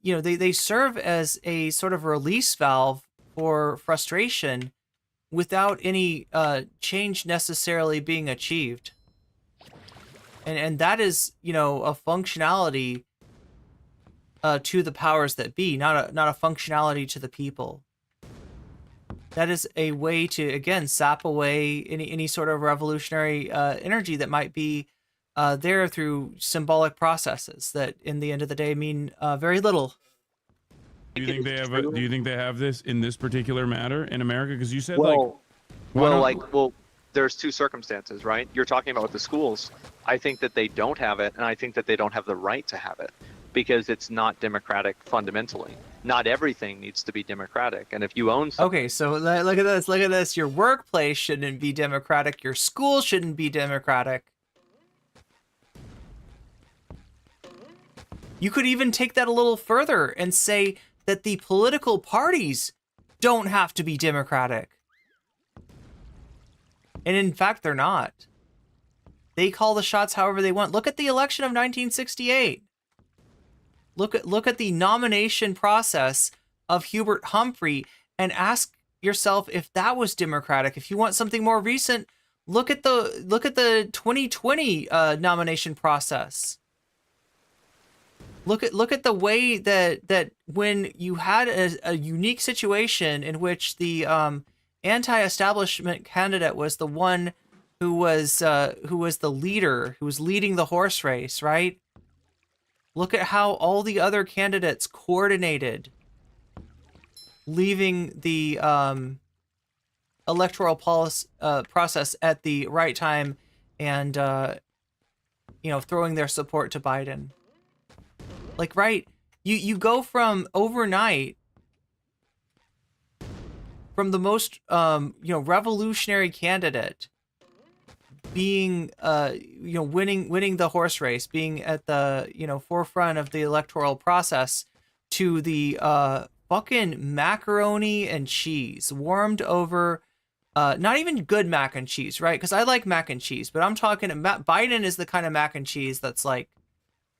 You know, they serve as a sort of release valve for frustration without any change necessarily being achieved. And that is, you know, a functionality to the powers that be, not a functionality to the people. That is a way to, again, sap away any sort of revolutionary energy that might be there through symbolic processes that, in the end of the day, mean very little. Do you think they have? Do you think they have this in this particular matter in America? Because you said there's two circumstances, right? You're talking about with the schools. I think that they don't have it, and I think that they don't have the right to have it, because it's not democratic fundamentally. Not everything needs to be democratic, and if you own something... Okay, so look at this. Look at this. Your workplace shouldn't be democratic. Your school shouldn't be democratic. You could even take that a little further and say that the political parties don't have to be democratic. And in fact, they're not. They call the shots however they want. Look at the election of 1968. Look at the nomination process of Hubert Humphrey and ask yourself if that was democratic. If you want something more recent, look at the 2020 nomination process. Look at the way that when you had a unique situation in which the anti-establishment candidate was the one who was the leader, who was leading the horse race, right? Look at how all the other candidates coordinated, leaving the electoral process at the right time and throwing their support to Biden. Like, right, you go from overnight from the most revolutionary candidate being winning the horse race, being at the forefront of the electoral process, to the fucking macaroni and cheese warmed over, not even good mac and cheese, right? Because I like mac and cheese, but I'm talking Biden is the kind of mac and cheese that's like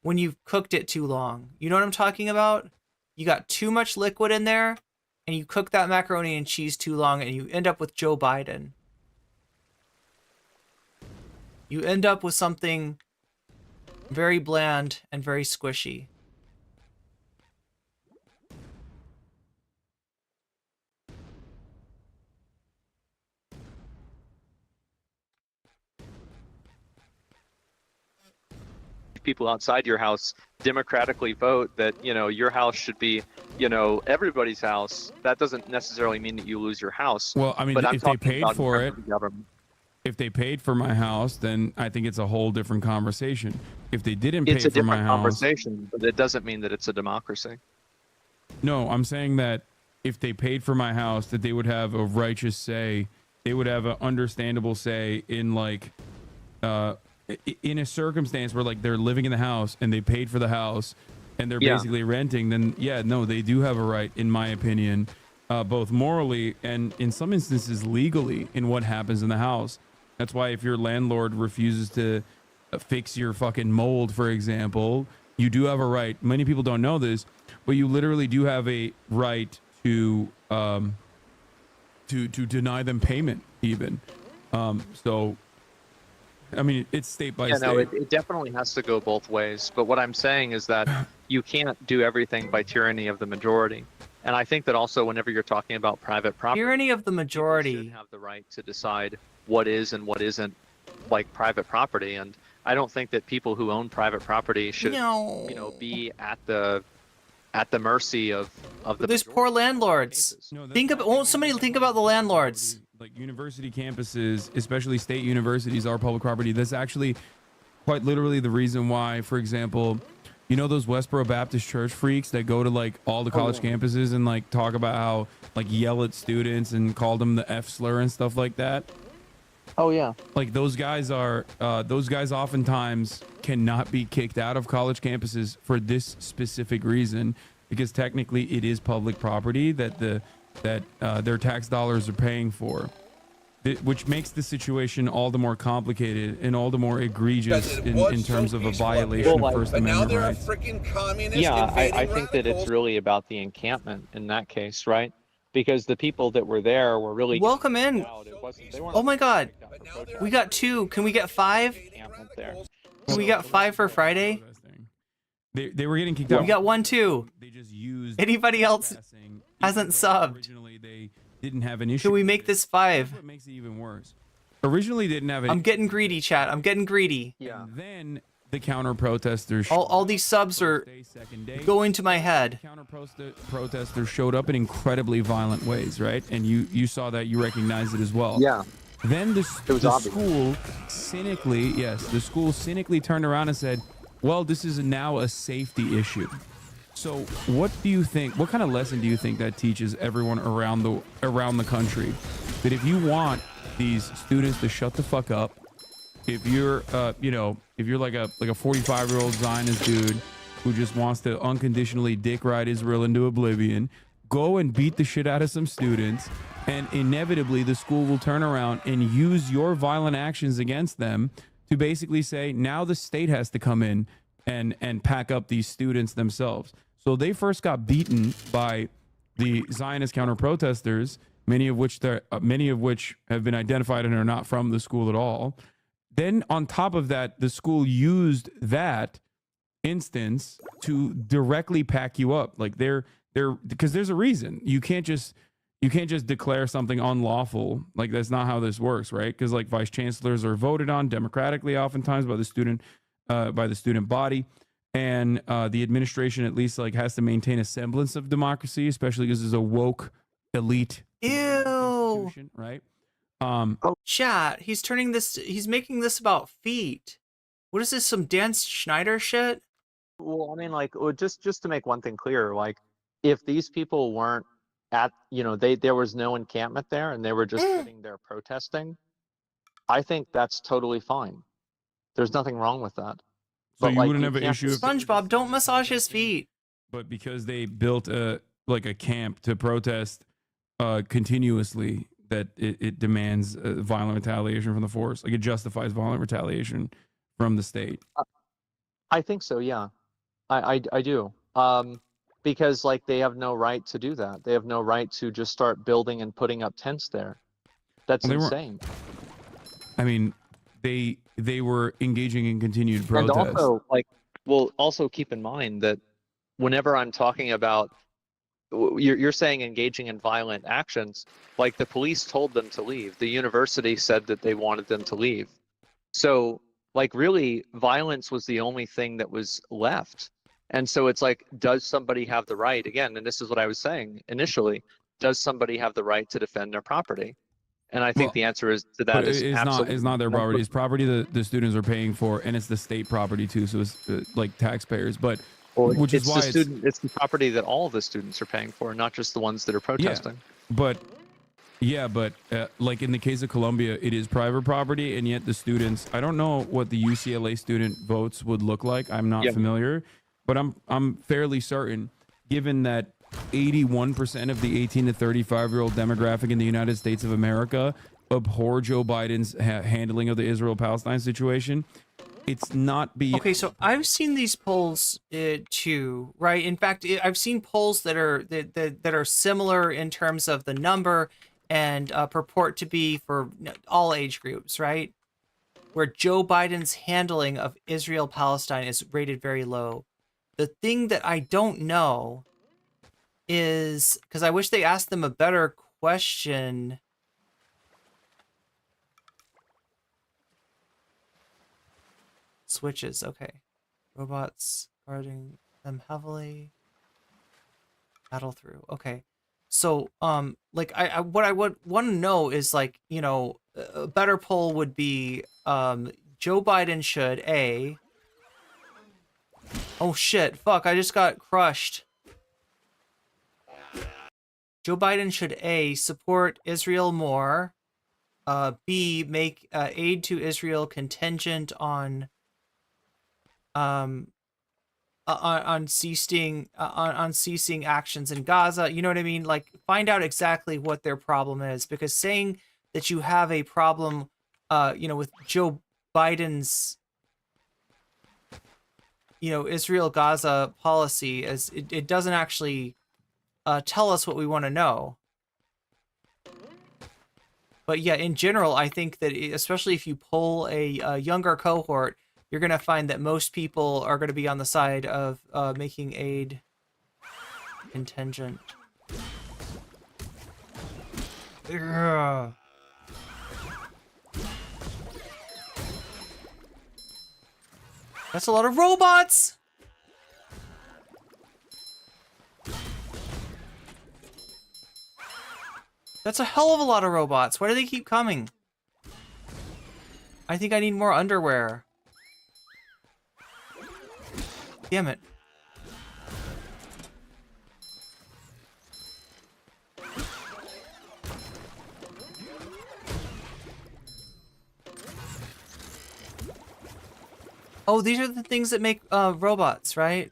when you've cooked it too long. You know what I'm talking about? You got too much liquid in there, and you cook that macaroni and cheese too long, and you end up with Joe Biden. You end up with something very bland and very squishy. People outside your house democratically vote that your house should be everybody's house, that doesn't necessarily mean that you lose your house. Well, I mean, but if they paid for it, if they paid for my house, then I think it's a whole different conversation. If they didn't pay for my house, conversation, but it doesn't mean that it's a democracy. No, I'm saying that if they paid for my house, that they would have a righteous say. They would have an understandable say in in a circumstance where they're living in the house and they paid for the house and they're basically renting. Then they do have a right, in my opinion, both morally and in some instances legally, in what happens in the house. That's why if your landlord refuses to fix your fucking mold, for example, you do have a right. Many people don't know this, but you literally do have a right to deny them payment even. So I mean, it's state by state. No, it definitely has to go both ways. But what I'm saying is that you can't do everything by tyranny of the majority. And I think that also whenever you're talking about private property, tyranny of the majority, you should have the right to decide what is and what isn't private property. And I don't think that people who own private property should be at the mercy of these poor landlords. Won't somebody think about the landlords? Like university campuses, especially state universities, are public property. That's actually quite literally the reason why, for example, those Westboro Baptist Church freaks that go to all the college campuses and talk about how yell at students and call them the F slur and stuff like that. Oh yeah. Those guys oftentimes cannot be kicked out of college campuses for this specific reason, because technically it is public property that their tax dollars are paying for, which makes the situation all the more complicated and all the more egregious in terms of a violation of First Amendment rights. I think that it's really about the encampment in that case, right? Because the people that were there were really welcome in. Oh my God, we got 2. Can we get 5? Can we get 5 for Friday? They were getting kicked out. We got 1 too. They just used anybody else hasn't subbed. Originally, they didn't have an issue. Can we make this 5? What makes it even worse? Originally, they didn't have an I'm getting greedy, chat. I'm getting greedy. Yeah. And then the counter protesters. All these subs are going to my head. Counter protesters showed up in incredibly violent ways, right? And you saw that. You recognized it as well. Yeah. Then the school cynically turned around and said, well, this is now a safety issue. So what do you think, what kind of lesson do you think that teaches everyone around the country? That if you want these students to shut the fuck up, if you're if you're like a 45-year-old Zionist dude who just wants to unconditionally dick ride Israel into oblivion, go and beat the shit out of some students, and inevitably the school will turn around and use your violent actions against them to basically say, now the state has to come in and pack up these students themselves. So they first got beaten by the Zionist counter-protesters, many of which have been identified and are not from the school at all. Then on top of that, the school used that instance to directly pack you up. Like they're because there's a reason. You can't just declare something unlawful. Like that's not how this works, right? Because like vice chancellors are voted on democratically oftentimes by the student body, and the administration at least like has to maintain a semblance of democracy, especially because it's a woke elite institution, right? Chat, he's making this about feet. What is this? Some Dan Schneider shit? Well, I mean, like, just to make one thing clear, like, if these people weren't at, you know, there was no encampment there and they were just sitting there protesting, I think that's totally fine. There's nothing wrong with that. So But you like, wouldn't you have an can't issue if SpongeBob, don't massage his feet. but because they built a camp to protest continuously, that it demands violent retaliation from the force. Like, it justifies violent retaliation from the state. I think so, yeah. I do. Because like they have no right to do that. They have no right to just start building and putting up tents there. That's insane. I mean, they were engaging in continued protest. And also, like, well, also keep in mind that whenever I'm talking about, you're saying engaging in violent actions, like the police told them to leave. The university said that they wanted them to leave. So, like, really, violence was the only thing that was left. And so it's like, does somebody have the right, again, and this is what I was saying initially, does somebody have the right to defend their property? And I think the answer is to that is absolutely. It's not their property. It's property that the students are paying for, and it's the state property too. So it's like taxpayers, but which is why it's the property that all of the students are paying for, not just the ones that are protesting. Yeah, but like in the case of Columbia, it is private property, and yet the students. I don't know what the UCLA student votes would look like. I'm not familiar, but I'm fairly certain, given that 81% of the 18 to 35-year-old demographic in the United States of America abhor Joe Biden's handling of the Israel-Palestine situation. It's not Okay, so I've seen these polls too, right? In fact, I've seen polls that are similar in terms of the number and purport to be for all age groups, right? Where Joe Biden's handling of Israel-Palestine is rated very low. The thing that I don't know is, because I wish they asked them a better question. Switches, okay. Robots guarding them heavily. Battle through, okay. So, like, what I would want to know is, like, you know, a better poll would be, Joe Biden should, A. Oh shit, fuck, I just got crushed. Joe Biden should A, support Israel more, B, make aid to Israel contingent on ceasing actions in Gaza. You know what I mean? Like, find out exactly what their problem is, because saying that you have a problem, you know, with Joe Biden's, you know, Israel-Gaza policy, as it doesn't actually tell us what we want to know. But yeah, in general, I think that especially if you poll a younger cohort, you're going to find that most people are going to be on the side of making aid contingent. Ugh. That's a lot of robots! That's a hell of a lot of robots. Why do they keep coming? I think I need more underwear. Damn it. Oh, these are the things that make robots, right?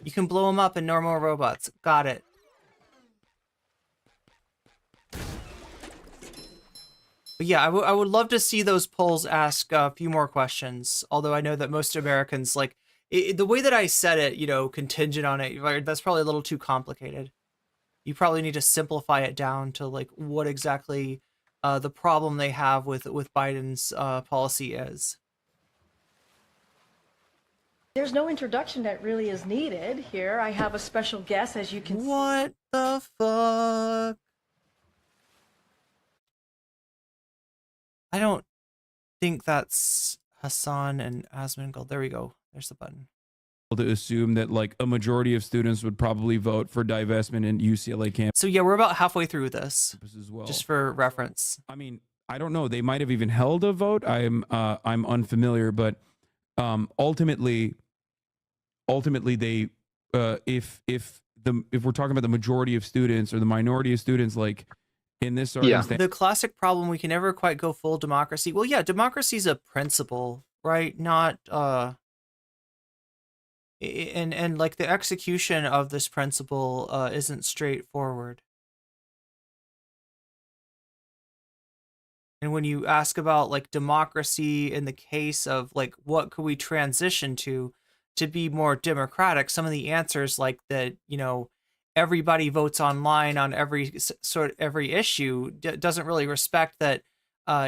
You can blow them up in normal robots. Got it. But yeah, I would love to see those polls ask a few more questions. Although I know that most Americans, like, the way that I said it, you know, contingent on it, that's probably a little too complicated. You probably need to simplify it down to, like, what exactly the problem they have with Biden's policy is. There's no introduction that really is needed here. I have a special guest, as you can see. What the fuck? I don't think that's Hasan and Asmongold. There we go. There's the button. To assume that, like, a majority of students would probably vote for divestment in UCLA campus. So yeah, we're about halfway through this, as well. Just for reference. I mean, I don't know. They might have even held a vote. I'm unfamiliar, but ultimately they if we're talking about the majority of students or the minority of students, like in this circumstance, the classic problem, we can never quite go full democracy. Well, yeah, democracy is a principle, right? Not and like the execution of this principle isn't straightforward. And when you ask about like democracy in the case of like what could we transition to be more democratic, some of the answers like that, you know, everybody votes online on every every issue doesn't really respect that.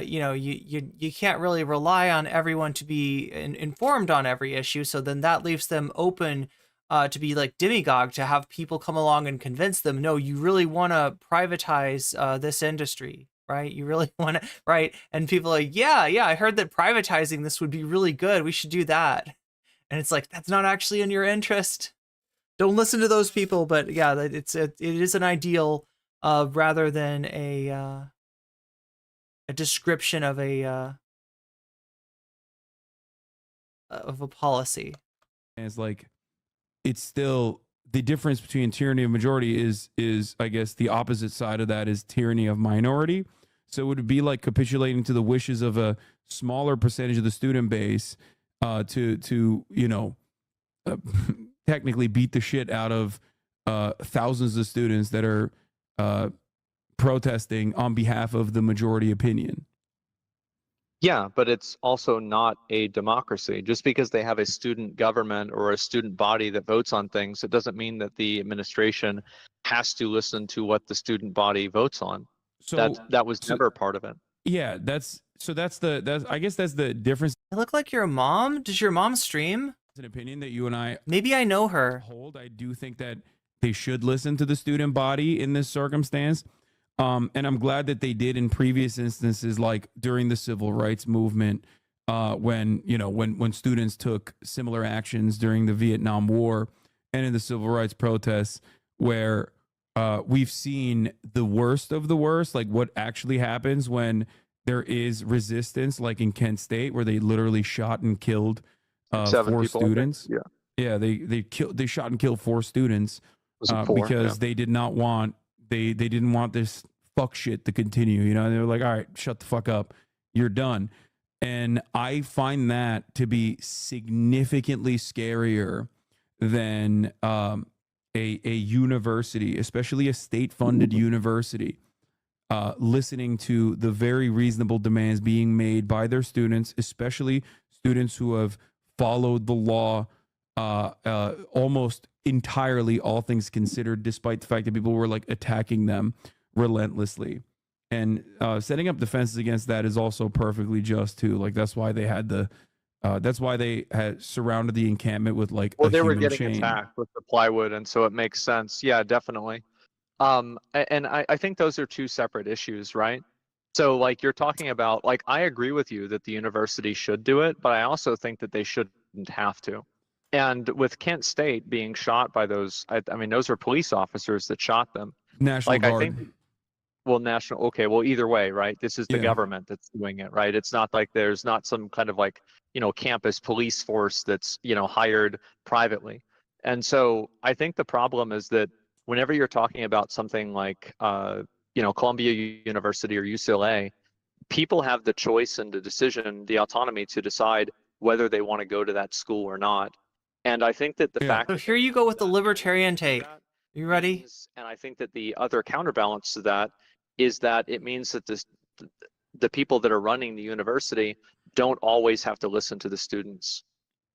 You know, you can't really rely on everyone to be informed on every issue. So then that leaves them open to be like demagogue, to have people come along and convince them, no, you really want to privatize this industry, right? You really want to, right? And people are like, yeah, I heard that privatizing this would be really good. We should do that. And it's like, that's not actually in your interest. Don't listen to those people. But yeah, it is an ideal rather than a description of a policy. And it's like, it's still the difference between tyranny of majority is I guess the opposite side of that is tyranny of minority. So it would be like capitulating to the wishes of a smaller percentage of the student base to you know technically beat the shit out of thousands of students that are protesting on behalf of the majority opinion. Yeah, but it's also not a democracy. Just because they have a student government or a student body that votes on things, it doesn't mean that the administration has to listen to what the student body votes on. So that was never part of it. Yeah, that's I guess that's the difference. I look like your mom. Does your mom stream? It's an opinion that you and I maybe I know her. I do think that they should listen to the student body in this circumstance. And I'm glad that they did in previous instances, like during the civil rights movement, when students took similar actions during the Vietnam War and in the civil rights protests, where we've seen the worst of the worst, like what actually happens when there is resistance, like in Kent State, where they literally shot and killed 4 students. Yeah, they shot and killed 4 students because they did not want they didn't want this fuck shit to continue. You know, they were like, all right, shut the fuck up, you're done. And I find that to be significantly scarier than a university, especially a state-funded university, listening to the very reasonable demands being made by their students, especially students who have followed the law almost entirely, all things considered, despite the fact that people were like attacking them relentlessly. And setting up defenses against that is also perfectly just too. Like that's why they had surrounded the encampment with like they were getting attacked with the plywood, and so it makes sense. Yeah, definitely. And I think those are 2 separate issues, right? So like you're talking about, like I agree with you that the university should do it, but I also think that they shouldn't have to. And with Kent State being shot by those, I mean, those were police officers that shot them. National Guard. National. Okay, well, either way, right? This is the government that's doing it, right? It's not like there's not some kind of like, campus police force that's, hired privately. And so I think the problem is that whenever you're talking about something like, Columbia University or UCLA, people have the choice and the decision, the autonomy to decide whether they want to go to that school or not. And I think that the fact. So here you go with the libertarian take. You ready? And I think that the other counterbalance to that is that it means that the people that are running the university don't always have to listen to the students.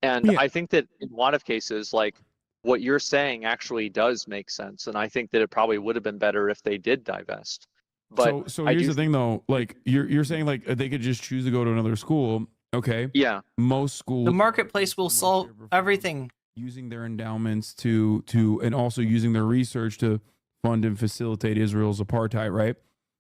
And I think that in a lot of cases, like what you're saying actually does make sense. And I think that it probably would have been better if they did divest. But so here's the thing though, like you're saying like they could just choose to go to another school. Okay. Yeah. Most schools. The marketplace will solve everything. Using their endowments to and also using their research to fund and facilitate Israel's apartheid, right?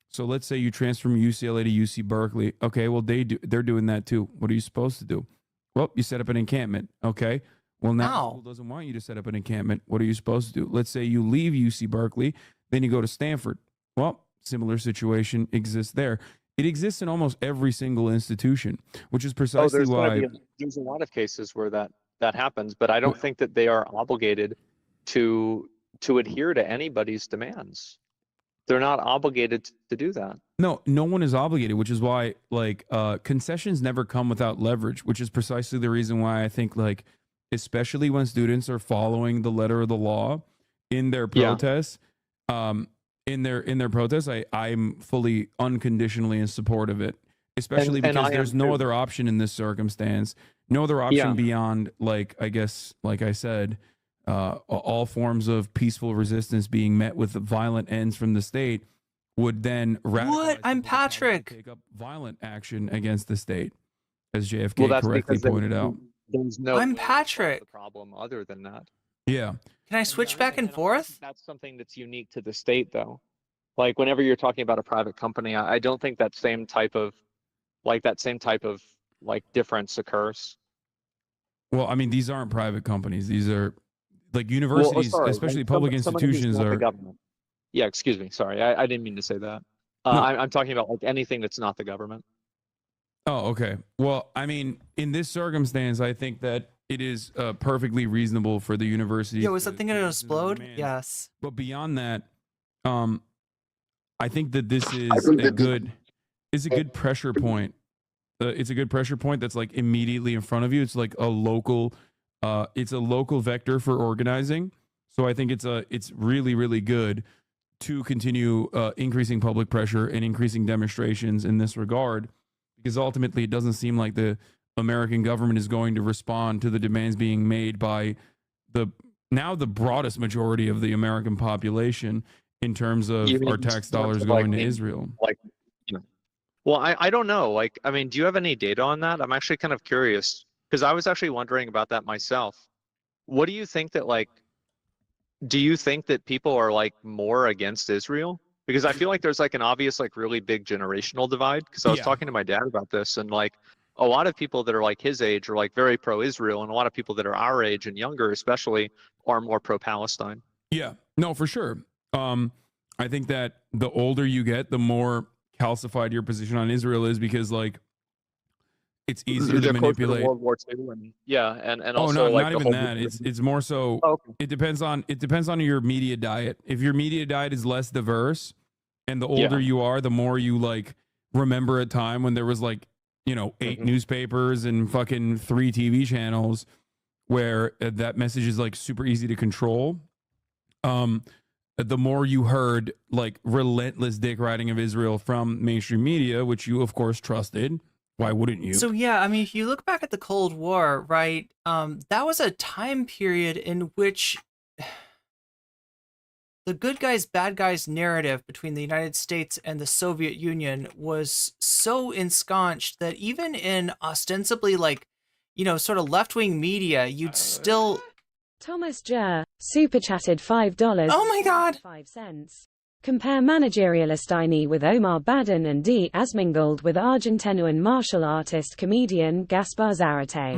So let's say you transfer from UCLA to UC Berkeley. Okay, well they're doing that too. What are you supposed to do? Well, you set up an encampment. Okay. Well, now the school doesn't want you to set up an encampment. What are you supposed to do? Let's say you leave UC Berkeley, then you go to Stanford. Well, similar situation exists there. It exists in almost every single institution, which is precisely why. There's a lot of cases where that happens, but I don't think that they are obligated to adhere to anybody's demands. They're not obligated to do that. No one is obligated, which is why like concessions never come without leverage, which is precisely the reason why I think like, especially when students are following the letter of the law in their protests, in their protests, I'm fully unconditionally in support of it, especially because there's no other option in this circumstance, no other option beyond, like, I guess, like I said, all forms of peaceful resistance being met with violent ends from the state would then what? I'm Patrick. Take up violent action against the state, as JFK correctly pointed out. There's no. I'm Patrick. Problem other than that. Yeah. Can I switch back and forth? That's something that's unique to the state, though. Like whenever you're talking about a private company, I don't think that same type of difference occurs. Well, I mean, these aren't private companies. These are like universities, especially public institutions are. Government. Yeah, excuse me. Sorry, I didn't mean to say that. I'm talking about like anything that's not the government. Oh, okay. Well, I mean, in this circumstance, I think that it is perfectly reasonable for the university. Yeah, was that thing going to explode? Yes. But beyond that, I think that this is a good pressure point. It's a good pressure point that's like immediately in front of you. It's like a local vector for organizing. So I think it's really, really good to continue increasing public pressure and increasing demonstrations in this regard, because ultimately it doesn't seem like the American government is going to respond to the demands being made by the broadest majority of the American population in terms of our tax dollars going to Israel. Well, I don't know. Like, I mean, do you have any data on that? I'm actually kind of curious because I was actually wondering about that myself. What do you think that do you think that people are like more against Israel? Because I feel like there's like an obvious, like really big generational divide. Because I was talking to my dad about this, and like a lot of people that are like his age are like very pro-Israel, and a lot of people that are our age and younger, especially, are more pro-Palestine. Yeah, no, for sure. I think that the older you get, the more calcified your position on Israel is, because like it's easier to manipulate. To World War II and oh, also no, like not even that. It's more so. Oh, okay. It depends on your media diet. If your media diet is less diverse, and the older you are, the more you like remember a time when there was like 8 newspapers and fucking 3 TV channels, where that message is like super easy to control. The more you heard like relentless dick riding of Israel from mainstream media, which you of course trusted. Why wouldn't you? So yeah, I mean, if you look back at the Cold War, right, that was a time period in which the good guys, bad guys narrative between the United States and the Soviet Union was so ensconced that even in ostensibly like, sort of left-wing media, you'd still... Thomas Jur, super chatted $5. Oh my God! 5 cents. Compare Managerialistine with Omar Baden and D. Asmongold with Argentinian martial artist comedian Gaspar Zarate.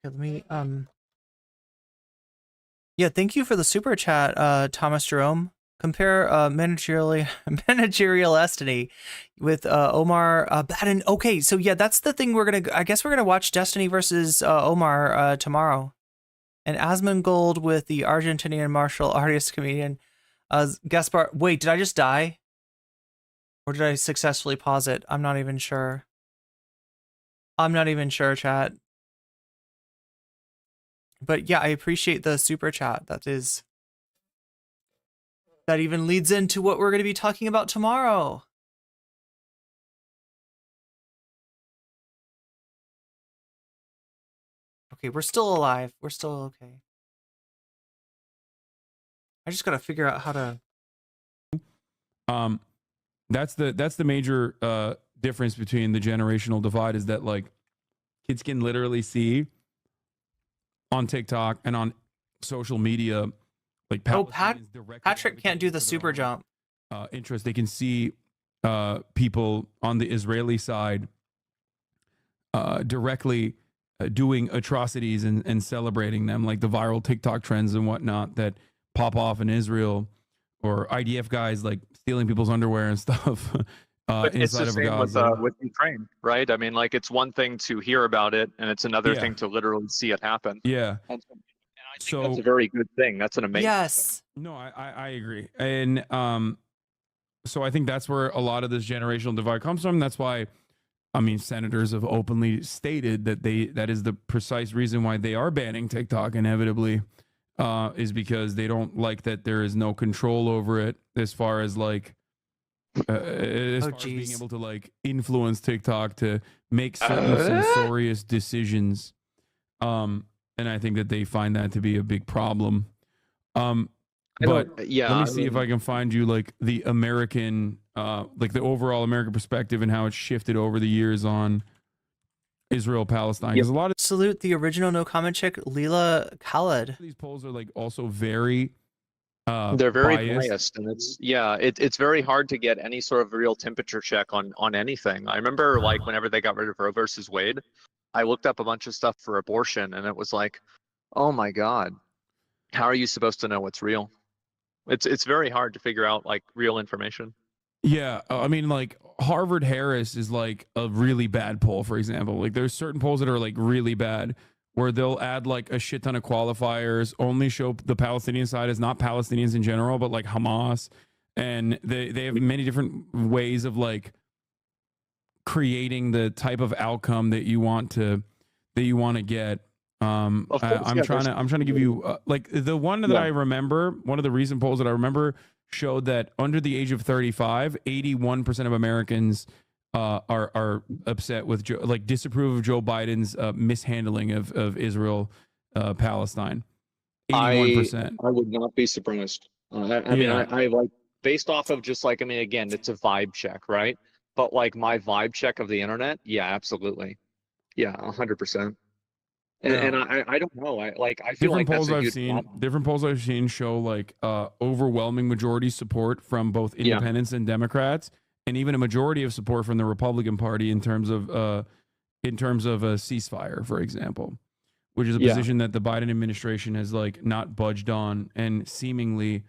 Let me, yeah, thank you for the super chat, Thomas Jerome. Compare Managerialistine with Omar Baden. Okay, so yeah, that's the thing I guess we're gonna watch Destiny versus Omar tomorrow. And Asmongold with the Argentinian martial artist comedian Gaspar. Wait, did I just die? Or did I successfully pause it? I'm not even sure. Chat. But yeah, I appreciate the super chat. That even leads into what we're going to be talking about tomorrow. Okay, we're still alive. We're still okay. I just got to figure out how to... That's the major difference between the generational divide, is that like kids can literally see on TikTok and on social media, like Patrick can't do the super jump. Interest. They can see people on the Israeli side directly doing atrocities and celebrating them, like the viral TikTok trends and whatnot that pop off in Israel, or IDF guys like stealing people's underwear and stuff But it's inside the of same Gaza. with Ukraine, right? I mean, like it's one thing to hear about it, and it's another Yeah. thing to literally see it happen. Yeah. And I think that's a very good thing. That's an amazing Yes. thing. No, I agree. And so I think that's where a lot of this generational divide comes from. That's why, I mean, senators have openly stated that that is the precise reason why they are banning TikTok inevitably, is because they don't like that there is no control over it as far as like as far as being able to like influence TikTok to make certain censorious decisions. And I think that they find that to be a big problem. But let me see if I can find you like the American, like the overall American perspective and how it's shifted over the years on Israel-Palestine. Because a lot of salute the original no comment chick, Leela Khaled. These polls are like also very they're very biased, and it's very hard to get any sort of real temperature check on anything. I remember like whenever they got rid of Roe versus Wade, I looked up a bunch of stuff for abortion, and it was like, oh my God, how are you supposed to know what's real? It's very hard to figure out like real information. Yeah, I mean, like Harvard Harris is like a really bad poll, for example. Like there's certain polls that are like really bad, where they'll add like a shit ton of qualifiers, only show the Palestinian side as not Palestinians in general, but like Hamas. And they have many different ways of like creating the type of outcome that you want to get. I'm trying to give you like the one that I remember, one of the recent polls that I remember showed that under the age of 35, 81% of Americans are upset with disapprove of Joe Biden's mishandling of Israel Palestine. 81%. I would not be surprised. I mean, I like based off of just like, I mean, again, it's a vibe check, right? But like my vibe check of the internet, yeah, absolutely, yeah, 100%. And I don't know. I feel like that's a huge problem. Different polls I've seen show like overwhelming majority support from both independents and Democrats, and even a majority of support from the Republican Party in terms of a ceasefire, for example, which is a position that the Biden administration has like not budged on, and seemingly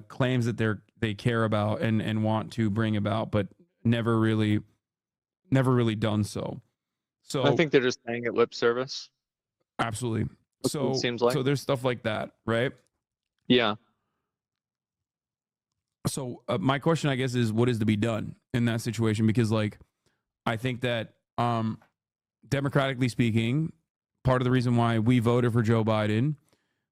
claims that they care about and want to bring about, but never really done so. So I think they're just paying it lip service. Absolutely. So it seems like. So there's stuff like that, right? Yeah. So my question, I guess, is what is to be done in that situation? Because like, I think that democratically speaking, part of the reason why we voted for Joe Biden,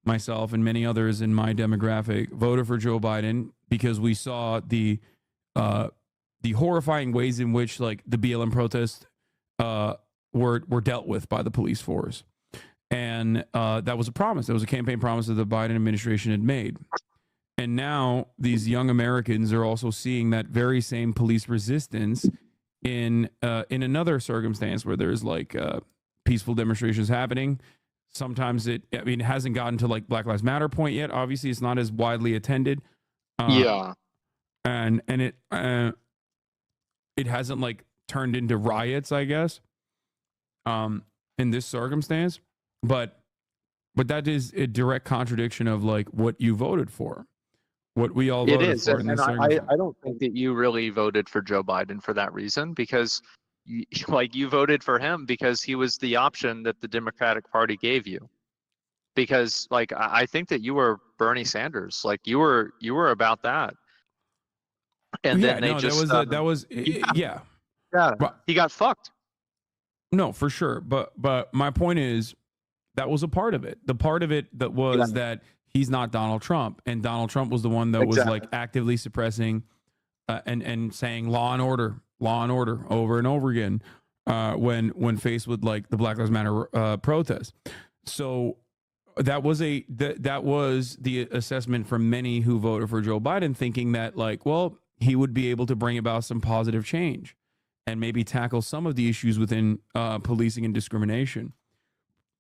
myself and many others in my demographic voted for Joe Biden because we saw the horrifying ways in which like the BLM protests were dealt with by the police force. And that was a promise. That was a campaign promise that the Biden administration had made. And now these young Americans are also seeing that very same police resistance in another circumstance where there's like peaceful demonstrations happening. Sometimes it hasn't gotten to like Black Lives Matter point yet. Obviously, it's not as widely attended. And it hasn't like turned into riots, I guess. In this circumstance. But that is a direct contradiction of like what you voted for, what we all voted for. And I don't think that you really voted for Joe Biden for that reason, because you voted for him because he was the option that the Democratic Party gave you. Because like I think that you were Bernie Sanders, like you were about that. And then they he got fucked. No, for sure. But my point is, that was a part of it. The part of it that was that he's not Donald Trump, and Donald Trump was the one that was like actively suppressing and saying law and order over and over again when faced with like the Black Lives Matter protests. So that was the assessment from many who voted for Joe Biden, thinking that like, well, he would be able to bring about some positive change and maybe tackle some of the issues within policing and discrimination.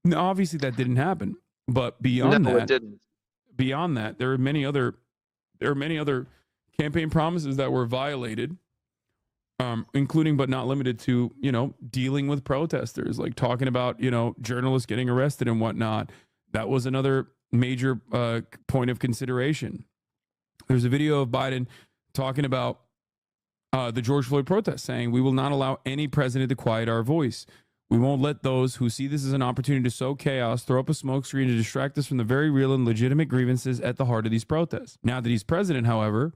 Now, obviously, that didn't happen. But beyond that, there are many other campaign promises that were violated. including but not limited to, you know, dealing with protesters, like talking about, you know, journalists getting arrested and whatnot. That was another major point of consideration. There's a video of Biden talking about the George Floyd protest, saying, "We will not allow any president to quiet our voice. We won't let those who see this as an opportunity to sow chaos throw up a smokescreen to distract us from the very real and legitimate grievances at the heart of these protests." Now that he's president, however,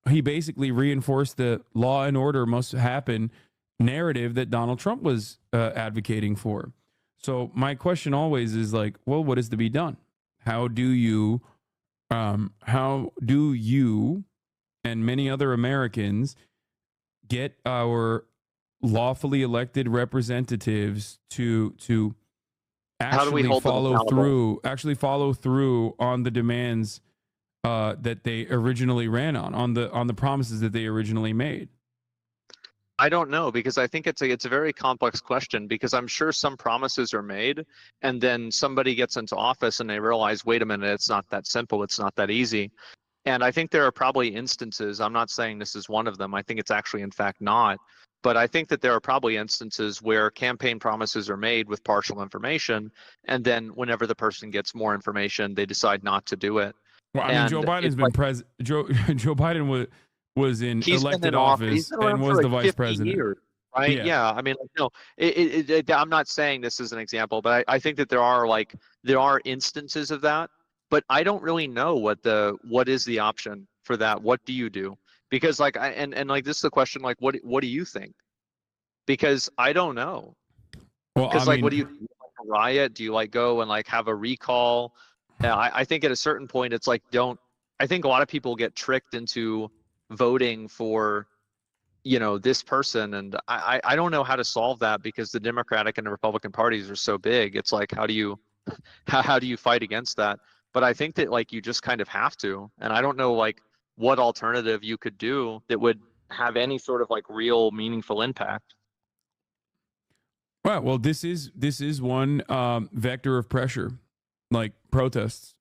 he basically reinforced the law and order must happen narrative that Donald Trump was advocating for. So my question always is like, well, what is to be done? How do you and many other Americans get our lawfully elected representatives to actually follow through on the demands that they originally ran on the promises that they originally made? I don't know, because I think it's a very complex question, because I'm sure some promises are made and then somebody gets into office and they realize, wait a minute, it's not that simple, it's not that easy. And I think there are probably instances, I'm not saying this is one of them, I think it's actually in fact not, but I think that there are probably instances where campaign promises are made with partial information, and then whenever the person gets more information, they decide not to do it. Well, I mean, Joe Biden's been Joe Biden was in elected office and was the vice president. Years, right? Yeah. I mean, no, I'm not saying this is an example, but I think that there are instances of that, but I don't really know what is the option for that. What do you do? Because like, and like, this is the question, like, what do you think? Because I don't know. Well, because like, what do you do? Like a riot? Do you like go and like have a recall? I think at a certain point, it's like, I think a lot of people get tricked into voting for, you know, this person, and I don't know how to solve that, because the Democratic and the Republican parties are so big. It's like, how do you fight against that? But I think that like you just kind of have to, and I don't know like what alternative you could do that would have any sort of like real meaningful impact. Well, this is one vector of pressure, like protests,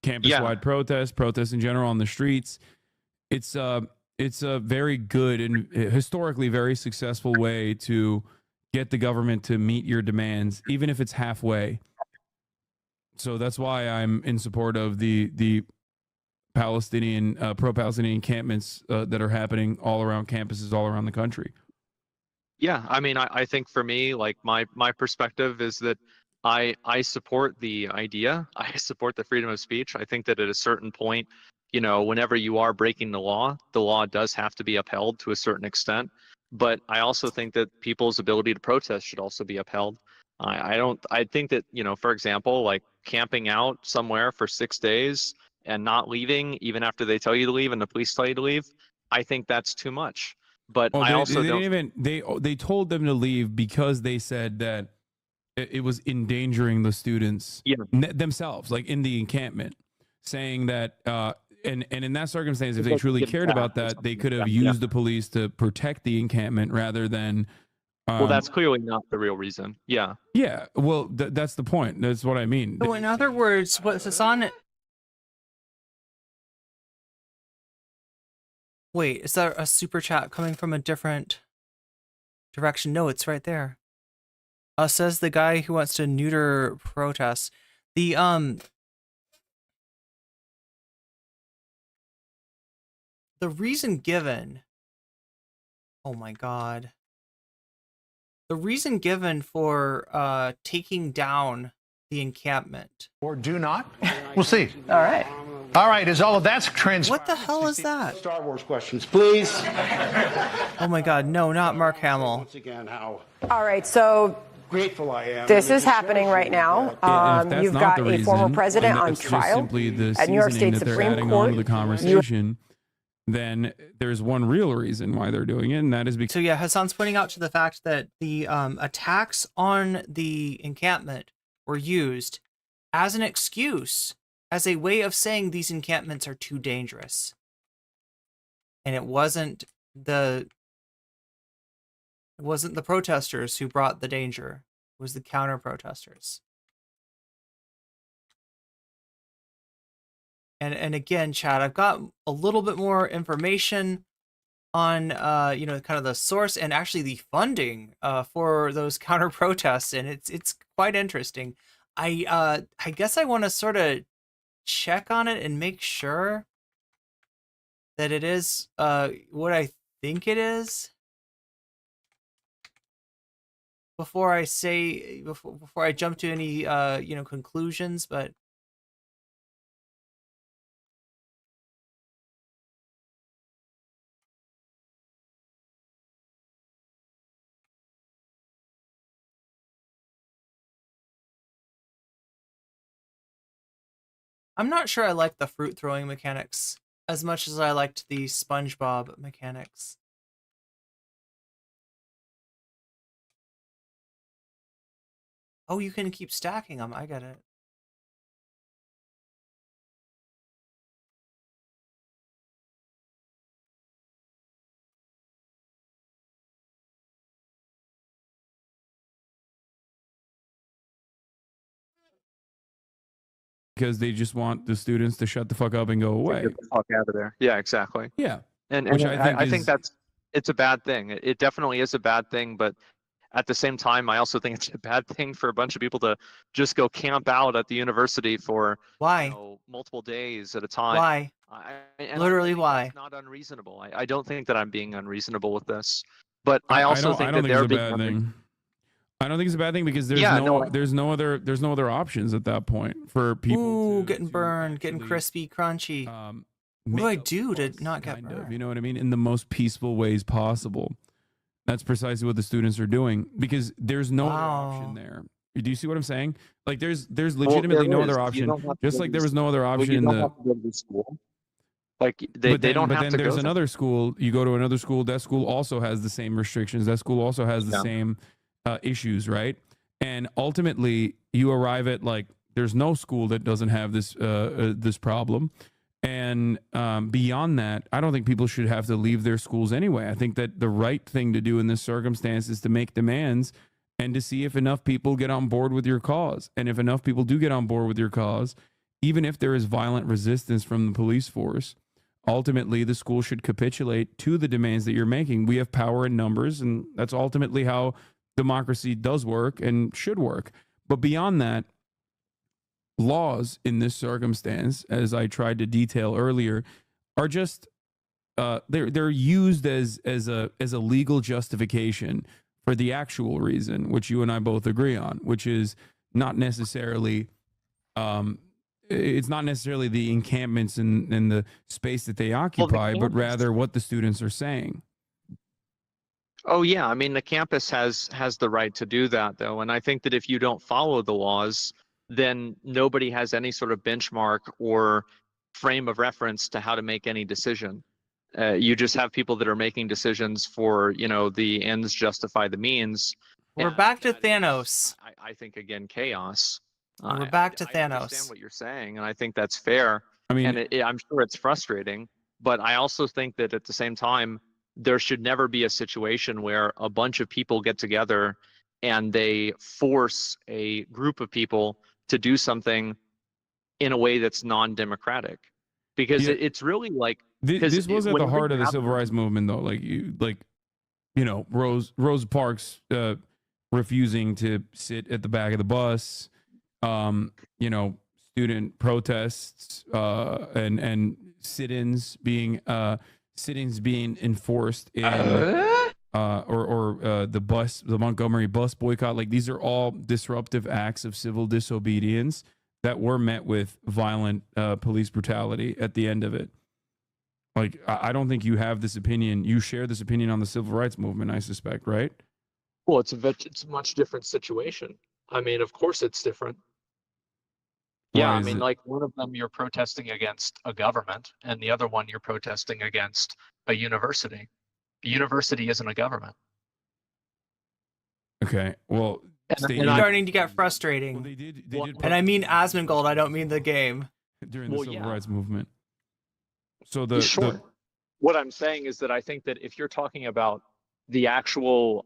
campus-wide protests in general on the streets. It's a very good and historically very successful way to get the government to meet your demands, even if it's halfway. So that's why I'm in support of the Palestinian pro-Palestinian encampments that are happening all around campuses all around the country. Yeah, I mean, I think for me, like my perspective is that I support the idea. I support the freedom of speech. I think that at a certain point, you know, whenever you are breaking the law does have to be upheld to a certain extent. But I also think that people's ability to protest should also be upheld. I think that, you know, for example, like camping out somewhere for 6 days and not leaving even after they tell you to leave and the police tell you to leave, I think that's too much. But I also don't. They told them to leave because they said that it was endangering the students themselves, like in the encampment, saying that and in that circumstance, if they truly cared about that, they could have used the police to protect the encampment rather than. Well, that's clearly not the real reason. Yeah. Yeah. Well, that's the point. That's what I mean. So in other words, what Hasan. Wait, is that a super chat coming from a different direction? No, it's right there. Says the guy who wants to neuter protests. The reason given. Oh my God. The reason given for taking down the encampment. Or do not? We'll see. All right. All right, is all of that's What the hell is that? Star Wars questions, please. Oh my God, no, not Mark Hamill. Once again, how All right, so grateful I am. this is happening right now. You've got a former president on trial at New York State Supreme Court. The conversation. Then there's one real reason why they're doing it, and that is because. So yeah, Hasan's pointing out to the fact that the attacks on the encampment were used as an excuse, as a way of saying these encampments are too dangerous. And it wasn't the protesters who brought the danger. It was the counter-protesters. And again, Chad, I've got a little bit more information on kind of the source and actually the funding for those counter protests, and it's quite interesting. I guess I want to sort of check on it and make sure that it is what I think it is before I say before I jump to any conclusions, but I'm not sure I like the fruit throwing mechanics as much as I liked the SpongeBob mechanics. Oh, you can keep stacking them. I get it. Because they just want the students to shut the fuck up and go away. Get the fuck out of there. Yeah, exactly. Yeah. And Which I think it's a bad thing. It definitely is a bad thing, but at the same time, I also think it's a bad thing for a bunch of people to just go camp out at the university for multiple days at a time. Why? Literally, why? It's not unreasonable. I don't think that I'm being unreasonable with this, but I also think that they're being thing. I don't think it's a bad thing because there's there's no other options at that point for people. Ooh, getting burned, getting crispy, crunchy. What do I do to not get burned? You know what I mean? In the most peaceful ways possible. That's precisely what the students are doing because there's no other option there. Do you see what I'm saying? Like there's legitimately no other option. Just like there was no other option in the school. Like they don't have to go. But then there's another school. You go to another school. That school also has the same restrictions. That school also has the same issues, right? And ultimately, you arrive at like there's no school that doesn't have this this problem. And beyond that, I don't think people should have to leave their schools anyway. I think that the right thing to do in this circumstance is to make demands and to see if enough people get on board with your cause. And if enough people do get on board with your cause, even if there is violent resistance from the police force, ultimately the school should capitulate to the demands that you're making. We have power in numbers, and that's ultimately how democracy does work and should work. But beyond that, laws in this circumstance, as I tried to detail earlier, are just they're used as a legal justification for the actual reason, which you and I both agree on, which is not necessarily it's not necessarily the encampments and the space that they occupy, but rather what the students are saying. Oh yeah, I mean the campus has the right to do that though, and I think that if you don't follow the laws, then nobody has any sort of benchmark or frame of reference to how to make any decision. You just have people that are making decisions for, the ends justify the means. We're back to Thanos. I think, again, chaos. We're back to Thanos. I understand what you're saying, and I think that's fair. I mean, and I'm sure it's frustrating, but I also think that at the same time, there should never be a situation where a bunch of people get together and they force a group of people to do something in a way that's non-democratic, because it's really like this was at the heart of the civil rights movement, though. Rosa Parks refusing to sit at the back of the bus, student protests and sit-ins being enforced in the Montgomery bus boycott. Like, these are all disruptive acts of civil disobedience that were met with violent police brutality at the end of it. Like, I don't think you have this opinion. You share this opinion on the civil rights movement, I suspect, right? Well, it's a much different situation. I mean, of course it's different. Yeah, I mean, like, one of them you're protesting against a government, and the other one you're protesting against a university. A university isn't a government. Okay, well, it's starting to get frustrating. Well, they did and I mean Asmongold, I don't mean the game. During the civil rights movement. So what I'm saying is that I think that if you're talking about the actual,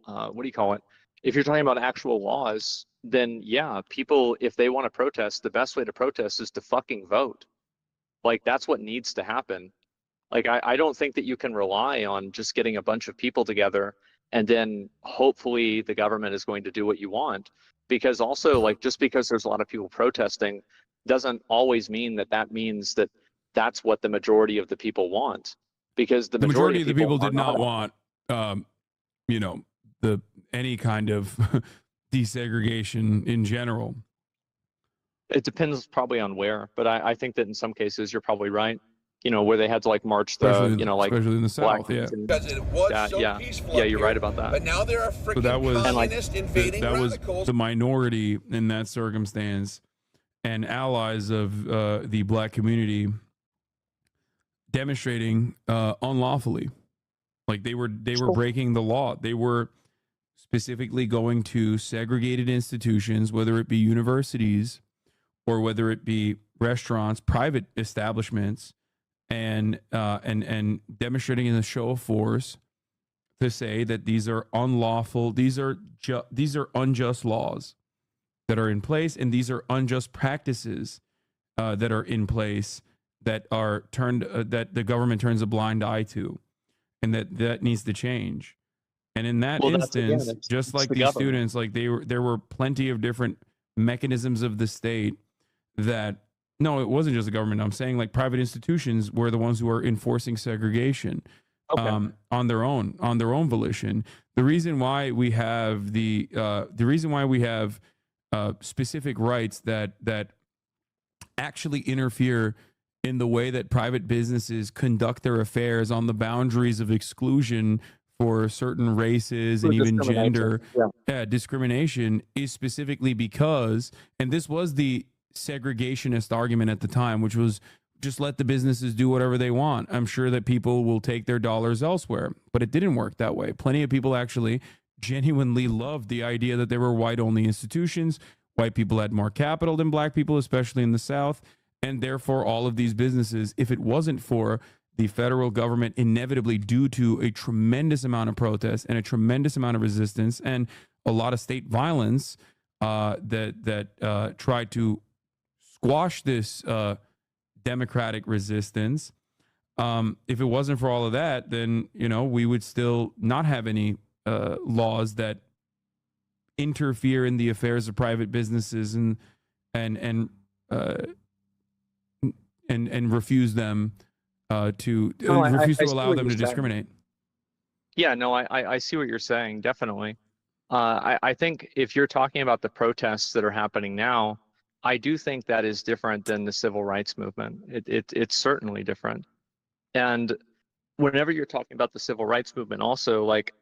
if you're talking about actual laws, then yeah, people, if they want to protest, the best way to protest is to fucking vote. Like, that's what needs to happen. Like, I don't think that you can rely on just getting a bunch of people together and then hopefully the government is going to do what you want. Because also, like, just because there's a lot of people protesting doesn't always mean that that means that that's what the majority of the people want. Because the majority of the people did not want, you know, the any kind of desegregation in general. it depends probably on where, but I think that in some cases you're probably right. You know, where they had to like march the, Especially, you know, like especially in the black South, yeah. Because it was so yeah, peaceful yeah, up you're here, right about that. But now there are freaking So that was communist invading that was radicals. the minority in that circumstance, and allies of the black community demonstrating unlawfully, like they were breaking the law. They were specifically going to segregated institutions, whether it be universities or whether it be restaurants, private establishments, and demonstrating in a show of force to say that these are unlawful, these are unjust laws that are in place, and these are unjust practices that are in place that are turned that the government turns a blind eye to, and that needs to change. And in that instance, just like these students, like there were plenty of different mechanisms of the state that, no, it wasn't just the government. I'm saying like private institutions were the ones who are enforcing segregation on their own volition. The reason why we have specific rights that actually interfere in the way that private businesses conduct their affairs on the boundaries of exclusion for certain races and even gender discrimination is specifically because, and this was the segregationist argument at the time, which was just let the businesses do whatever they want. I'm sure that people will take their dollars elsewhere, but it didn't work that way. Plenty of people actually genuinely loved the idea that there were white-only institutions. White people had more capital than black people, especially in the South, and therefore all of these businesses, if it wasn't for the federal government, inevitably due to a tremendous amount of protest and a tremendous amount of resistance and a lot of state violence that tried to squash this democratic resistance. If it wasn't for all of that, then, you know, we would still not have any laws that interfere in the affairs of private businesses and refuse them to allow them to discriminate. Yeah, no, I see what you're saying, definitely. I think if you're talking about the protests that are happening now, I do think that is different than the civil rights movement. It's certainly different. And whenever you're talking about the civil rights movement also, like,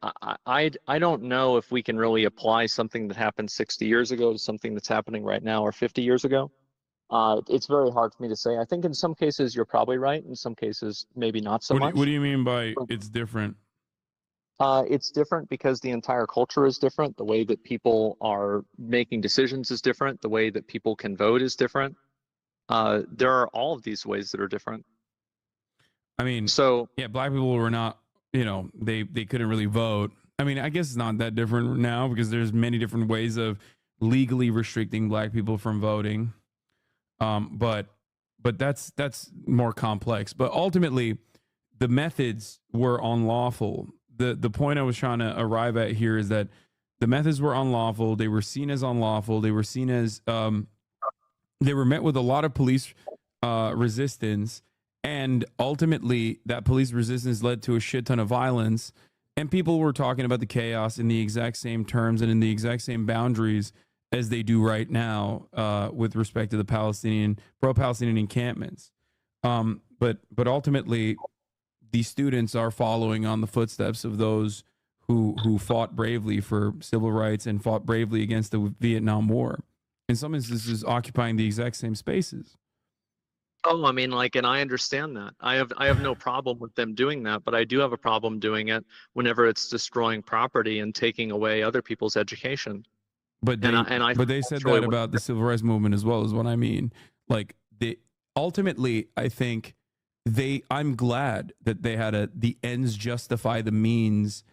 I don't know if we can really apply something that happened 60 years ago to something that's happening right now or 50 years ago. It's very hard for me to say. I think in some cases you're probably right. In some cases, maybe not so much. What do you mean by it's different? It's different because the entire culture is different. The way that people are making decisions is different. The way that people can vote is different. There are all of these ways that are different. I mean, so yeah, black people were not, you know, they couldn't really vote. I mean, I guess it's not that different now because there's many different ways of legally restricting black people from voting. But that's more complex. But ultimately, the methods were unlawful. The point I was trying to arrive at here is that the methods were unlawful. They were seen as unlawful. They were seen as they were met with a lot of police resistance, and ultimately that police resistance led to a shit ton of violence. And people were talking about the chaos in the exact same terms and in the exact same boundaries as they do right now with respect to the pro-Palestinian encampments. But ultimately, these students are following on the footsteps of those who fought bravely for civil rights and fought bravely against the Vietnam War. In some instances, occupying the exact same spaces. Oh, I mean, like, and I understand that. I have no problem with them doing that, but I do have a problem doing it whenever it's destroying property and taking away other people's education. But they said that about the civil rights movement as well, is what I mean. Like, ultimately, I think I'm glad that they had the ends justify the means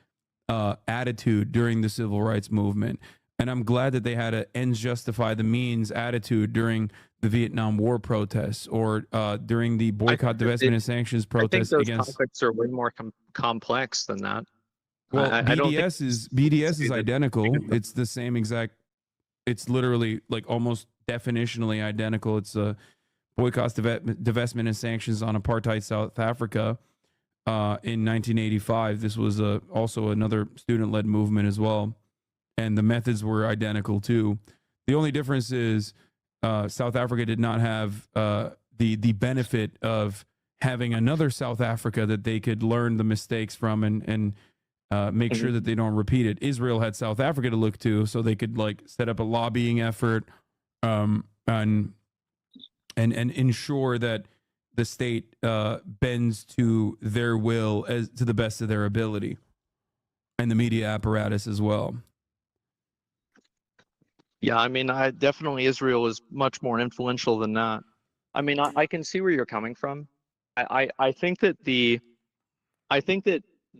attitude during the civil rights movement. And I'm glad that they had a ends justify the means attitude during the Vietnam War protests, or during the boycott, divestment, and sanctions I think protests those against. conflicts are way more complex than that. Well, I don't think BDS is identical. It's the same exact. It's literally like almost definitionally identical. It's a boycott, divestment, and sanctions on apartheid South Africa in 1985. This was also another student-led movement as well, and the methods were identical too. The only difference is South Africa did not have the benefit of having another South Africa that they could learn the mistakes from and make sure that they don't repeat it. Israel had South Africa to look to, so they could like set up a lobbying effort and ensure that the state bends to their will as to the best of their ability, and the media apparatus as well. Yeah, I mean, definitely Israel is much more influential than that. I mean, I can see where you're coming from. I think that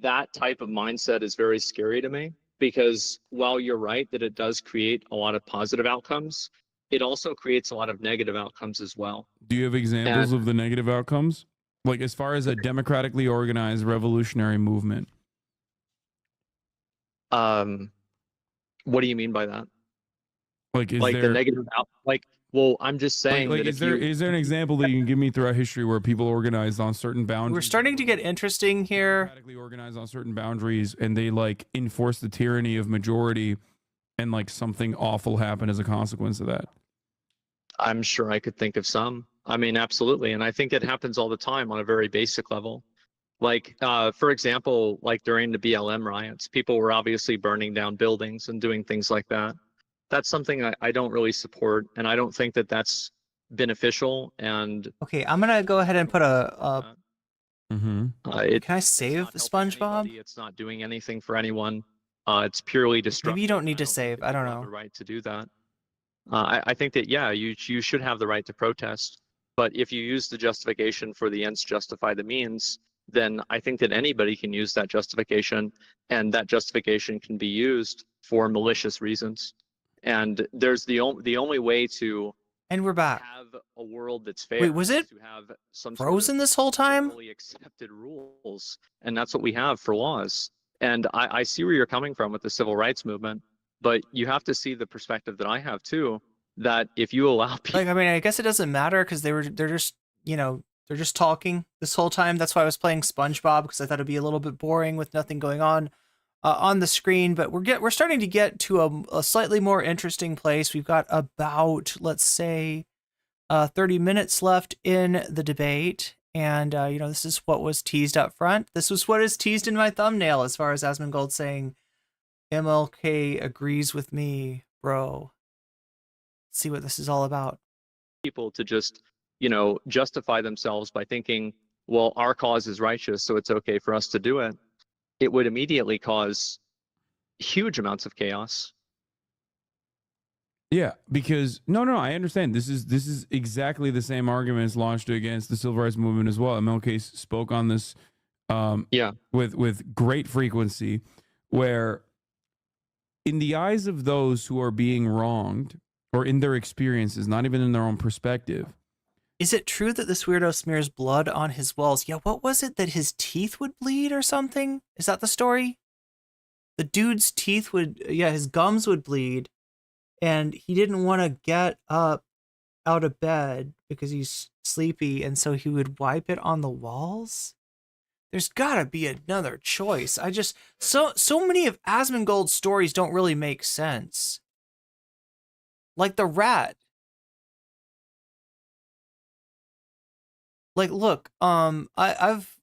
that type of mindset is very scary to me, because while you're right that it does create a lot of positive outcomes, it also creates a lot of negative outcomes as well. Do you have examples of the negative outcomes? Like as far as a democratically organized revolutionary movement? What do you mean by that? Like, is like there the negative out? Like, well, I'm just saying like that is there an example that you can give me throughout history where people organized on certain boundaries? We're starting to get interesting here. Democratically organized on certain boundaries, and they like enforce the tyranny of majority, and like something awful happened as a consequence of that. I'm sure I could think of some. I mean, absolutely. And I think it happens all the time on a very basic level. Like, for example, like during the BLM riots, people were obviously burning down buildings and doing things like that. That's something I don't really support, and I don't think that that's beneficial. And okay, I'm gonna go ahead and put Mm-hmm. Can I save SpongeBob? It's not doing anything for anyone. It's purely destructive. Maybe you don't need to save. I don't know. The right to do that. I think that, yeah, you should have the right to protest. But if you use the justification for the ends justify the means, then I think that anybody can use that justification, and that justification can be used for malicious reasons. And there's the only way to we're back. Have a world that's fair. Wait, was it to have some frozen this whole time? Accepted rules, and that's what we have for laws. And I see where you're coming from with the civil rights movement, but you have to see the perspective that I have too. That if you allow people, like, I mean, I guess it doesn't matter because they're just, you know, they're just talking this whole time. That's why I was playing SpongeBob, because I thought it'd be a little bit boring with nothing going on the screen. But we're starting to get to a slightly more interesting place. We've got about, let's say, 30 minutes left in the debate. And, you know, this is what was teased up front. This was what is teased in my thumbnail as far as Asmongold saying, MLK agrees with me, bro. Let's see what this is all about. People to just, you know, justify themselves by thinking, well, our cause is righteous, so it's okay for us to do it. It would immediately cause huge amounts of chaos. Yeah, because no, I understand. This is exactly the same arguments launched against the civil rights movement as well. MLK spoke on this, with great frequency, where in the eyes of those who are being wronged, or in their experiences, not even in their own perspective. Is it true that this weirdo smears blood on his walls? Yeah, what was it, that his teeth would bleed or something? Is that the story? The dude's teeth would, yeah, his gums would bleed, and he didn't want to get up out of bed because he's sleepy, and so he would wipe it on the walls? There's gotta be another choice. I just, so many of Asmongold's stories don't really make sense. Like the rat. Like, look, I've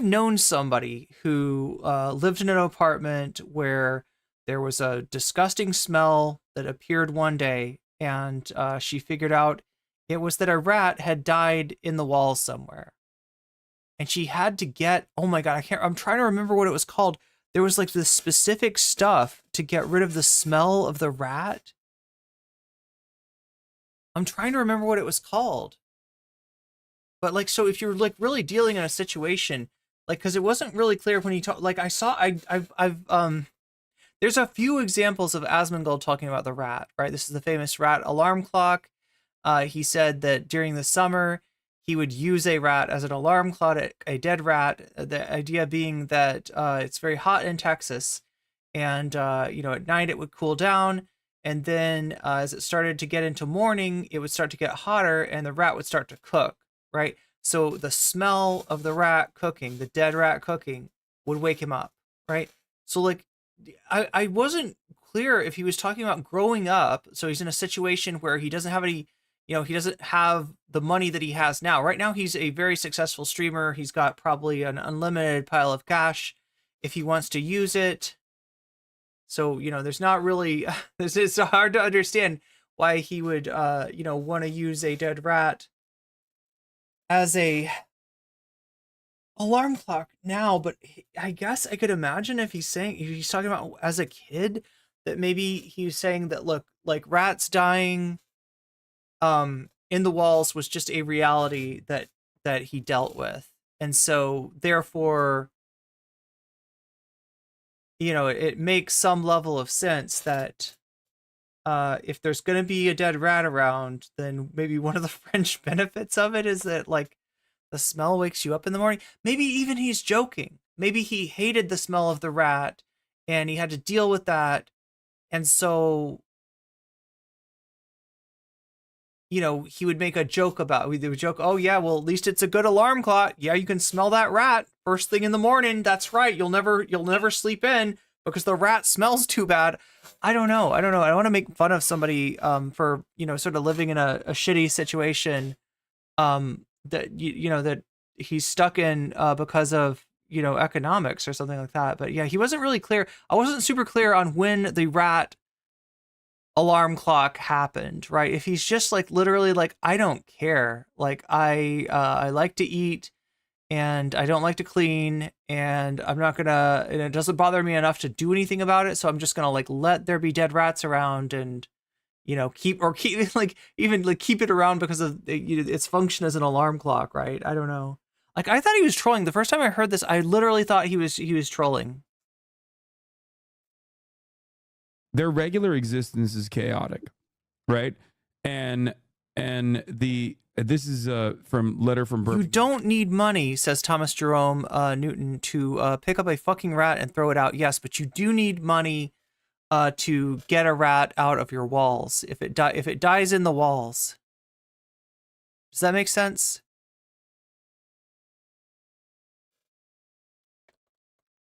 known somebody who lived in an apartment where there was a disgusting smell that appeared one day, and she figured out it was that a rat had died in the wall somewhere. And she had to get, oh my God, I'm trying to remember what it was called. There was like this specific stuff to get rid of the smell of the rat. I'm trying to remember what it was called. But like, so if you're like really dealing in a situation, like, cause it wasn't really clear when he talked, like I saw, there's a few examples of Asmongold talking about the rat, right? This is the famous rat alarm clock. He said that during the summer, he would use a rat as an alarm clock, a dead rat. The idea being that it's very hot in Texas, and at night it would cool down, and then as it started to get into morning, it would start to get hotter, and the rat would start to cook, right? So the smell of the rat cooking, the dead rat cooking, would wake him up, right? So like, I wasn't clear if he was talking about growing up. So he's in a situation where he doesn't have any, he doesn't have the money that he has now. Right now, he's a very successful streamer. He's got probably an unlimited pile of cash if he wants to use it. So, there's not really, it's hard to understand why he would, want to use a dead rat as a alarm clock now. But I guess I could imagine if he's talking about as a kid, that maybe he's saying that, look, like rats dying in the walls was just a reality that he dealt with. And so therefore, it makes some level of sense that if there's going to be a dead rat around, then maybe one of the fringe benefits of it is that, like, the smell wakes you up in the morning. Maybe even he's joking. Maybe he hated the smell of the rat and he had to deal with that. And so, he would make a joke about it. They would joke, oh yeah, well, at least it's a good alarm clock. Yeah, you can smell that rat first thing in the morning. That's right. You'll never sleep in because the rat smells too bad. I don't know. I don't want to make fun of somebody for, sort of living in a shitty situation that that he's stuck in because of economics or something like that. But yeah, he wasn't really clear. I wasn't super clear on when the rat alarm clock happened, right? If he's just like literally like, I don't care, like I like to eat and I don't like to clean, and I'm not gonna, and it doesn't bother me enough to do anything about it, so I'm just gonna like let there be dead rats around and keep like even like keep it around because of its function as an alarm clock, right? I don't know. Like, I thought he was trolling. The first time I heard this, I literally thought he was trolling. Their regular existence is chaotic, right? And this is from letter from Birmingham. You don't need money, says Thomas Jerome Newton, to pick up a fucking rat and throw it out. Yes, but you do need money to get a rat out of your walls if it dies in the walls. Does that make sense?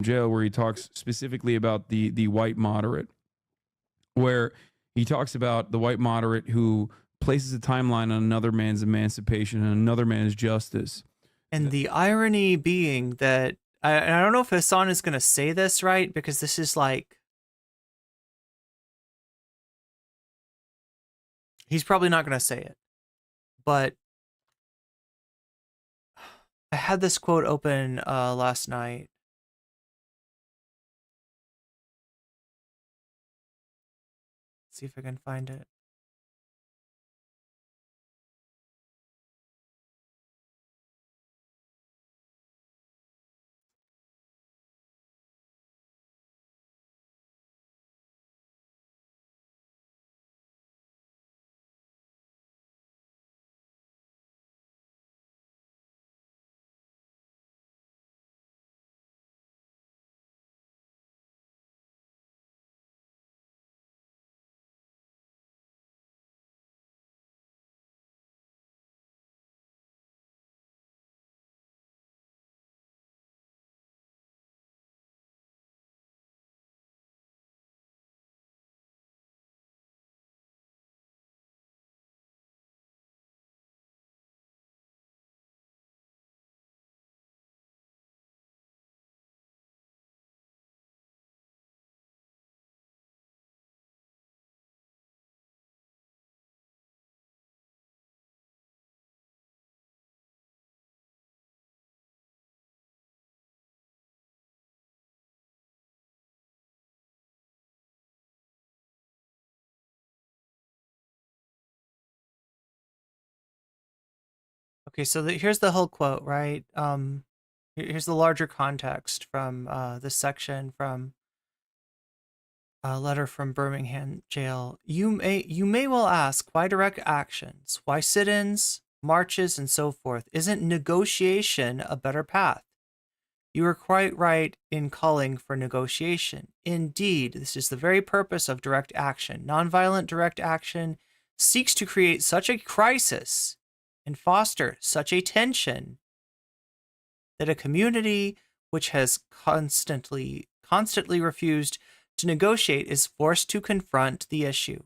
Jail, where he talks specifically about the white moderate, where he talks about the white moderate who places a timeline on another man's emancipation and another man's justice. And the irony being that I don't know if Hasan is going to say this right, because this is like, he's probably not going to say it, but I had this quote open last night. Let's see if I can find it. Okay, so here's the whole quote, right? Here's the larger context from this section from A letter from Birmingham jail. You may well ask, why direct actions? Why sit-ins, marches, and so forth? Isn't negotiation a better path? You are quite right in calling for negotiation. Indeed, this is the very purpose of direct action. Nonviolent direct action seeks to create such a crisis and foster such a tension that a community which has constantly refused to negotiate is forced to confront the issue.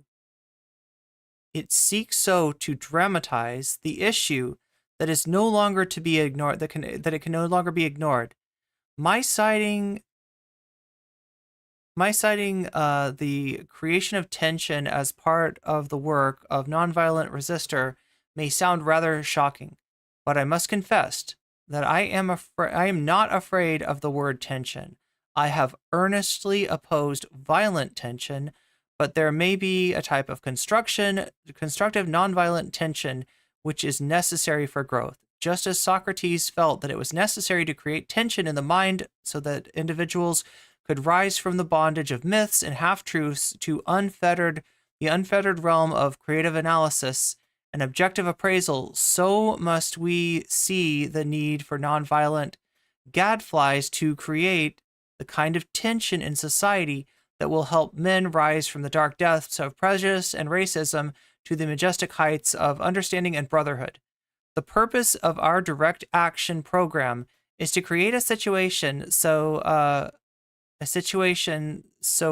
It seeks so to dramatize the issue that is no longer to be ignored, that it can no longer be ignored. My citing the creation of tension as part of the work of nonviolent resistor may sound rather shocking, but I must confess that I am not afraid of the word tension. I have earnestly opposed violent tension, but there may be a type of constructive nonviolent tension which is necessary for growth. Just as Socrates felt that it was necessary to create tension in the mind so that individuals could rise from the bondage of myths and half-truths to the unfettered realm of creative analysis and objective appraisal, so must we see the need for nonviolent gadflies to create the kind of tension in society that will help men rise from the dark depths of prejudice and racism to the majestic heights of understanding and brotherhood. The purpose of our direct action program is to create a situation so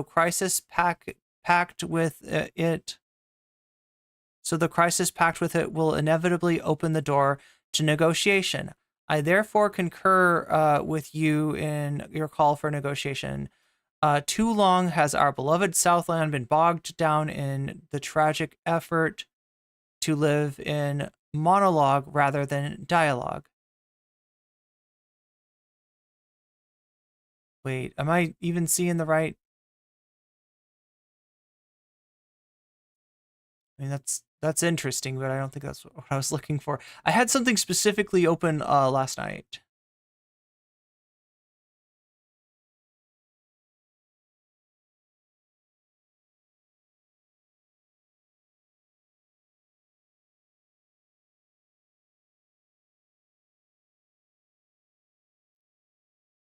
crisis packed with it. So the crisis packed with it will inevitably open the door to negotiation. I therefore concur with you in your call for negotiation. Too long has our beloved Southland been bogged down in the tragic effort to live in monologue rather than dialogue. Wait, am I even seeing the right? I mean, that's interesting, but I don't think that's what I was looking for. I had something specifically open last night.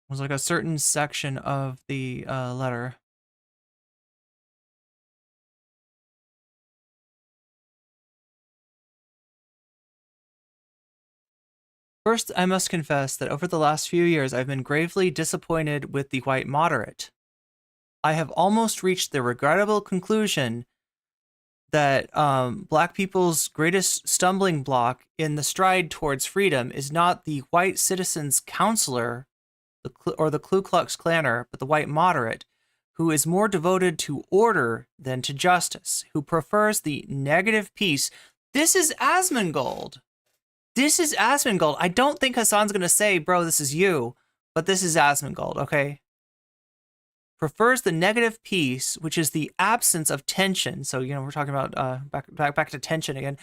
It was like a certain section of the letter. First, I must confess that over the last few years, I've been gravely disappointed with the white moderate. I have almost reached the regrettable conclusion that Black people's greatest stumbling block in the stride towards freedom is not the white citizen's counselor or the Ku Klux Klaner, but the white moderate, who is more devoted to order than to justice, who prefers the negative peace. This is Asmongold. This is Asmongold. I don't think Hasan's going to say, bro, this is you, but this is Asmongold, okay? Prefers the negative peace, which is the absence of tension. So, you know, we're talking about back to tension again,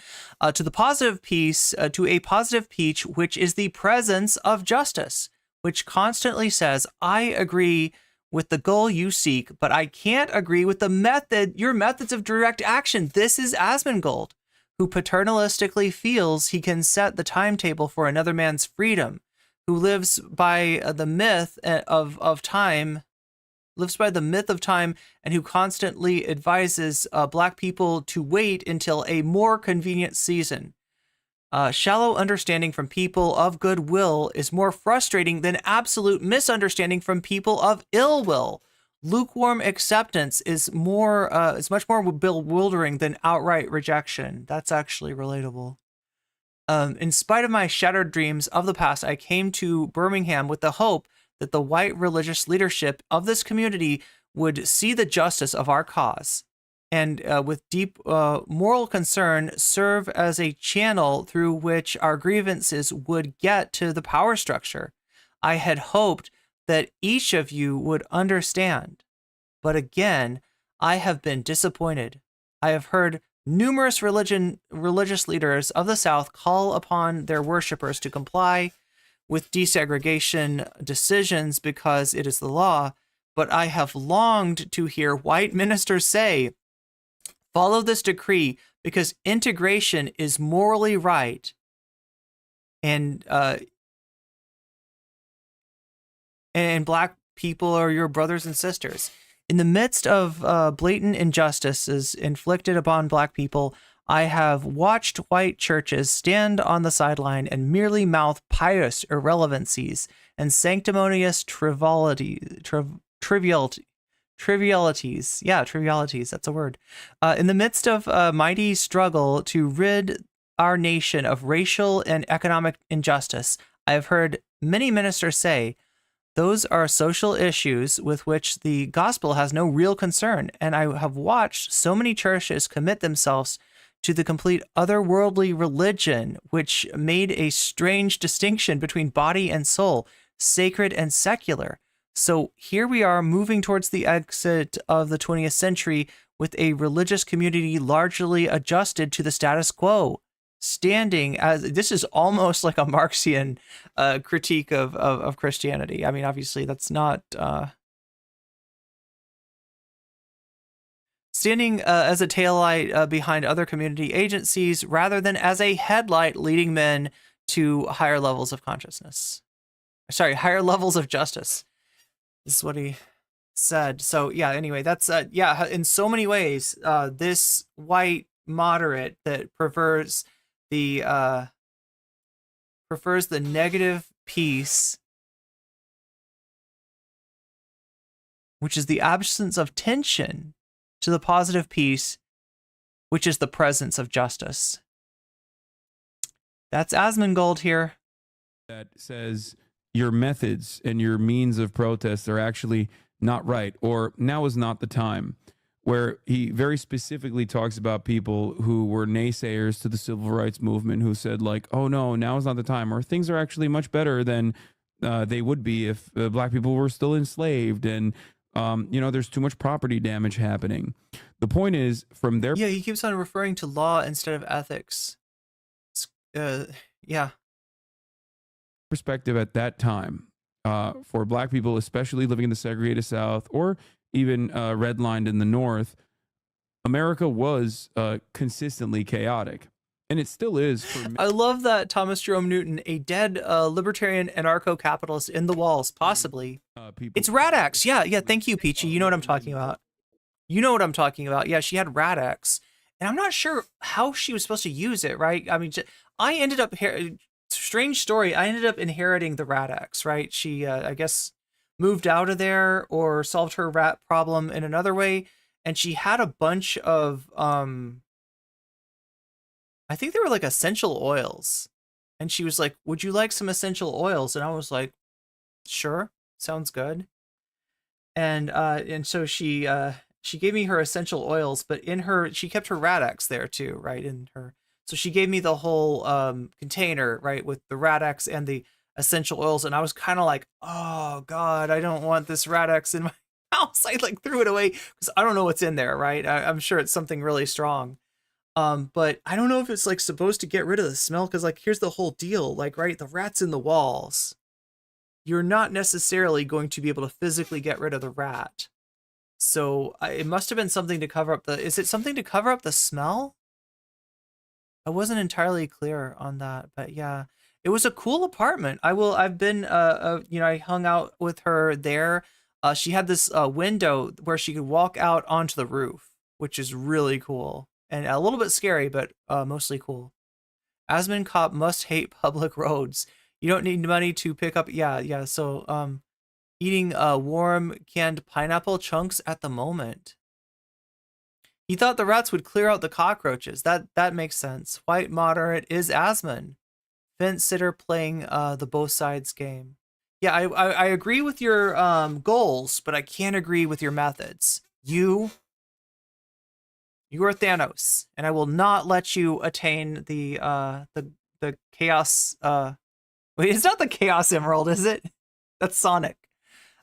to the positive peace, to a positive peace, which is the presence of justice, which constantly says, I agree with the goal you seek, but I can't agree with your methods of direct action. This is Asmongold, who paternalistically feels he can set the timetable for another man's freedom, who lives by the myth of time, and who constantly advises Black people to wait until a more convenient season. Shallow understanding from people of goodwill is more frustrating than absolute misunderstanding from people of ill will. Lukewarm acceptance is much more bewildering than outright rejection. That's actually relatable. In spite of my shattered dreams of the past, I came to Birmingham with the hope that the white religious leadership of this community would see the justice of our cause and with deep moral concern serve as a channel through which our grievances would get to the power structure. I had hoped that each of you would understand. But again, I have been disappointed. I have heard numerous religious leaders of the South call upon their worshipers to comply with desegregation decisions because it is the law, but I have longed to hear white ministers say, follow this decree because integration is morally right. And black people are your brothers and sisters. In the midst of blatant injustices inflicted upon black people, I have watched white churches stand on the sideline and merely mouth pious irrelevancies and sanctimonious trivialities. Yeah, trivialities, that's a word. In the midst of a mighty struggle to rid our nation of racial and economic injustice, I have heard many ministers say, those are social issues with which the gospel has no real concern, and I have watched so many churches commit themselves to the complete otherworldly religion, which made a strange distinction between body and soul, sacred and secular. So here we are moving towards the exit of the 20th century with a religious community largely adjusted to the status quo, standing as this is almost like a Marxian critique of Christianity. I mean, obviously that's not standing as a taillight behind other community agencies rather than as a headlight leading men to higher levels of consciousness. Sorry, higher levels of justice. This is what he said. So yeah, anyway, that's yeah, in so many ways, this white moderate that prefers the negative piece, which is the absence of tension, to the positive piece, which is the presence of justice. That's Asmongold here. That says your methods and your means of protest are actually not right, or now is not the time, where he very specifically talks about people who were naysayers to the civil rights movement who said like, oh no, now is not the time, or things are actually much better than they would be if black people were still enslaved, and you know, there's too much property damage happening. The point is, from their he keeps on referring to law instead of ethics. Yeah. Perspective at that time, for black people, especially living in the segregated South or even redlined in the North, America was consistently chaotic. And it still is. For I love that Thomas Jerome Newton, a dead libertarian anarcho-capitalist in the walls, possibly. It's Rad-X. Yeah, thank you, Peachy. You know what I'm talking about. Yeah, she had Rad-X. And I'm not sure how she was supposed to use it, right? I mean, I ended up, strange story, I ended up inheriting the Rad-X, right? She, I guess, moved out of there or solved her rat problem in another way. And she had a bunch of, I think they were like essential oils. And she was like, would you like some essential oils? And I was like, sure, sounds good. And so she gave me her essential oils, but in her, she kept her Rad-X there too, right? In her, so she gave me the whole container, right, with the Rad-X and the essential oils. And I was kind of like, oh God, I don't want this Rad-X in my house. I like threw it away because I don't know what's in there, right? I'm sure it's something really strong. But I don't know if it's like supposed to get rid of the smell, because like here's the whole deal, like, right, the rat's in the walls. You're not necessarily going to be able to physically get rid of the rat. So it must have been something to cover up the, is it something to cover up the smell? I wasn't entirely clear on that, but yeah, it was a cool apartment. I've been, you know, I hung out with her there. She had this window where she could walk out onto the roof, which is really cool. And a little bit scary, but mostly cool. Asmon cop must hate public roads. You don't need money to pick up. Yeah. So, eating warm canned pineapple chunks at the moment. He thought the rats would clear out the cockroaches. That makes sense. White moderate is Asmon. Fence sitter playing the both sides game. Yeah, I agree with your goals, but I can't agree with your methods. You are Thanos, and I will not let you attain the chaos. Wait, it's not the Chaos Emerald, is it? That's Sonic.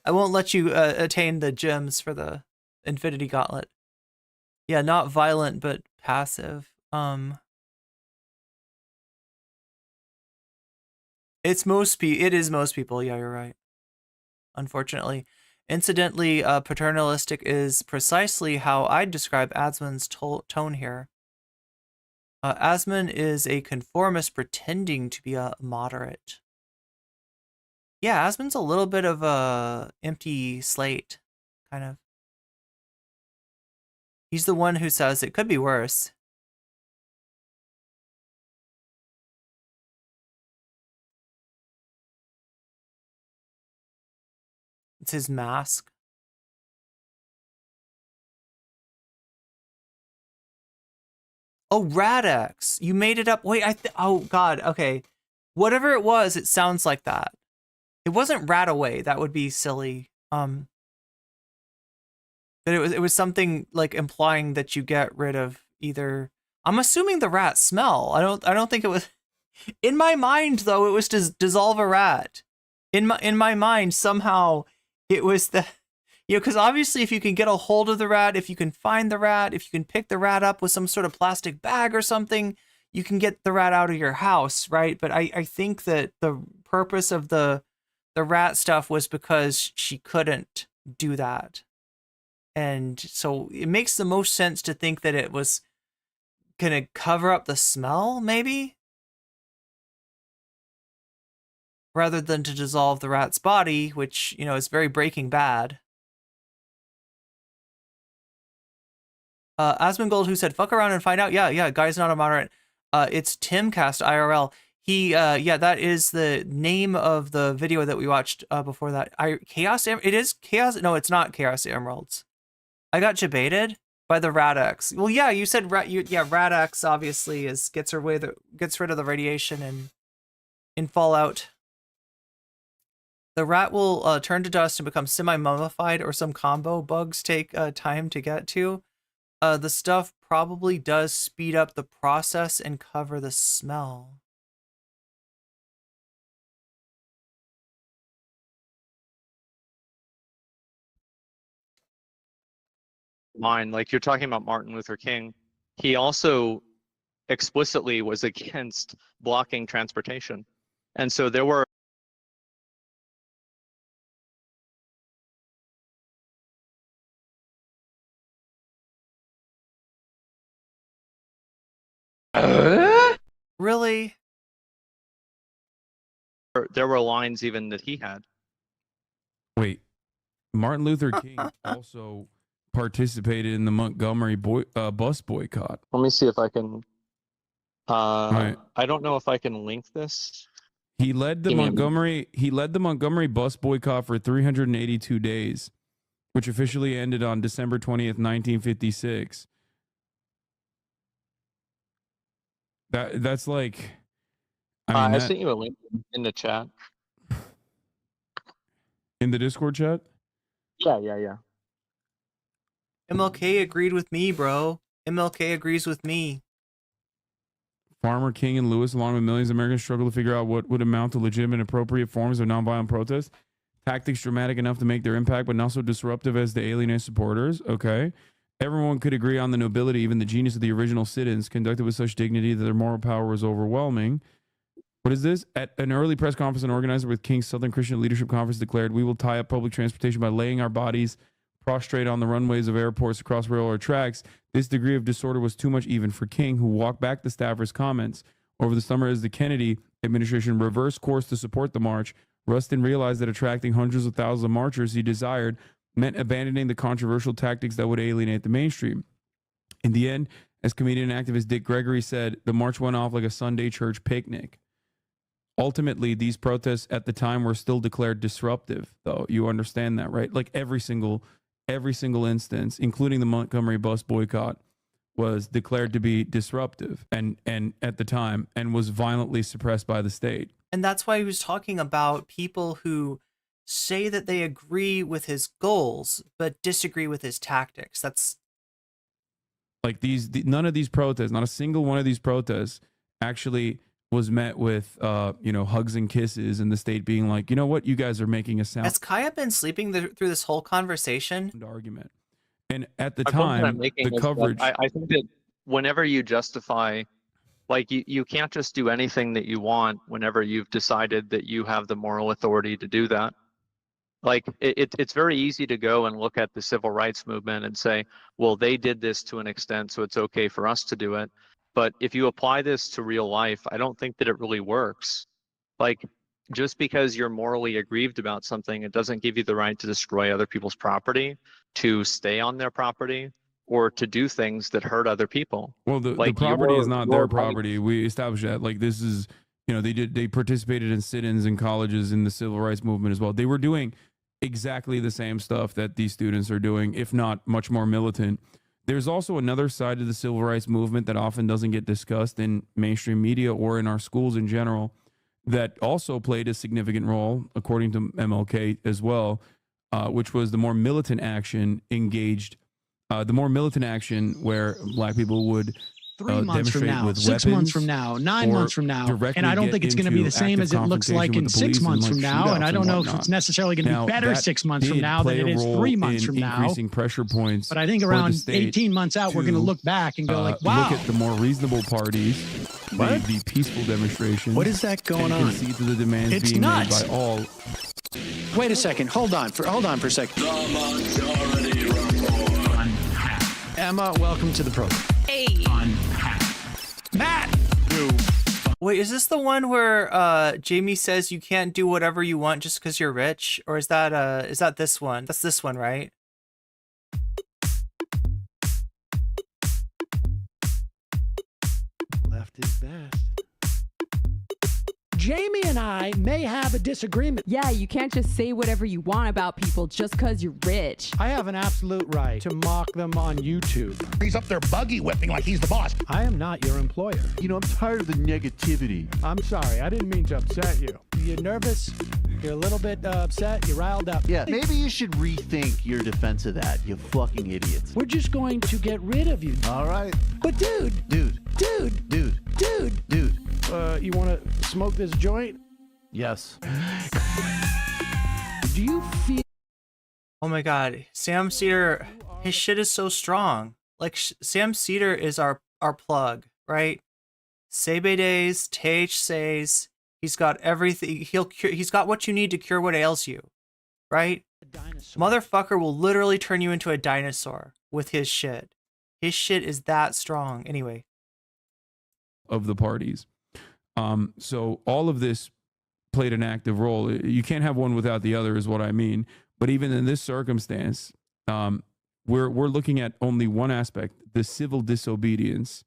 I won't let you attain the gems for the Infinity Gauntlet. Yeah, not violent, but passive. It is most people. Yeah, you're right. Unfortunately. Incidentally, paternalistic is precisely how I'd describe Asmon's tone here. Asmon is a conformist pretending to be a moderate. Yeah, Asmon's a little bit of a empty slate, kind of. He's the one who says it could be worse. It's his mask. Oh, Radix. You made it up. Wait, oh God. Okay. Whatever it was, it sounds like that. It wasn't rat away. That would be silly. But it was something like implying that you get rid of either. I'm assuming the rat smell. I don't think it was. In my mind, though, it was to dissolve a rat. In my mind, somehow it was the, because obviously if you can get a hold of the rat, if you can find the rat, if you can pick the rat up with some sort of plastic bag or something, you can get the rat out of your house, right? But I think that the purpose of the rat stuff was because she couldn't do that. And so it makes the most sense to think that it was gonna cover up the smell, maybe? Rather than to dissolve the rat's body, which, is very Breaking Bad. Asmongold, who said, fuck around and find out. Yeah, guy's not a moderate. It's Timcast IRL. That is the name of the video that we watched before that. It is Chaos. No, it's not Chaos Emeralds. I got debated by the Radix. Well, yeah, you said Radix obviously gets rid of the radiation in Fallout. The rat will turn to dust and become semi-mummified, or some combo. Bugs take time to get to. The stuff probably does speed up the process and cover the smell. Like you're talking about Martin Luther King, he also explicitly was against blocking transportation. And so there were Really? There were lines even that he had. Wait, Martin Luther King also participated in the Montgomery bus boycott. Let me see if I can. Right. I don't know if I can link this. He led the Montgomery bus boycott for 382 days, which officially ended on December 20th, 1956. That's like, I sent you a link in the chat. In the Discord chat? Yeah. MLK agreed with me, bro. MLK agrees with me. Farmer, King, and Lewis, along with millions of Americans, struggle to figure out what would amount to legitimate and appropriate forms of nonviolent protest. Tactics dramatic enough to make their impact, but not so disruptive as to alienate supporters. Okay. Everyone could agree on the nobility, even the genius of the original sit-ins, conducted with such dignity that their moral power was overwhelming. What is this? At an early press conference, an organizer with King's Southern Christian Leadership Conference declared, "We will tie up public transportation by laying our bodies prostrate on the runways of airports across railroad tracks." This degree of disorder was too much even for King, who walked back the staffers' comments. Over the summer, as the Kennedy administration reversed course to support the march, Rustin realized that attracting hundreds of thousands of marchers he desired meant abandoning the controversial tactics that would alienate the mainstream. In the end, as comedian and activist Dick Gregory said, the march went off like a Sunday church picnic. Ultimately, these protests at the time were still declared disruptive, though. You understand that, right? Like every single instance, including the Montgomery bus boycott, was declared to be disruptive and at the time, and was violently suppressed by the state. And that's why he was talking about people who say that they agree with his goals but disagree with his tactics. That's like none of these protests, not a single one of these protests actually was met with hugs and kisses, and the state being like, you know what, you guys are making a sound. Has Kaya been sleeping through this whole conversation? Argument. And at the time, the coverage. I think that whenever you justify, like you can't just do anything that you want whenever you've decided that you have the moral authority to do that. Like it's very easy to go and look at the civil rights movement and say, well, they did this to an extent, so it's okay for us to do it. But if you apply this to real life, I don't think that it really works. Like, just because you're morally aggrieved about something, it doesn't give you the right to destroy other people's property, to stay on their property, or to do things that hurt other people. Well, the Like, property is not their right. property. We established that. Like, this is, you know, they participated in sit-ins in colleges in the civil rights movement as well. They were doing exactly the same stuff that these students are doing, if not much more militant. There's also another side of the civil rights movement that often doesn't get discussed in mainstream media or in our schools in general, that also played a significant role, according to MLK as well, which was the more militant action engaged, the more militant action where black people would 3 months from demonstrate now, with 6 months from now, 9 months from now. And I don't think it's going to be the same as it looks like in 6 months from now. And I don't know if it's necessarily going to be better 6 months from now than it is 3 months from now. Increasing pressure points. But I think around 18 months out, we're going to look back and go like, wow. Look at the more reasonable parties, the peaceful demonstrations. What is that going on? Concede to the demands It's being nuts. made by all. Wait a second. Hold on for a second. Emma, welcome to the program. Hey. Matt! Wait, is this the one where Jamie says you can't do whatever you want just because you're rich? Or is that this one? That's this one, right? Left is best. Jamie and I may have a disagreement. Yeah, you can't just say whatever you want about people just because you're rich. I have an absolute right to mock them on YouTube. He's up there buggy whipping like he's the boss. I am not your employer. You know, I'm tired of the negativity. I'm sorry, I didn't mean to upset you. You're nervous? You're a little bit upset? You're riled up? Yeah, maybe you should rethink your defense of that, you fucking idiots. We're just going to get rid of you. All right. But dude, you want to smoke this joint? Yes. Do you feel... Oh my god, Sam Cedar, his shit is so strong. Like, Sam Cedar is our plug, right? Sebe days, Tage says, he's got everything, he's got what you need to cure what ails you, right? Motherfucker will literally turn you into a dinosaur with his shit. His shit is that strong. Anyway. Of the parties. So all of this played an active role. You can't have one without the other is what I mean. But even in this circumstance, we're looking at only one aspect, the civil disobedience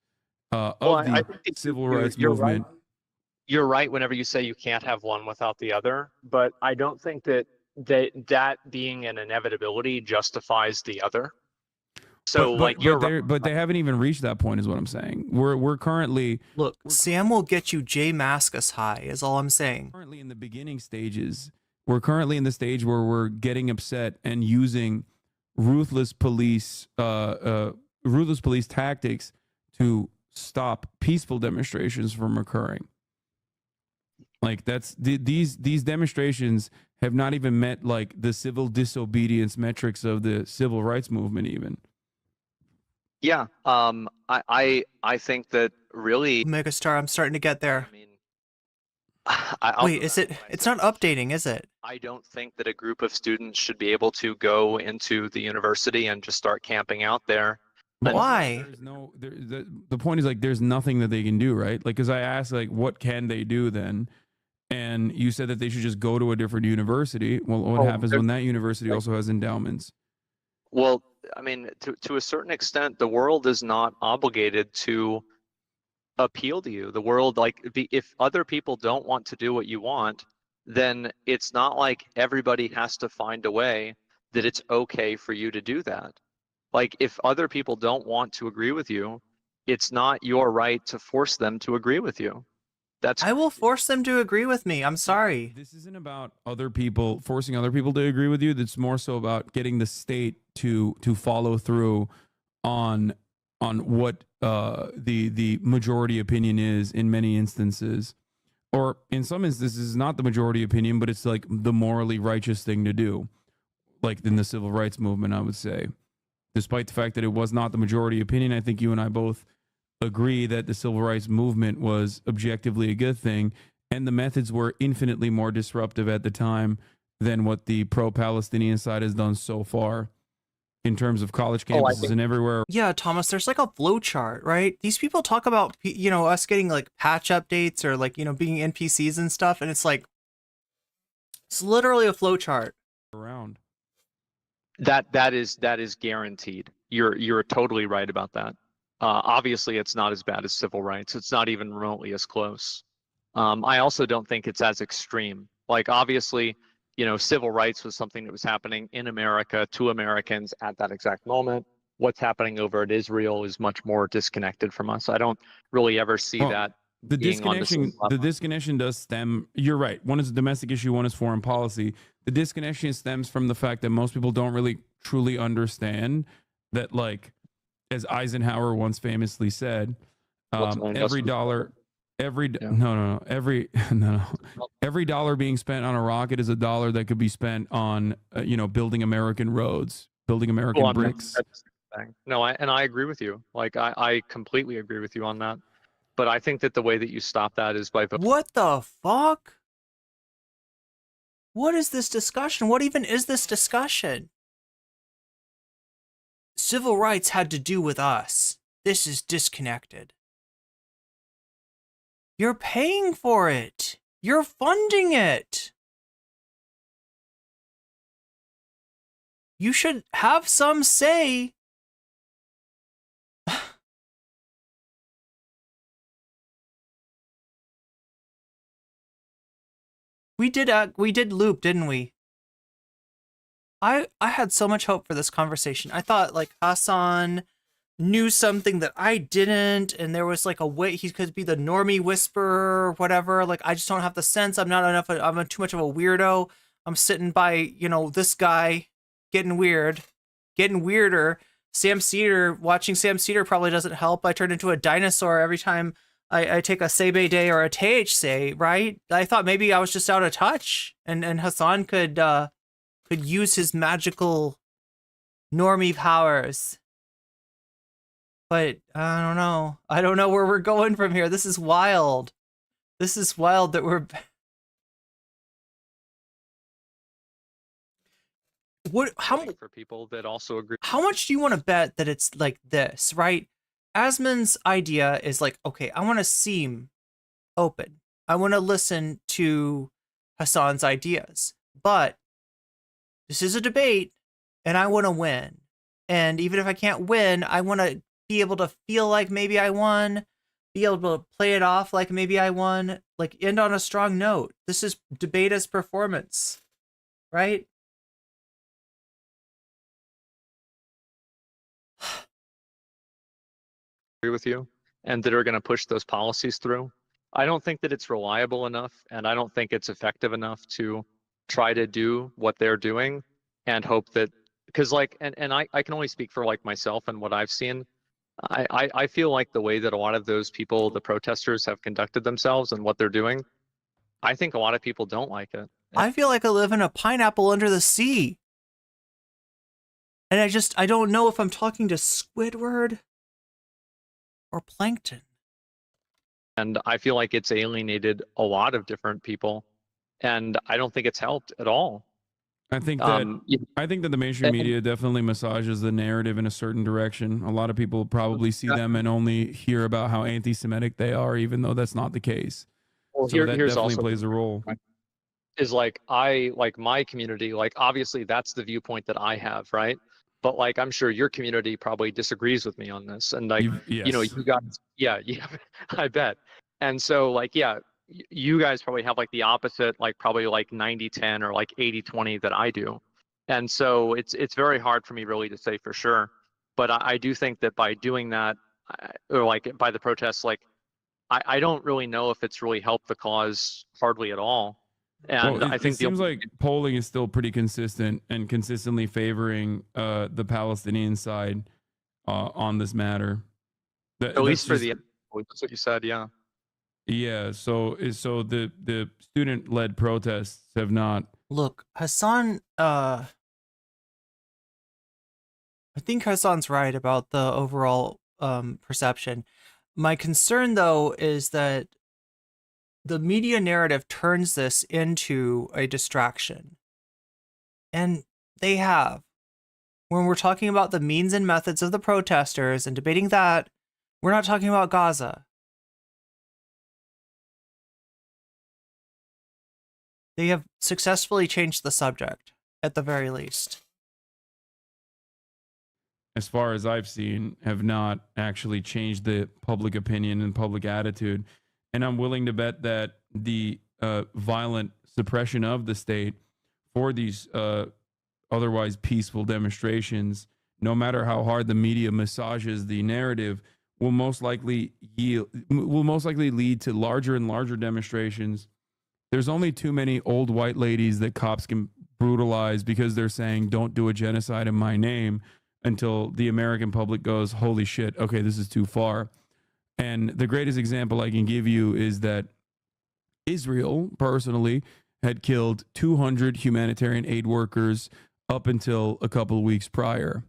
of the civil rights movement. Right. You're right whenever you say you can't have one without the other, but I don't think that being an inevitability justifies the other. So but they haven't even reached that point, is what I'm saying. We're currently look. Sam will get you J Maskus high, is all I'm saying. Currently in the beginning stages. We're currently in the stage where we're getting upset and using ruthless police tactics to stop peaceful demonstrations from occurring. Like these demonstrations have not even met like the civil disobedience metrics of the civil rights movement even. Yeah, I think that really Megastar, I'm starting to get there. I mean, wait, is it? It's not updating, is it? I don't think that a group of students should be able to go into the university and just start camping out there. Why? The point is like there's nothing that they can do, right? Like, because I asked like what can they do then, and you said that they should just go to a different university. Well, what happens when that university also has endowments? Well, I mean, to a certain extent, the world is not obligated to appeal to you. The world, like, if other people don't want to do what you want, then it's not like everybody has to find a way that it's okay for you to do that. Like, if other people don't want to agree with you, it's not your right to force them to agree with you. I will force them to agree with me. I'm sorry. This isn't about other people forcing other people to agree with you. That's more so about getting the state to follow through on what the majority opinion is in many instances, or in some instances not the majority opinion, but it's like the morally righteous thing to do, like in the civil rights movement. I would say, despite the fact that it was not the majority opinion, I think you and I both agree that the civil rights movement was objectively a good thing, and the methods were infinitely more disruptive at the time than what the pro-Palestinian side has done so far in terms of college campuses and everywhere. Yeah, Thomas, there's like a flow chart, right? These people talk about, you know, us getting like patch updates or like, you know, being NPCs and stuff. And it's like, it's literally a flow chart. Around. That is guaranteed. You're totally right about that. Obviously, it's not as bad as civil rights. It's not even remotely as close. I also don't think it's as extreme. Like, obviously, you know, civil rights was something that was happening in America to Americans at that exact moment. What's happening over at Israel is much more disconnected from us. I don't really ever see that. The disconnection does stem. You're right. One is a domestic issue. One is foreign policy. The disconnection stems from the fact that most people don't really truly understand that, like, as Eisenhower once famously said, every dollar being spent on a rocket is a dollar that could be spent on you know, building American roads, building American bricks. No, I agree with you. Like, I completely agree with you on that. But I think that the way that you stop that is by voting. What the fuck? What is this discussion? What even is this discussion? Civil rights had to do with us. This is disconnected. You're paying for it. You're funding it. You should have some say. We did loop, didn't we? I had so much hope for this conversation. I thought like Hasan knew something that I didn't, and there was like a way he could be the normie whisperer or whatever. Like, I just don't have the sense. I'm too much of a weirdo. I'm sitting by, you know, this guy getting weirder. Watching Sam Cedar probably doesn't help. I turn into a dinosaur every time I take a Sebe day or a THC, right? I thought maybe I was just out of touch, and Hasan could use his magical normie powers. But I don't know. I don't know where we're going from here. This is wild. This is wild that we're... for people that also agree. How much do you want to bet that it's like this, right? Asmon's idea is like, okay, I want to seem open. I want to listen to Hasan's ideas. But this is a debate, and I want to win. And even if I can't win, I want to be able to feel like maybe I won, be able to play it off like maybe I won, like end on a strong note. This is debate as performance, right? With you, and that are going to push those policies through. I don't think that it's reliable enough, and I don't think it's effective enough to try to do what they're doing and hope that, because like, and I can only speak for like myself and what I've seen. I feel like the way that a lot of those people, the protesters, have conducted themselves and what they're doing, I think a lot of people don't like it. I feel like I live in a pineapple under the sea. And I don't know if I'm talking to Squidward or plankton. And I feel like it's alienated a lot of different people, and I don't think it's helped at all. I think that the mainstream media definitely massages the narrative in a certain direction. A lot of people probably see them and only hear about how anti-Semitic they are, even though that's not the case. Well, so that here's definitely also plays a role. Is like, I like my community, like obviously that's the viewpoint that I have, right? But like, I'm sure your community probably disagrees with me on this. And like, you know, you guys, yeah, I bet. And so like, yeah, you guys probably have like the opposite, like probably like 90-10 or like 80-20 that I do. And so it's very hard for me really to say for sure. But I do think that by doing that, or like by the protests, like I don't really know if it's really helped the cause hardly at all. And well, I think it seems like polling is still pretty consistent and consistently favoring the Palestinian side on this matter. At least for that's what you said, yeah. Yeah, so the student-led protests have not. Look, Hasan, I think Hasan's right about the overall perception. My concern, though, is that the media narrative turns this into a distraction. And they have. When we're talking about the means and methods of the protesters and debating that, we're not talking about Gaza. They have successfully changed the subject, at the very least. As far as I've seen, have not actually changed the public opinion and public attitude. And I'm willing to bet that the violent suppression of the state for these otherwise peaceful demonstrations, no matter how hard the media massages the narrative, will most likely lead to larger and larger demonstrations. There's only too many old white ladies that cops can brutalize because they're saying, don't do a genocide in my name, until the American public goes, holy shit, okay, this is too far. And the greatest example I can give you is that Israel, personally, had killed 200 humanitarian aid workers up until a couple of weeks prior.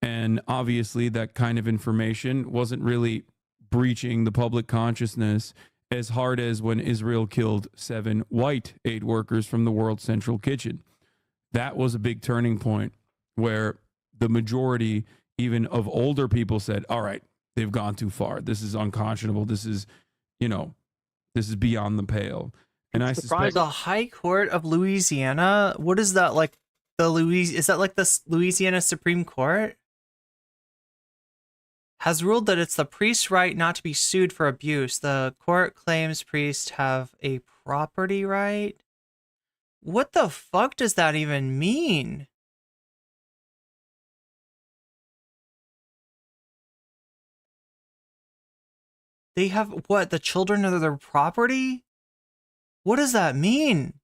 And obviously that kind of information wasn't really breaching the public consciousness as hard as when Israel killed 7 white aid workers from the World Central Kitchen. That was a big turning point where the majority, even of older people, said, all right, they've gone too far. This is unconscionable. This is, this is beyond the pale. And I suspect the High Court of Louisiana, what is that, like is that like the Louisiana Supreme Court? Has ruled that it's the priest's right not to be sued for abuse. The court claims priests have a property right. What the fuck does that even mean? They have what? The children are their property? What does that mean?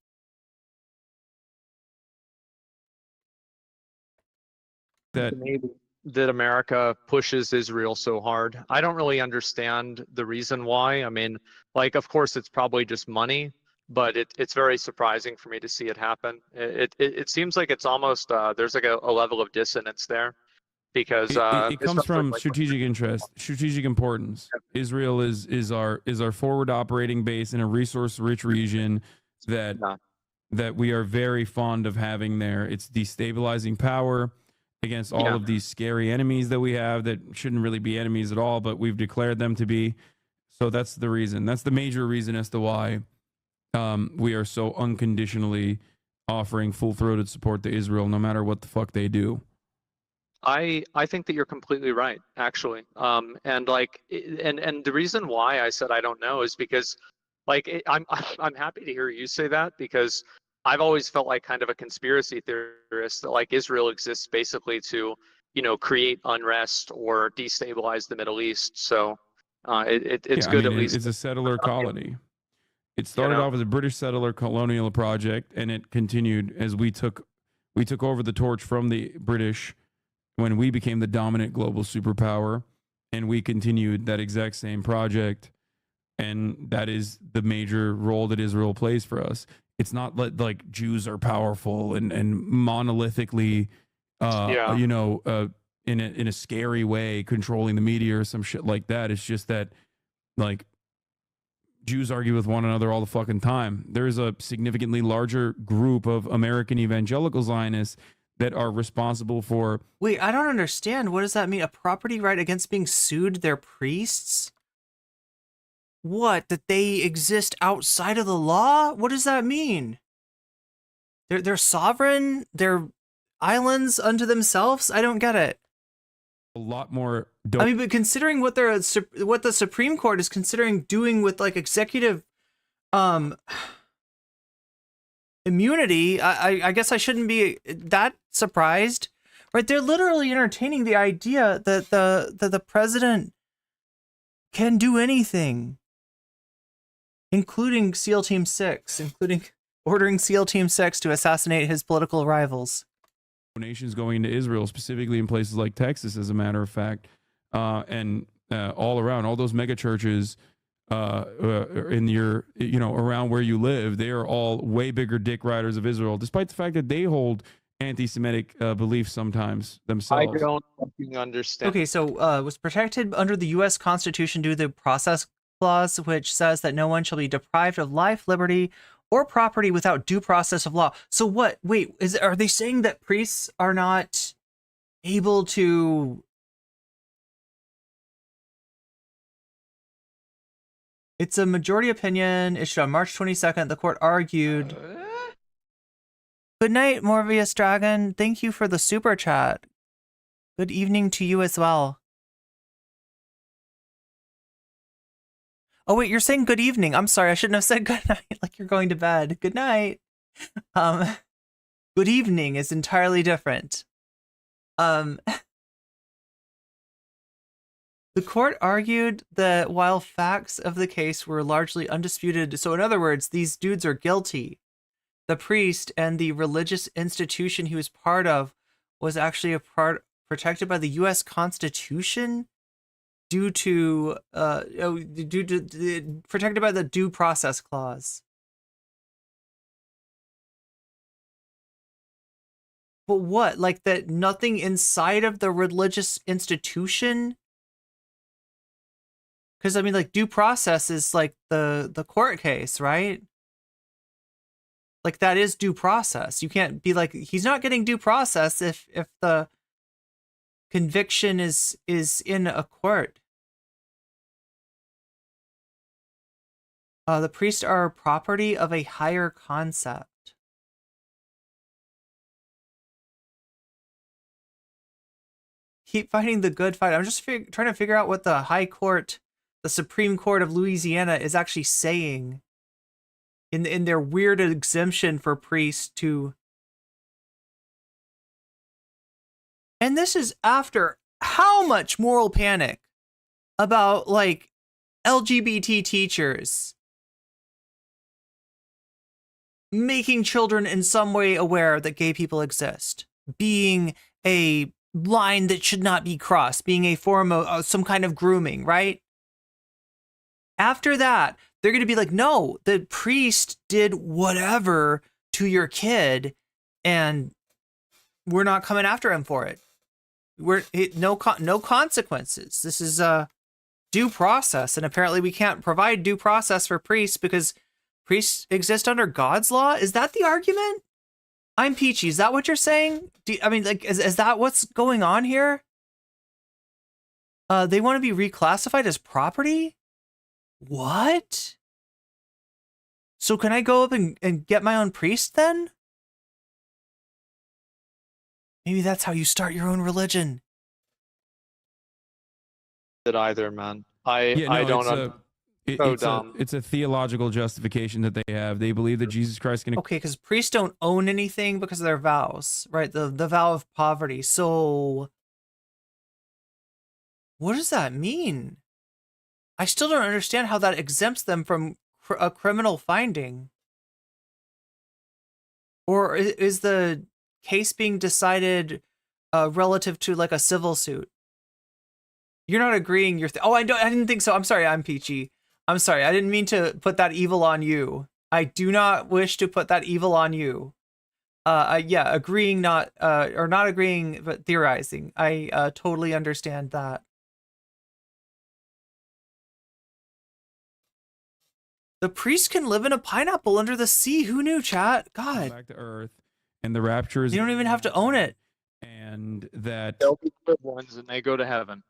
That America pushes Israel so hard. I don't really understand the reason why. I mean, like, of course, it's probably just money, but it's very surprising for me to see it happen. It seems like it's almost there's like a level of dissonance there, because it comes from strategic interest, strategic importance. Israel is our forward operating base in a resource-rich region that we are very fond of having there. It's destabilizing power against all of these scary enemies that we have that shouldn't really be enemies at all, but we've declared them to be. So that's the reason. That's the major reason as to why we are so unconditionally offering full-throated support to Israel, no matter what the fuck they do. I think that you're completely right, actually. And the reason why I said I don't know is because, like, I'm happy to hear you say that, because I've always felt like kind of a conspiracy theorist that, like, Israel exists basically to, create unrest or destabilize the Middle East. So it's good, at least. It's a settler colony. It started off as a British settler colonial project, and it continued as we took over the torch from the British when we became the dominant global superpower, and we continued that exact same project. And that is the major role that Israel plays for us. It's not like Jews are powerful and monolithically, in a scary way controlling the media or some shit like that. It's just that, like, Jews argue with one another all the fucking time. There's a significantly larger group of American evangelical Zionists that are responsible for... Wait, I don't understand. What does that mean? A property right against being sued their priests? What? That they exist outside of the law? What does that mean? They're sovereign? They're islands unto themselves? I don't get it. A lot more... but considering what the Supreme Court is considering doing with, like, executive immunity, I guess I shouldn't be that surprised, right? They're literally entertaining the idea that the president can do anything, including SEAL Team 6, including ordering SEAL Team 6 to assassinate his political rivals. Donations going into Israel, specifically in places like Texas, as a matter of fact, and all around, all those mega churches in your, around where you live, they are all way bigger dick riders of Israel, despite the fact that they hold anti-Semitic beliefs sometimes themselves. I don't fucking understand. Okay, so was protected under the U.S. Constitution due to the process clause, which says that no one shall be deprived of life, liberty, or property without due process of law. So what? Wait, are they saying that priests are not able to? It's a majority opinion issued on March 22nd. The court argued. Good night, Morbius Dragon. Thank you for the super chat. Good evening to you as well. Oh wait, you're saying good evening. I'm sorry, I shouldn't have said good night like you're going to bed. Good night. Good evening is entirely different. The court argued that while facts of the case were largely undisputed, so in other words, these dudes are guilty, the priest and the religious institution he was part of was actually a part protected by the U.S. Constitution protected by the due process clause. But what? Like that nothing inside of the religious institution? Because I mean, like due process is like the court case, right? Like that is due process. You can't be like, he's not getting due process if the conviction is in a court. The priests are property of a higher concept. Keep fighting the good fight. I'm just trying to figure out what the high court, the Supreme Court of Louisiana, is actually saying in their weird exemption for priests to. And this is after how much moral panic about like LGBT teachers making children in some way aware that gay people exist, being a line that should not be crossed, being a form of some kind of grooming, right? After that, they're going to be like, no, the priest did whatever to your kid and we're not coming after him for it. No consequences. This is due process, and apparently we can't provide due process for priests because priests exist under God's law. Is that the argument? I'm Peachy. Is that what you're saying? I mean, like, is that what's going on here? They want to be reclassified as property? What? So can I go up and get my own priest then? Maybe that's how you start your own religion. Either, man. I don't. It's a theological justification that they have. They believe that Jesus Christ can. Okay, because priests don't own anything because of their vows, right? The vow of poverty. So, what does that mean? I still don't understand how that exempts them from a criminal finding. Or is the case being decided relative to like a civil suit? You're not agreeing. I didn't think so. I'm sorry. I'm Peachy. I'm sorry. I didn't mean to put that evil on you. I do not wish to put that evil on you. Yeah, agreeing, not or not agreeing, but theorizing. I totally understand that. The priest can live in a pineapple under the sea. Who knew, chat? God. Back to Earth, and the rapture is. You don't even have to own it. And that they'll be good ones, and they go to heaven.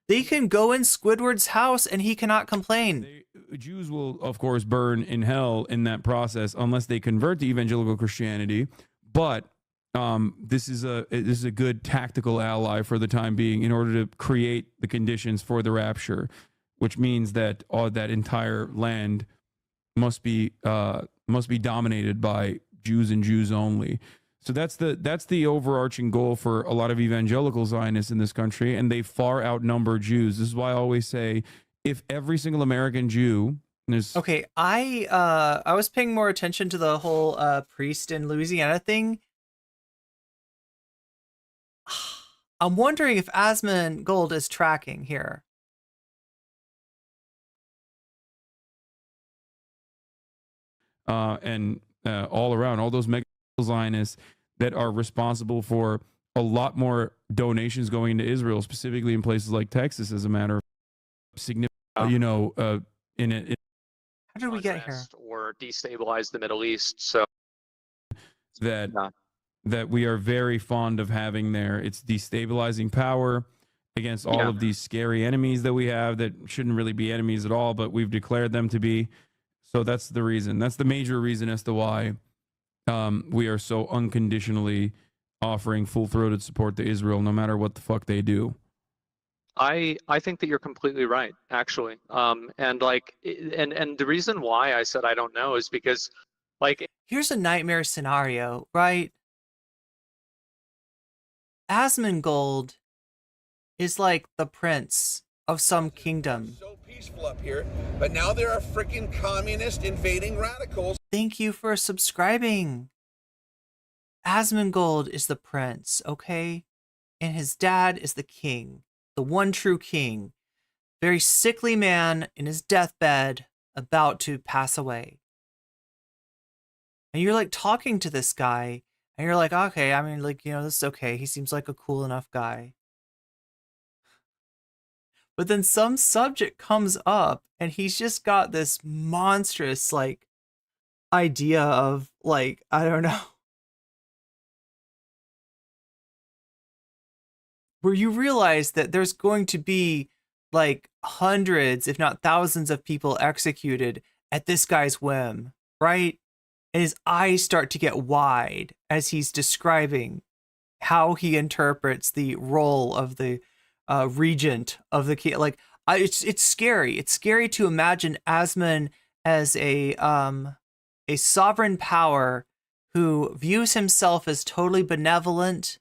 They can go in Squidward's house, and he cannot complain. Jews will, of course, burn in hell in that process unless they convert to evangelical Christianity. But this is a good tactical ally for the time being in order to create the conditions for the rapture, which means that that entire land must be dominated by Jews and Jews only. So that's the overarching goal for a lot of evangelical Zionists in this country, and they far outnumber Jews. This is why I always say, if every single American Jew is okay, I was paying more attention to the whole priest in Louisiana thing. I'm wondering if Asmongold is tracking here. And all around, all those mega Zionists that are responsible for a lot more donations going into Israel, specifically in places like Texas, as a matter of significant, in How did we get here? Or destabilize the Middle East. So that we are very fond of having there. It's destabilizing power against all of these scary enemies that we have that shouldn't really be enemies at all, but we've declared them to be. So that's the reason. That's the major reason as to why we are so unconditionally offering full-throated support to Israel, no matter what the fuck they do. I think that you're completely right, actually. And like, and the reason why I said I don't know is because, like, here's a nightmare scenario, right? Asmongold is like the prince of some kingdom. So peaceful up here, but now there are freaking communist invading radicals. Thank you for subscribing. Asmongold is the prince, okay? And his dad is the king, the one true king. Very sickly man in his deathbed, about to pass away. And you're like talking to this guy, and you're like, okay, I mean, like, you know, this is okay. He seems like a cool enough guy. But then some subject comes up, and he's just got this monstrous, like, idea of, like, I don't know, where you realize that there's going to be, like, hundreds, if not thousands of people executed at this guy's whim, right? And his eyes start to get wide as he's describing how he interprets the role of the regent of the king. Like, it's scary. It's scary to imagine Asmon as a sovereign power who views himself as totally benevolent,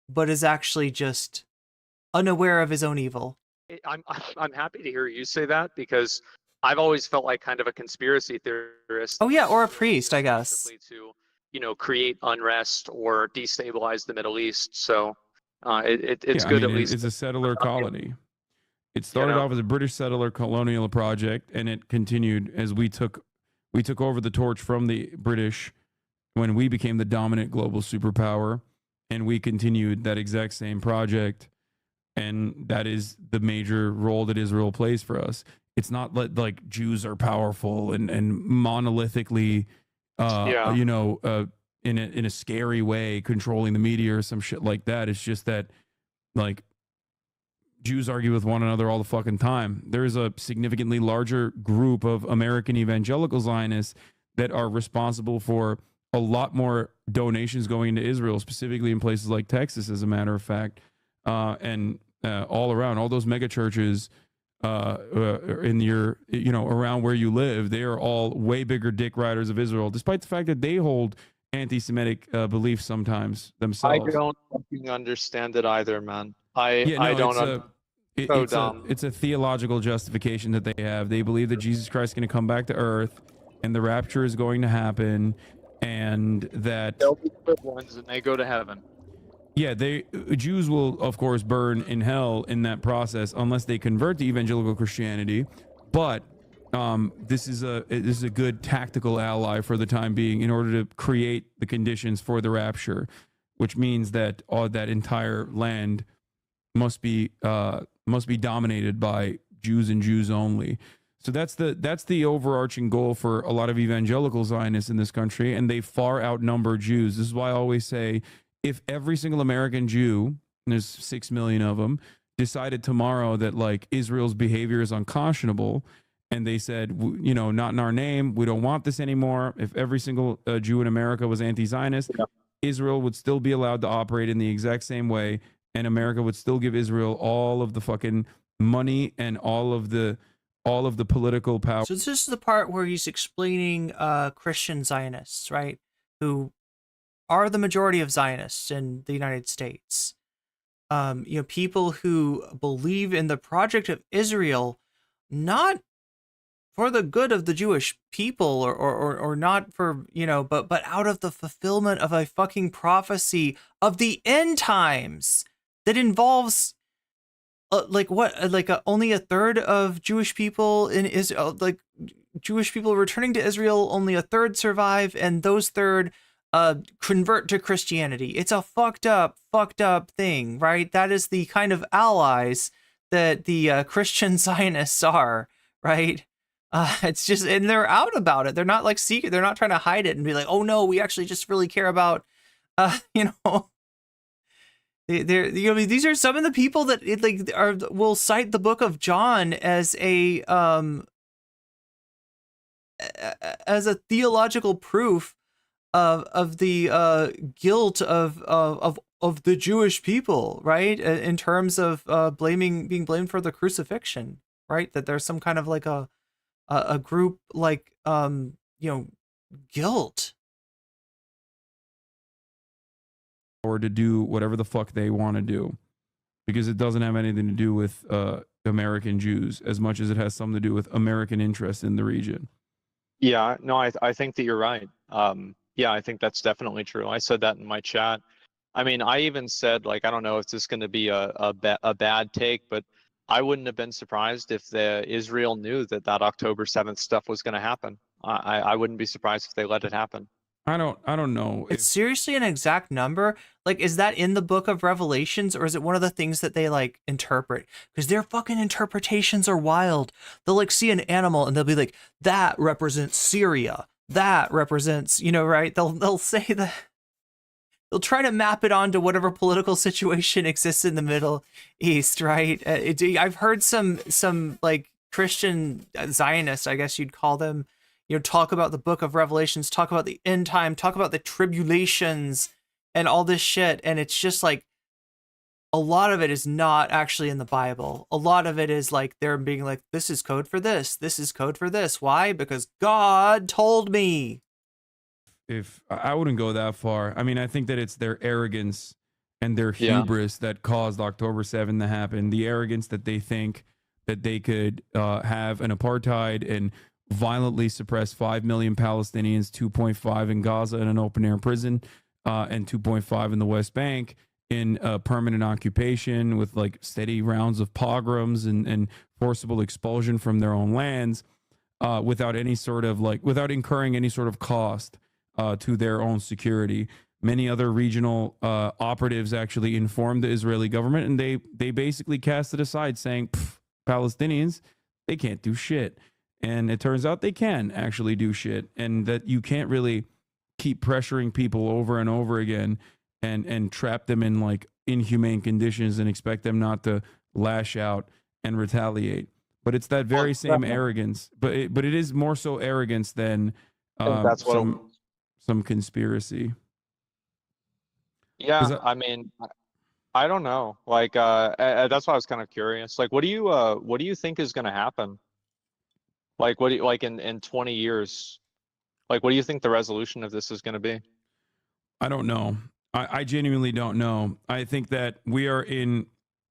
but is actually just unaware of his own evil. I'm happy to hear you say that, because I've always felt like kind of a conspiracy theorist. Oh yeah, or a priest, I guess. To, you know, create unrest or destabilize the Middle East. So it's good, at least. It's a settler colony. It started off as a British settler colonial project, and it continued as we took over the torch from the British when we became the dominant global superpower, and we continued that exact same project. And that is the major role that Israel plays for us. It's not like Jews are powerful and monolithically, you know, in a scary way controlling the media or some shit like that. It's just that, like, Jews argue with one another all the fucking time. There's a significantly larger group of American evangelical Zionists that are responsible for a lot more donations going into Israel, specifically in places like Texas, as a matter of fact, and all around, all those mega churches in your, you know, around where you live, they are all way bigger dick riders of Israel, despite the fact that they hold anti-Semitic beliefs sometimes themselves. I don't fucking understand it either, man. I don't. It's a theological justification that they have. They believe that Jesus Christ is going to come back to earth, and the rapture is going to happen, and that they'll be the good ones, and they go to heaven. Yeah, Jews will, of course, burn in hell in that process unless they convert to evangelical Christianity. But this is a good tactical ally for the time being in order to create the conditions for the rapture, which means that that entire land must be dominated by Jews and Jews only. So that's the overarching goal for a lot of evangelical Zionists in this country, and they far outnumber Jews. This is why I always say, if every single American Jew, and there's 6 million of them, decided tomorrow that, like, Israel's behavior is unconscionable, and they said, you know, not in our name, we don't want this anymore. If every single Jew in America was anti-Zionist, Israel would still be allowed to operate in the exact same way, and America would still give Israel all of the fucking money and all of the political power. So this is the part where he's explaining Christian Zionists, right? Who are the majority of Zionists in the United States. You know, people who believe in the project of Israel, not for the good of the Jewish people or not for, you know, but out of the fulfillment of a fucking prophecy of the end times that involves only a third of Jewish people in Israel, like Jewish people returning to Israel, only a third survive, and those third convert to Christianity. It's a fucked up thing, right? That is the kind of allies that the Christian Zionists are, right? It's just, and they're out about it. They're not like secret. They're not trying to hide it and be like, oh no, we actually just really care about, you know, these are some of the people that will cite the book of John as a theological proof of the guilt of the Jewish people, right? In terms of being blamed for the crucifixion, right? That there's some kind of like a group like guilt. Or to do whatever the fuck they want to do, because it doesn't have anything to do with American Jews as much as it has something to do with American interests in the region. Yeah, no, I think that you're right. Yeah, I think that's definitely true. I said that in my chat. I mean, I even said, like, I don't know if this is going to be a bad take, but I wouldn't have been surprised if Israel knew that October 7th stuff was going to happen. I wouldn't be surprised if they let it happen. I don't know. It's seriously an exact number. Like, is that in the book of Revelations, or is it one of the things that they like interpret? Because their fucking interpretations are wild. They'll like see an animal and they'll be like, that represents Syria. That represents, right? They'll say that. They'll try to map it onto whatever political situation exists in the Middle East, right? I've heard some like Christian Zionists, I guess you'd call them, talk about the book of Revelations, talk about the end time, talk about the tribulations and all this shit. And it's just like, a lot of it is not actually in the Bible. A lot of it is like, they're being like, this is code for this. This is code for this. Why? Because God told me. If I wouldn't go that far. I mean, I think that it's their arrogance and their hubris that caused October 7th to happen. The arrogance that they think that they could have an apartheid and violently suppress 5 million Palestinians, 2.5 in Gaza in an open air prison, and 2.5 in the West Bank in a permanent occupation with like steady rounds of pogroms and forcible expulsion from their own lands, without incurring any sort of cost to their own security. Many other regional operatives actually informed the Israeli government, and they basically cast it aside, saying, Palestinians, they can't do shit. And it turns out they can actually do shit, and that you can't really keep pressuring people over and over again and trap them in like inhumane conditions and expect them not to lash out and retaliate. But it's that very same arrogance, but it is more so arrogance than that's some conspiracy. Yeah, I mean, I don't know. Like, that's why I was kind of curious. Like, what do you think is going to happen? Like, what do you like in 20 years? Like, what do you think the resolution of this is going to be? I don't know. I genuinely don't know. I think that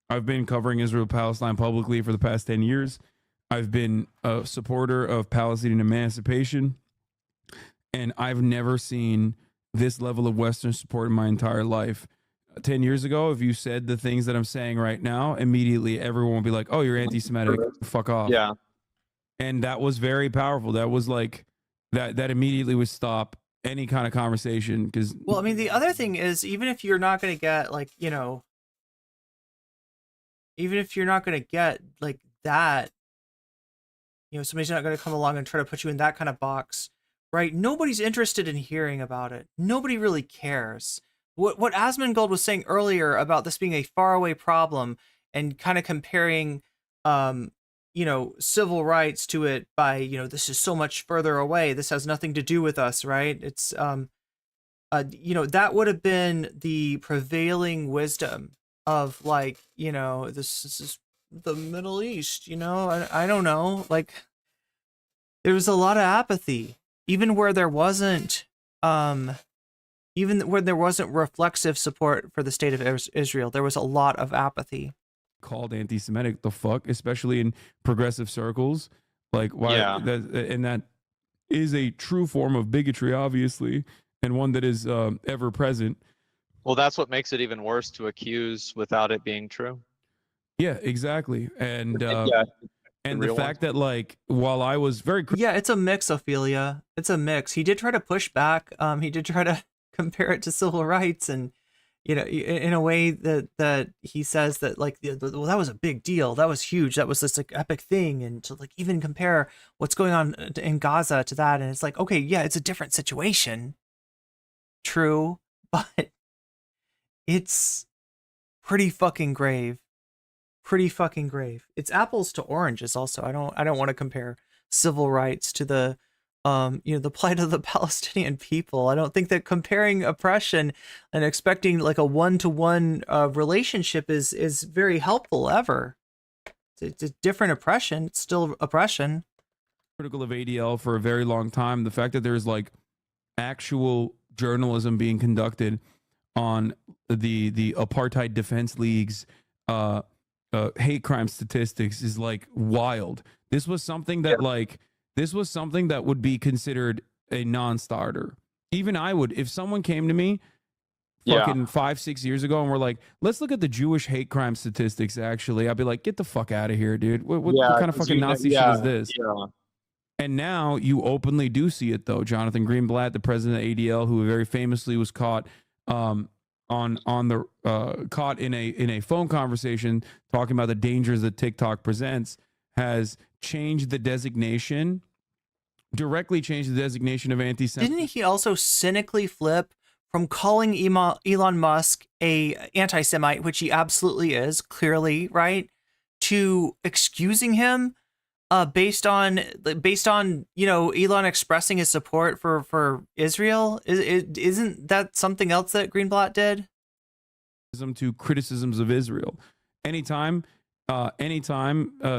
I've been covering Israel-Palestine publicly for the past 10 years. I've been a supporter of Palestinian emancipation, and I've never seen this level of Western support in my entire life. 10 years ago, if you said the things that I'm saying right now, immediately everyone would be like, oh, you're anti-Semitic, fuck off. Yeah. And that was very powerful. That was like, that immediately would stop any kind of conversation. Because, well, I mean, the other thing is, even if you're not going to get like, even if you're not going to get like that, somebody's not going to come along and try to put you in that kind of box, right? Nobody's interested in hearing about it. Nobody really cares. What Asmongold was saying earlier about this being a faraway problem and kind of comparing, civil rights to it by, this is so much further away. This has nothing to do with us, right? It's, that would have been the prevailing wisdom of like, this is the Middle East, I don't know. Like, there was a lot of apathy, even where there wasn't, reflexive support for the state of Israel. There was a lot of apathy. Called anti-Semitic, the fuck, especially in progressive circles. Like, why? Yeah. That is a true form of bigotry, obviously, and one that is ever present. Well, that's what makes it even worse to accuse without it being true. Yeah, exactly. And and the fact ones. that, like, while I was very it's a mix, Ophelia. It's a mix. He did try to push back. He did try to compare it to civil rights, and you know, in a way that he says that like, well, that was a big deal, that was huge, that was this like epic thing, and to like even compare what's going on in Gaza to that, and it's like, okay, yeah, it's a different situation, true, but it's pretty fucking grave. It's apples to oranges. Also, I don't want to compare civil rights to the the plight of the Palestinian people. I don't think that comparing oppression and expecting like a one-to-one relationship is very helpful ever. It's a different oppression. It's still oppression. Critical of ADL for a very long time. The fact that there's like actual journalism being conducted on the apartheid defense league's hate crime statistics is like wild. This was something that would be considered a non-starter. Even I would, if someone came to me fucking 5-6 years ago and were like, let's look at the Jewish hate crime statistics, actually, I'd be like, get the fuck out of here, dude. What kind of fucking Nazi shit is this? And now you openly do see it, though. Jonathan Greenblatt, the president of ADL, who very famously was caught caught in a phone conversation talking about the dangers that TikTok presents, has changed the designation, directly changed the designation of anti-Semitism. Didn't he also cynically flip from calling Elon Musk a anti-Semite, which he absolutely is, clearly, right, to excusing him based on Elon expressing his support for Israel? Isn't that something else that Greenblatt did? To criticisms of Israel. Anytime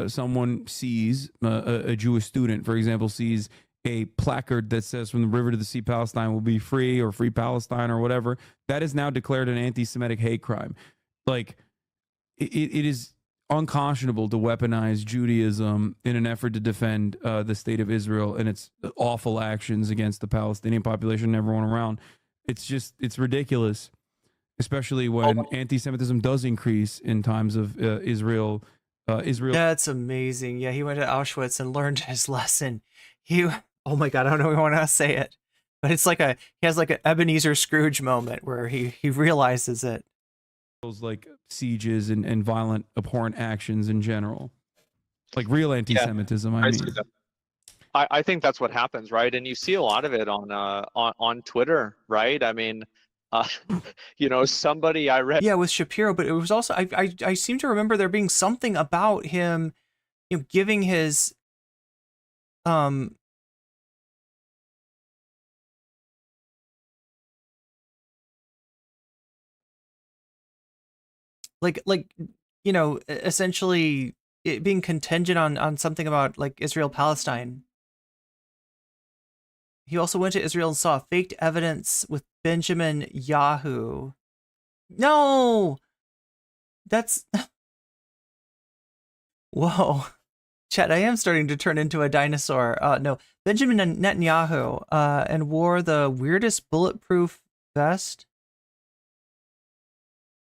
someone sees a Jewish student, for example, sees a placard that says "From the river to the sea, Palestine will be free," or "Free Palestine," or whatever, that is now declared an anti-Semitic hate crime. Like, it is unconscionable to weaponize Judaism in an effort to defend the state of Israel and its awful actions against the Palestinian population and everyone around. It's ridiculous, especially when anti-Semitism does increase in times of Israel. That's amazing. Yeah, he went to Auschwitz and learned his lesson. Oh my God, I don't know if I want to say it, but it's like he has like an Ebenezer Scrooge moment where he realizes it. Like sieges and violent, abhorrent actions in general, like real anti-Semitism. I think that's what happens, right? And you see a lot of it on Twitter, right? I mean, somebody I read. Yeah, with Shapiro, but it was also I seem to remember there being something about him, giving his essentially it being contingent on something about like Israel-Palestine. He also went to Israel and saw faked evidence with Benjamin Yahoo. No! That's... Whoa. Chat, I am starting to turn into a dinosaur. No. Benjamin Netanyahu and wore the weirdest bulletproof vest.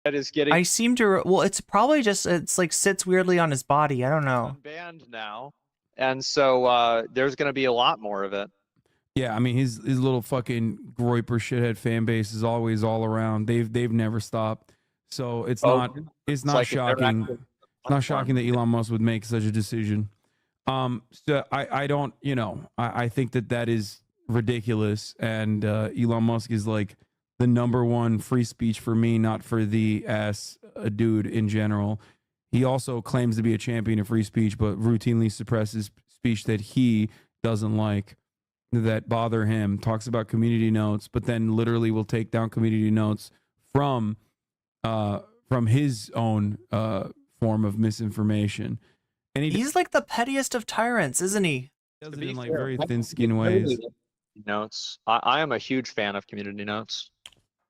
That is getting... I seem to... Well, it's probably just... It's like sits weirdly on his body. I don't know. Banned now. And so there's going to be a lot more of it. Yeah, I mean, his little fucking Groyper shithead fan base is always all around. They've never stopped. So it's not shocking. It's not shocking that Elon Musk would make such a decision. So I don't, I think that is ridiculous. And Elon Musk is like the #1 free speech for me, not for the ass dude in general. He also claims to be a champion of free speech, but routinely suppresses speech that he doesn't like, that bother him, talks about community notes, but then literally will take down community notes from his own form of misinformation. And he's like the pettiest of tyrants, isn't he? Does it in like very thin-skinned ways. Notes. I am a huge fan of community notes.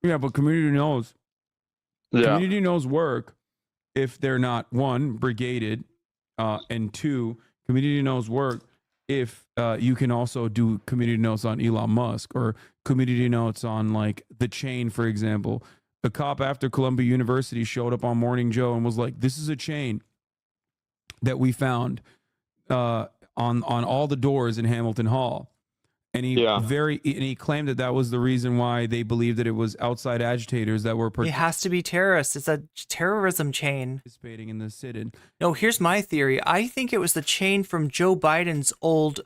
Yeah, but community notes work if they're not, 1, brigaded, and 2, community notes work if you can also do community notes on Elon Musk or community notes on like the chain, for example. A cop after Columbia University showed up on Morning Joe and was like, this is a chain that we found on all the doors in Hamilton Hall. And he claimed that that was the reason why they believed that it was outside agitators that were It has to be terrorists. It's a terrorism chain. Participating in the sit-in. No, here's my theory. I think it was the chain from Joe Biden's old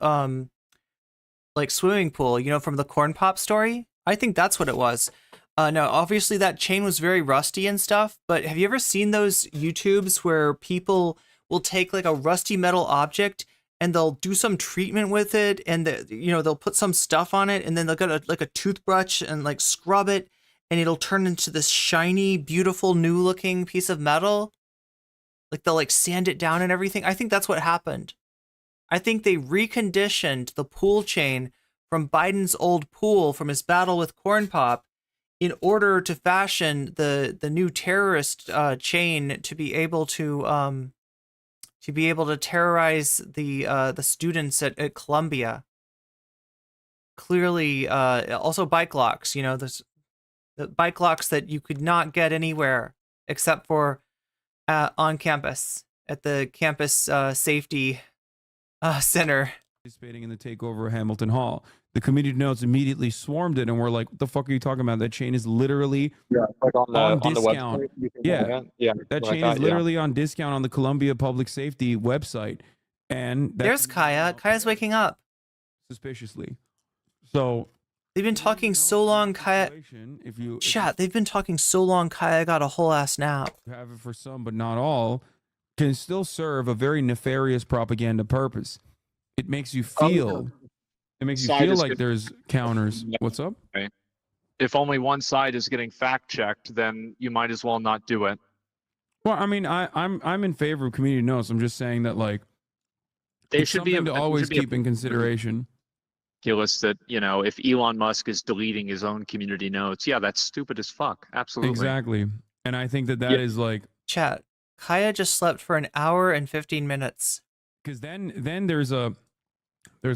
like swimming pool, you know, from the corn pop story. I think that's what it was. No, obviously that chain was very rusty and stuff, but have you ever seen those YouTubes where people will take like a rusty metal object and they'll do some treatment with it, and they'll put some stuff on it, and then they'll get like a toothbrush and like scrub it, and it'll turn into this shiny, beautiful, new looking piece of metal. Like they'll like sand it down and everything. I think that's what happened. I think they reconditioned the pool chain from Biden's old pool from his battle with Corn Pop in order to fashion the new terrorist chain to be able to terrorize the students at Columbia. Clearly, also bike locks. You know, the bike locks that you could not get anywhere except for on campus at the campus safety center. Participating in the takeover of Hamilton Hall. The community notes immediately swarmed it and were like, what the fuck are you talking about? That chain is literally like on the discount. website. That chain is literally on discount on the Columbia Public Safety website. And there's Kaya. Kaya's waking up. Suspiciously. So they've been talking so long, Kaya. They've been talking so long, Kaya got a whole ass nap. Have it for some, but not all, can still serve a very nefarious propaganda purpose. It makes you feel like there's counters. What's up? If only one side is getting fact checked, then you might as well not do it. Well, I mean, I'm in favor of community notes. I'm just saying that like they should be to always keep in consideration. That, you know, if Elon Musk is deleting his own community notes, yeah, that's stupid as fuck. Absolutely. Exactly. And I think that is like chat. Kaya just slept for an hour and 15 minutes. Because then there's a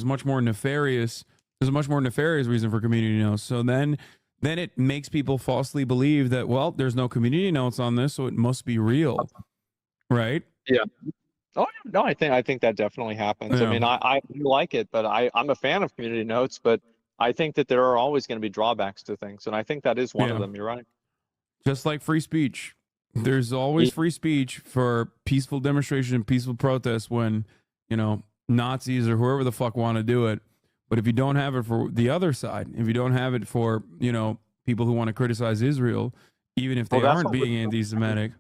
much more nefarious reason for community notes. So then it makes people falsely believe that, well, there's no community notes on this, so it must be real, right? Yeah. Oh no, I think that definitely happens. Yeah. I mean, I like it, but I'm a fan of community notes, but I think that there are always going to be drawbacks to things, and I think that is one of them. You're right. Just like free speech, there's always free speech for peaceful demonstration and peaceful protest when, you know, Nazis or whoever the fuck want to do it. But if you don't have it for the other side, if you don't have it for, you know, people who want to criticize Israel, even if they aren't being anti-Semitic,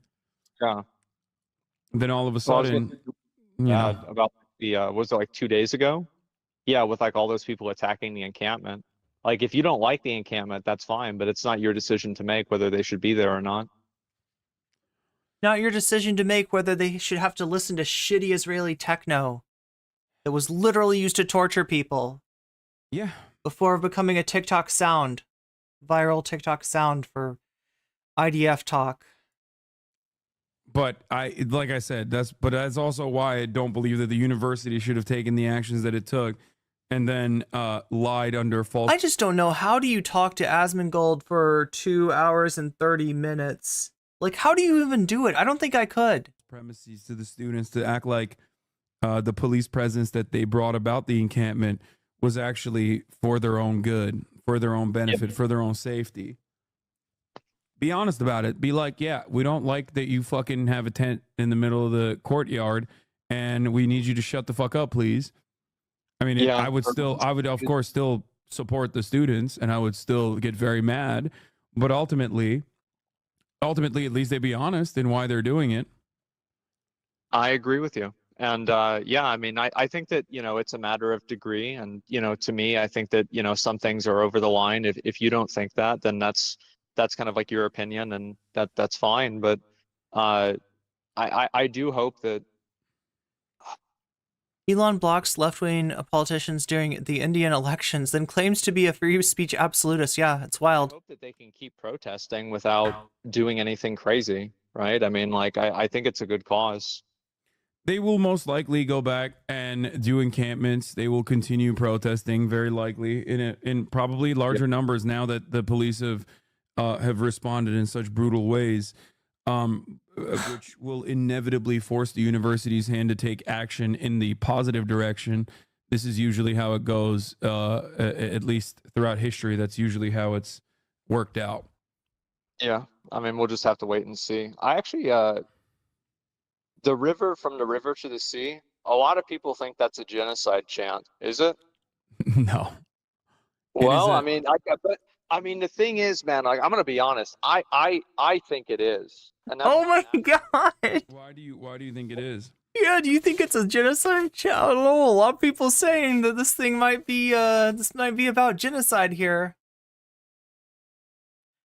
then all of a sudden, about the was it like 2 days ago? Yeah, with like all those people attacking the encampment. Like, if you don't like the encampment, that's fine, but it's not your decision to make whether they should be there or not. Not your decision to make whether they should have to listen to shitty Israeli techno that was literally used to torture people. Yeah. Before becoming a TikTok sound, viral TikTok sound for IDF talk. But like I said, that's also why I don't believe that the university should have taken the actions that it took and then lied under false. I just don't know. How do you talk to Asmongold for 2 hours and 30 minutes? Like, how do you even do it? I don't think I could. Premises to the students to act like the police presence that they brought about the encampment was actually for their own good, for their own benefit, for their own safety. Be honest about it. Be like, yeah, we don't like that you fucking have a tent in the middle of the courtyard and we need you to shut the fuck up, please. I mean, I would of course still support the students and I would still get very mad, but ultimately, at least they be honest in why they're doing it. I agree with you. And yeah, I mean, I think that, you know, it's a matter of degree. And, you know, to me, I think that, you know, some things are over the line. If you don't think that, then that's kind of like your opinion, and that's fine. But I do hope that Elon blocks left-wing politicians during the Indian elections, then claims to be a free speech absolutist. Yeah, it's wild. I hope that they can keep protesting without doing anything crazy, right? I mean, like, I think it's a good cause. They will most likely go back and do encampments. They will continue protesting, very likely, in probably larger numbers now that the police have responded in such brutal ways, which will inevitably force the university's hand to take action in the positive direction, This is usually how it goes, at least throughout history. That's usually how it's worked out. Yeah, I mean, we'll just have to wait and see. I actually, the river from the river to the sea, a lot of people think that's a genocide chant. Is it? No. Well, I mean, but I mean, the thing is, man, like, I'm gonna be honest. I think it is. And that's Oh my god! Why do you think it is? Yeah, do you think it's a genocide? I don't know. A lot of people saying that this thing might be about genocide here.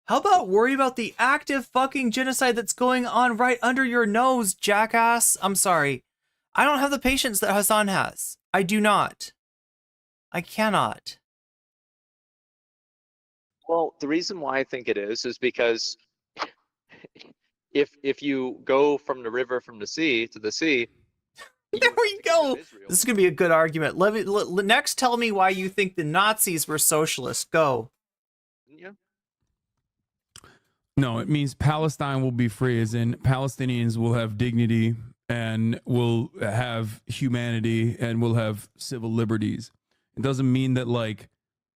How about worry about the active fucking genocide that's going on right under your nose, jackass? I'm sorry. I don't have the patience that Hasan has. I do not. I cannot. Well, the reason why I think it is because if you go from the river from the sea to the sea, there we go. This is gonna be a good argument. Next, tell me why you think the Nazis were socialists. Go. Yeah. No, it means Palestine will be free, as in Palestinians will have dignity and will have humanity and will have civil liberties. It doesn't mean that, like,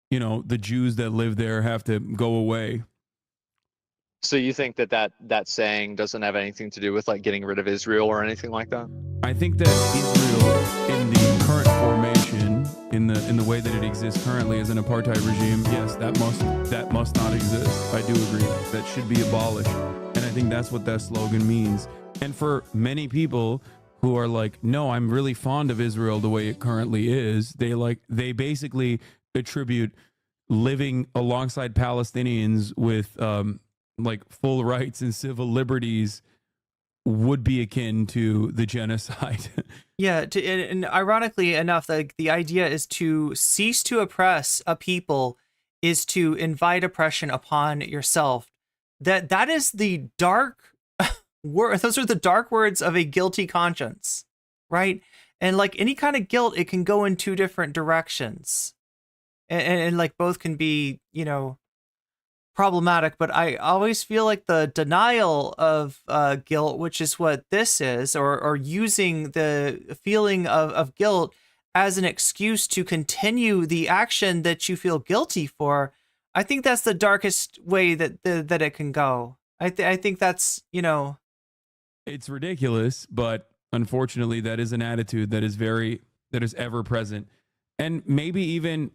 you know, the Jews that live there have to go away. So you think that saying doesn't have anything to do with, like, getting rid of Israel or anything like that? I think that Israel, in the current formation, in the way that it exists currently as an apartheid regime, yes, that must not exist. I do agree. That should be abolished. And I think that's what that slogan means. And for many people who are like, no, I'm really fond of Israel the way it currently is, they basically attribute living alongside Palestinians with like full rights and civil liberties would be akin to the genocide. Yeah, and ironically enough, the idea is to cease to oppress a people is to invite oppression upon yourself. That is the dark word. Those are the dark words of a guilty conscience, right? And like any kind of guilt, it can go in two different directions, and like both can be, you know, problematic. But I always feel like the denial of guilt, which is what this is, or using the feeling of guilt as an excuse to continue the action that you feel guilty for, I think that's the darkest way that it can go. I think that's, you know, it's ridiculous, but unfortunately that is an attitude that is ever present. And maybe even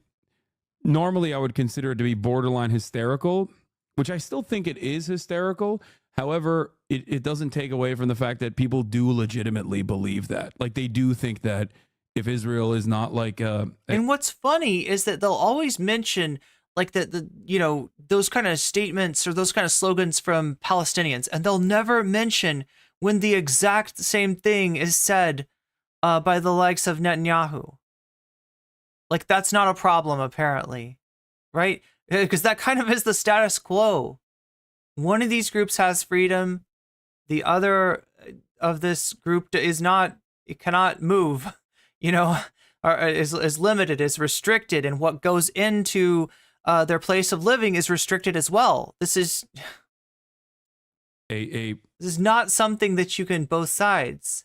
normally I would consider it to be borderline hysterical, which I still think it is hysterical. However, it doesn't take away from the fact that people do legitimately believe that. Like, they do think that if Israel is not like and what's funny is that they'll always mention like the you know, those kind of statements or those kind of slogans from Palestinians, and they'll never mention when the exact same thing is said by the likes of Netanyahu. Like, that's not a problem, apparently, right? Because that kind of is the status quo. One of these groups has freedom. The other of this group is not, it cannot move, you know, or is limited, is restricted. And what goes into their place of living is restricted as well. This is this is not something that you can both sides.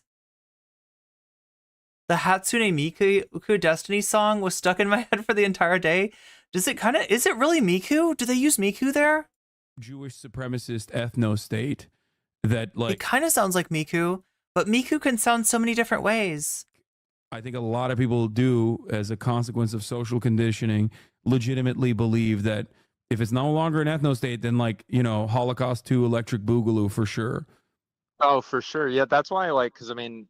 The Hatsune Miku Destiny song was stuck in my head for the entire day. Is it really Miku? Do they use Miku there? Jewish supremacist ethno state that, like, it kind of sounds like Miku, but Miku can sound so many different ways. I think a lot of people do, as a consequence of social conditioning, legitimately believe that if it's no longer an ethno state, then, like, you know, Holocaust 2 Electric Boogaloo for sure. Oh, for sure. Yeah, that's why, like, because I mean,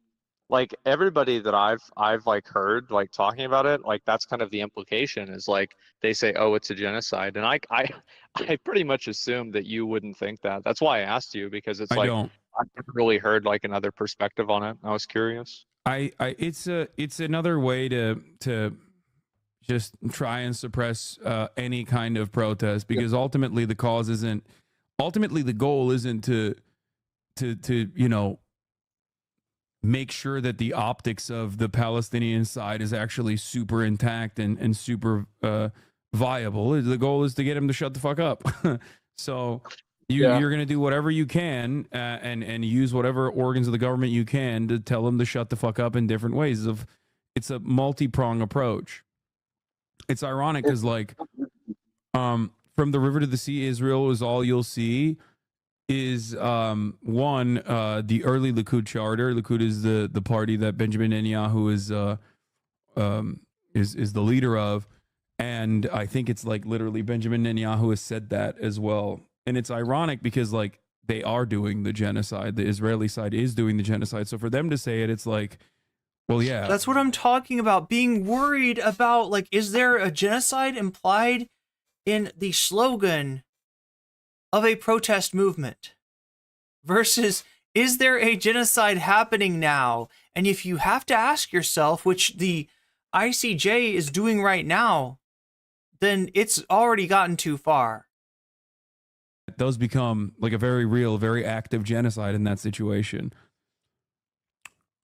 like, everybody that I've like heard like talking about it, like, that's kind of the implication is, like, they say, oh, it's a genocide, and I pretty much assumed that you wouldn't think that. That's why I asked you, because it's like I've never really heard like another perspective on it. I was curious. It's another way to just try and suppress any kind of protest, because ultimately the goal isn't to you know, make sure that the optics of the Palestinian side is actually super intact and super viable. The goal is to get him to shut the fuck up. So you're going to do whatever you can and use whatever organs of the government you can to tell them to shut the fuck up in different ways. it's a multi-prong approach. It's ironic because like from the river to the sea, Israel is all you'll see is the early Likud charter. Likud is the party that Benjamin Netanyahu is the leader of, and I think it's like literally Benjamin Netanyahu has said that as well. And it's ironic because like they are doing the genocide. The Israeli side is doing the genocide. So for them to say it, it's like, well, yeah. That's what I'm talking about. Being worried about, like, is there a genocide implied in the slogan of a protest movement? Versus, is there a genocide happening now? And if you have to ask yourself, which the ICJ is doing right now, then it's already gotten too far. Those become like a very real, very active genocide in that situation.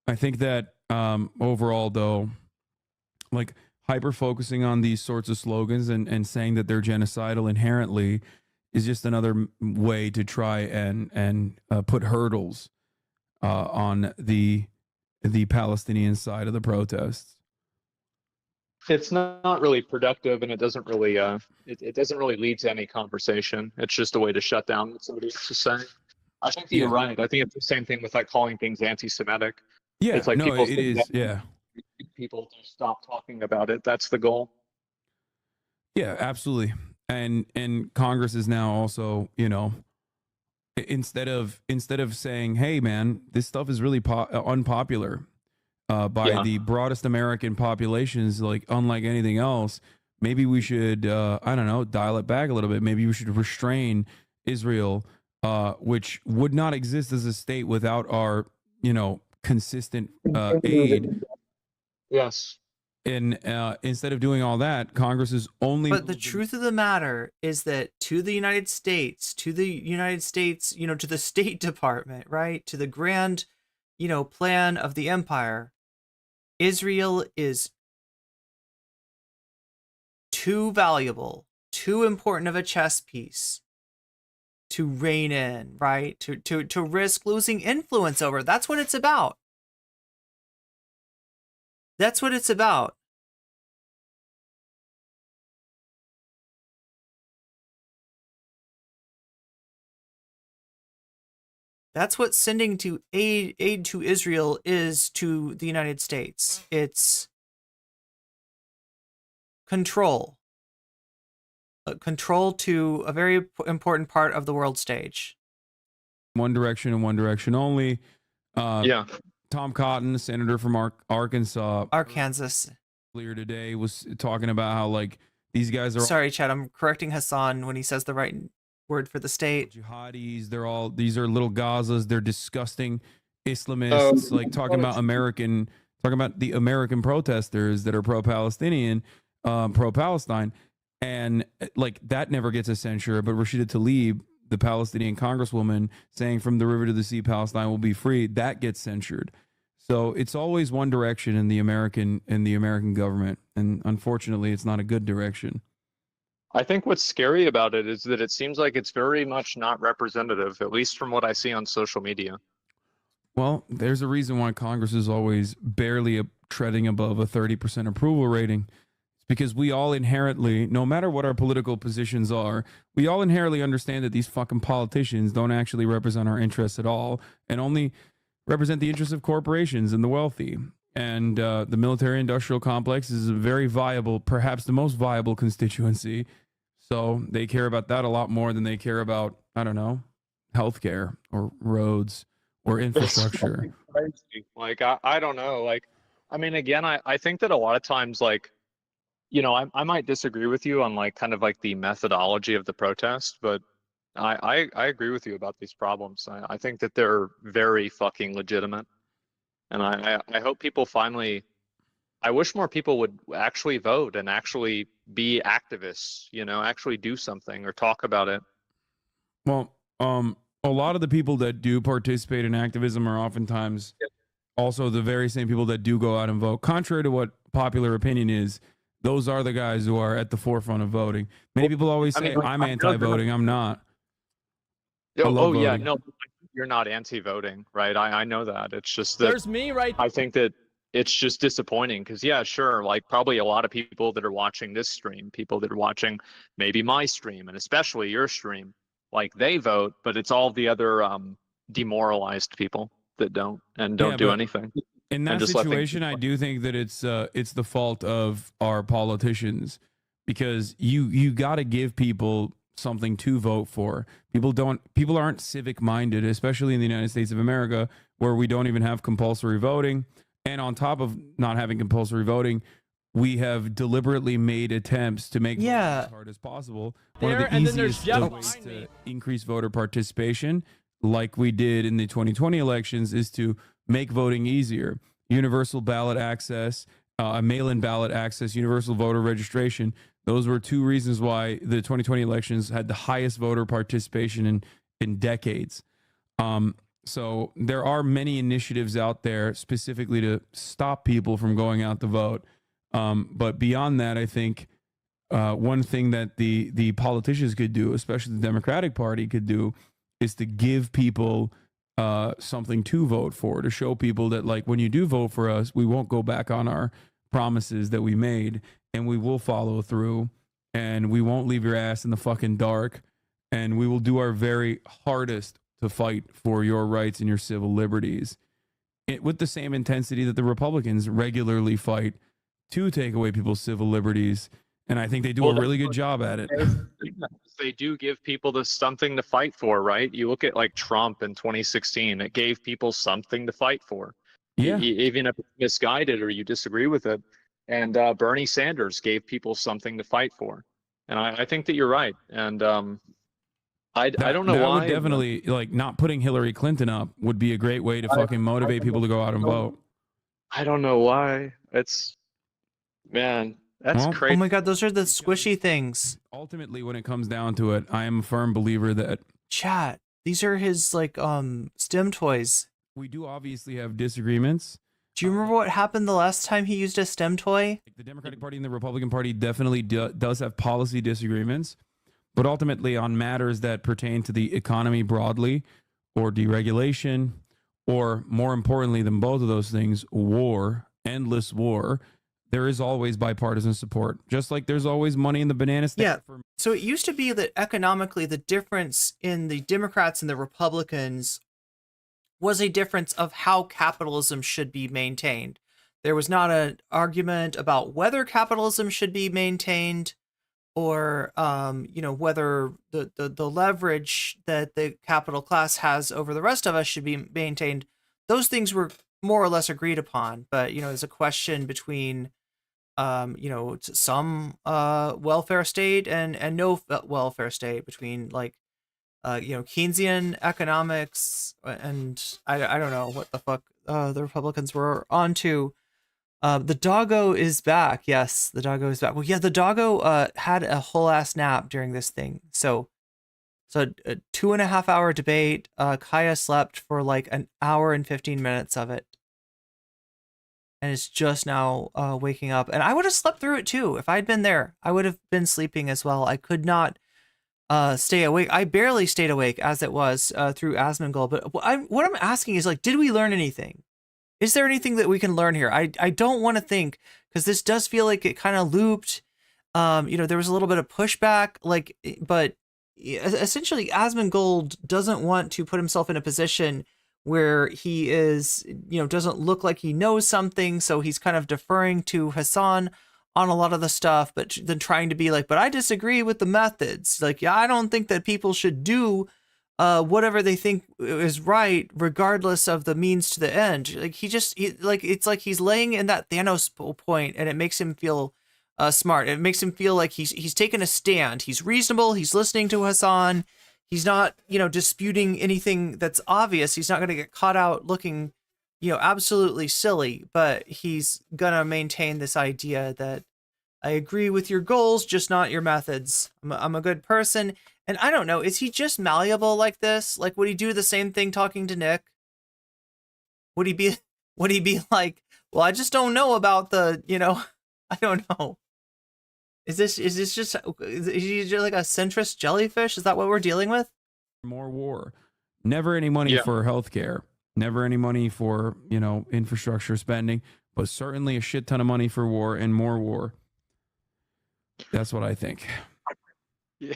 I think that overall, though, like hyper focusing on these sorts of slogans and saying that they're genocidal inherently is just another way to try and put hurdles on the Palestinian side of the protests. It's not really productive, and it doesn't really it doesn't really lead to any conversation. It's just a way to shut down what somebody else is saying. I think that you're right. I think it's the same thing with like calling things anti-Semitic. Yeah, it's like no, people it is. Yeah, people to stop talking about it. That's the goal. Yeah, absolutely. And Congress is now also, you know, instead of saying, hey man, this stuff is really unpopular by the broadest American populations, like unlike anything else, maybe we should I don't know, dial it back a little bit. Maybe we should restrain Israel, which would not exist as a state without our, you know, consistent aid. Yes. And instead of doing all that, Congress is only. But the truth of the matter is that to the United States, you know, to the State Department, right, to the grand, you know, plan of the empire, Israel is too valuable, too important of a chess piece to rein in, right? To risk losing influence over. That's what it's about. That's what it's about. That's what sending to aid to Israel is to the United States. It's control. Control to a very important part of the world stage. One direction and one direction only. Tom Cotton, senator from Arkansas, earlier today was talking about how like these guys are. Sorry, Chad, I'm correcting Hasan when he says the right word for the state. Jihadis, these are little Gazas. They're disgusting Islamists, like talking about the American protesters that are pro-Palestinian, pro-Palestine, and like that never gets a censure. But Rashida Tlaib, the Palestinian congresswoman, saying from the river to the sea, Palestine will be free, that gets censured. So it's always one direction in the American government, and unfortunately, it's not a good direction. I think what's scary about it is that it seems like it's very much not representative, at least from what I see on social media. Well, there's a reason why Congress is always barely treading above a 30% approval rating. It's because we all inherently, no matter what our political positions are, we all inherently understand that these fucking politicians don't actually represent our interests at all and only represent the interests of corporations and the wealthy. And the military-industrial complex is a very viable, perhaps the most viable constituency. So they care about that a lot more than they care about, I don't know, healthcare or roads or infrastructure. Like, I don't know. Like, I mean, again, I think that a lot of times, like, you know, I might disagree with you on like kind of like the methodology of the protest, but I agree with you about these problems. I think that they're very fucking legitimate. And I hope people finally, I wish more people would actually vote and actually be activists, you know, actually do something or talk about it. Well, a lot of the people that do participate in activism are oftentimes also the very same people that do go out and vote. Contrary to what popular opinion is, those are the guys who are at the forefront of voting. Many people always say, I'm anti-voting. I'm not. Oh yeah, no, you're not anti-voting, right? I know that. It's just that there's me, right? I think that it's just disappointing because, yeah, sure, like probably a lot of people that are watching this stream, people that are watching maybe my stream and especially your stream, like they vote, but it's all the other demoralized people that don't do anything. In that situation, I do think that it's the fault of our politicians, because you got to give people something to vote for. People aren't civic minded, especially in the United States of America, where we don't even have compulsory voting. And on top of not having compulsory voting, we have deliberately made attempts to make voting as hard as possible. One of the easiest ways to increase voter participation, like we did in the 2020 elections, is to make voting easier. Universal ballot access, mail-in ballot access, universal voter registration. Those were two reasons why the 2020 elections had the highest voter participation in decades. So there are many initiatives out there specifically to stop people from going out to vote. But beyond that, I think one thing that the politicians could do, especially the Democratic Party could do, is to give people something to vote for, to show people that, like, when you do vote for us, we won't go back on our promises that we made, and we will follow through, and we won't leave your ass in the fucking dark, and we will do our very hardest to fight for your rights and your civil liberties, with the same intensity that the Republicans regularly fight to take away people's civil liberties. And I think they do a really good job at it. They do give people something to fight for, right? You look at like Trump in 2016, it gave people something to fight for. Yeah. Even if it's misguided or you disagree with it. And Bernie Sanders gave people something to fight for. And I think that you're right. And I don't know why. Would definitely, like, not putting Hillary Clinton up would be a great way to fucking motivate people to go out and vote. I don't know why. That's crazy. Oh my God, those are the squishy things. Ultimately, when it comes down to it, I am a firm believer that chat, these are his like STEM toys. We do obviously have disagreements. Do you remember what happened the last time he used a STEM toy? The Democratic Party and the Republican Party definitely does have policy disagreements, but ultimately on matters that pertain to the economy broadly, or deregulation, or more importantly than both of those things, war, endless war, there is always bipartisan support, just like there's always money in the banana stand. Yeah. So it used to be that economically the difference in the Democrats and the Republicans was a difference of how capitalism should be maintained. There was not an argument about whether capitalism should be maintained, or whether the leverage that the capital class has over the rest of us should be maintained. Those things were more or less agreed upon, but it's a question between some welfare state and no welfare state, between like Keynesian economics and I don't know what the fuck the Republicans were onto. The doggo is back. Yes, the doggo is back. Well, yeah, the doggo had a whole ass nap during this thing. So a 2.5 hour debate. Kaya slept for like an hour and 15 minutes of it, and is just now waking up. And I would have slept through it too if I'd been there. I would have been sleeping as well. I could not stay awake. I barely stayed awake as it was through Asmongold. But what I'm asking is, like, did we learn anything? Is there anything that we can learn here? I don't want to think, because this does feel like it kind of looped. There was a little bit of pushback, but essentially Asmongold doesn't want to put himself in a position where he is, doesn't look like he knows something. So he's kind of deferring to Hasan on a lot of the stuff, but then trying to be like, but I disagree with the methods. Like, yeah, I don't think that people should do whatever they think is right, regardless of the means to the end. Like it's like he's laying in that Thanos point, and it makes him feel smart. It makes him feel like he's taken a stand. He's reasonable. He's listening to Hasan. He's not, disputing anything that's obvious. He's not going to get caught out looking, absolutely silly, but he's going to maintain this idea that I agree with your goals, just not your methods. I'm a good person. And I don't know, is he just malleable like this? Like, would he do the same thing talking to Nick? Would he be like, well, I just don't know about the, I don't know. Is he just like a centrist jellyfish? Is that what we're dealing with? More war. Never any money for healthcare. Never any money for, infrastructure spending. but certainly a shit ton of money for war and more war. That's what I think. Yeah.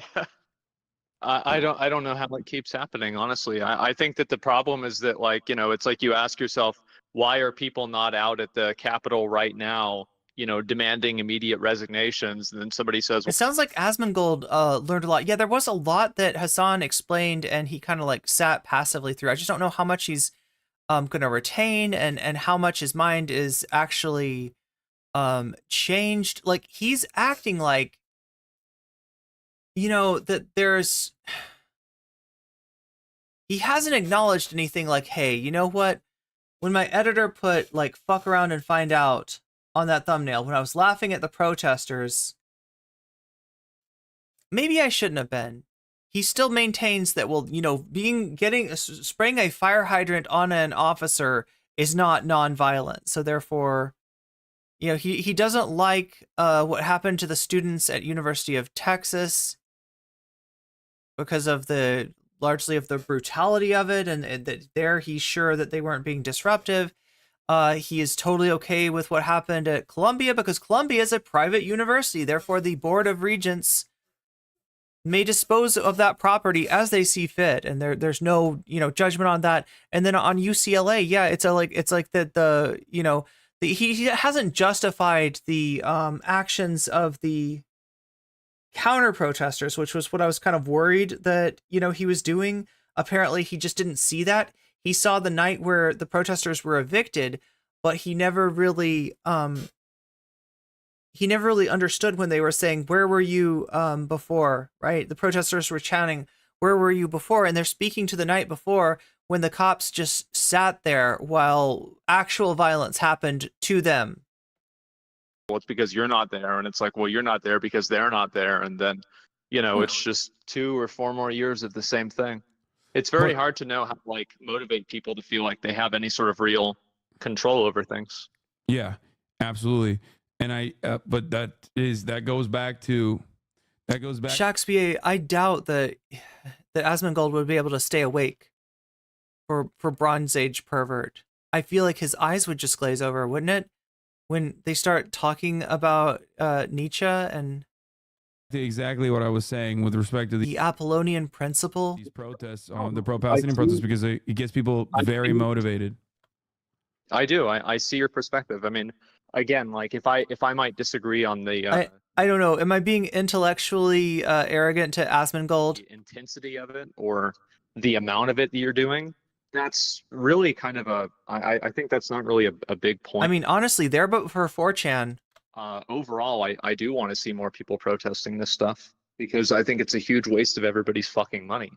I don't know how it keeps happening, honestly. I think that the problem is that, like, you know, it's like you ask yourself, why are people not out at the Capitol right now, you know, demanding immediate resignations? And then somebody says, It sounds like Asmongold learned a lot. Yeah, there was a lot that Hasan explained, and he kind of like sat passively through. I just don't know how much he's going to retain, and how much his mind is actually changed. Like, he's acting like, you know, that he hasn't acknowledged anything like, hey, you know what? When my editor put like fuck around and find out on that thumbnail, when I was laughing at the protesters, maybe I shouldn't have been. He still maintains that, well, you know, spraying a fire hydrant on an officer is not non-violent. So therefore, you know, he doesn't like what happened to the students at University of Texas because of largely of the brutality of it, and that there he's sure that they weren't being disruptive. He is totally okay with what happened at Columbia because Columbia is a private university. Therefore, the Board of Regents may dispose of that property as they see fit, and there's no, you know, judgment on that. And then on UCLA, yeah, it's like the you know, he hasn't justified the actions of the counter protesters, which was what I was kind of worried that, you know, he was doing. Apparently he just didn't see that. He saw the night where the protesters were evicted, but he never really understood when they were saying, where were you before, right? The protesters were chanting, where were you before? And they're speaking to the night before when the cops just sat there while actual violence happened to them. Well, it's because you're not there. And it's like, well, you're not there because they're not there. And then, you know, it's just 2 or 4 more years of the same thing. It's very hard to know how to, like, motivate people to feel like they have any sort of real control over things. Yeah, absolutely. And but that goes back to Shakespeare. I doubt that Asmongold would be able to stay awake for Bronze Age pervert. I feel like his eyes would just glaze over, wouldn't it? When they start talking about Nietzsche and exactly what I was saying with respect to the Apollonian principle, these protests, the pro-Palestinian protests, because it gets people very motivated. I do. I see your perspective. I mean, again, like, if I might disagree on the I don't know. Am I being intellectually arrogant to Asmongold? The intensity of it or the amount of it that you're doing, that's really kind of I think that's not really a big point. I mean, honestly, there, but for 4chan. Overall, I do want to see more people protesting this stuff because I think it's a huge waste of everybody's fucking money.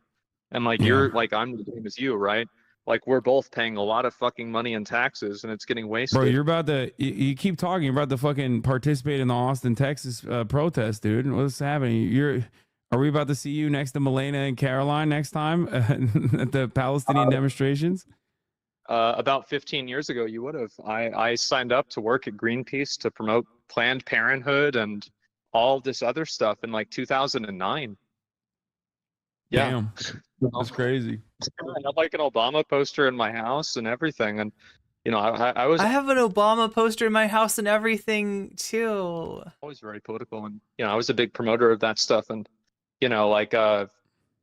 And like, you're like, I'm the same as you, right? Like, we're both paying a lot of fucking money in taxes and it's getting wasted. Bro, you're about to, you keep talking, you're about to fucking participate in the Austin, Texas protest, dude. What's happening? Are we about to see you next to Milena and Caroline next time at the Palestinian demonstrations? About 15 years ago, you would have. I signed up to work at Greenpeace to promote Planned Parenthood and all this other stuff in like 2009. Yeah. Damn, that's crazy. I have like an Obama poster in my house and everything, and you know, I have an Obama poster in my house and everything too. Always very political, and you know, I was a big promoter of that stuff, and you know, like I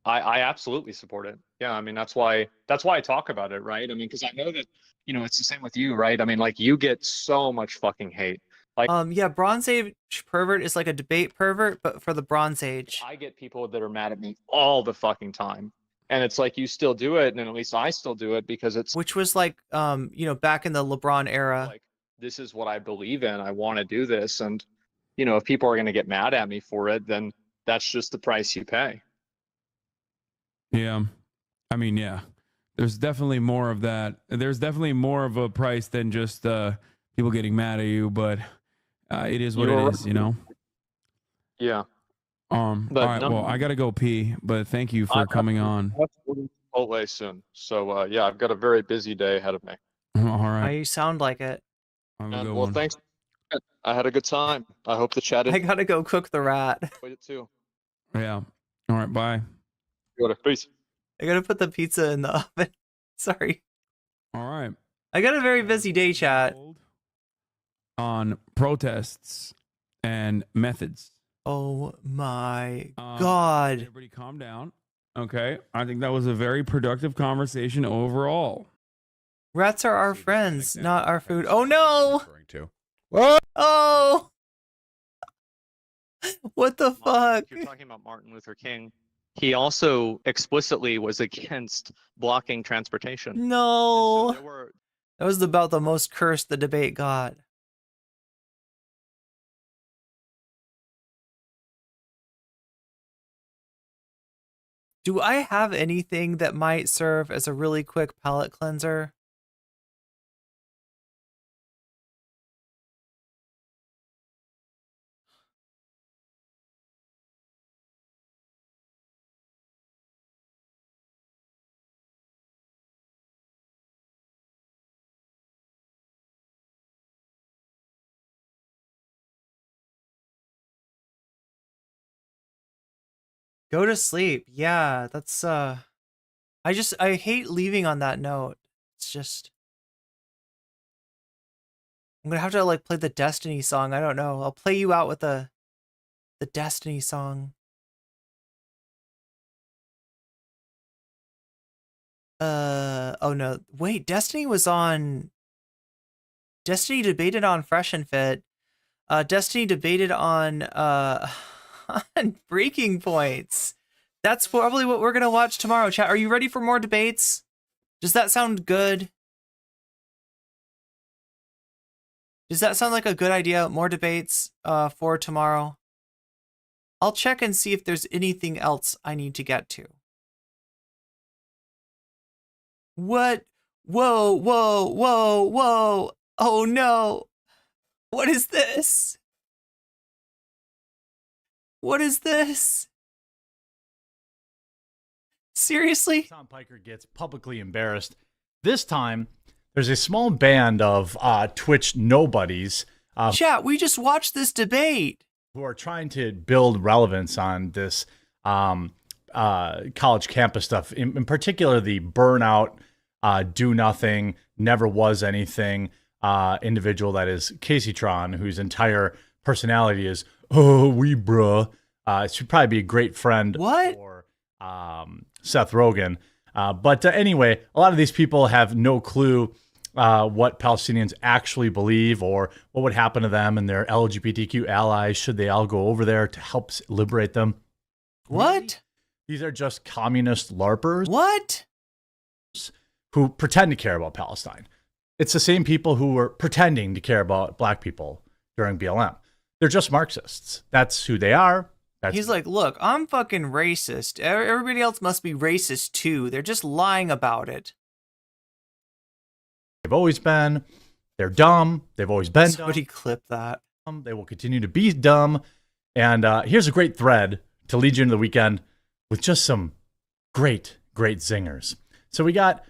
absolutely support it. Yeah, I mean, that's why I talk about it, right? I mean, because I know that, you know, it's the same with you, right? I mean, like, you get so much fucking hate. Like, yeah, Bronze Age pervert is like a debate pervert, but for the Bronze Age. I get people that are mad at me all the fucking time. And it's like, you still do it, and at least I still do it because it's... Which was like, you know, back in the LeBron era. Like, this is what I believe in. I want to do this. And, you know, if people are going to get mad at me for it, then that's just the price you pay. Yeah. I mean, yeah, there's definitely more of that. There's definitely more of a price than just people getting mad at you, but it is what it is, you know? Yeah. But all right, well, I got to go pee, but thank you for coming on. I have to go to Chipotle soon. So, yeah, I've got a very busy day ahead of me. All right. You sound like it. Well, thanks. I had a good time. I hope the chat... I got to go cook the rat. Wait too. Yeah. All right, bye. Peace. I gotta put the pizza in the oven. Sorry. All right. I got a very busy day, chat. on protests and methods. Oh my God. Everybody calm down. Okay. I think that was a very productive conversation overall. Rats are our friends, not our food. Oh no! What? Oh! What the fuck? If you're talking about Martin Luther King, he also explicitly was against blocking transportation. No. So there were... That was about the most cursed the debate got. Do I have anything that might serve as a really quick palate cleanser? Go to sleep. Yeah, that's I hate leaving on that note. It's just I'm gonna have to like play the Destiny song. I don't know. I'll play you out with the Destiny song. Oh no. Wait, Destiny debated on Fresh and Fit. Destiny debated on on Breaking Points. That's probably what we're gonna watch tomorrow, chat. Are you ready for more debates? Does that sound good? Does that sound like a good idea? More debates for tomorrow? I'll check and see if there's anything else I need to get to. What? Whoa, whoa, whoa, whoa. Oh no. What is this? What is this? Seriously? Hasan Piker gets publicly embarrassed. This time, there's a small band of Twitch nobodies. Chat, we just watched this debate. Who are trying to build relevance on this college campus stuff. In particular, the burnout, do nothing, never was anything individual that is Casey Tron, whose entire personality is, oh, we bruh. Should probably be a great friend for Seth Rogen. But anyway, a lot of these people have no clue what Palestinians actually believe or what would happen to them and their LGBTQ allies should they all go over there to help liberate them. What? These are just communist LARPers. What? Who pretend to care about Palestine. It's the same people who were pretending to care about black people during BLM. They're just Marxists. That's who they are. He's like, look, I'm fucking racist. Everybody else must be racist too. They're just lying about it. They've always been. They're dumb. They've always been Somebody clip that. They will continue to be dumb. And here's a great thread to lead you into the weekend with just some great, great zingers. So we got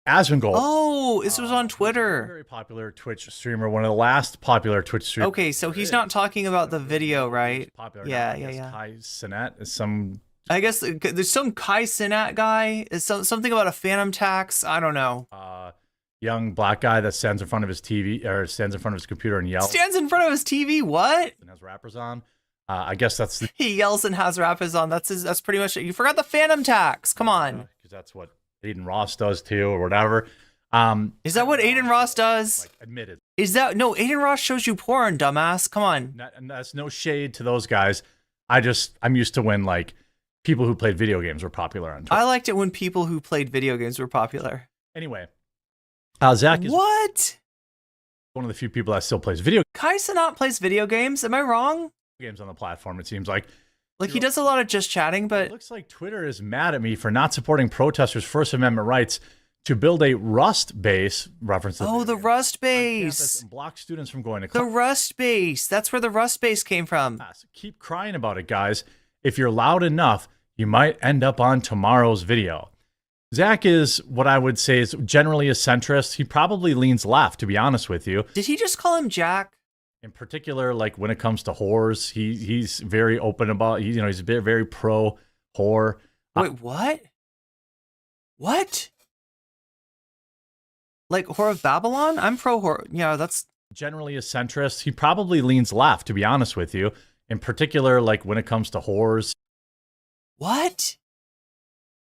Asmongold. Oh, this was on Twitter. Very popular Twitch streamer, one of the last popular Twitch streamers. Okay, so he's not talking about the video, right? Yeah. Kai Cenat is some. I guess there's some Kai Cenat guy. Is something about a phantom tax. I don't know. Young black guy that stands in front of his TV or stands in front of his computer and yells. Stands in front of his TV. What? And has rappers on. I guess that's. He yells and has rappers on. That's pretty much it. You forgot the phantom tax. Come on. Because that's what Aiden Ross does too, or whatever. Is that what Aiden Ross does? Like, admitted. Is that no? Aiden Ross shows you porn, dumbass. Come on. And that's no shade to those guys. I'm used to when like people who played video games were popular on Twitch. I liked it when people who played video games were popular. Anyway, Zach is one of the few people that still plays video. Kai Cenat plays video games. Am I wrong? Games on the platform. It seems like. Like he does a lot of just chatting, but it looks like Twitter is mad at me for not supporting protesters' First Amendment rights to build a Rust base reference. The Rust base. And block students from going to the Rust base. That's where the Rust base came from. So keep crying about it, guys. If you're loud enough, you might end up on tomorrow's video. Zach is what I would say is generally a centrist. He probably leans left, to be honest with you. Did he just call him Jack? In particular, like when it comes to whores, he's very open about. He's very, very pro whore. Wait, what? What? Like Whore of Babylon? I'm pro whore. Yeah, that's generally a centrist. He probably leans left, to be honest with you. In particular, like when it comes to whores. What?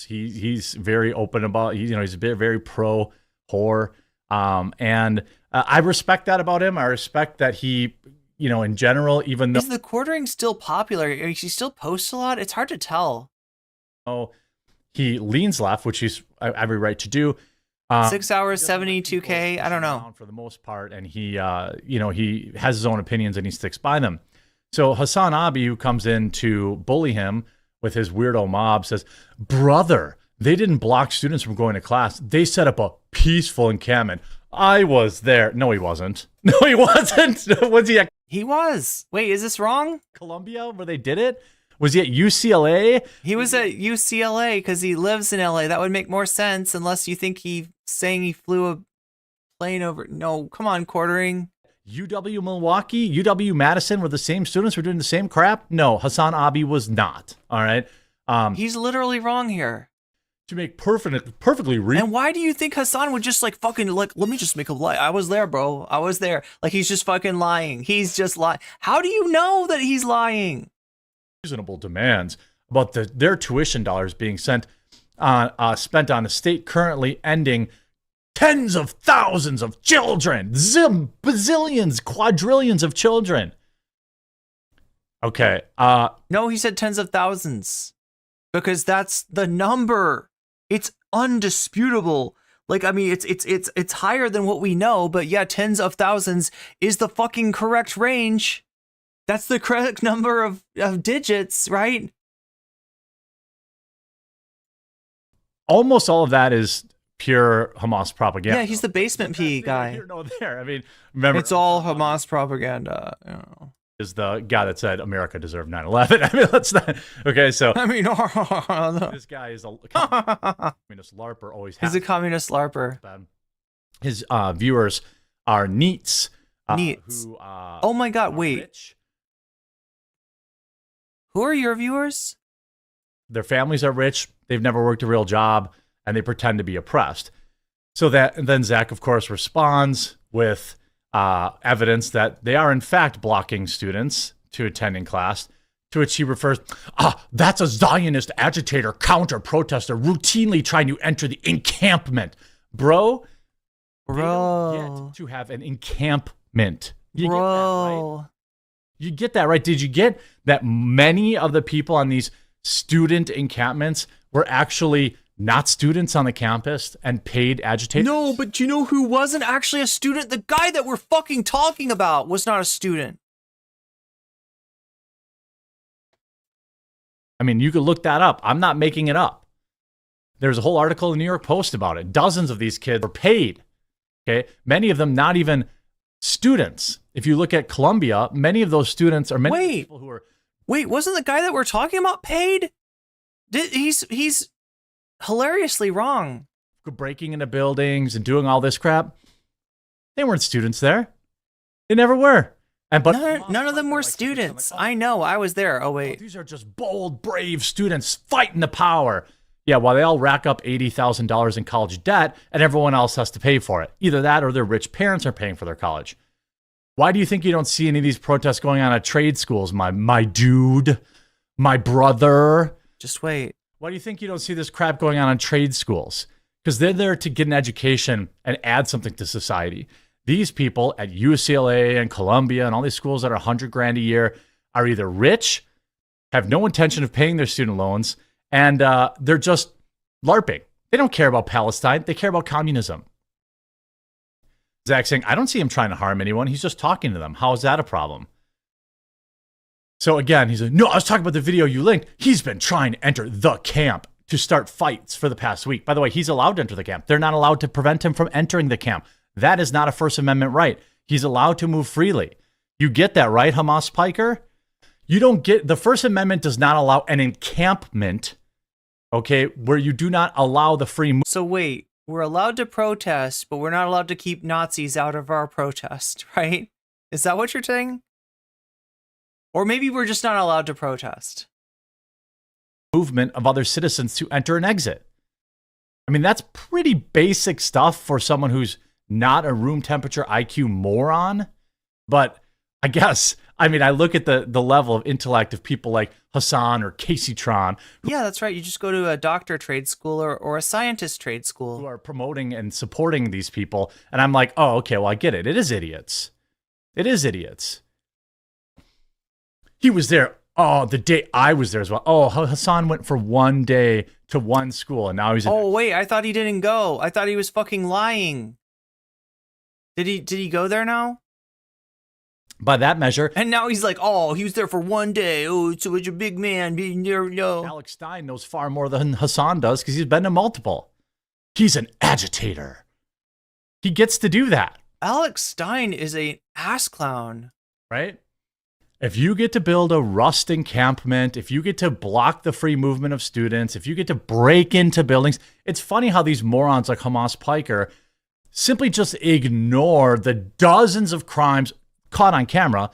He's very open about, he's very pro whore. And I respect that about him. I respect that he, in general, even though. Is the quartering still popular? He still posts a lot? It's hard to tell. Oh, he leans left, which he's every right to do. 6 hours, 72K. I don't know. For the most part, and he, he has his own opinions and he sticks by them. So Hassan Abi, who comes in to bully him with his weirdo mob, says, "Brother, they didn't block students from going to class. They set up a peaceful encampment. I was there." No, he wasn't. No, he wasn't. Was he? He was. Wait, is this wrong? Columbia, where they did it? Was he at UCLA? He was at UCLA because he lives in LA. That would make more sense unless you think he's saying he flew a plane over. No, come on, quartering. UW Milwaukee, UW Madison were the same students were doing the same crap? No, Hassan Abi was not. All right. He's literally wrong here. To make perfectly real. And why do you think Hassan would just fucking let me just make a lie? I was there, bro. I was there. Like he's just fucking lying. He's just lying. How do you know that he's lying? Reasonable demands about their tuition dollars being spent on a state currently ending tens of thousands of children, bazillions, quadrillions of children. Okay. No, he said tens of thousands because that's the number. It's undisputable. Like, I mean, it's higher than what we know, but yeah, tens of thousands is the fucking correct range. That's the correct number of digits, right? Almost all of that is pure Hamas propaganda. Yeah, he's the basement P guy. Here, no, there. I mean, remember, it's all Hamas propaganda. Is the guy that said America deserved 9/11. I mean, let's not. Okay, so I mean, this guy is a communist LARPer. Always has. He's a communist LARPer. His viewers are NEETs. Who, oh my God! Wait. Rich. Who are your viewers? Their families are rich. They've never worked a real job, and they pretend to be oppressed. So then Zach, of course, responds with evidence that they are in fact blocking students to attending class, to which he refers, that's a Zionist agitator, counter-protester, routinely trying to enter the encampment. Bro. They don't get to have an encampment. You get that, right? You get that, right? Did you get that many of the people on these student encampments were actually not students on the campus and paid agitators? No, but you know who wasn't actually a student? The guy that we're fucking talking about was not a student. I mean, you could look that up. I'm not making it up. There's a whole article in the New York Post about it. Dozens of these kids were paid. Okay, many of them not even students. If you look at Columbia, many of those students are many people who are. Wait, wasn't the guy that we're talking about paid? He's hilariously wrong. Breaking into buildings and doing all this crap. They weren't students there. They never were. But none of them were students. I know. I was there. Oh wait, these are just bold, brave students fighting the power. Yeah, while they all rack up $80,000 in college debt, and everyone else has to pay for it. Either that, or their rich parents are paying for their college. Why do you think you don't see any of these protests going on at trade schools, my dude, my brother? Just wait. Why do you think you don't see this crap going on in trade schools? Because they're there to get an education and add something to society. These people at UCLA and Columbia and all these schools that are $100,000 a year are either rich, have no intention of paying their student loans, and they're just LARPing. They don't care about Palestine. They care about communism. Zach saying, I don't see him trying to harm anyone. He's just talking to them. How is that a problem? So again, he's like, no, I was talking about the video you linked. He's been trying to enter the camp to start fights for the past week. By the way, he's allowed to enter the camp. They're not allowed to prevent him from entering the camp. That is not a First Amendment right. He's allowed to move freely. You get that, right, Hamas Piker? You don't get, the First Amendment does not allow an encampment, okay, where you do not allow the free movement. So wait, we're allowed to protest, but we're not allowed to keep Nazis out of our protest, right? Is that what you're saying? Or maybe we're just not allowed to protest. Movement of other citizens to enter and exit. I mean, that's pretty basic stuff for someone who's not a room temperature IQ moron. But I guess, I mean, I look at the level of intellect of people like Hasan or Casey Tron. Yeah, that's right. You just go to a doctor trade school or a scientist trade school. Who are promoting and supporting these people. And I'm like, oh, okay, well, I get it. It is idiots. It is idiots. He was there. Oh, the day I was there as well. Oh, Hasan went for one day to one school, and now he's. Oh wait, I thought he didn't go. I thought he was fucking lying. Did he go there now? By that measure. And now he's like, oh, he was there for one day. Oh, so it's a big man being there. No. Alex Stein knows far more than Hasan does because he's been to multiple. He's an agitator. He gets to do that. Alex Stein is an ass clown. Right? If you get to build a rust encampment, if you get to block the free movement of students, if you get to break into buildings, it's funny how these morons like Hasan Piker simply just ignore the dozens of crimes caught on camera.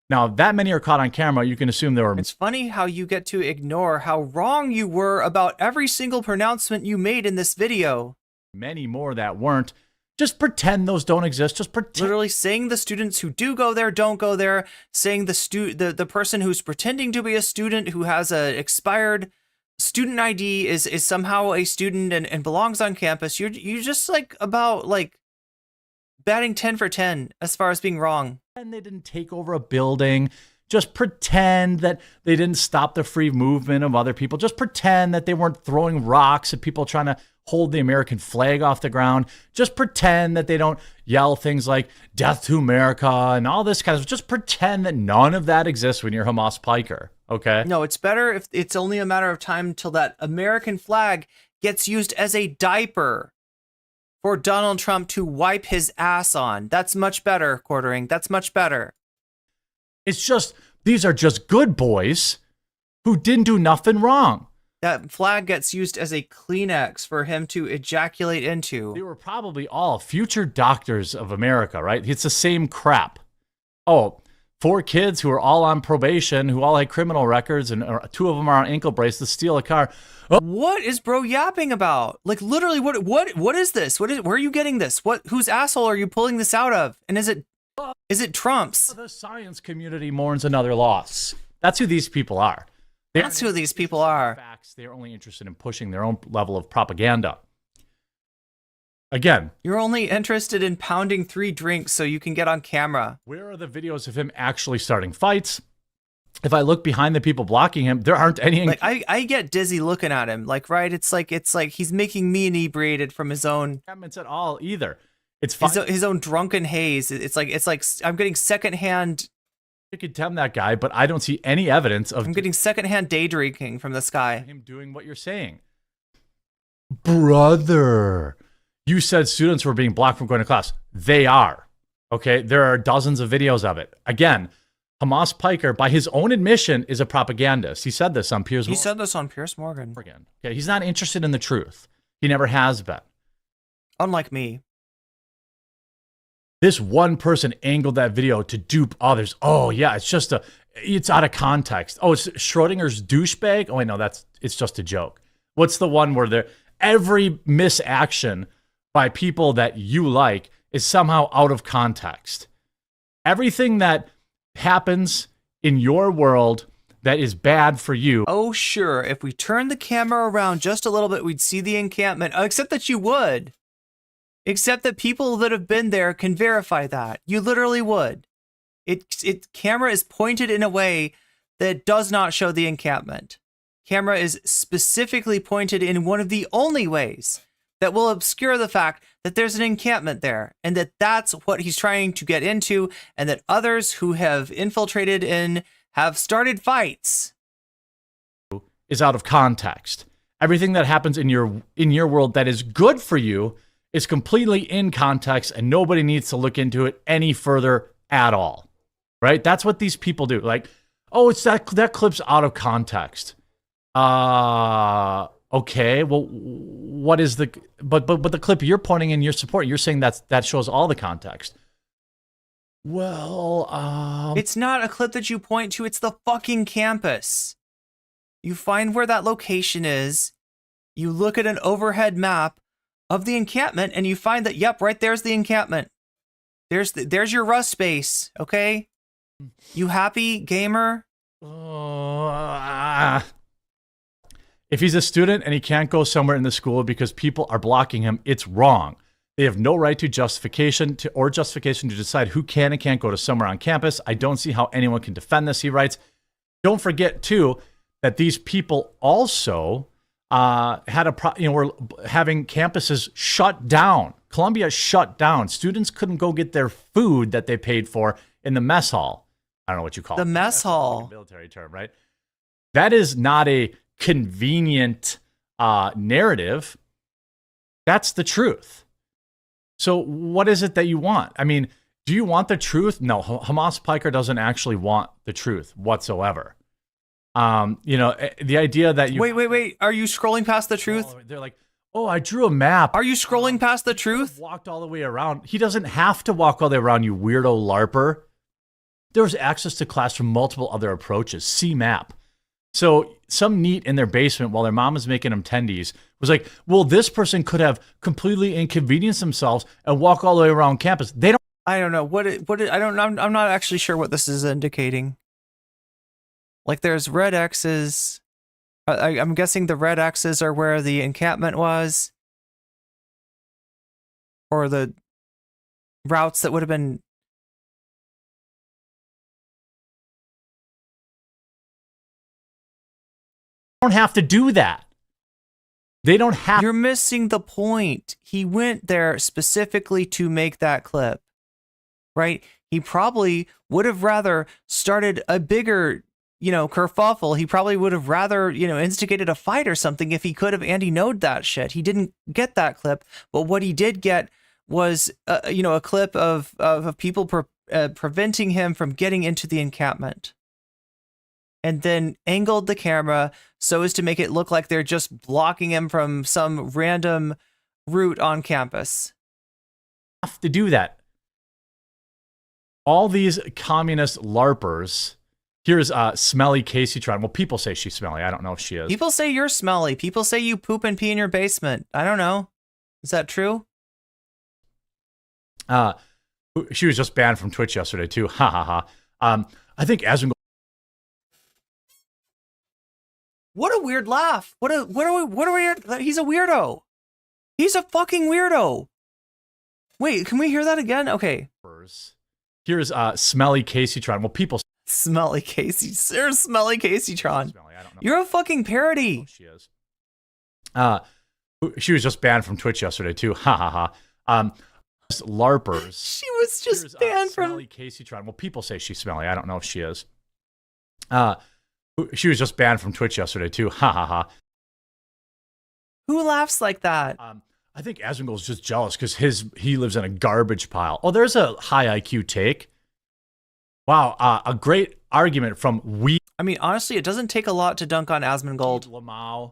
Now, if that many are caught on camera, you can assume there were... It's funny how you get to ignore how wrong you were about every single pronouncement you made in this video. Many more that weren't. Just pretend those don't exist. Just pretend. Literally saying the students who do go there don't go there. Saying the person who's pretending to be a student who has a expired student ID is somehow a student and belongs on campus. You're just like about like batting 10 for 10 as far as being wrong. And they didn't take over a building. Just pretend that they didn't stop the free movement of other people. Just pretend that they weren't throwing rocks at people trying to hold the American flag off the ground. Just pretend that they don't yell things like death to America and all this kind of, just pretend that none of that exists when you're Hasan Piker. Okay. No, it's better if it's only a matter of time till that American flag gets used as a diaper for Donald Trump to wipe his ass on. That's much better, Quartering. That's much better. It's just, these are just good boys who didn't do nothing wrong. That flag gets used as a Kleenex for him to ejaculate into. They were probably all future doctors of America, right? It's the same crap. Oh, 4 kids who are all on probation, who all had criminal records, and 2 of them are on ankle bracelets, steal a car. Oh. What is bro yapping about? Like literally, what is this? Where are you getting this? Whose asshole are you pulling this out of? And is it Trump's? The science community mourns another loss. That's who these people are. That's who these people are. Facts. They're only interested in pushing their own level of propaganda. Again, you're only interested in pounding 3 drinks so you can get on camera. Where are the videos of him actually starting fights? If I look behind the people blocking him, there aren't any. Like I get dizzy looking at him. Like, right? It's like he's making me inebriated from his own comments at all either. It's his own drunken haze. It's like I'm getting secondhand. You condemn that guy, but I don't see any evidence of. I'm getting secondhand day drinking from this guy. Him doing what you're saying, brother. You said students were being blocked from going to class. They are. Okay, there are dozens of videos of it. Again, Hasan Piker, by his own admission, is a propagandist. He said this on Piers Morgan. He said this on Piers Morgan. Okay, he's not interested in the truth. He never has been. Unlike me. This one person angled that video to dupe others. Oh, yeah, it's out of context. Oh, it's Schrodinger's douchebag? Oh, wait, no, it's just a joke. What's the one where every misaction by people that you like is somehow out of context? Everything that happens in your world that is bad for you. Oh, sure. If we turn the camera around just a little bit, we'd see the encampment. Except that you would. Except that people that have been there can verify that. You literally would. Camera is pointed in a way that does not show the encampment. Camera is specifically pointed in one of the only ways that will obscure the fact that there's an encampment there, and that's what he's trying to get into, and that others who have infiltrated and have started fights is out of context. Everything that happens in your world that is good for you is completely in context, and nobody needs to look into it any further at all. Right? That's what these people do. Like, oh, it's that clip's out of context. Okay. Well, what is the but the clip you're pointing in your support? You're saying that shows all the context. Well, it's not a clip that you point to. It's the fucking campus. You find where that location is. You look at an overhead map of the encampment, and you find that, yep, right there's the encampment. There's your Rust base, okay? You happy, gamer? If he's a student and he can't go somewhere in the school because people are blocking him, it's wrong. They have no right to justification to decide who can and can't go to somewhere on campus. I don't see how anyone can defend this, he writes. Don't forget, too, that these people also were having campuses shut down. Columbia shut down. Students couldn't go get their food that they paid for in the mess hall. I don't know what you call it. The mess hall. Like a military term, right? That is not a convenient narrative. That's the truth. So what is it that you want? I mean, do you want the truth? No, Hasan Piker doesn't actually want the truth whatsoever. The idea that you wait. Are you scrolling past the truth? They're like, oh, I drew a map. Are you scrolling past the truth? Walked all the way around. He doesn't have to walk all the way around, you weirdo LARPer. There was access to class from multiple other approaches. See map. So some NEET in their basement while their mom was making them tendies was like, well, this person could have completely inconvenienced themselves and walk all the way around campus. They don't. I don't know I'm not actually sure what this is indicating. Like there's red X's. I'm guessing the red X's are where the encampment was, or the routes that would have been. Don't have to do that. They don't have. You're missing the point. He went there specifically to make that clip, right? He probably would have rather started a bigger, kerfuffle. He probably would have rather, instigated a fight or something if he could have Andy No'd that shit. He didn't get that clip, but what he did get was, a clip of people preventing him from getting into the encampment. And then angled the camera so as to make it look like they're just blocking him from some random route on campus. Have to do that. All these communist LARPers. Here's smelly Casey-tron. Well, people say she's smelly. I don't know if she is. People say you're smelly. People say you poop and pee in your basement. I don't know. Is that true? She was just banned from Twitch yesterday too. Ha ha ha. I think Asmongold. What a weird laugh. What are we? He's a weirdo. He's a fucking weirdo. Wait, can we hear that again? Okay. Here's smelly Casey-tron. Well, people. Smelly Casey. Sir, smelly Casey-tron. I don't know. You're a fucking parody. She is. She was just banned from Twitch yesterday too. Ha ha ha. LARPers. She was just banned from. Smelly Casey-tron. Well, people say she's smelly. I don't know if she is. She was just banned from Twitch yesterday too. Ha ha ha. Who laughs like that? I think Asmongold's just jealous because he lives in a garbage pile. Oh, there's a high IQ take. Wow, a great argument from we. I mean, honestly, it doesn't take a lot to dunk on Asmongold. Lamau.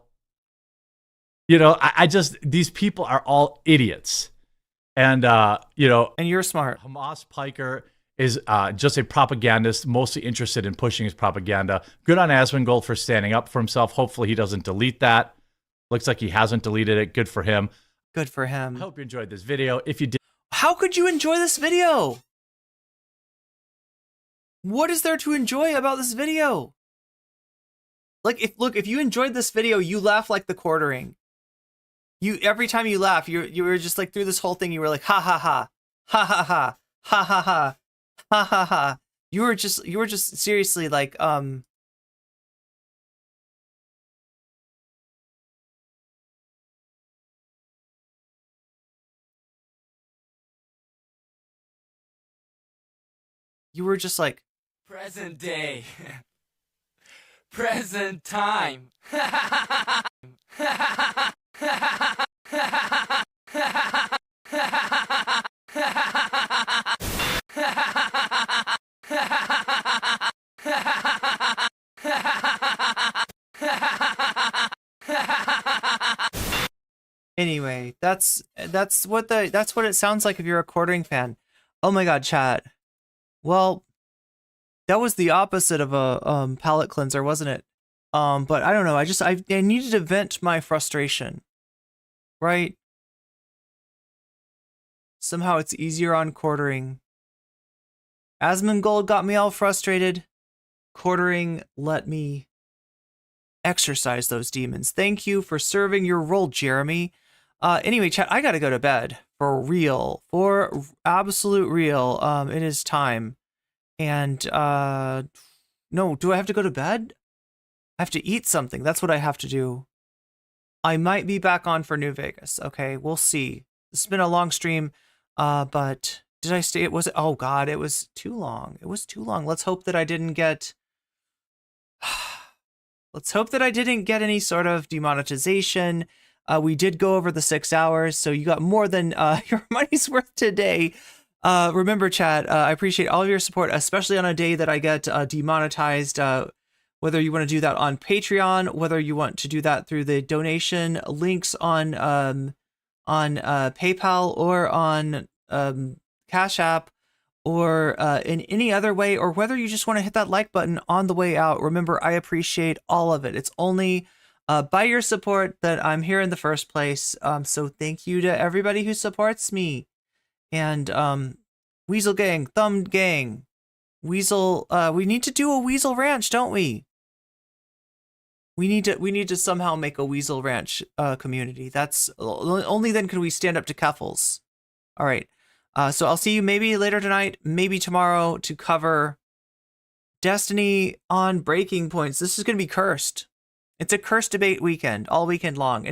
I just, these people are all idiots. And, And you're smart. Hasan Piker is just a propagandist, mostly interested in pushing his propaganda. Good on Asmongold for standing up for himself. Hopefully he doesn't delete that. Looks like he hasn't deleted it. Good for him. Good for him. I hope you enjoyed this video. If you did. How could you enjoy this video? What is there to enjoy about this video? Like, if you enjoyed this video, you laugh like the quartering. Every time you laugh, you were just like through this whole thing, you were like, ha ha ha, ha ha ha, ha ha ha, ha ha ha. You were just seriously like, you were just like, present day. Present time. Anyway, that's what it sounds like if you're a quartering fan. Oh my god, chat. Well, that was the opposite of a palate cleanser, wasn't it? But I don't know. I needed to vent my frustration. Right? Somehow it's easier on quartering Asmongold got me all frustrated. Quartering let me exercise those demons. Thank you for serving your role, Jeremy. Anyway, chat, I gotta go to bed. For real. For absolute real. It is time. And, no, do I have to go to bed? I have to eat something. That's what I have to do. I might be back on for New Vegas. Okay, we'll see. It's been a long stream, but did I stay? Oh God, it was too long. It was too long. Let's hope that I didn't get, let's hope that I didn't get any sort of demonetization. We did go over the 6 hours, so you got more than your money's worth today. Remember, chat, I appreciate all of your support, especially on a day that I get demonetized. Whether you want to do that on Patreon, whether you want to do that through the donation links on PayPal or on Cash App, or in any other way, or whether you just want to hit that like button on the way out. Remember, I appreciate all of it. It's only by your support that I'm here in the first place. So thank you to everybody who supports me. And Weasel Gang, Thumb Gang, Weasel, we need to do a Weasel Ranch, don't we? We need to somehow make a Weasel Ranch community. That's only then can we stand up to Keffels. All right. So I'll see you maybe later tonight, maybe tomorrow, to cover Destiny on Breaking Points. This is going to be cursed. It's a cursed debate weekend, all weekend long.